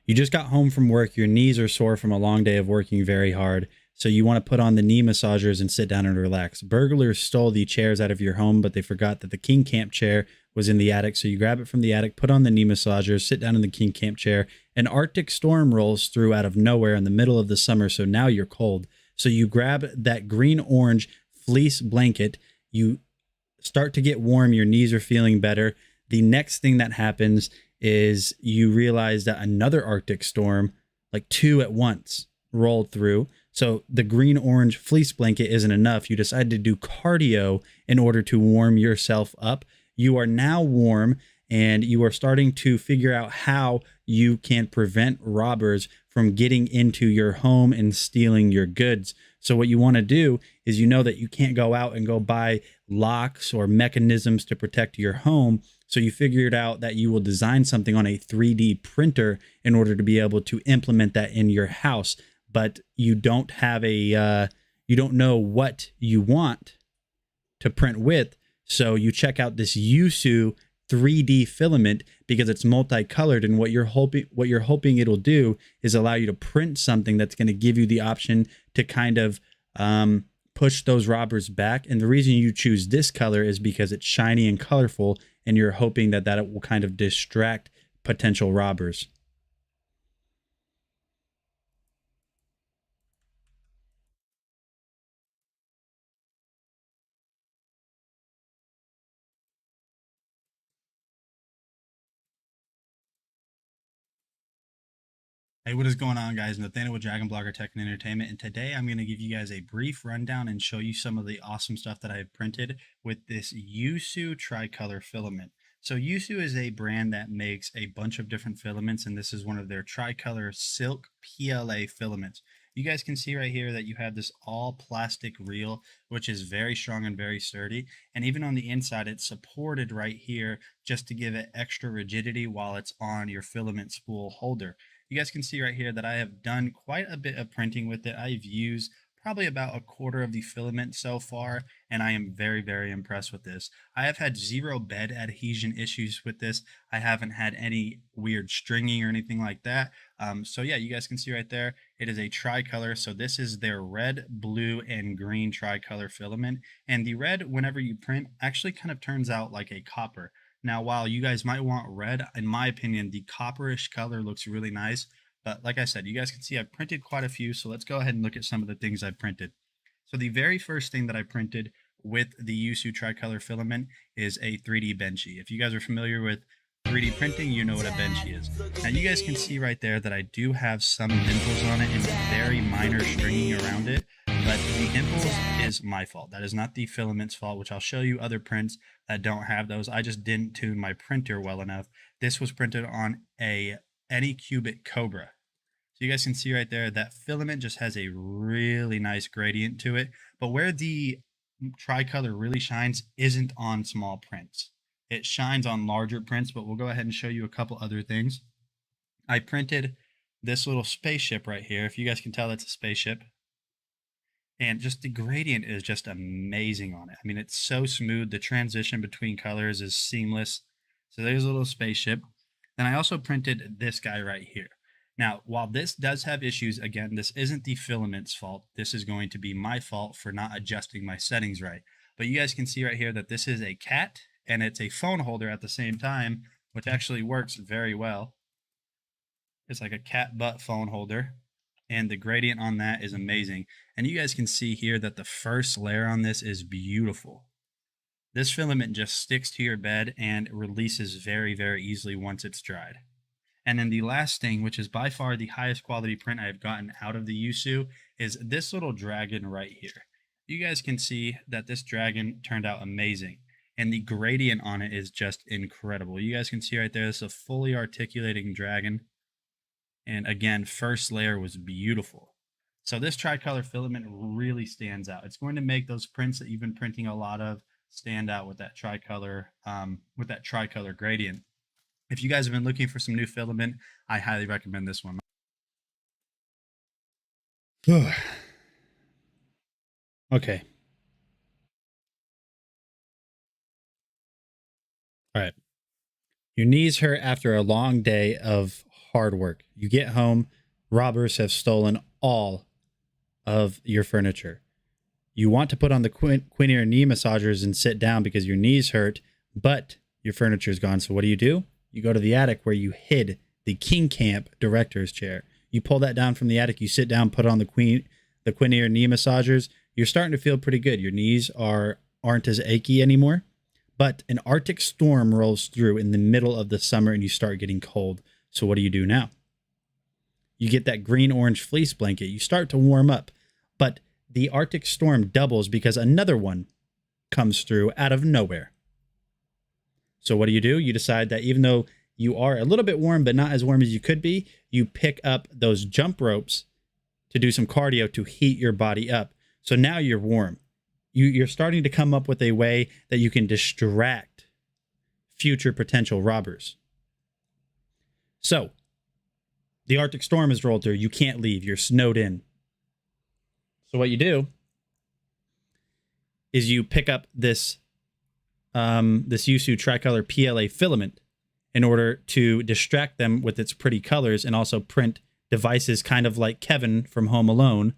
You just got home from work. Your knees are sore from a long day of working very hard. So you want to put on the knee massagers and sit down and relax. Burglars stole the chairs out of your home, but they forgot that the King Camp chair was in the attic. So you grab it from the attic, put on the knee massagers, sit down in the King Camp chair. An Arctic storm rolls through out of nowhere in the middle of the summer. So now you're cold. So you grab that green-orange fleece blanket. You start to get warm. Your knees are feeling better. The next thing that happens is you realize that another Arctic storm, like 2 at once, rolled through. So the green-orange fleece blanket isn't enough. You decide to do cardio in order to warm yourself up. You are now warm, and you are starting to figure out how you can prevent robbers from getting into your home and stealing your goods. So what you want to do is, you know that you can't go out and go buy locks or mechanisms to protect your home. So you figured out that you will design something on a 3D printer in order to be able to implement that in your house. But you don't have you don't know what you want to print with. So you check out this Yusu 3D filament because it's multicolored, and what you're hoping it'll do is allow you to print something that's going to give you the option to kind of push those robbers back. And the reason you choose this color is because it's shiny and colorful, and you're hoping that it will kind of distract potential robbers. Hey, what is going on, guys? Nathaniel with Dragon Blogger Tech and Entertainment, and today I'm going to give you guys a brief rundown and show you some of the awesome stuff that I've printed with this Yusu tricolor filament. So Yusu is a brand that makes a bunch of different filaments, and this is one of their tricolor silk PLA filaments. You guys can see right here that you have this all plastic reel, which is very strong and very sturdy. And even on the inside, it's supported right here just to give it extra rigidity while it's on your filament spool holder. You guys can see right here that I have done quite a bit of printing with it. I've used probably about 1/4 of the filament so far, and I am very, very impressed with this. I have had 0 bed adhesion issues with this. I haven't had any weird stringing or anything like that. So yeah, you guys can see right there, it is a tricolor. So this is their red, blue, and green tricolor filament. And the red, whenever you print, actually kind of turns out like a copper. Now, while you guys might want red, in my opinion, the copperish color looks really nice. But like I said, you guys can see I've printed quite a few. So let's go ahead and look at some of the things I've printed. So the very first thing that I printed with the Yusu tricolor filament is a 3D Benchy. If you guys are familiar with 3D printing, you know what a Benchy is. Now you guys can see right there that I do have some dimples on it and very minor stringing around it, but the dimples is my fault. That is not the filament's fault, which I'll show you other prints that don't have those. I just didn't tune my printer well enough. This was printed on a Anycubic Cobra. So you guys can see right there that filament just has a really nice gradient to it, but where the tricolor really shines isn't on small prints. It shines on larger prints, but we'll go ahead and show you a couple other things. I printed this little spaceship right here. If you guys can tell, that's a spaceship. And just the gradient is just amazing on it. I mean, it's so smooth. The transition between colors is seamless. So there's a little spaceship. Then I also printed this guy right here. Now, while this does have issues, again, this isn't the filament's fault. This is going to be my fault for not adjusting my settings right. But you guys can see right here that this is a cat and it's a phone holder at the same time, which actually works very well. It's like a cat butt phone holder, and the gradient on that is amazing. And you guys can see here that the first layer on this is beautiful. This filament just sticks to your bed and releases very, very easily once it's dried. And then the last thing, which is by far the highest quality print I've gotten out of the Yusu, is this little dragon right here. You guys can see that this dragon turned out amazing. And the gradient on it is just incredible. You guys can see right there, this is a fully articulating dragon. And again, first layer was beautiful. So this tricolor filament really stands out. It's going to make those prints that you've been printing a lot of stand out with that tricolor gradient. If you guys have been looking for some new filament, I highly recommend this one. Okay. All right. Your knees hurt after a long day of hard work. You get home, robbers have stolen all of your furniture. You want to put on the Queen knee massagers and sit down because your knees hurt, but your furniture is gone. So what do? You go to the attic where you hid the King Camp director's chair. You pull that down from the attic, you sit down, put on the Queen knee massagers. You're starting to feel pretty good. Your knees aren't as achy anymore. But an Arctic storm rolls through in the middle of the summer and you start getting cold. So what do you do now? You get that green-orange fleece blanket. You start to warm up. But the Arctic storm doubles because another one comes through out of nowhere. So what do? You decide that even though you are a little bit warm, but not as warm as you could be, you pick up those jump ropes to do some cardio to heat your body up. So now you're warm. You're starting to come up with a way that you can distract future potential robbers. So the Arctic storm has rolled through. You can't leave. You're snowed in. So what you do is you pick up this Yusu tricolor PLA filament in order to distract them with its pretty colors and also print devices kind of like Kevin from Home Alone.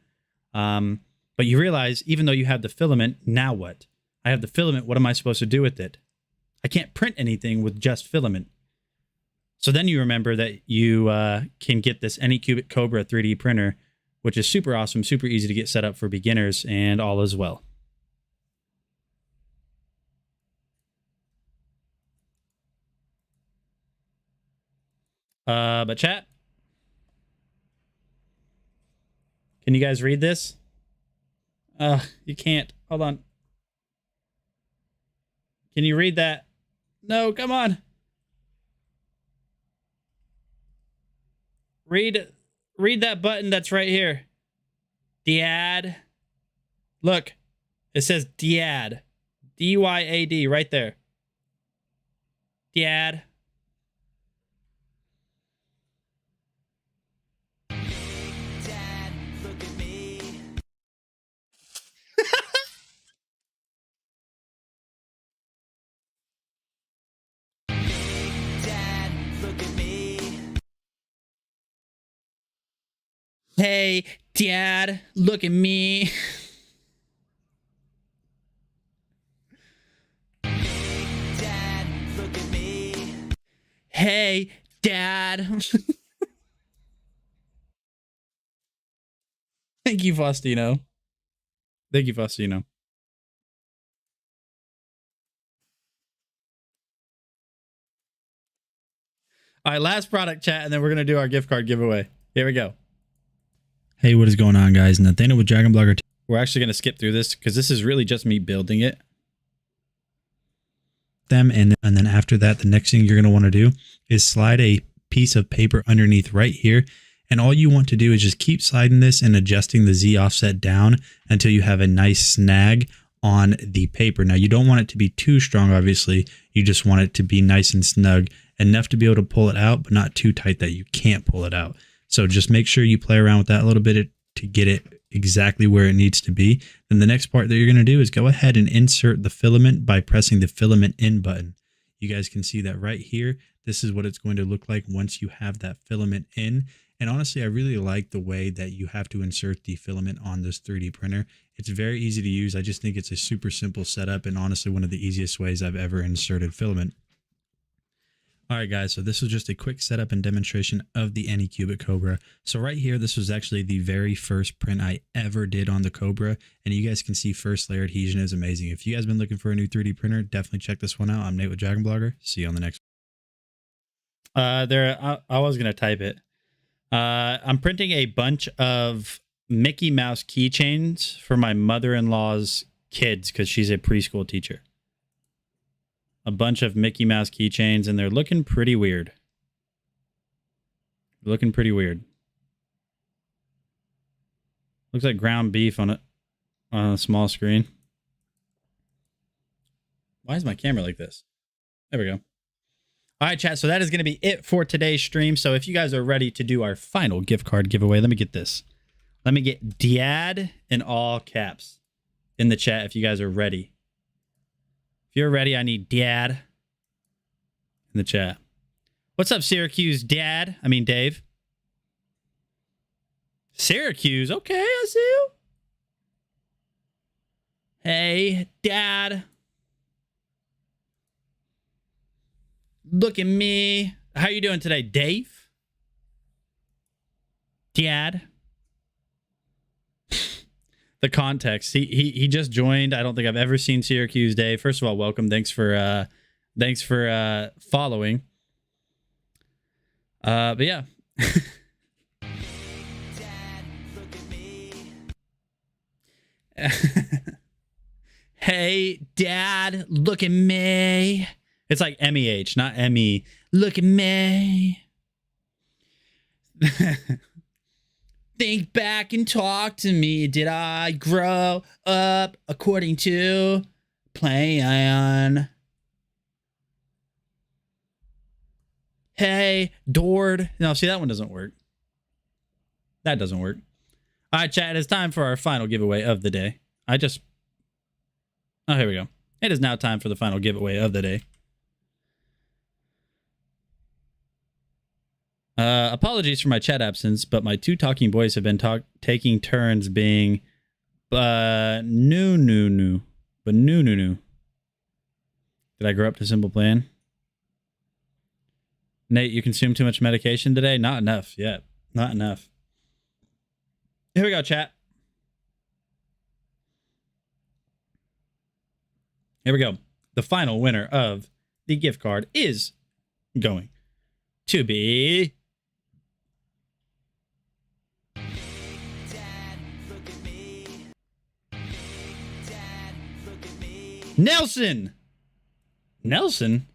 But you realize, even though you have the filament, now what? I have the filament. What am I supposed to do with it? I can't print anything with just filament. So then you remember that you can get this Anycubic Cobra 3D printer, which is super awesome, super easy to get set up for beginners, and all is well. But chat, can you guys read this? You can't. Hold on. Can you read that? No, come on. Read that button that's right here. Dyad. Look, it says Dyad. D-Y-A-D right there. Dyad. Hey, Dad, look at me. Dad, look Hey, Dad. Thank you, Faustino. Thank you, Faustino. All right, last product chat, and then we're going to do our gift card giveaway. Here we go. Hey, what is going on, guys? Nathaniel with Dragon Blogger. We're actually going to skip through this because this is really just me building it. And then after that, the next thing you're going to want to do is slide a piece of paper underneath right here. And all you want to do is just keep sliding this and adjusting the Z offset down until you have a nice snag on the paper. Now, you don't want it to be too strong, obviously. You just want it to be nice and snug, enough to be able to pull it out, but not too tight that you can't pull it out. So just make sure you play around with that a little bit to get it exactly where it needs to be. Then the next part that you're going to do is go ahead and insert the filament by pressing the filament in button. You guys can see that right here. This is what it's going to look like once you have that filament in. And honestly, I really like the way that you have to insert the filament on this 3D printer. It's very easy to use. I just think it's a super simple setup and honestly one of the easiest ways I've ever inserted filament. All right, guys, so this was just a quick setup and demonstration of the Anycubic Cobra. So right here, this was actually the very first print I ever did on the Cobra. And you guys can see first layer adhesion is amazing. If you guys been looking for a new 3D printer, definitely check this one out. I'm Nate with Dragon Blogger. See you on the next one. I was going to type it. I'm printing a bunch of Mickey Mouse keychains for my mother-in-law's kids because she's a preschool teacher. A bunch of Mickey Mouse keychains, and they're looking pretty weird. Looking pretty weird. Looks like ground beef on a small screen. Why is my camera like this? There we go. All right, chat. So that is going to be it for today's stream. So if you guys are ready to do our final gift card giveaway, let me get this. Let me get Dad in all caps in the chat if you guys are ready. If you're ready, I need Dad in the chat. What's up, Syracuse Dad? I mean, Dave. Syracuse. Okay, I see you. Hey, Dad. Look at me. How you doing today, Dave? Dad. The context. He just joined. I don't think I've ever seen Syracuse Dave. First of all, welcome. Thanks for following. But yeah. Hey, Dad, look at me. It's like MEH, not ME. Look at me. Think back and talk to me. Did I grow up according to plan? Hey, Dord. No, see, that one doesn't work. That doesn't work. All right, chat. It's time for our final giveaway of the day. Oh, here we go. It is now time for the final giveaway of the day. Apologies for my chat absence, but my two talking boys have been taking turns being new. Did I grow up to Simple Plan? Nate, you consumed too much medication today? Not enough yet. Not enough. Here we go, chat. Here we go. The final winner of the gift card is going to be Nelson. Nelson?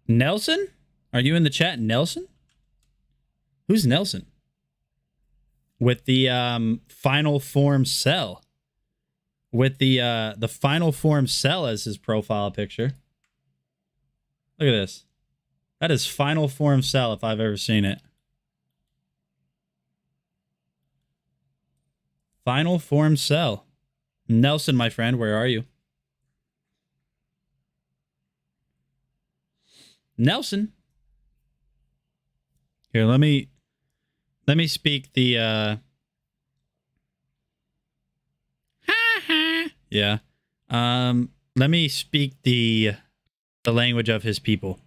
Nelson? Are you in the chat, Nelson? Who's Nelson? With the final form cell. With the final form cell as his profile picture. Look at this. That is final form cell if I've ever seen it. Final form cell. Nelson, my friend, where are you? Nelson. Here, let me speak the yeah. Let me speak the the language of his people.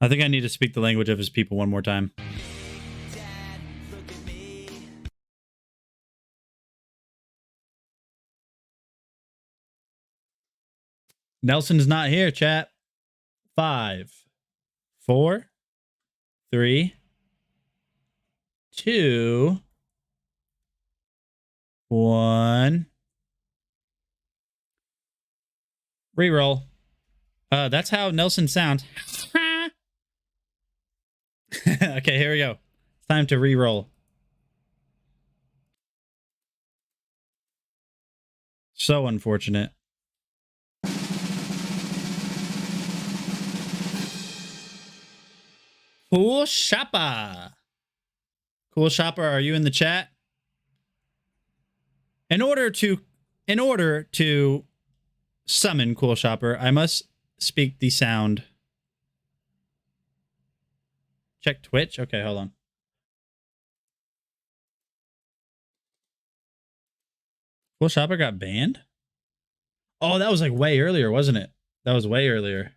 I think I need to speak the language of his people one more time. Nelson's not here, chat. 5, 4, 3, 2, 1. Reroll. That's how Nelson sounds. Okay, here we go. It's time to re-roll. So unfortunate. Cool Shopper. Cool Shopper, are you in the chat? In order to summon Cool Shopper, I must speak the sound. Check Twitch. Okay, hold on. Cool Shopper got banned? Oh, that was like way earlier, wasn't it? That was way earlier.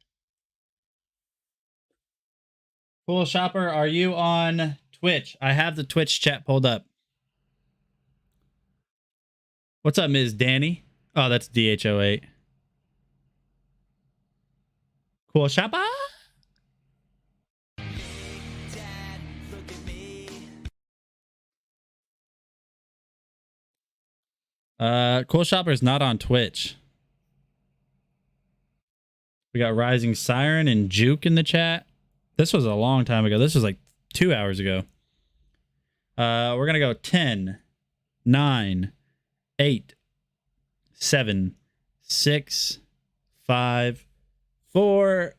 Cool Shopper, are you on Twitch? I have the Twitch chat pulled up. What's up, Ms. Danny? Oh, that's DH08. Cool Shopper? Cool Shopper is not on Twitch. We got Rising Siren and Juke in the chat. This was a long time ago. This was like 2 hours ago. We're gonna go 10, 9, 8, 7, 6, 5, 4,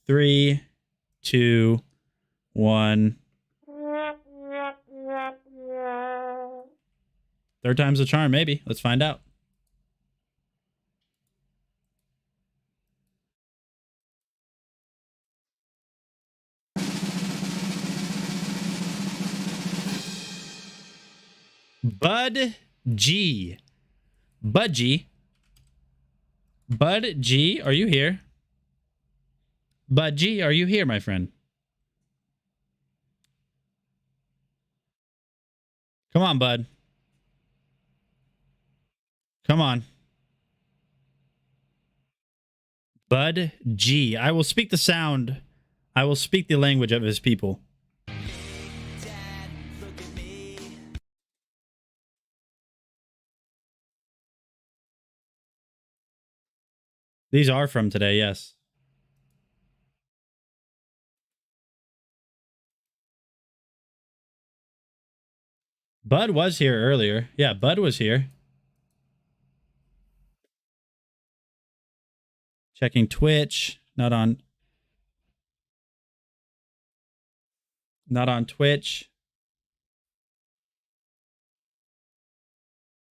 3, 2, 1. Third time's the charm, maybe. Let's find out. Bud G. Bud G. Bud G, are you here? Bud G, are you here, my friend? Come on, bud. Come on. Bud G. I will speak the sound. I will speak the language of his people. These are from today, yes. Bud was here earlier. Yeah, Bud was here. Checking Twitch. Not on Twitch.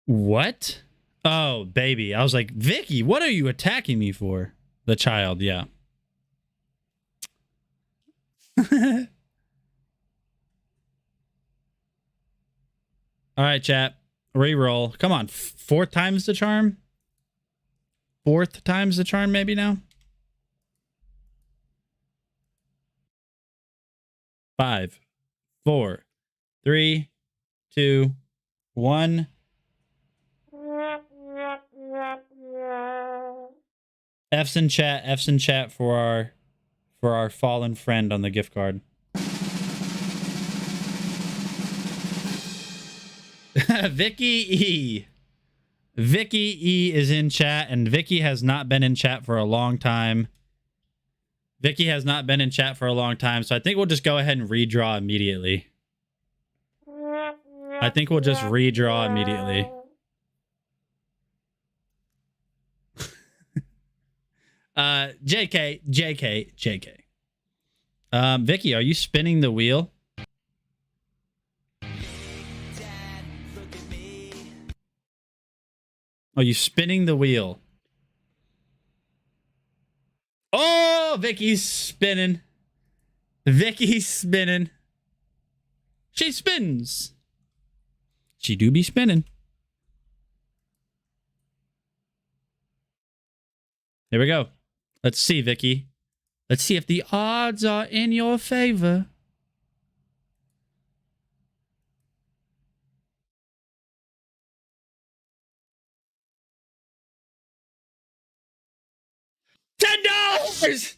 What? Oh, baby. I was like, Vicky, what are you attacking me for? The child, yeah. All right, chat. Reroll. Come on. Fourth time's the charm? Fourth time's the charm, maybe now? 5, 4, 3, 2, 1. F's in chat for our fallen friend on the gift card. Vicky E is in chat, and Vicky has not been in chat for a long time. So I think we'll just go ahead and redraw immediately. JK. Vicky, are you spinning the wheel? Are you spinning the wheel? Oh! Oh, Vicky's spinning. Vicky's spinning. She spins. She do be spinning. Here we go. Let's see, Vicky. Let's see if the odds are in your favor. $10!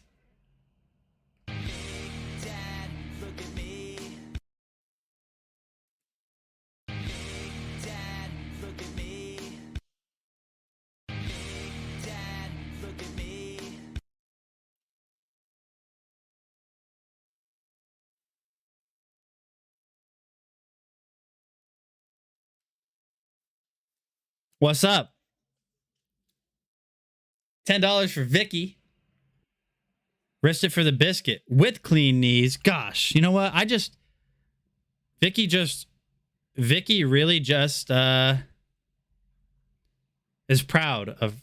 What's up? $10 for Vicky. Risked it for the biscuit with clean knees. Gosh, you know what? Vicky really just is proud of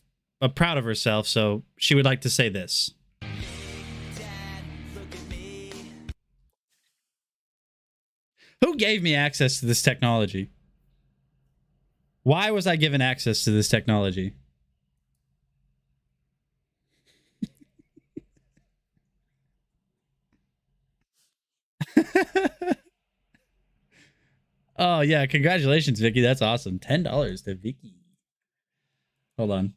herself, so she would like to say this. Who gave me access to this technology? Why was I given access to this technology? Oh, yeah. Congratulations, Vicky. That's awesome. $10 to Vicky. Hold on.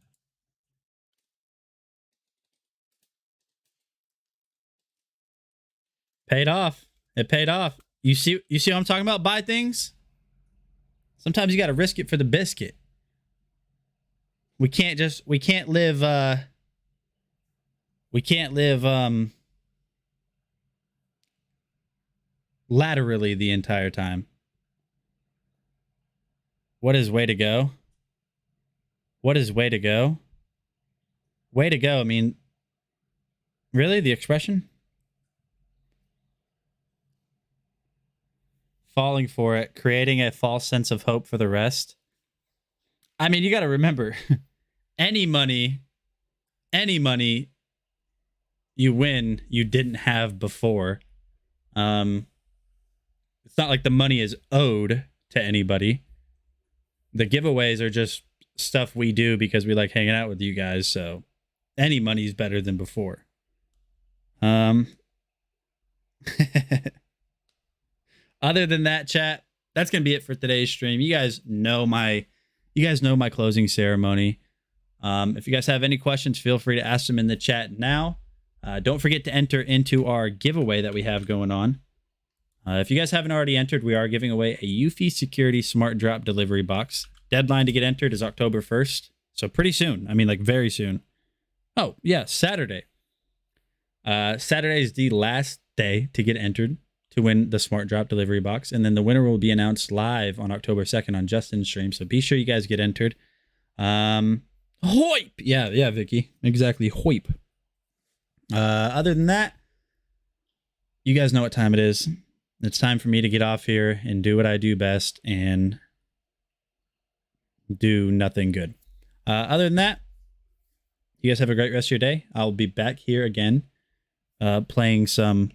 Paid off. It paid off. You see what I'm talking about? Buy things. Sometimes you got to risk it for the biscuit. We can't live laterally the entire time. What is way to go? What is way to go? Way to go. I mean, really? The expression? Falling for it, creating a false sense of hope for the rest. I mean, you got to remember, any money you win, you didn't have before. It's not like the money is owed to anybody. The giveaways are just stuff we do because we like hanging out with you guys. So any money is better than before. Other than that, chat, that's going to be it for today's stream. You guys know my closing ceremony. If you guys have any questions, feel free to ask them in the chat now. Don't forget to enter into our giveaway that we have going on. If you guys haven't already entered, we are giving away a Eufy Security Smart Drop Delivery Box. Deadline to get entered is October 1st. So pretty soon. I mean, like very soon. Oh, yeah, Saturday. Saturday is the last day to get entered to win the Smart Drop Delivery Box. And then the winner will be announced live on October 2nd on Justin's stream. So be sure you guys get entered. Hoip! Yeah, Vicky. Exactly, hoip. Other than that, you guys know what time it is. It's time for me to get off here and do what I do best and do nothing good. Other than that, you guys have a great rest of your day. I'll be back here again playing some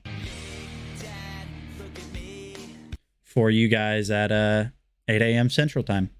for you guys at 8 a.m. Central Time.